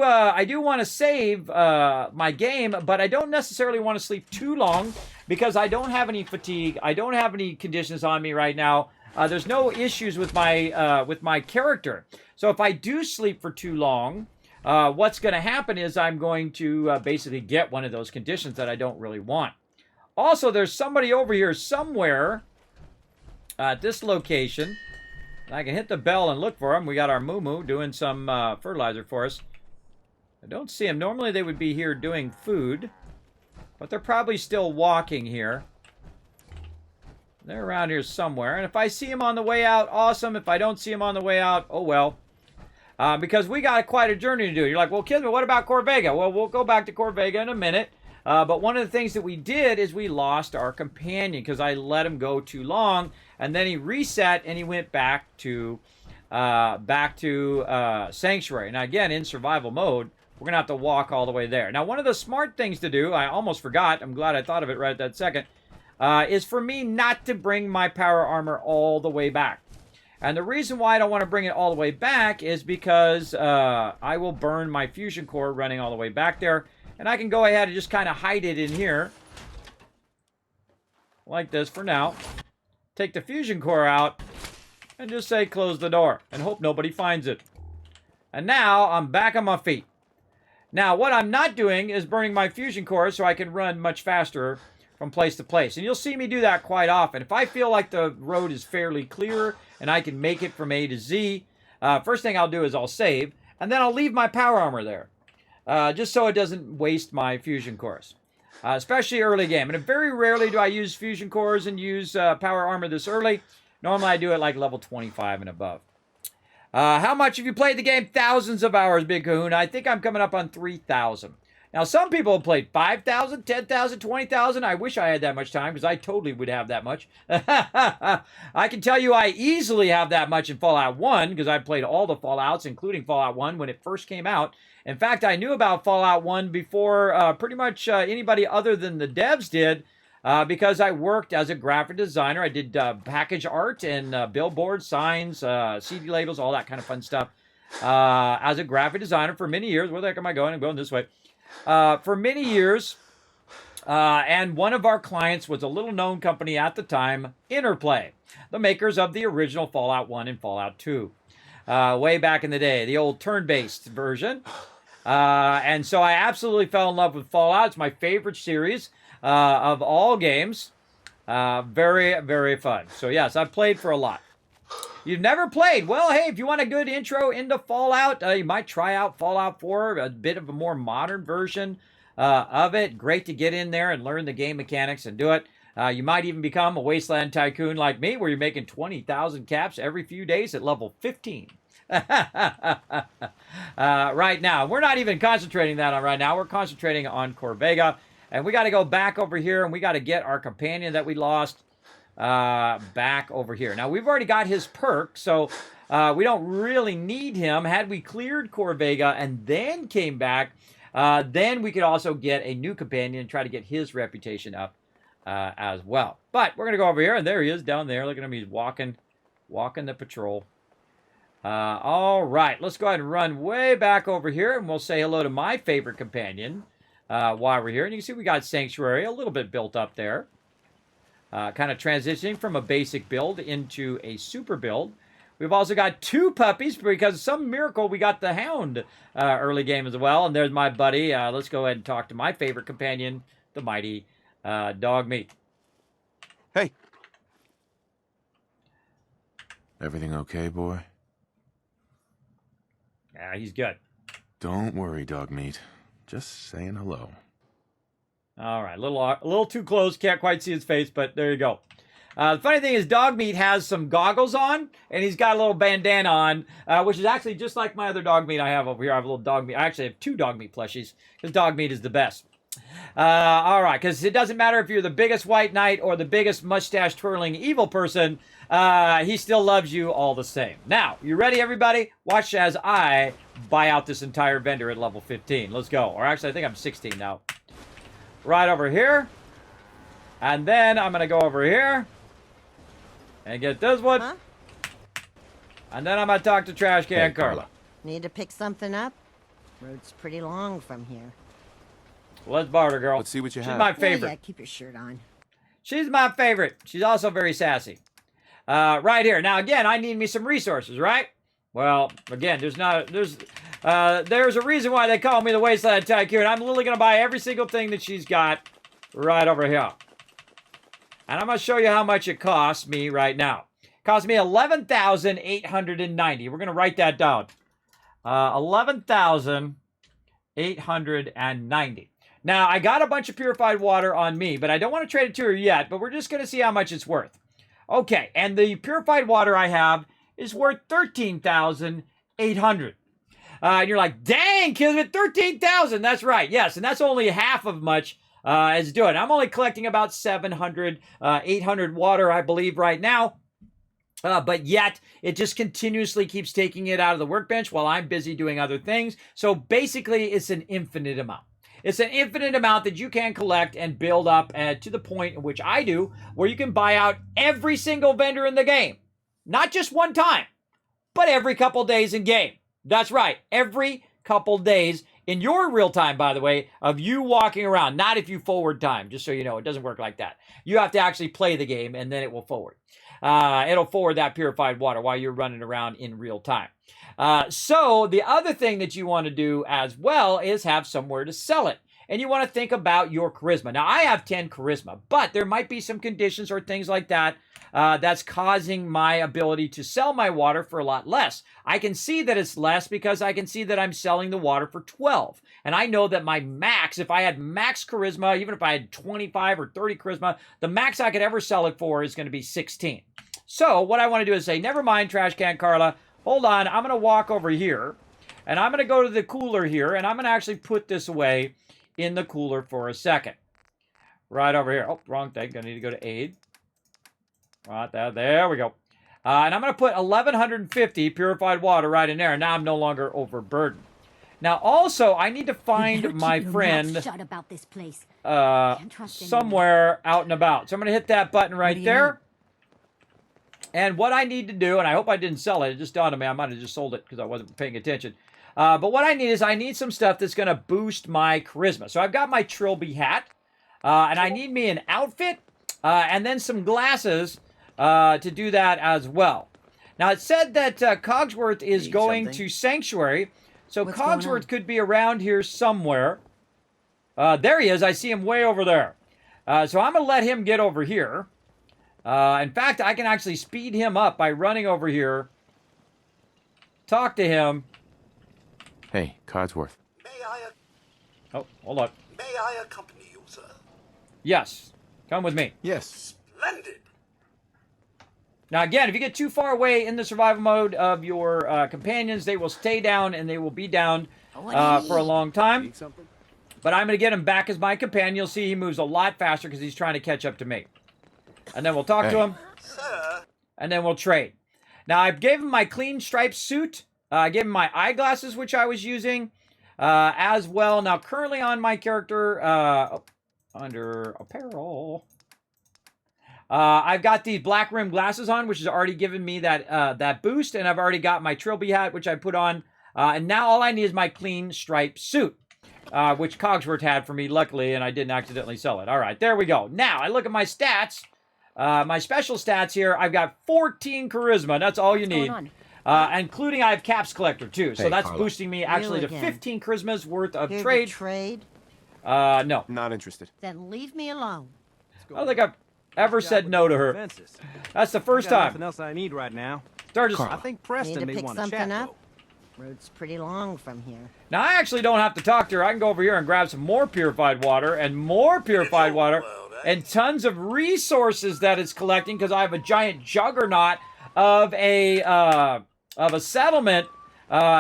[SPEAKER 1] want to save my game, but I don't necessarily want to sleep too long because I don't have any fatigue. I don't have any conditions on me right now. There's no issues with my character. So if I do sleep for too long, what's going to happen is I'm going to basically get one of those conditions that I don't really want. Also, there's somebody over here somewhere at this location. I can hit the bell and look for him. We got our Moo doing some fertilizer for us. I don't see him. Normally they would be here doing food, but they're probably still walking here. They're around here somewhere. And if I see him on the way out, awesome. If I don't see him on the way out, oh well. Because we got quite a journey to do. You're like, well, Kismet, what about Corvega? Well, we'll go back to Corvega in a minute. But one of the things that we did is we lost our companion because I let him go too long, and then he reset and he went back to Sanctuary. Now again, in survival mode, we're going to have to walk all the way there. Now, one of the smart things to do, I almost forgot, I'm glad I thought of it right at that second, is for me not to bring my power armor all the way back. And the reason why I don't want to bring it all the way back is because I will burn my fusion core running all the way back there. And I can go ahead and just kind of hide it in here. Like this for now. Take the fusion core out. And just say close the door. And hope nobody finds it. And now I'm back on my feet. Now what I'm not doing is burning my fusion core so I can run much faster from place to place. And you'll see me do that quite often. If I feel like the road is fairly clear and I can make it from A to Z, first thing I'll do is I'll save, and then I'll leave my power armor there, just so it doesn't waste my fusion cores, especially early game. And very rarely do I use fusion cores and use power armor this early. Normally I do it like level 25 and above. How much have you played the game? Thousands of hours, Big Kahuna. I think I'm coming up on 3,000. Now, some people have played 5,000, 10,000, 20,000. I wish I had that much time, because I totally would have that much. I can tell you I easily have that much in Fallout 1, because I played all the Fallouts, including Fallout 1, when it first came out. In fact, I knew about Fallout 1 before pretty much anybody other than the devs did, because I worked as a graphic designer. I did package art and billboards, signs, CD labels, all that kind of fun stuff. As a graphic designer for many years. Where the heck am I going? I'm going this way. For many years, and one of our clients was a little-known company at the time, Interplay, the makers of the original Fallout 1 and Fallout 2, way back in the day, the old turn-based version. And so I absolutely fell in love with Fallout. It's my favorite series of all games. Very, very fun. So yes, I've played for a lot. You've never played? Well, hey, if you want a good intro into Fallout, you might try out Fallout 4, a bit of a more modern version of it. Great to get in there and learn the game mechanics and do it. You might even become a wasteland tycoon like me, where you're making 20,000 caps every few days at level 15. Right now. We're not even concentrating that on right now. We're concentrating on Corvega. And we got to go back over here, and we got to get our companion that we lost back over here. Now, we've already got his perk, so we don't really need him. Had we cleared Corvega and then came back, then we could also get a new companion and try to get his reputation up as well. But we're going to go over here, and there he is down there. Look at him. He's walking the patrol. All right. Let's go ahead and run way back over here, and we'll say hello to my favorite companion while we're here. And you can see we got Sanctuary a little bit built up there. Kind of transitioning from a basic build into a super build. We've also got two puppies, because of some miracle we got the Hound early game as well. And there's my buddy. Let's go ahead and talk to my favorite companion, the mighty Dog Meat.
[SPEAKER 9] Hey.
[SPEAKER 4] Everything okay, boy?
[SPEAKER 1] Yeah, he's good.
[SPEAKER 4] Don't worry, Dog Meat. Just saying hello.
[SPEAKER 1] All right, a little too close. Can't quite see his face, but there you go. The funny thing is, Dog Meat has some goggles on, and he's got a little bandana on, which is actually just like my other Dog Meat I have over here. I have a little Dog Meat. I actually have two Dog Meat plushies, because Dog Meat is the best. All right, because it doesn't matter if you're the biggest white knight or the biggest mustache-twirling evil person, he still loves you all the same. Now, you ready, everybody? Watch as I buy out this entire vendor at level 15. Let's go. Or actually, I think I'm 16 now. Right over here. And then I'm going to go over here. And get this one.
[SPEAKER 10] Huh?
[SPEAKER 1] And then I'm going to talk to Trash Can
[SPEAKER 4] Hey,
[SPEAKER 1] Carla.
[SPEAKER 10] Need to pick something up? Road's pretty long from here.
[SPEAKER 1] Let's barter, girl.
[SPEAKER 4] Let's see what you
[SPEAKER 1] She's
[SPEAKER 4] have.
[SPEAKER 1] my favorite.
[SPEAKER 10] Yeah, keep your shirt on.
[SPEAKER 1] She's my favorite. She's also very sassy. Right here. Now, again, I need me some resources, right? Well, again, there's a reason why they call me the Wasteland Tycoon. I'm literally going to buy every single thing that she's got right over here. And I'm going to show you how much it costs me right now. It costs me $11,890. We're going to write that down. $11,890. Now, I got a bunch of purified water on me, but I don't want to trade it to her yet, but we're just going to see how much it's worth. Okay, and the purified water I have is worth $13,800. And you're like, dang, Kismet, $13,000. That's right, yes, and that's only half of much as doing. I'm only collecting about 700, 800 water, I believe, right now. But yet, it just continuously keeps taking it out of the workbench while I'm busy doing other things. So basically, it's an infinite amount. It's an infinite amount that you can collect and build up to the point in which I do, where you can buy out every single vendor in the game. Not just one time, but every couple days in game. That's right, every couple days in your real time, by the way, of you walking around. Not if you forward time, just so you know, it doesn't work like that. You have to actually play the game, and then it will forward. It'll forward that purified water while you're running around in real time. So the other thing that you want to do as well is have somewhere to sell it. And you want to think about your charisma. Now, I have 10 charisma, but there might be some conditions or things like that that's causing my ability to sell my water for a lot less. I can see that it's less because I can see that I'm selling the water for 12. And I know that my max, if I had max charisma, even if I had 25 or 30 charisma, the max I could ever sell it for is going to be 16. So what I want to do is say, never mind, Trash Can Carla. Hold on, I'm going to walk over here, and I'm going to go to the cooler here, and I'm going to actually put this away in the cooler for a second. Right over here. Oh, wrong thing. Gonna need to go to aid. Right there we go. And I'm going to put 1,150 purified water right in there, and now I'm no longer overburdened. Now, also, I need to find my friend
[SPEAKER 7] Shut about this place.
[SPEAKER 1] somewhere out and about. So I'm going to hit that button right there. And what I need to do, and I hope I didn't sell it. It just dawned on me I might have just sold it because I wasn't paying attention. But what I need is I need some stuff that's going to boost my charisma. So I've got my trilby hat, and I need me an outfit, and then some glasses to do that as well. Now, it said that Cogsworth is going to Sanctuary, so Cogsworth could be around here somewhere. There he is. I see him way over there. So I'm going to let him get over here. In fact, I can actually speed him up by running over here, talk to him.
[SPEAKER 4] Hey, Codsworth.
[SPEAKER 6] May I...
[SPEAKER 1] Oh, hold on.
[SPEAKER 6] May I accompany you, sir?
[SPEAKER 1] Yes. Come with me.
[SPEAKER 9] Yes.
[SPEAKER 6] Splendid.
[SPEAKER 1] Now, again, if you get too far away in the survival mode of your companions, they will stay down, and they will be down for a long time. But I'm going to get him back as my companion. You'll see he moves a lot faster because he's trying to catch up to me. And then we'll talk to him.
[SPEAKER 6] Sir.
[SPEAKER 1] And then we'll trade. Now, I gave him my clean striped suit. I gave him my eyeglasses, which I was using as well. Now, currently on my character, under apparel, I've got these black rim glasses on, which has already given me that boost. And I've already got my trilby hat, which I put on. And now all I need is my clean striped suit, which Cogsworth had for me, luckily, and I didn't accidentally sell it. All right, there we go. Now, I look at my stats. My special stats here, I've got 14 charisma. That's all you need. Including I have Caps Collector, too. So that's boosting me actually to 15 charismas worth of trade.
[SPEAKER 10] Trade?
[SPEAKER 1] No.
[SPEAKER 9] Not interested.
[SPEAKER 10] Then leave me alone.
[SPEAKER 1] I don't think I've ever said no to her. That's the first time.
[SPEAKER 2] Nothing else I need right now.
[SPEAKER 1] Sturgis.
[SPEAKER 2] I think Preston
[SPEAKER 10] Need to
[SPEAKER 2] may
[SPEAKER 10] pick
[SPEAKER 2] want to
[SPEAKER 10] something
[SPEAKER 2] chat.
[SPEAKER 10] up? Road's pretty long from here.
[SPEAKER 1] Now, I actually don't have to talk to her. I can go over here and grab some more purified water and more purified water and tons of resources that it's collecting because I have a giant juggernaut of a settlement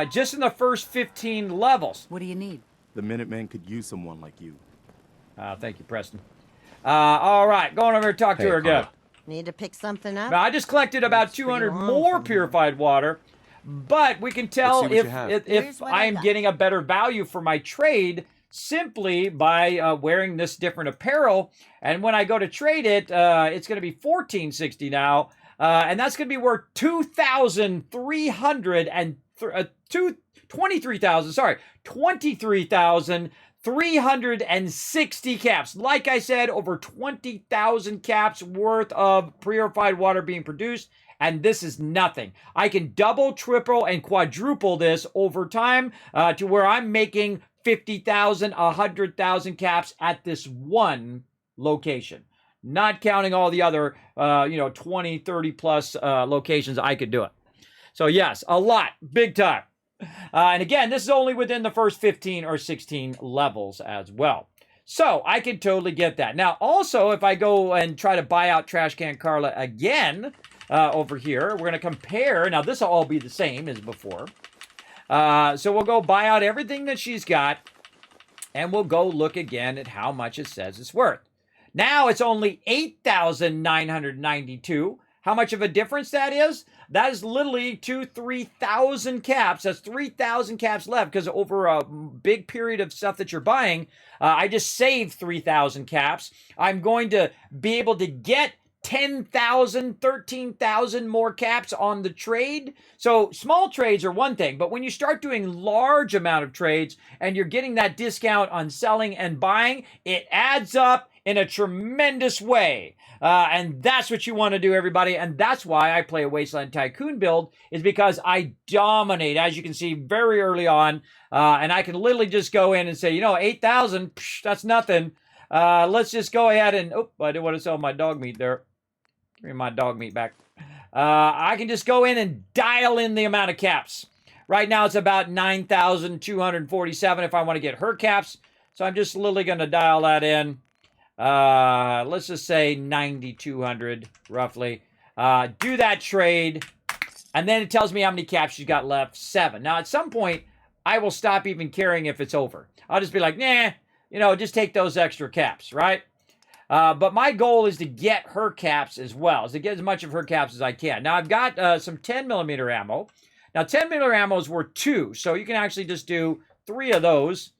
[SPEAKER 1] just in the first 15 levels.
[SPEAKER 5] What do you need?
[SPEAKER 11] The Minutemen could use someone like you.
[SPEAKER 1] Thank you, Preston. All right, going over here to talk to her again.
[SPEAKER 10] Need to pick something up?
[SPEAKER 1] Now, I just collected about 200 more purified water, but we can tell if I am getting a better value for my trade simply by wearing this different apparel. And when I go to trade it, it's going to be $14.60 now. And that's going to be worth 23,360 caps. Like I said, over 20,000 caps worth of purified water being produced. And this is nothing. I can double, triple, and quadruple this over time to where I'm making 50,000, 100,000 caps at this one location. Not counting all the other, 20, 30 plus locations I could do it. So yes, a lot, big time. And again, this is only within the first 15 or 16 levels as well. So I can totally get that. Now, also, if I go and try to buy out Trash Can Carla again over here, we're going to compare. Now, this will all be the same as before. So we'll go buy out everything that she's got, and we'll go look again at how much it says it's worth. Now it's only 8,992. how much of a difference that is? That is literally 3,000 caps. That's 3,000 caps left because over a big period of stuff that you're buying, I just saved 3,000 caps. I'm going to be able to get 10,000, 13,000 more caps on the trade. So small trades are one thing, but when you start doing large amount of trades and you're getting that discount on selling and buying, it adds up in a tremendous way. And that's what you want to do, everybody. And that's why I play a Wasteland Tycoon build, is because I dominate, as you can see, very early on. And I can literally just go in and say, you know, 8,000, that's nothing. Let's just go ahead and, oh, I didn't want to sell my dog meat there. Give me my dog meat back. I can just go in and dial in the amount of caps. Right now it's about 9,247 if I want to get her caps. So I'm just literally going to dial that in. Let's just say 9,200 roughly. Do that trade. And then it tells me how many caps she's got left. 7. Now at some point, I will stop even caring if it's over. I'll just be like, nah, you know, just take those extra caps, right? But my goal is to get her caps as well, is to get as much of her caps as I can. Now, I've got some 10mm ammo. Now, 10mm ammo is worth 2, so you can actually just do 3 of those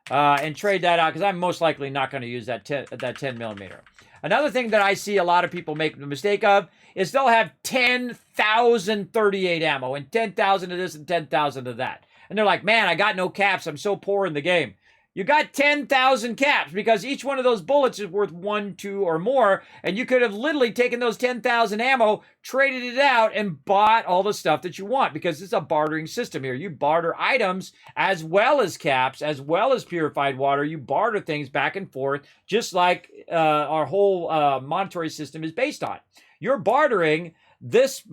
[SPEAKER 1] and trade that out, because I'm most likely not going to use that 10mm. Another thing that I see a lot of people make the mistake of is they'll have 10,038 ammo and 10,000 of this and 10,000 of that. And they're like, man, I got no caps. I'm so poor in the game. You got 10,000 caps because each one of those bullets is worth 1, 2, or more. And you could have literally taken those 10,000 ammo, traded it out, and bought all the stuff that you want, because it's a bartering system here. You barter items as well as caps, as well as purified water. You barter things back and forth, just like our whole monetary system is based on. You're bartering this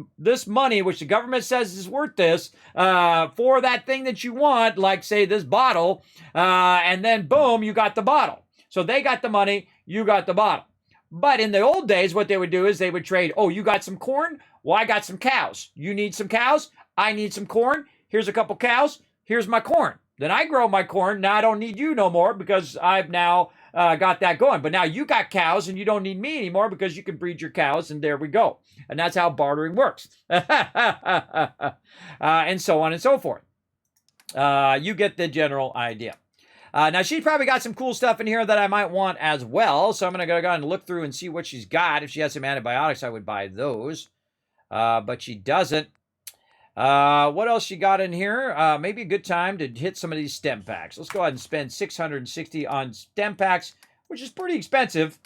[SPEAKER 1] money, which the government says is worth this, for that thing that you want, like, say, this bottle, and then, boom, you got the bottle. So they got the money, you got the bottle. But in the old days, what they would do is they would trade, oh, you got some corn? Well, I got some cows. You need some cows? I need some corn. Here's a couple cows. Here's my corn. Then I grow my corn. Now I don't need you no more, because I've now got that going. But now you got cows and you don't need me anymore, because you can breed your cows, and there we go. And that's how bartering works. And so on and so forth. You get the general idea. Now, she's probably got some cool stuff in here that I might want as well. So I'm going to go and look through and see what she's got. If she has some antibiotics, I would buy those. But she doesn't. What else she got in here? Maybe a good time to hit some of these stem packs. Let's go ahead and spend 660 on stem packs, which is pretty expensive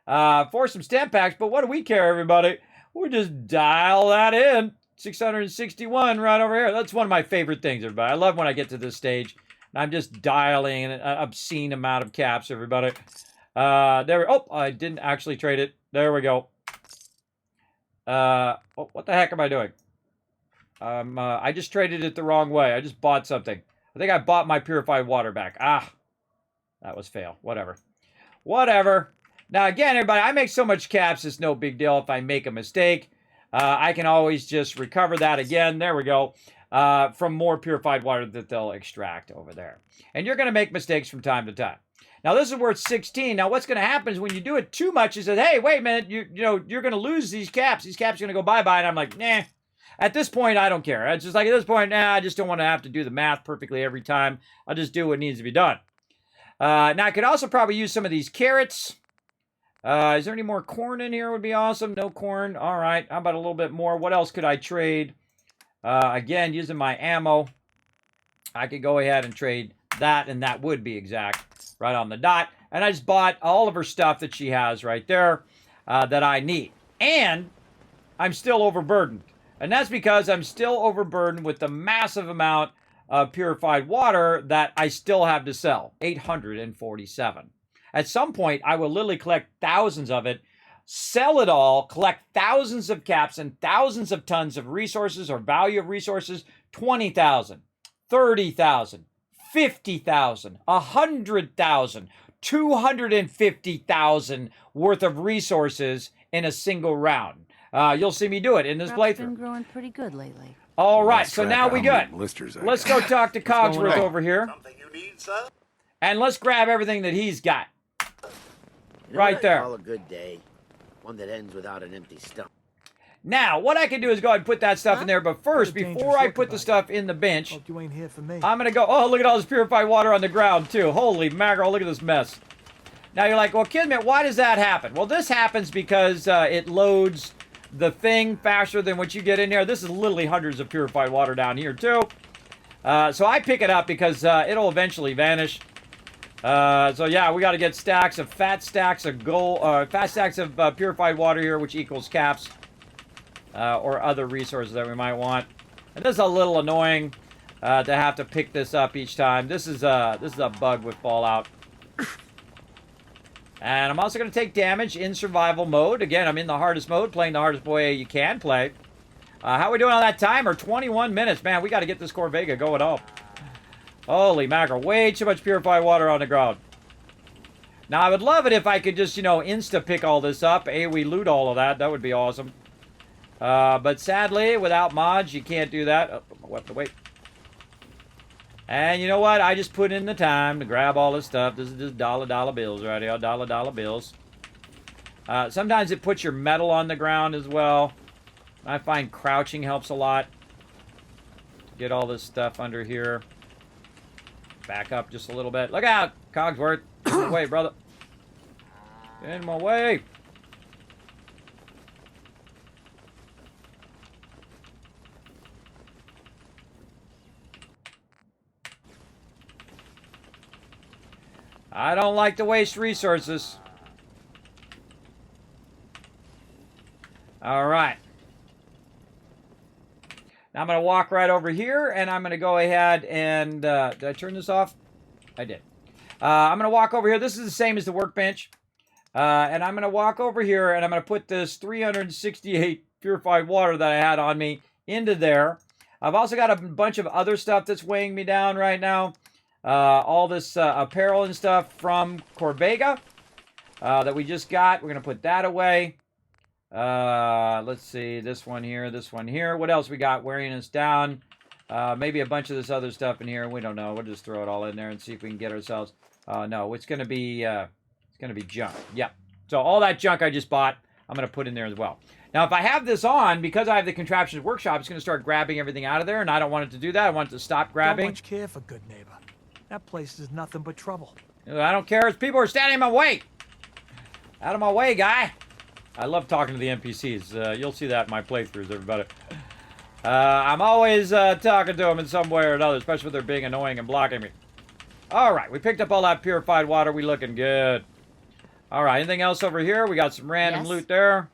[SPEAKER 1] for some stem packs. But what do we care, everybody? We'll just dial that in. 661 right over here. That's one of my favorite things, everybody. I love when I get to this stage. And I'm just dialing an obscene amount of caps, everybody. Oh, I didn't actually trade it. There we go. Oh, what the heck am I doing? I just traded it the wrong way. I just bought something. I think I bought my purified water back. Ah, that was fail. Whatever. Whatever. Now, again, everybody, I make so much caps, it's no big deal if I make a mistake. I can always just recover that again. There we go. From more purified water that they'll extract over there. And you're going to make mistakes from time to time. Now, this is worth 16. Now, what's going to happen is when you do it too much, you say, hey, wait a minute, you know, you're going to lose these caps. These caps are going to go bye-bye. And I'm like, nah. At this point, I don't care. It's just like, at this point, nah, I just don't want to have to do the math perfectly every time. I'll just do what needs to be done. Now, I could also probably use some of these carrots. Is there any more corn in here? Would be awesome. No corn. All right. How about a little bit more? What else could I trade? Again, using my ammo, I could go ahead and trade that, and that would be exact right on the dot. And I just bought all of her stuff that she has right there that I need. And I'm still overburdened. And that's because I'm still overburdened with the massive amount of purified water that I still have to sell. 847. At some point, I will literally collect thousands of it, sell it all, collect thousands of caps and thousands of tons of resources or value of resources, 20,000, 30,000, 50,000, 100,000, 250,000 worth of resources in a single round. You'll see me do it in this playthrough.
[SPEAKER 5] Been growing pretty good lately.
[SPEAKER 1] All right, so now we good. Let's go talk to Cogsworth over here.
[SPEAKER 6] Something you need, sir?
[SPEAKER 1] And let's grab everything that he's got.
[SPEAKER 12] You know
[SPEAKER 1] Right
[SPEAKER 12] what I
[SPEAKER 1] there.
[SPEAKER 12] call a good day? One that ends without an empty stomach.
[SPEAKER 1] Now, what I can do is go ahead and put that stuff in there, but first,
[SPEAKER 3] What a
[SPEAKER 1] before I
[SPEAKER 3] dangerous
[SPEAKER 1] put the
[SPEAKER 3] look
[SPEAKER 1] stuff in the bench,
[SPEAKER 3] Hope you ain't here for me.
[SPEAKER 1] I'm going to go, oh, look at all this purified water on the ground, too. Holy mackerel, look at this mess. Now, you're like, well, Kismet, why does that happen? Well, this happens because it loads the thing faster than what you get in there. This is literally hundreds of purified water down here, too. So I pick it up because it'll eventually vanish. So yeah, we got to get fat stacks of purified water here, which equals caps or other resources that we might want. And this is a little annoying to have to pick this up each time. This is a bug with Fallout. And I'm also going to take damage in survival mode. Again, I'm in the hardest mode, playing the hardest way you can play. How are we doing on that timer? 21 minutes. Man, we got to get this Corvega going up. Holy mackerel. Way too much purified water on the ground. Now, I would love it if I could just, insta-pick all this up. We loot all of that. That would be awesome. But sadly, without mods, you can't do that. Oh, what the wait. And you know what? I just put in the time to grab all this stuff. This is just dollar bills right here. Dollar bills. Sometimes it puts your metal on the ground as well. I find crouching helps a lot. Get all this stuff under here. Back up just a little bit. Look out, Cogsworth. Get in my way, brother. Get in my way. I don't like to waste resources. All right. Now I'm going to walk right over here, and I'm going to go ahead and... did I turn this off? I did. I'm going to walk over here. This is the same as the workbench. And I'm going to walk over here, and I'm going to put this 368 purified water that I had on me into there. I've also got a bunch of other stuff that's weighing me down right now. All this apparel and stuff from Corvega that we just got. We're going to put that away. Let's see, this one here, this one here. What else we got wearing us down? Maybe a bunch of this other stuff in here. We don't know. We'll just throw it all in there and see if we can get ourselves. No, it's gonna be junk. Yeah. So all that junk I just bought, I'm gonna put in there as well. Now, if I have this on, because I have the Contraptions Workshop, it's gonna start grabbing everything out of there, and I don't want it to do that. I want it to stop grabbing.
[SPEAKER 3] Don't much care for good neighbor. That place is nothing but trouble.
[SPEAKER 1] I don't care. It's people are standing in my way. Out of my way, guy. I love talking to the NPCs. You'll see that in my playthroughs, everybody. I'm always talking to them in some way or another, especially if they're being annoying and blocking me. All right, we picked up all that purified water. We looking good. All right, anything else over here? We got some random loot there.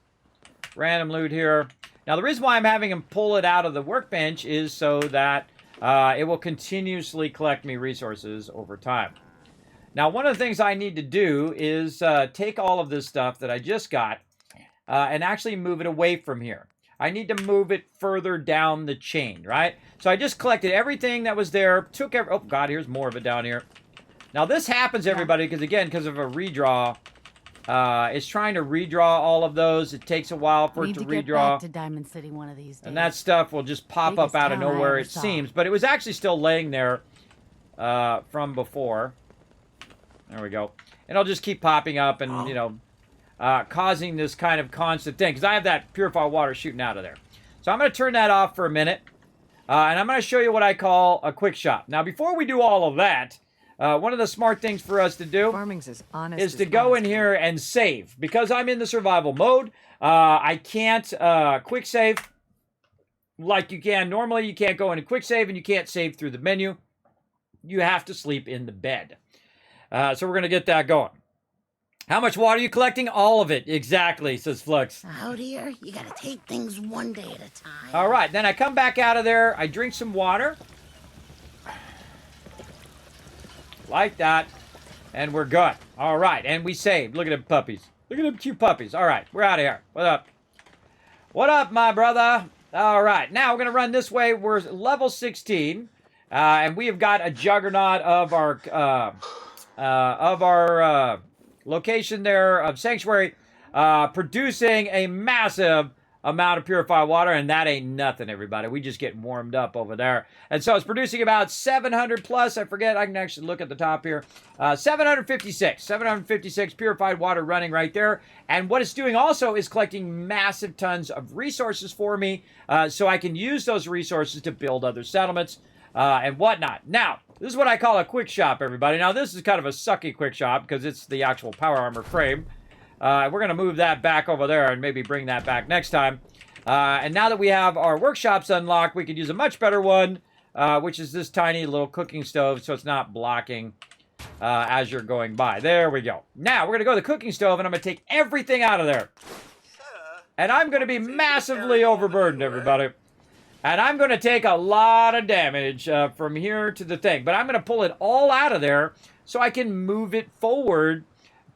[SPEAKER 1] Random loot here. Now, the reason why I'm having him pull it out of the workbench is so that it will continuously collect me resources over time. Now, one of the things I need to do is take all of this stuff that I just got and actually move it away from here. I need to move it further down the chain, right? So I just collected everything that was there, took every... Oh, God, here's more of it down here. Now, this happens, everybody, because, again, because of a redraw. It's trying to redraw all of those. It takes a while for it to redraw.
[SPEAKER 5] Get back to Diamond City one of these days.
[SPEAKER 1] And that stuff will just pop up out of nowhere, it seems. But it was actually still laying there from before. There we go. And it'll just keep popping up and, you know... causing this kind of constant thing. Because I have that purified water shooting out of there. So I'm going to turn that off for a minute. And I'm going to show you what I call a quick shop. Now, before we do all of that, one of the smart things for us to do is to go in here and save. Because I'm in the survival mode, I can't quick save like you can. Normally, you can't go in and quick save, and you can't save through the menu. You have to sleep in the bed. So we're going to get that going. How much water are you collecting? All of it. Exactly, says Flux.
[SPEAKER 10] Oh, dear. You gotta take things one day at a time.
[SPEAKER 1] All right, then I come back out of there. I drink some water. Like that. And we're good. All right, and we saved. Look at them puppies. Look at them cute puppies. All right, we're out of here. What up? What up, my brother? All right, now we're going to run this way. We're level 16. And we have got a juggernaut of our... location there of Sanctuary, producing a massive amount of purified water, and that ain't nothing, everybody. We just get warmed up over there. And so it's producing about 700 plus. I forget. I can actually look at the top here. 756 purified water running right there. And what it's doing also is collecting massive tons of resources for me, so I can use those resources to build other settlements and whatnot. Now, this is what I call a quick shop, everybody. Now, this is kind of a sucky quick shop because it's the actual power armor frame. We're going to move that back over there and maybe bring that back next time. And now that we have our workshops unlocked, we could use a much better one, which is this tiny little cooking stove, so it's not blocking as you're going by. There we go. Now, we're going to go to the cooking stove, and I'm going to take everything out of there. And I'm going to be massively overburdened, everybody. And I'm going to take a lot of damage from here to the thing. But I'm going to pull it all out of there so I can move it forward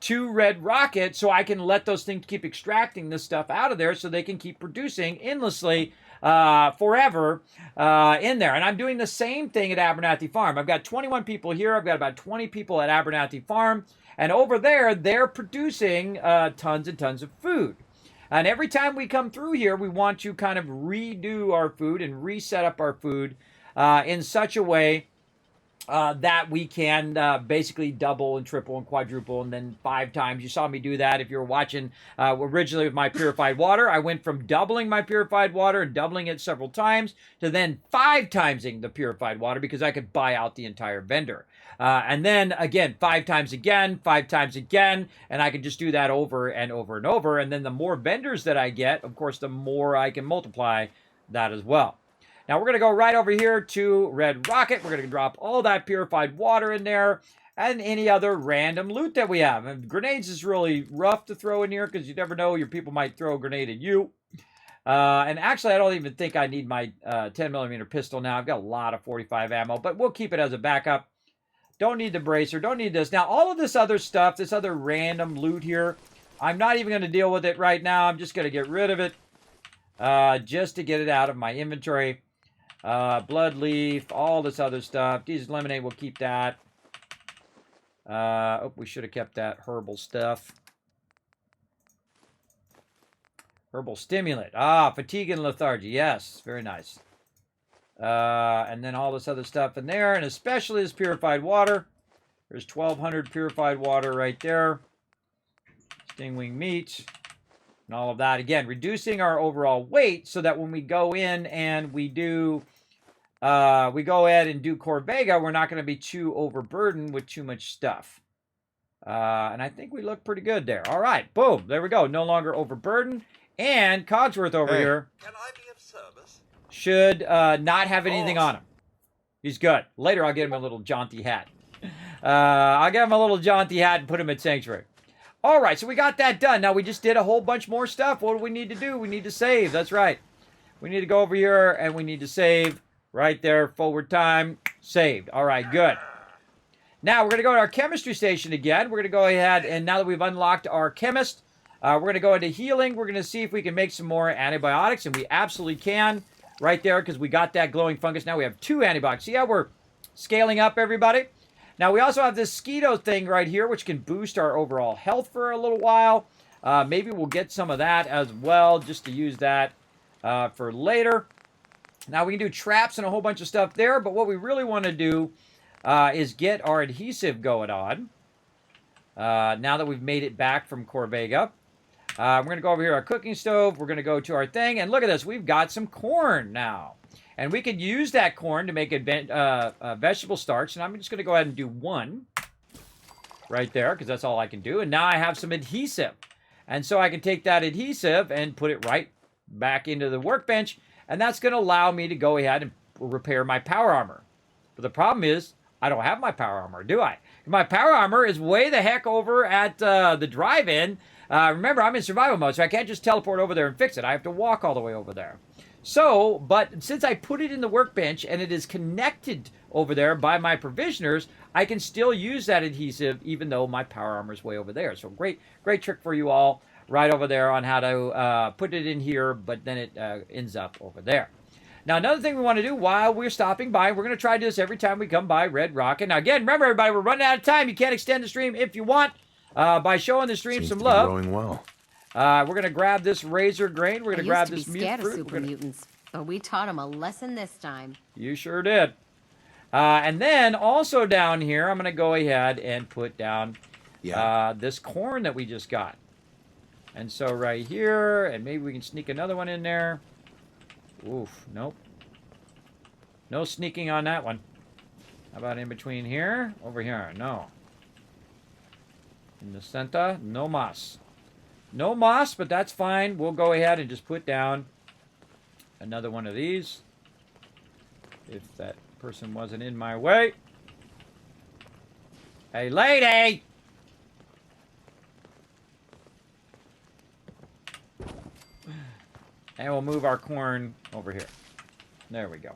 [SPEAKER 1] to Red Rocket so I can let those things keep extracting this stuff out of there so they can keep producing endlessly forever in there. And I'm doing the same thing at Abernathy Farm. I've got 21 people here. I've got about 20 people at Abernathy Farm. And over there, they're producing tons and tons of food. And every time we come through here, we want to kind of redo our food and reset up our food in such a way that we can basically double and triple and quadruple and then 5 times. You saw me do that if you were watching originally with my purified water. I went from doubling my purified water and doubling it several times to then 5 timesing the purified water because I could buy out the entire vendor. And then again, 5 times again, 5 times again, and I can just do that over and over and over. And then the more vendors that I get, of course, the more I can multiply that as well. Now, we're going to go right over here to Red Rocket. We're going to drop all that purified water in there and any other random loot that we have. And grenades is really rough to throw in here because you never know. Your people might throw a grenade at you. And actually, I don't even think I need my 10mm pistol now. I've got a lot of 45 ammo, but we'll keep it as a backup. Don't need the bracer. Don't need this. Now, all of this other stuff, this other random loot here, I'm not even going to deal with it right now. I'm just going to get rid of it just to get it out of my inventory. Blood leaf, all this other stuff. Diesel lemonade, we'll keep that. Oh, we should have kept that herbal stuff. Herbal stimulant. Ah, fatigue and lethargy. Yes, very nice. And then all this other stuff in there, and especially this purified water. There's 1,200 purified water right there. Stingwing meat. And all of that. Again, reducing our overall weight so that when we go in and we do, we go ahead and do Corvega, we're not going to be too overburdened with too much stuff. And I think we look pretty good there. All right, boom, there we go. No longer overburdened. And Cogsworth over here
[SPEAKER 6] Can I be of service?
[SPEAKER 1] should not have anything on him. He's good. Later, I'll get him a little jaunty hat. I'll get him a little jaunty hat and put him at Sanctuary. All right, so we got that done. Now, we just did a whole bunch more stuff. What do we need to do? We need to save. That's right. We need to go over here, and we need to save right there. Forward time. Saved. All right, good. Now, we're going to go to our chemistry station again. We're going to go ahead, and now that we've unlocked our chemist, we're going to go into healing. We're going to see if we can make some more antibiotics, and we absolutely can right there because we got that glowing fungus. Now we have 2 antibiotics. See how we're scaling up, everybody? Now, we also have this Skeeto thing right here, which can boost our overall health for a little while. Maybe we'll get some of that as well, just to use that for later. Now, we can do traps and a whole bunch of stuff there, but what we really want to do is get our adhesive going on. Now that we've made it back from Corvega. We're going to go over here to our cooking stove. We're going to go to our thing, and look at this. We've got some corn now. And we could use that corn to make a vegetable starch. And I'm just going to go ahead and do 1 right there because that's all I can do. And now I have some adhesive. And so I can take that adhesive and put it right back into the workbench. And that's going to allow me to go ahead and repair my power armor. But the problem is I don't have my power armor, do I? My power armor is way the heck over at the drive-in. Remember, I'm in survival mode, so I can't just teleport over there and fix it. I have to walk all the way over there. So, but since I put it in the workbench and it is connected over there by my provisioners, I can still use that adhesive even though my power armor is way over there. So great trick for you all right over there on how to put it in here, but then it ends up over there. Now, another thing we want to do while we're stopping by, we're going to try to do this every time we come by Red Rocket. Now, again, remember, everybody, we're running out of time. You can't extend the stream if you want by showing the stream some love.
[SPEAKER 4] Going well.
[SPEAKER 1] We're going to grab this razor grain. We're going to grab
[SPEAKER 10] I
[SPEAKER 1] this
[SPEAKER 10] used to be
[SPEAKER 1] mute
[SPEAKER 10] scared of
[SPEAKER 1] fruit.
[SPEAKER 10] super mutants, but we taught him a lesson this time.
[SPEAKER 1] You sure did. And then also down here, I'm going to go ahead and put down this corn that we just got. And so right here, and maybe we can sneak another one in there. Oof, nope. No sneaking on that one. How about in between here? Over here, no. In the center, no moss. No moss, but that's fine. We'll go ahead and just put down another one of these. If that person wasn't in my way. Hey, lady! And we'll move our corn over here. There we go.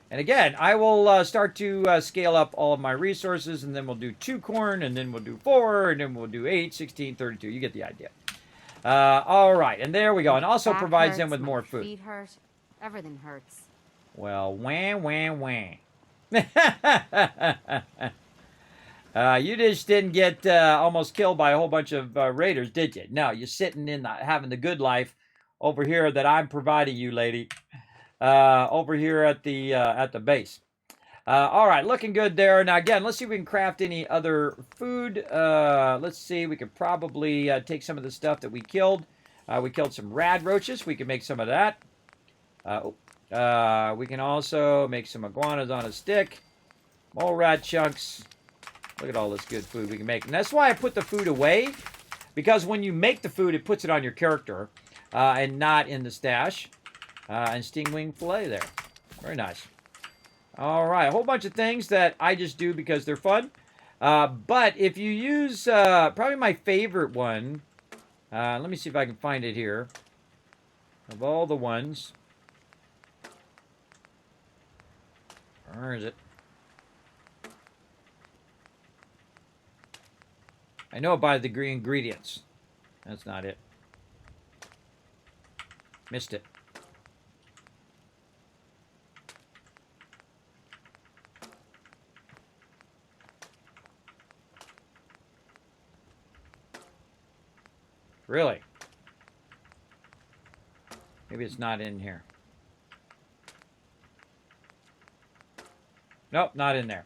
[SPEAKER 1] And again, I will start to scale up all of my resources, and then we'll do 2 corn, and then we'll do 4, and then we'll do 8, 16, 32. You get the idea. All right, and there we go. And also provides them with more food.
[SPEAKER 10] Feet hurt. Everything hurts.
[SPEAKER 1] Well, wah, wah, wah. You just didn't get almost killed by a whole bunch of raiders, did you? No, you're sitting in having the good life over here that I'm providing you, lady. Over here at the base. All right, looking good there. Now, again, let's see if we can craft any other food. Let's see. We could probably take some of the stuff that we killed. We killed some rad roaches. We can make some of that. We can also make some iguanas on a stick. Mole rat chunks. Look at all this good food we can make. And that's why I put the food away. Because when you make the food, it puts it on your character. And not in the stash. And stingwing fillet there. Very nice. All right. A whole bunch of things that I just do because they're fun. But if you use probably my favorite one. Let me see if I can find it here. Of all the ones. Where is it? I know by the green ingredients. That's not it. Missed it. Really? Maybe it's not in here. Nope, not in there.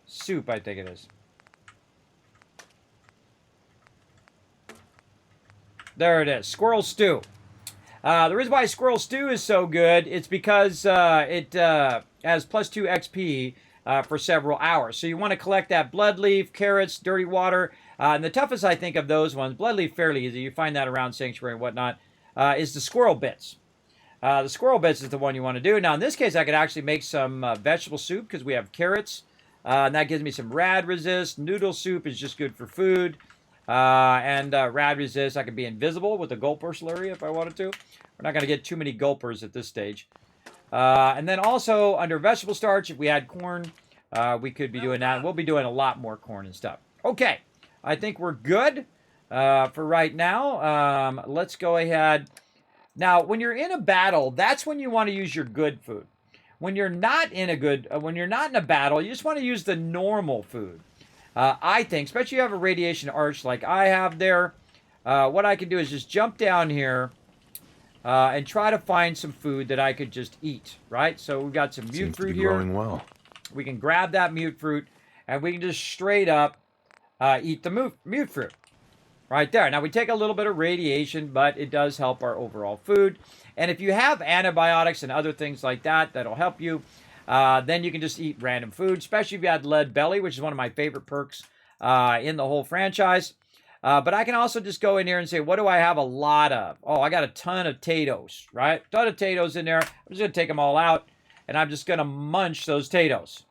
[SPEAKER 1] Soup, I think it is. There it is. Squirrel stew. The reason why squirrel stew is so good, it's because it has +2 XP for several hours. So you want to collect that blood leaf, carrots, dirty water. And the toughest, I think, of those ones, blood leaf fairly easy. You find that around Sanctuary and whatnot, is the squirrel bits. The squirrel bits is the one you want to do. Now, in this case, I could actually make some vegetable soup because we have carrots. And that gives me some rad resist. Noodle soup is just good for food. And rad resist, I can be invisible with the gulper slurry if I wanted to. We're not going to get too many gulpers at this stage. And then also, under vegetable starch, if we had corn, we could be doing that. And we'll be doing a lot more corn and stuff. Okay, I think we're good for right now. Let's go ahead. Now, when you're in a battle, that's when you want to use your good food. When you're not in a battle, you just want to use the normal food. I think, especially if you have a radiation arch like I have there, what I can do is just jump down here and try to find some food that I could just eat, right? So we've got some mute fruit here.
[SPEAKER 4] Growing well.
[SPEAKER 1] We can grab that mute fruit, and we can just straight up eat the mute fruit. Right there. Now, we take a little bit of radiation, but it does help our overall food. And if you have antibiotics and other things like that, that'll help you. Then you can just eat random food, especially if you had lead belly, which is one of my favorite perks in the whole franchise. But I can also just go in here and say, what do I have a lot of? Oh, I got a ton of potatoes, right? Ton of potatoes in there. I'm just going to take them all out, and I'm just going to munch those potatoes.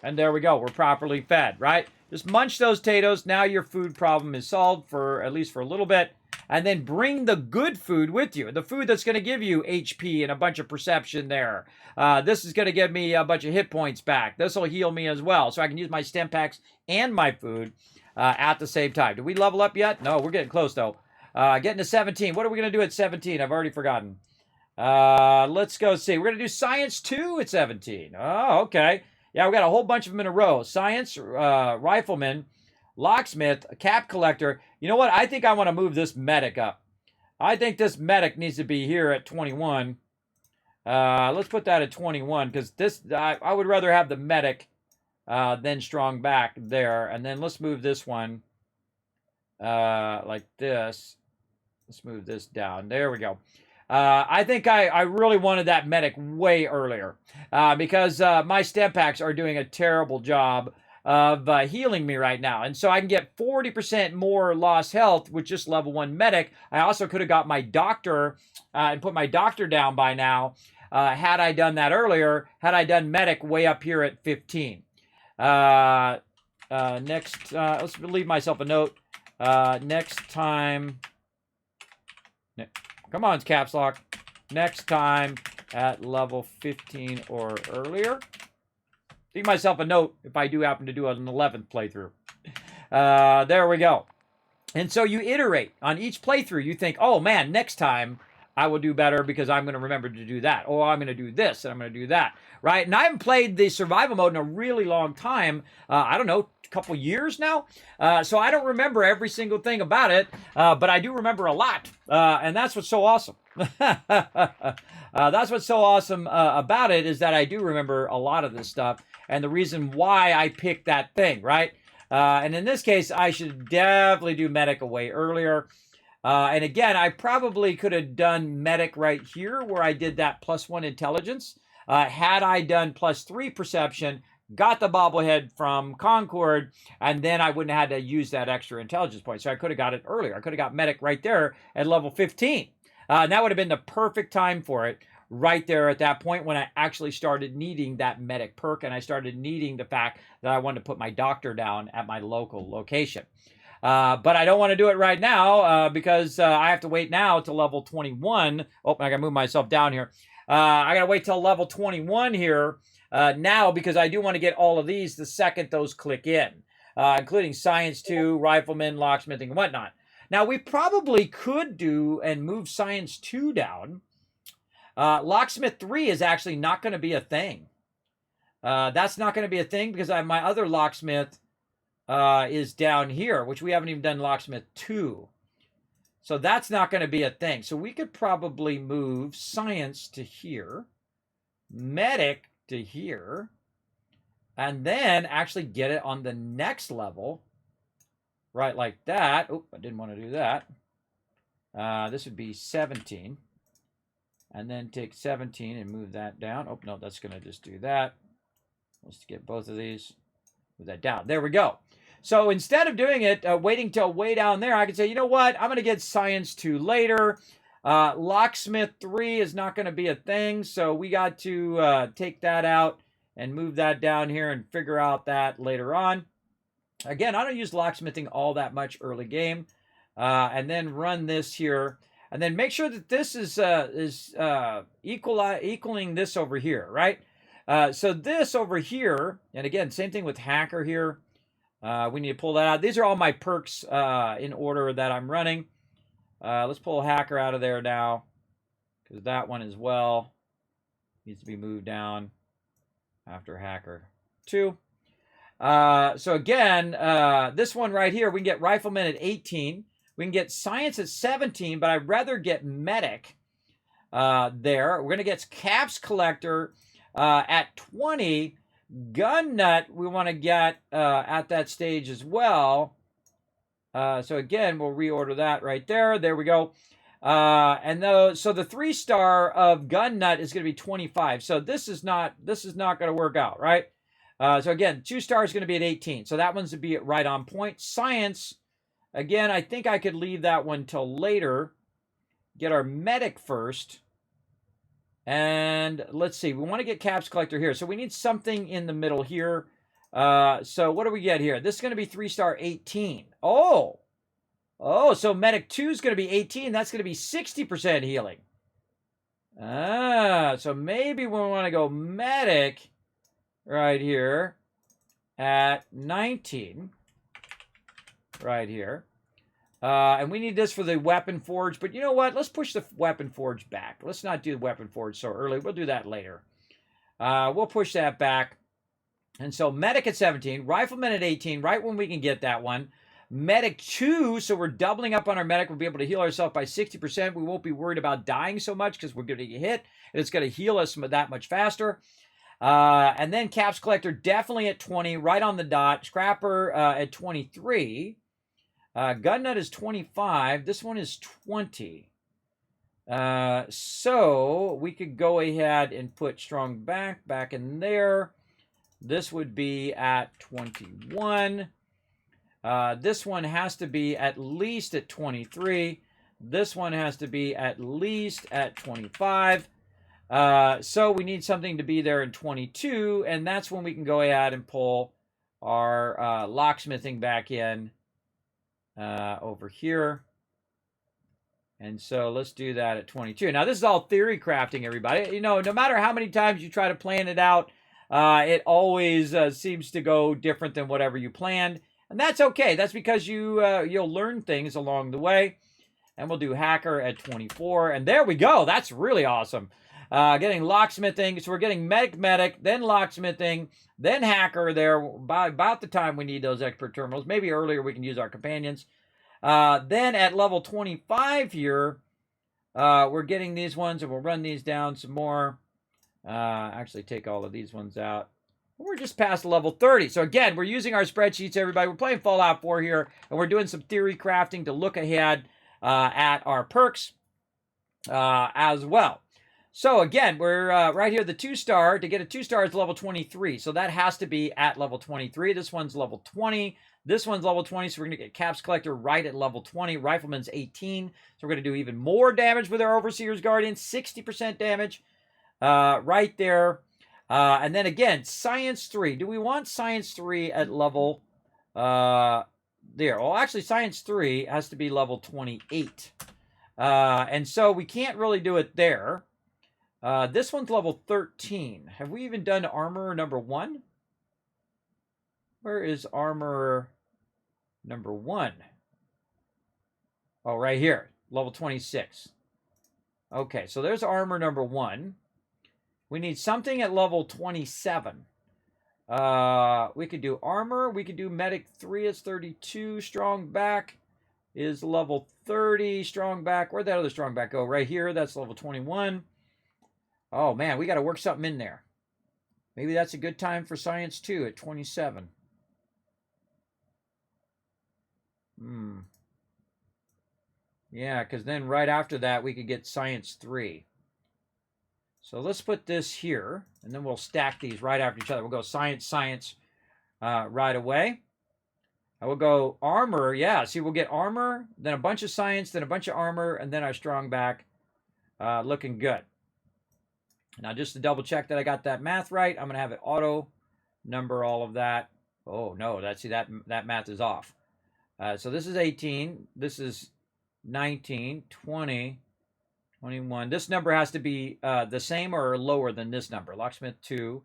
[SPEAKER 1] And there we go. We're properly fed, right? Just munch those potatoes. Now your food problem is solved for at least for a little bit. And then bring the good food with you. The food that's going to give you HP and a bunch of perception there. This is going to give me a bunch of hit points back. This will heal me as well. So I can use my stem packs and my food at the same time. Did we level up yet? No, we're getting close though. Getting to 17. What are we going to do at 17? I've already forgotten. Let's go see. We're going to do science 2 at 17. Oh, okay. Yeah, we got a whole bunch of them in a row. Science, rifleman, locksmith, a cap collector. You know what? I think I want to move this medic up. I think this medic needs to be here at 21. Let's put that at 21 because this I would rather have the medic than strong back there. And then let's move this one like this. Let's move this down. There we go. I think I really wanted that medic way earlier because my stem packs are doing a terrible job of healing me right now. And so I can get 40% more lost health with just level 1 medic. I also could have got my doctor and put my doctor down by now had I done that earlier, had I done medic way up here at 15. Next, let's leave myself a note. Next time... Come on, caps lock. Next time at level 15 or earlier. Leave myself a note if I do happen to do an 11th playthrough. There we go. And so you iterate on each playthrough. You think, oh man, next time I will do better because I'm going to remember to do that. Or I'm going to do this and I'm going to do that. Right? And I haven't played the survival mode in a really long time. I don't know, a couple years now. So I don't remember every single thing about it. But I do remember a lot. And that's what's so awesome. That's what's so awesome about it is that I do remember a lot of this stuff. And the reason why I picked that thing, right? And in this case, I should definitely do medic away earlier. And again, I probably could have done medic right here where I did that +1 intelligence. Had I done +3 perception, got the bobblehead from Concord, and then I wouldn't have had to use that extra intelligence point. So I could have got it earlier. I could have got medic right there at level 15. And that would have been the perfect time for it right there at that point when I actually started needing that medic perk and I started needing the fact that I wanted to put my doctor down at my local location. But I don't want to do it right now because I have to wait now till level 21. Oh, I got to move myself down here. I got to wait till level 21 here now because I do want to get all of these the second those click in, including Science 2, Rifleman, Locksmithing, and whatnot. Now, we probably could do and move Science 2 down. Locksmith 3 is actually not going to be a thing. That's not going to be a thing because my other Locksmith is down here, which we haven't even done Locksmith 2. So that's not going to be a thing. So we could probably move Science to here, Medic to here, and then actually get it on the next level, right like that. Oh, I didn't want to do that. This would be 17. And then take 17 and move that down. Oh, no, that's going to just do that. Let's get both of these. Move that down. There we go. So instead of doing it, waiting till way down there, I could say, you know what? I'm going to get Science 2 later. Locksmith 3 is not going to be a thing. So we got to take that out and move that down here and figure out that later on. Again, I don't use locksmithing all that much early game. And then run this here. And then make sure that this is equaling this over here, right? So this over here, and again, same thing with Hacker here. We need to pull that out. These are all my perks in order that I'm running. Let's pull Hacker out of there now, because that one as well needs to be moved down after Hacker 2. So again, this one right here, we can get Rifleman at 18. We can get Science at 17, but I'd rather get Medic there. We're going to get Caps Collector at 20. Gun Nut we want to get at that stage as well. So again, we'll reorder that right there. There we go. So the 3-star of Gun Nut is going to be 25. So this is not going to work out, right? So again, 2-star is going to be at 18. So that one's to be right on point. Science. Again, I think I could leave that one till later. Get our Medic first. And let's see. We want to get Caps Collector here. So we need something in the middle here. So what do we get here? This is going to be 3-star 18. Oh, so Medic 2 is going to be 18. That's going to be 60% healing. So maybe we want to go Medic right here at 19. Right here. And we need this for the Weapon Forge. But you know what? Let's push the Weapon Forge back. Let's not do the Weapon Forge so early. We'll do that later. We'll push that back. And so medic at 17, rifleman at 18, right when we can get that one. Medic 2, so we're doubling up on our medic. We'll be able to heal ourselves by 60%. We won't be worried about dying so much because we're going to get hit, and it's going to heal us that much faster. And then Caps Collector definitely at 20, right on the dot. Scrapper at 23. Gun Nut is 25. This one is 20. So we could go ahead and put Strong back in there. This would be at 21. This one has to be at least at 23. This one has to be at least at 25. So we need something to be there in 22, and that's when we can go ahead and pull our locksmithing back in over here. And so let's do that at 22. Now, this is all theory crafting, everybody. You know, no matter how many times you try to plan it out, it always seems to go different than whatever you planned. And that's okay. That's because you'll learn things along the way. And we'll do hacker at 24. And there we go. That's really awesome. Getting locksmithing. So we're getting medic, then locksmithing, then hacker there by about the time we need those expert terminals. Maybe earlier we can use our companions. Then at level 25 here, we're getting these ones, and we'll run these down some more. Actually take all of these ones out. We're just past level 30. So again, we're using our spreadsheets, everybody. We're playing Fallout 4 here, and we're doing some theory crafting to look ahead at our perks as well. So again, we're right here, the 2-star. To get a 2-star is level 23. So that has to be at level 23. This one's level 20. This one's level 20, so we're going to get Caps Collector right at level 20. Rifleman's 18. So we're going to do even more damage with our Overseer's Guardian. 60% damage right there. And then again, Science 3. Do we want Science 3 at level there? Well, actually, Science 3 has to be level 28. And so we can't really do it there. This one's level 13. Have we even done armor number 1? Where is armor number 1? Oh, right here. Level 26. Okay, so there's armor number 1. We need something at level 27. We could do armor. We could do medic 3 is 32. Strong back is level 30. Strong back. Where'd that other strong back go? Right here. That's level 21. Oh, man, we got to work something in there. Maybe that's a good time for Science 2 at 27. Yeah, because then right after that, we could get Science 3. So let's put this here, and then we'll stack these right after each other. We'll go Science, Science right away. I will go Armor. Yeah, see, we'll get Armor, then a bunch of Science, then a bunch of Armor, and then our Strong back. Looking good. Now, just to double check that I got that math right, I'm going to have it auto number all of that. Oh, no, that math is off. So this is 18. This is 19, 20, 21. This number has to be the same or lower than this number. Locksmith 2,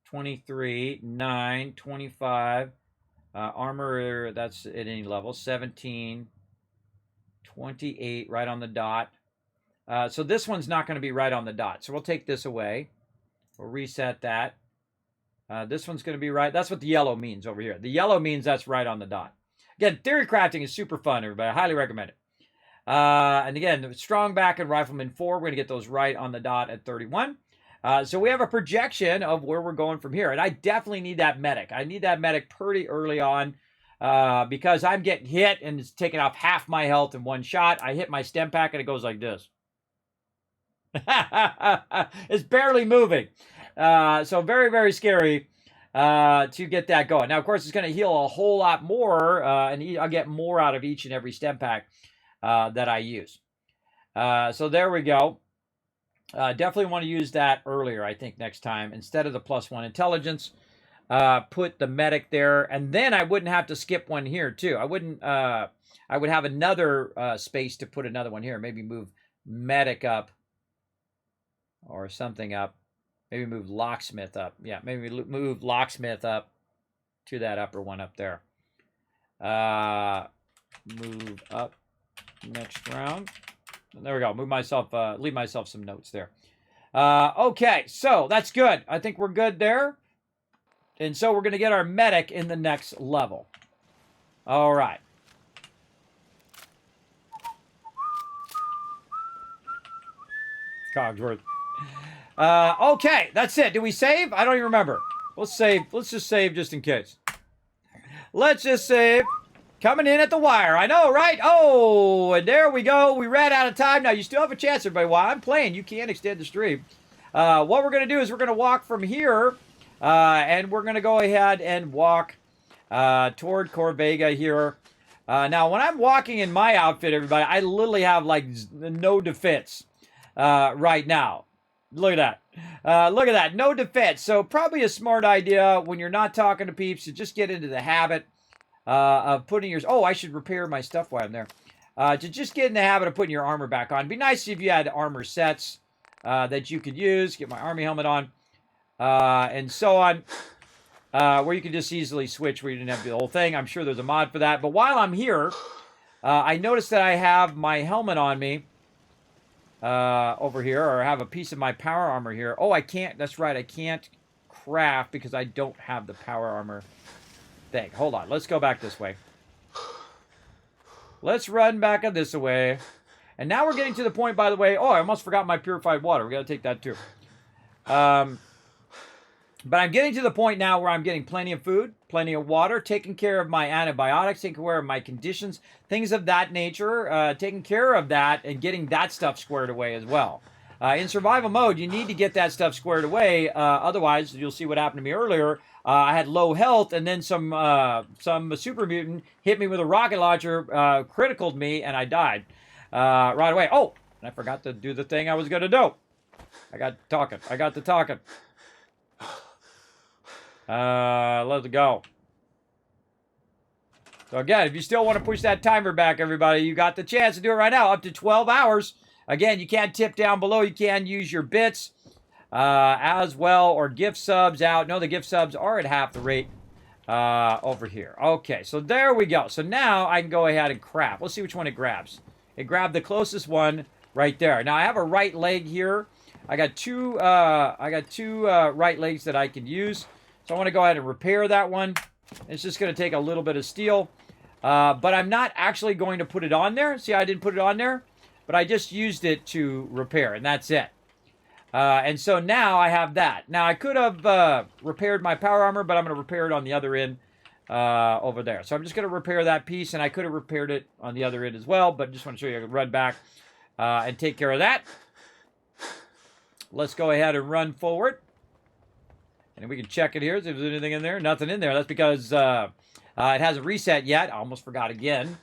[SPEAKER 1] 23, 9, 25. Armor, that's at any level. 17, 28, right on the dot. So this one's not going to be right on the dot. So we'll take this away. We'll reset that. This one's going to be right. That's what the yellow means over here. The yellow means that's right on the dot. Again, theory crafting is super fun, everybody. I highly recommend it. And again, Strong back and Rifleman 4, we're going to get those right on the dot at 31. So we have a projection of where we're going from here. And I definitely need that medic. I need that medic pretty early on because I'm getting hit and it's taking off half my health in one shot. I hit my stem pack and it goes like this. It's barely moving. So very, very scary to get that going. Now, of course, it's going to heal a whole lot more, and I'll get more out of each and every stem pack that I use. So there we go. Definitely want to use that earlier, I think, next time. Instead of the +1 intelligence, put the medic there, and then I wouldn't have to skip one here, too. I wouldn't. I would have another space to put another one here. Maybe move medic up or something up. Maybe move locksmith up. Yeah, maybe move locksmith up to that upper one up there. Move up next round. There we go. Move myself, leave myself some notes there. Okay, so that's good. I think we're good there. And so we're going to get our medic in the next level. All right. Cogsworth. Okay, that's it. Did we save? I don't even remember. Let's save. Let's just save just in case. Let's just save. Coming in at the wire. I know, right? Oh, and there we go. We ran out of time. Now, you still have a chance, everybody. While I'm playing, you can extend the stream. What we're going to do is we're going to walk from here, and we're going to go ahead and walk toward Corvega here. Now, when I'm walking in my outfit, everybody, I literally have, like, no defense right now. Look at that. Look at that. No defense. So probably a smart idea when you're not talking to peeps to just get into the habit of putting your... Oh, I should repair my stuff while I'm there. To just get in the habit of putting your armor back on. It'd be nice if you had armor sets that you could use. Get my army helmet on. And so on. Where you can just easily switch where you didn't have to do the whole thing. I'm sure there's a mod for that. But while I'm here, I noticed that I have my helmet on me. Over here, or I have a piece of my power armor here. Oh, I can't. That's right. I can't craft because I don't have the power armor thing. Hold on. Let's go back this way. Let's run back this way. And now we're getting to the point, by the way. Oh, I almost forgot my purified water. We got to take that too. But I'm getting to the point now where I'm getting plenty of food, plenty of water, taking care of my antibiotics, taking care of my conditions, things of that nature, taking care of that and getting that stuff squared away as well. In survival mode, you need to get that stuff squared away. Otherwise, you'll see what happened to me earlier. I had low health, and then some super mutant hit me with a rocket launcher, criticaled me, and I died right away. Oh, and I forgot to do the thing I was going to do. I got to talking. Let's go. So again, if you still want to push that timer back, everybody, you got the chance to do it right now. Up to 12 hours. Again, you can't tip down below. You can use your bits as well, or gift subs out. No, the gift subs are at half the rate over here. Okay, so there we go. So now I can go ahead and craft. Let's see which one it grabs. It grabbed the closest one right there. Now I have a right leg here. I got two right legs that I can use. So I want to go ahead and repair that one. It's just going to take a little bit of steel. But I'm not actually going to put it on there. See, I didn't put it on there. But I just used it to repair, and that's it. And so now I have that. Now, I could have repaired my power armor, but I'm going to repair it on the other end over there. So I'm just going to repair that piece, and I could have repaired it on the other end as well. But just want to show you I can run back and take care of that. Let's go ahead and run forward. And we can check it here. If there's anything in there. Nothing in there. That's because it hasn't reset yet. I almost forgot again.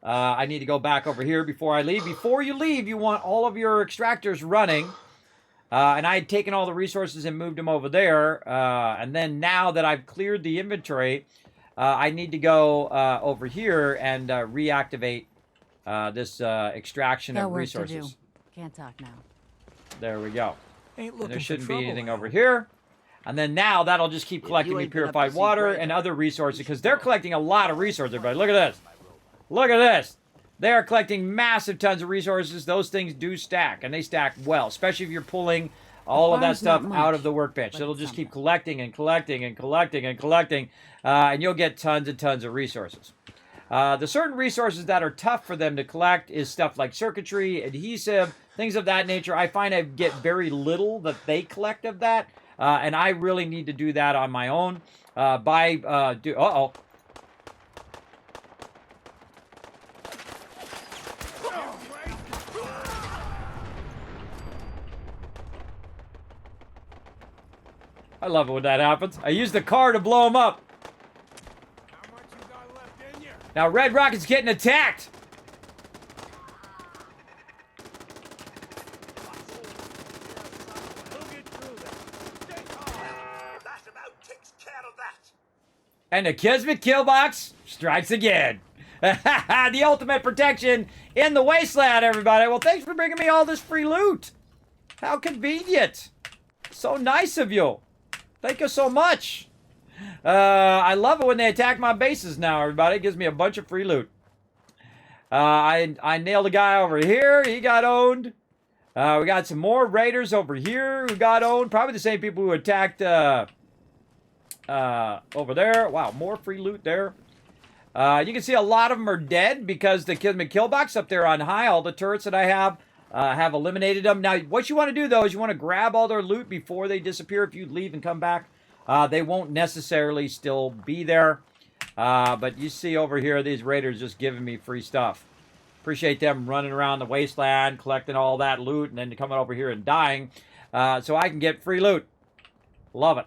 [SPEAKER 1] I need to go back over here before I leave. Before you leave, you want all of your extractors running. And I had taken all the resources and moved them over there. And then now that I've cleared the inventory, I need to go over here and reactivate this extraction of resources.
[SPEAKER 5] Can't talk now.
[SPEAKER 1] There we go.
[SPEAKER 3] Ain't looking
[SPEAKER 1] And there shouldn't
[SPEAKER 3] for
[SPEAKER 1] be
[SPEAKER 3] trouble,
[SPEAKER 1] anything
[SPEAKER 3] Al.
[SPEAKER 1] over here. And then now that'll just keep collecting me purified water and other resources, because they're collecting a lot of resources, everybody. Look at this. Look at this. They are collecting massive tons of resources. Those things do stack, and they stack well, especially if you're pulling all of that stuff out of the workbench. It'll just keep collecting and collecting and collecting and collecting, and you'll get tons and tons of resources. The certain resources that are tough for them to collect is stuff like circuitry, adhesive, things of that nature. I find I get very little that they collect of that, and I really need to do that on my own. Uh-oh. I love it when that happens. I use the car to blow them up. Now Red Rocket's getting attacked.
[SPEAKER 6] That about takes care of that.
[SPEAKER 1] And the Kismet killbox strikes again. The ultimate protection in the wasteland, everybody. Well, thanks for bringing me all this free loot. How convenient. So nice of you. Thank you so much. I love it when they attack my bases now, everybody. It gives me a bunch of free loot. I nailed a guy over here. He got owned. We got some more raiders over here who got owned. Probably the same people who attacked over there. Wow, more free loot there. You can see a lot of them are dead because the Kismet kill box up there on high, all the turrets that I have eliminated them. Now, what you want to do, though, is you want to grab all their loot before they disappear. If you leave and come back, they won't necessarily still be there. But you see over here, these raiders just giving me free stuff. Appreciate them running around the wasteland, collecting all that loot, and then coming over here and dying so I can get free loot. Love it.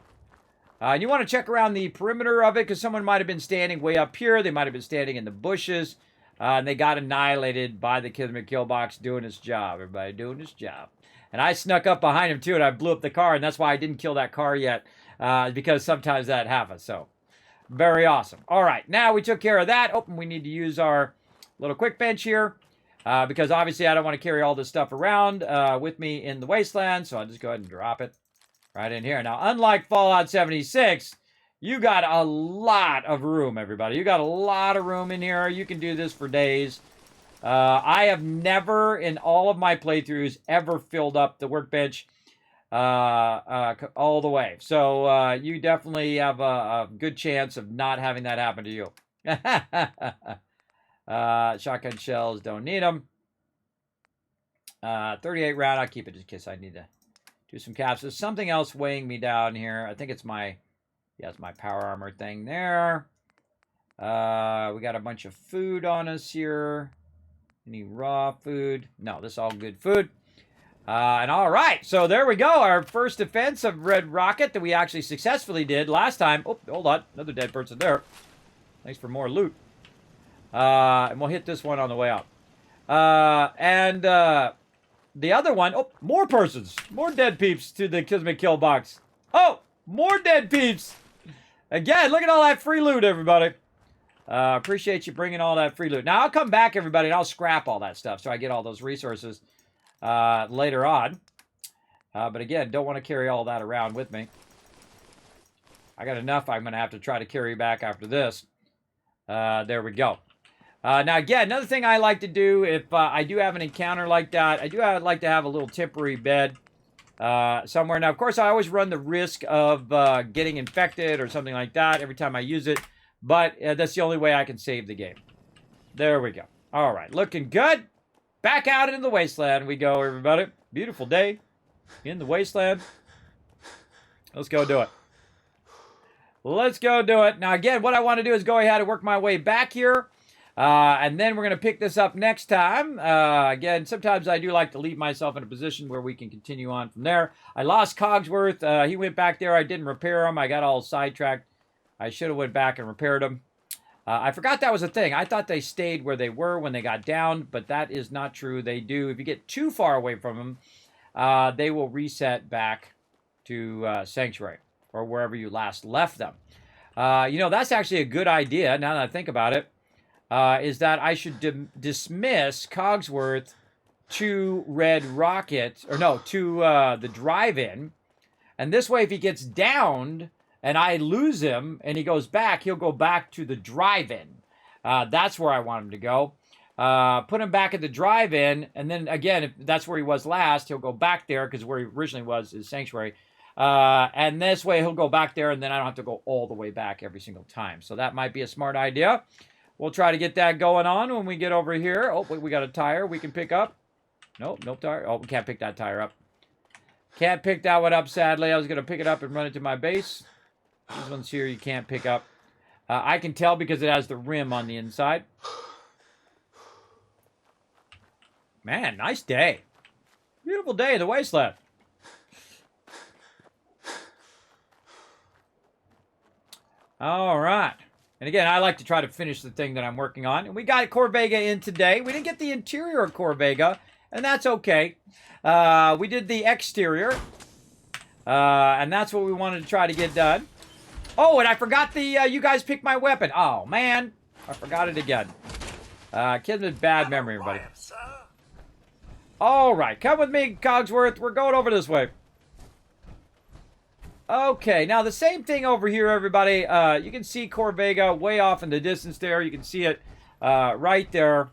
[SPEAKER 1] And you want to check around the perimeter of it because someone might have been standing way up here. They might have been standing in the bushes. And they got annihilated by the Kismet kill box doing its job. Everybody doing its job. And I snuck up behind him too, and I blew up the car. And that's why I didn't kill that car yet. Because sometimes that happens. So, very awesome. All right, now we took care of that. Oh, and we need to use our little quick bench here. Because obviously I don't want to carry all this stuff around with me in the wasteland. So I'll just go ahead and drop it right in here. Now, unlike Fallout 76, you got a lot of room, everybody. You got a lot of room in here. You can do this for days. I have never, in all of my playthroughs, ever filled up the workbench all the way. So you definitely have a good chance of not having that happen to you. Shotgun shells, don't need them. 38 round, I'll keep it just in case I need to do some caps. There's something else weighing me down here. I think it's my, yeah, it's my power armor thing there. We got a bunch of food on us here. Any raw food? No, this is all good food. And all right, so there we go. Our first defense of Red Rocket that we actually successfully did last time. Oh, hold on. Another dead person there. Thanks for more loot. And we'll hit this one on the way out. The other one, oh, more persons. More dead peeps to the Kismet kill box. Oh, more dead peeps. Again, look at all that free loot, everybody. Appreciate you bringing all that free loot. Now, I'll come back, everybody, and I'll scrap all that stuff so I get all those resources later on. But again, don't want to carry all that around with me. I got enough I'm going to have to try to carry back after this. There we go. Now, again, another thing I like to do if I do have an encounter like that, I do like to have a little temporary bed somewhere. Now, of course, I always run the risk of getting infected or something like that every time I use it. But that's the only way I can save the game. There we go. All right, looking good. Back out into the wasteland we go, everybody. Beautiful day in the wasteland. Let's go do it. Let's go do it. Now, again, what I want to do is go ahead and work my way back here. And then we're going to pick this up next time. Again, sometimes I do like to leave myself in a position where we can continue on from there. I lost Cogsworth. He went back there. I didn't repair him. I got all sidetracked. I should have went back and repaired them. I forgot that was a thing. I thought they stayed where they were when they got down, but that is not true. They do. If you get too far away from them, they will reset back to Sanctuary or wherever you last left them. You know, that's actually a good idea, now that I think about it, is that I should dismiss Cogsworth to Red Rocket, or no, to the drive-in. And this way, if he gets downed, and I lose him, and he goes back, he'll go back to the drive-in. That's where I want him to go. Put him back at the drive-in, and then, again, if that's where he was last, he'll go back there, because where he originally was is Sanctuary. And this way, he'll go back there, and then I don't have to go all the way back every single time. So that might be a smart idea. We'll try to get that going on when we get over here. Oh, we got a tire we can pick up. Nope, no tire. Oh, we can't pick that tire up. Can't pick that one up, sadly. I was going to pick it up and run it to my base. These ones here you can't pick up. I can tell because it has the rim on the inside. Man, nice day. Beautiful day in the wasteland. All right. And again, I like to try to finish the thing that I'm working on. And we got Corvega in today. We didn't get the interior of Corvega, and that's okay. We did the exterior. And that's what we wanted to try to get done. Oh, and I forgot the, you guys picked my weapon. Oh, man. I forgot it again. Kids with bad memory, everybody. All right. Come with me, Cogsworth. We're going over this way. Okay. Now, the same thing over here, everybody. You can see Corvega way off in the distance there. You can see it right there.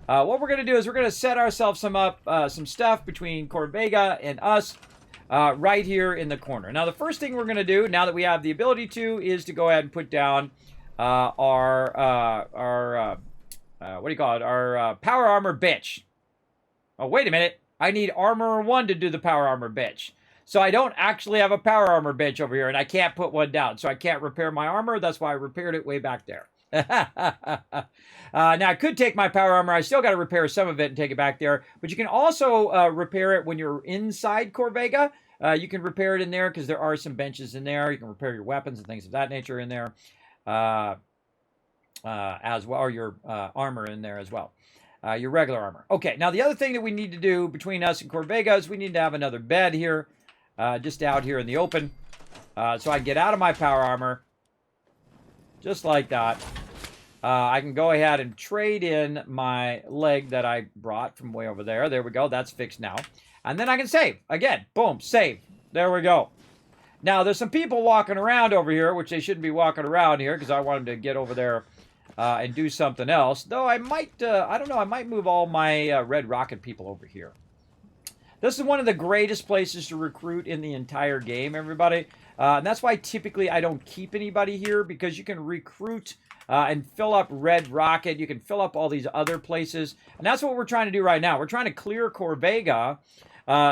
[SPEAKER 1] What we're going to do is we're going to set ourselves some stuff between Corvega and us. right here in the corner. Now, the first thing we're going to do, now that we have the ability to, is to go ahead and put down our what do you call it? Our power armor bitch. Oh, wait a minute. I need armor 1 to do the power armor bitch. So I don't actually have a power armor bitch over here, and I can't put one down. So I can't repair my armor. That's why I repaired it way back there. Now, I could take my power armor. I still got to repair some of it and take it back there. But you can also repair it when you're inside Corvega. You can repair it in there because there are some benches in there. You can repair your weapons and things of that nature in there as well, or your armor in there as well. Your regular armor. Okay, now the other thing that we need to do between us and Corvega is we need to have another bed here, just out here in the open, so I can get out of my power armor, just like that. I can go ahead and trade in my leg that I brought from way over there. There we go. That's fixed now. And then I can save. Again, boom, save. There we go. Now, there's some people walking around over here, which they shouldn't be walking around here because I want them to get over there and do something else. Though I might, I don't know, I might move all my Red Rocket people over here. This is one of the greatest places to recruit in the entire game, everybody. And that's why typically I don't keep anybody here, because you can recruit and fill up Red Rocket. You can fill up all these other places. And that's what we're trying to do right now. We're trying to clear Corvega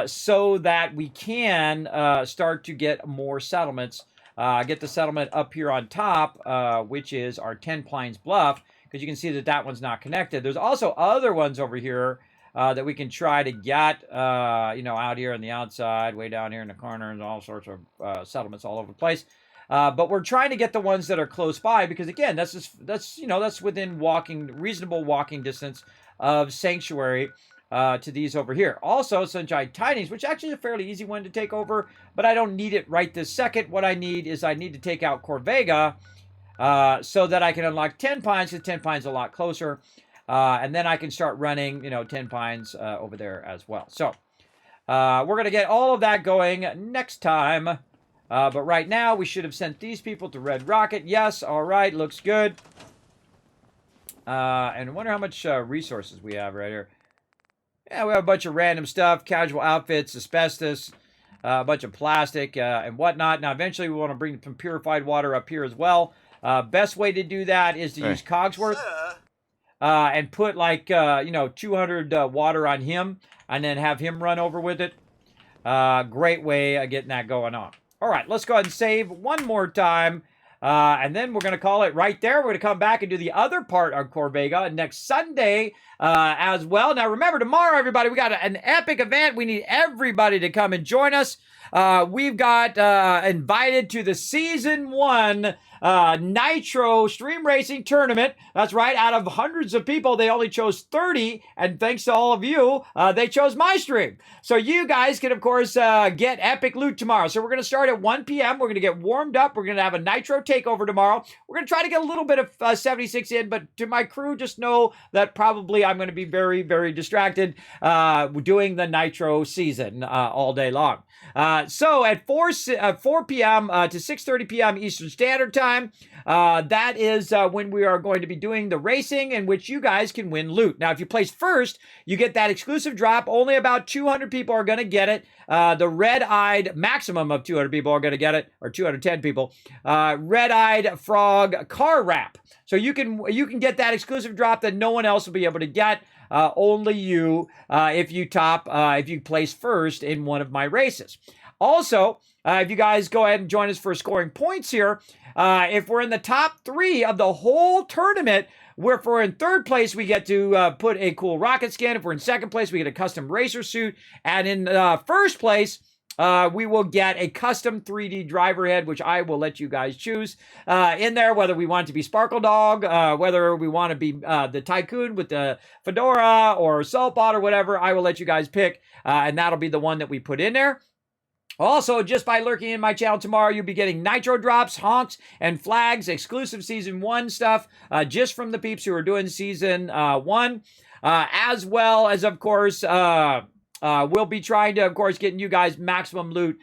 [SPEAKER 1] so that we can start to get more settlements. Get the settlement up here on top, which is our 10 Pines Bluff, because you can see that that one's not connected. There's also other ones over here that we can try to get, you know, out here on the outside, way down here in the corner, and all sorts of settlements all over the place. But we're trying to get the ones that are close by, because again, that's within reasonable walking distance of Sanctuary to these over here. Also, Sunshine Tidings, which actually is a fairly easy one to take over, but I don't need it right this second. What I need is I need to take out Corvega so that I can unlock 10 Pines, because 10 Pines is a lot closer. And then I can start running, 10 Pines over there as well. So we're going to get all of that going next time. But right now, we should have sent these people to Red Rocket. Yes, all right, looks good. And I wonder how much resources we have right here. Yeah, we have a bunch of random stuff, casual outfits, asbestos, a bunch of plastic, and whatnot. Now, eventually, we want to bring some purified water up here as well. Best way to do that is to use Cogsworth and put, like, 200 water on him, and then have him run over with it. Great way of getting that going on. All right, let's go ahead and save one more time. And then we're going to call it right there. We're going to come back and do the other part of Corvega next Sunday as well. Now, remember, tomorrow, everybody, we got an epic event. We need everybody to come and join us. We've got invited to the Season 1 Nitro Stream Racing Tournament. That's right. Out of hundreds of people, they only chose 30. And thanks to all of you, they chose my stream. So you guys can, of course, get epic loot tomorrow. So we're going to start at 1 p.m. We're going to get warmed up. We're going to have a Nitro takeover tomorrow. We're going to try to get a little bit of 76 in. But to my crew, just know that probably I'm going to be very, very distracted doing the Nitro season all day long. So at 4 p.m. to 6:30 p.m. Eastern Standard Time, that is when we are going to be doing the racing in which you guys can win loot. Now, if you place first, you get that exclusive drop. Only about 200 people are going to get it. The red-eyed, maximum of 200 people are going to get it, or 210 people. Red-eyed frog car wrap. So you can get that exclusive drop that no one else will be able to get. Only you, if you place first in one of my races. Also, if you guys go ahead and join us for scoring points here, if we're in the top 3 of the whole tournament, if we're in 3rd place, we get to put a cool rocket skin. If we're in 2nd place, we get a custom racer suit. And in 1st place, we will get a custom 3D driver head, which I will let you guys choose in there, whether we want it to be Sparkle Dog, whether we want to be the Tycoon with the fedora or Saltbot or whatever. I will let you guys pick, and that'll be the one that we put in there. Also, just by lurking in my channel tomorrow, you'll be getting Nitro Drops, Honks, and Flags, exclusive Season 1 stuff, just from the peeps who are doing Season 1, as well as, of course, we'll be trying to, of course, getting you guys maximum loot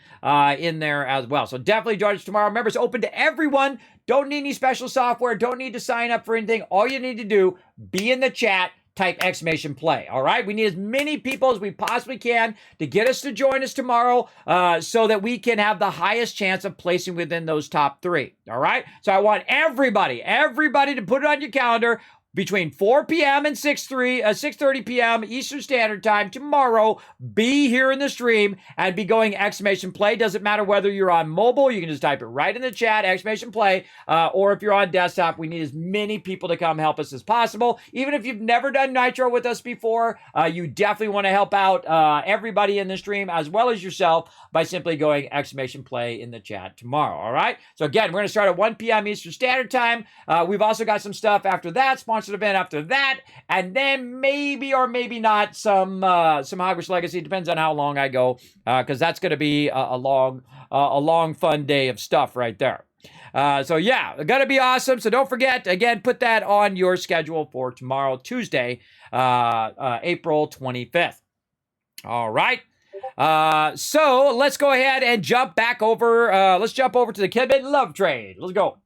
[SPEAKER 1] in there as well. So definitely join us tomorrow. Remember, it's open to everyone. Don't need any special software. Don't need to sign up for anything. All you need to do, be in the chat, type exclamation play. All right. We need as many people as we possibly can to get us to join us tomorrow so that we can have the highest chance of placing within those top 3. All right. So I want everybody to put it on your calendar. Between 4 p.m. and 6:30 p.m. Eastern Standard Time tomorrow, be here in the stream and be going exclamation play. Doesn't matter whether you're on mobile, you can just type it right in the chat, exclamation play, or if you're on desktop, we need as many people to come help us as possible. Even if you've never done Nitro with us before, you definitely want to help out everybody in the stream as well as yourself by simply going exclamation play in the chat tomorrow, all right? So again, we're going to start at 1 p.m. Eastern Standard Time. We've also got some stuff after that, sponsored event after that, and then maybe or maybe not some Hogwarts Legacy. Depends on how long I go, because that's going to be a long, fun day of stuff right there. So yeah, gonna be awesome. So don't forget, again, put that on your schedule for tomorrow, Tuesday, April 25th. All right. So let's go ahead and jump back over. Let's jump over to the Kismet Love Trade. Let's go.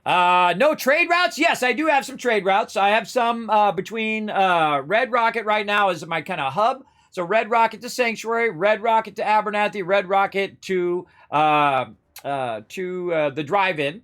[SPEAKER 1] No trade routes? Yes, I do have some trade routes. I have some between Red Rocket right now is my kind of hub. So Red Rocket to Sanctuary, Red Rocket to Abernathy, Red Rocket to the drive-in.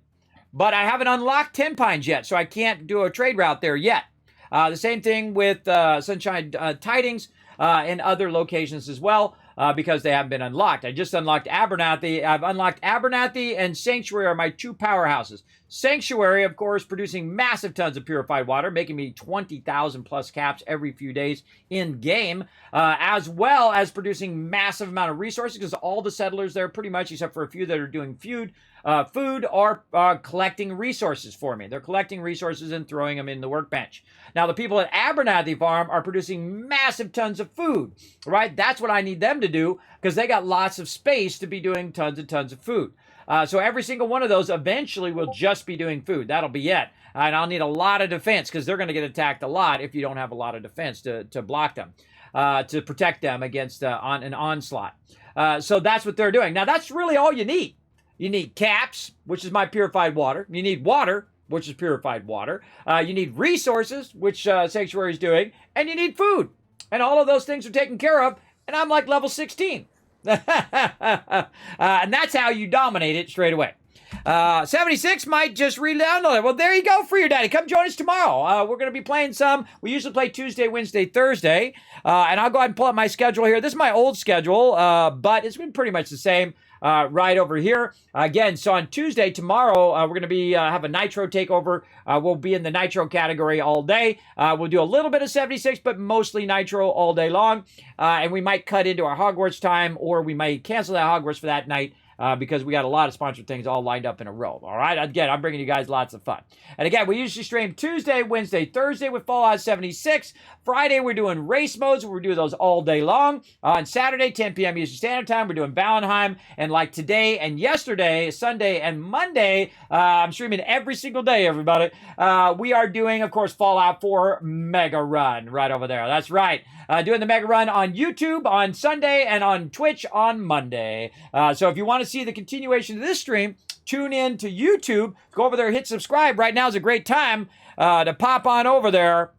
[SPEAKER 1] But I haven't unlocked Ten Pines yet, so I can't do a trade route there yet. The same thing with Sunshine Tidings and other locations as well. Because they haven't been unlocked. I just unlocked Abernathy. I've unlocked Abernathy and Sanctuary are my 2 powerhouses. Sanctuary, of course, producing massive tons of purified water, making me 20,000 plus caps every few days in game, as well as producing massive amount of resources because all the settlers there, pretty much, except for a few that are doing food, are collecting resources for me. They're collecting resources and throwing them in the workbench. Now, the people at Abernathy Farm are producing massive tons of food, right? That's what I need them to do because they got lots of space to be doing tons and tons of food. So every single one of those eventually will just be doing food. That'll be it. And I'll need a lot of defense because they're going to get attacked a lot if you don't have a lot of defense to block them, to protect them against an onslaught. So that's what they're doing. Now, that's really all you need. You need caps, which is my purified water. You need water, which is purified water. You need resources, which Sanctuary is doing. And you need food. And all of those things are taken care of. And I'm like level 16. And that's how you dominate it straight away. 76 might just re-download it. Well, there you go for your daddy. Come join us tomorrow. We're going to be playing some. We usually play Tuesday, Wednesday, Thursday. And I'll go ahead and pull up my schedule here. This is my old schedule, but it's been pretty much the same. Right over here. Again, so on Tuesday, tomorrow, we're going to be have a Nitro takeover. We'll be in the Nitro category all day. We'll do a little bit of 76, but mostly Nitro all day long. And we might cut into our Hogwarts time, or we might cancel that Hogwarts for that night. Because we got a lot of sponsored things all lined up in a row. All right. Again, I'm bringing you guys lots of fun. And again, we usually stream Tuesday, Wednesday, Thursday with Fallout 76. Friday, we're doing race modes. We're doing those all day long. On Saturday, 10 p.m. Eastern Standard Time, we're doing Valheim. And like today and yesterday, Sunday and Monday, I'm streaming every single day, everybody. We are doing, of course, Fallout 4 Mega Run right over there. That's right. Doing the Mega Run on YouTube on Sunday and on Twitch on Monday. So if you want to see the continuation of this stream, tune in to YouTube. Go over there, hit subscribe. Right now is a great time to pop on over there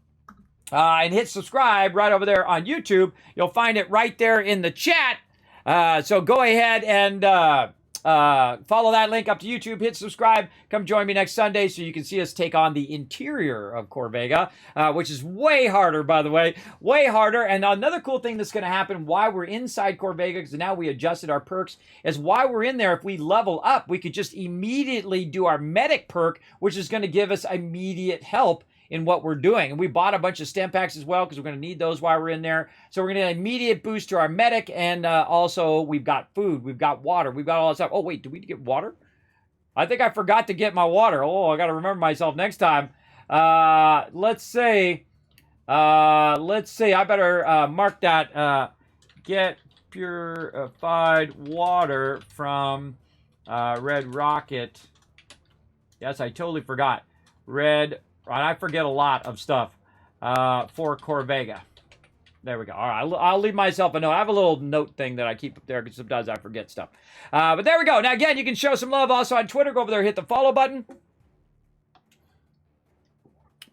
[SPEAKER 1] and hit subscribe right over there on YouTube. You'll find it right there in the chat. So go ahead and follow that link up to YouTube, hit subscribe, come join me next Sunday so you can see us take on the interior of Corvega, which is way harder, by the way, way harder. And another cool thing that's going to happen while we're inside Corvega, because now we adjusted our perks, is while we're in there, if we level up, we could just immediately do our medic perk, which is going to give us immediate help in what we're doing. And we bought a bunch of stem packs as well because we're going to need those while we're in there. So we're going to get an immediate boost to our medic, and also we've got food, we've got water, we've got all that stuff. Oh, wait, did we get water? I think I forgot to get my water. Oh, I got to remember myself next time. Let's see. I better mark that. Get purified water from Red Rocket. Yes, I totally forgot. I forget a lot of stuff for Corvega. There we go. All right, I'll leave myself a note. I have a little note thing that I keep up there because sometimes I forget stuff. But there we go. Now, again, you can show some love also on Twitter. Go over there, hit the follow button.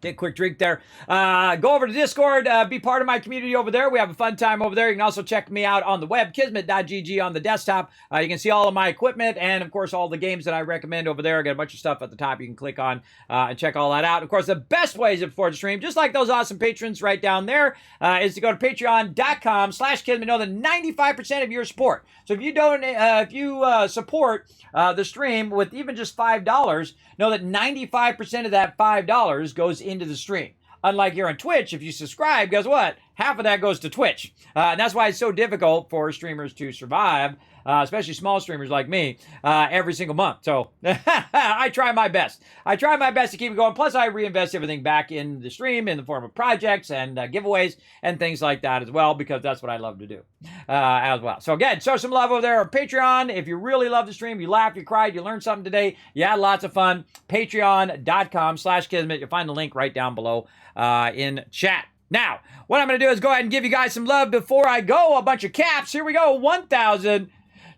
[SPEAKER 1] Take a quick drink there. Go over to Discord. Be part of my community over there. We have a fun time over there. You can also check me out on the web, kismet.gg on the desktop. You can see all of my equipment and, of course, all the games that I recommend over there. I got a bunch of stuff at the top you can click on and check all that out. Of course, the best way to support the stream, just like those awesome patrons right down there, is to go to patreon.com/Kismet. Know that 95% of your support. So if you don't, if you support the stream with even just $5, know that 95% of that $5 goes into the stream. Unlike here on Twitch, if you subscribe, guess what? Half of that goes to Twitch. And that's why it's so difficult for streamers to survive, especially small streamers like me, every single month. So I try my best. I try my best to keep it going. Plus, I reinvest everything back in the stream in the form of projects and giveaways and things like that as well, because that's what I love to do as well. So again, show some love over there on Patreon. If you really love the stream, you laughed, you cried, you learned something today, you had lots of fun, patreon.com/Kismet. You'll find the link right down below in chat. Now, what I'm going to do is go ahead and give you guys some love before I go. A bunch of caps. Here we go. 1,000,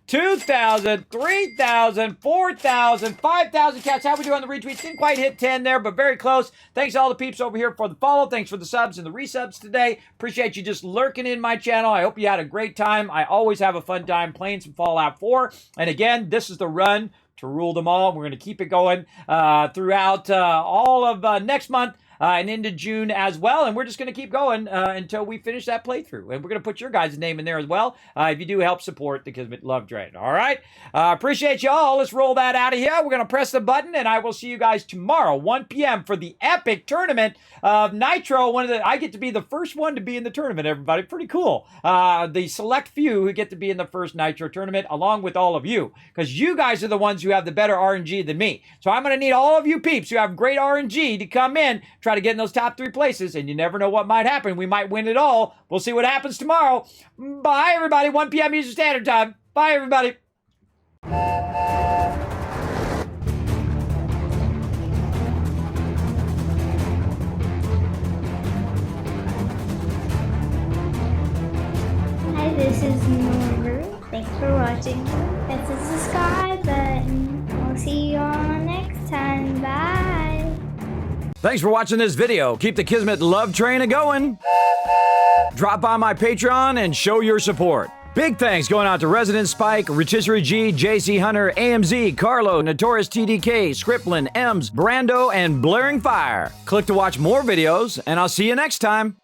[SPEAKER 1] 2,000, 3,000, 4,000, 5,000 caps. How we do on the retweets? Didn't quite hit 10 there, but very close. Thanks to all the peeps over here for the follow. Thanks for the subs and the resubs today. Appreciate you just lurking in my channel. I hope you had a great time. I always have a fun time playing some Fallout 4. And again, this is the run to rule them all. We're going to keep it going throughout all of next month. And into June as well. And we're just going to keep going until we finish that playthrough. And we're going to put your guys' name in there as well if you do help support the Kismet Love Train. All right? Appreciate you all. Let's roll that out of here. We're going to press the button, and I will see you guys tomorrow, 1 p.m. for the epic tournament of Nitro. I get to be the first one to be in the tournament, everybody. Pretty cool. The select few who get to be in the first Nitro tournament, along with all of you, because you guys are the ones who have the better RNG than me. So I'm going to need all of you peeps who have great RNG to come in, try to get in those top 3 places, and you never know what might happen. We might win it all. We'll see what happens tomorrow. Bye, everybody. 1 p.m. Eastern Standard Time. Bye, everybody.
[SPEAKER 12] Hi, this is Norbert. Thanks for watching. Hit the subscribe button. We'll see you all next time. Bye.
[SPEAKER 1] Thanks for watching this video. Keep the Kismet Love Train a-going. Drop by my Patreon and show your support. Big thanks going out to Resident Spike, Rotisserie G, JC Hunter, AMZ, Carlo, Notorious TDK, Scriplin, Ems, Brando, and Blaring Fire. Click to watch more videos, and I'll see you next time.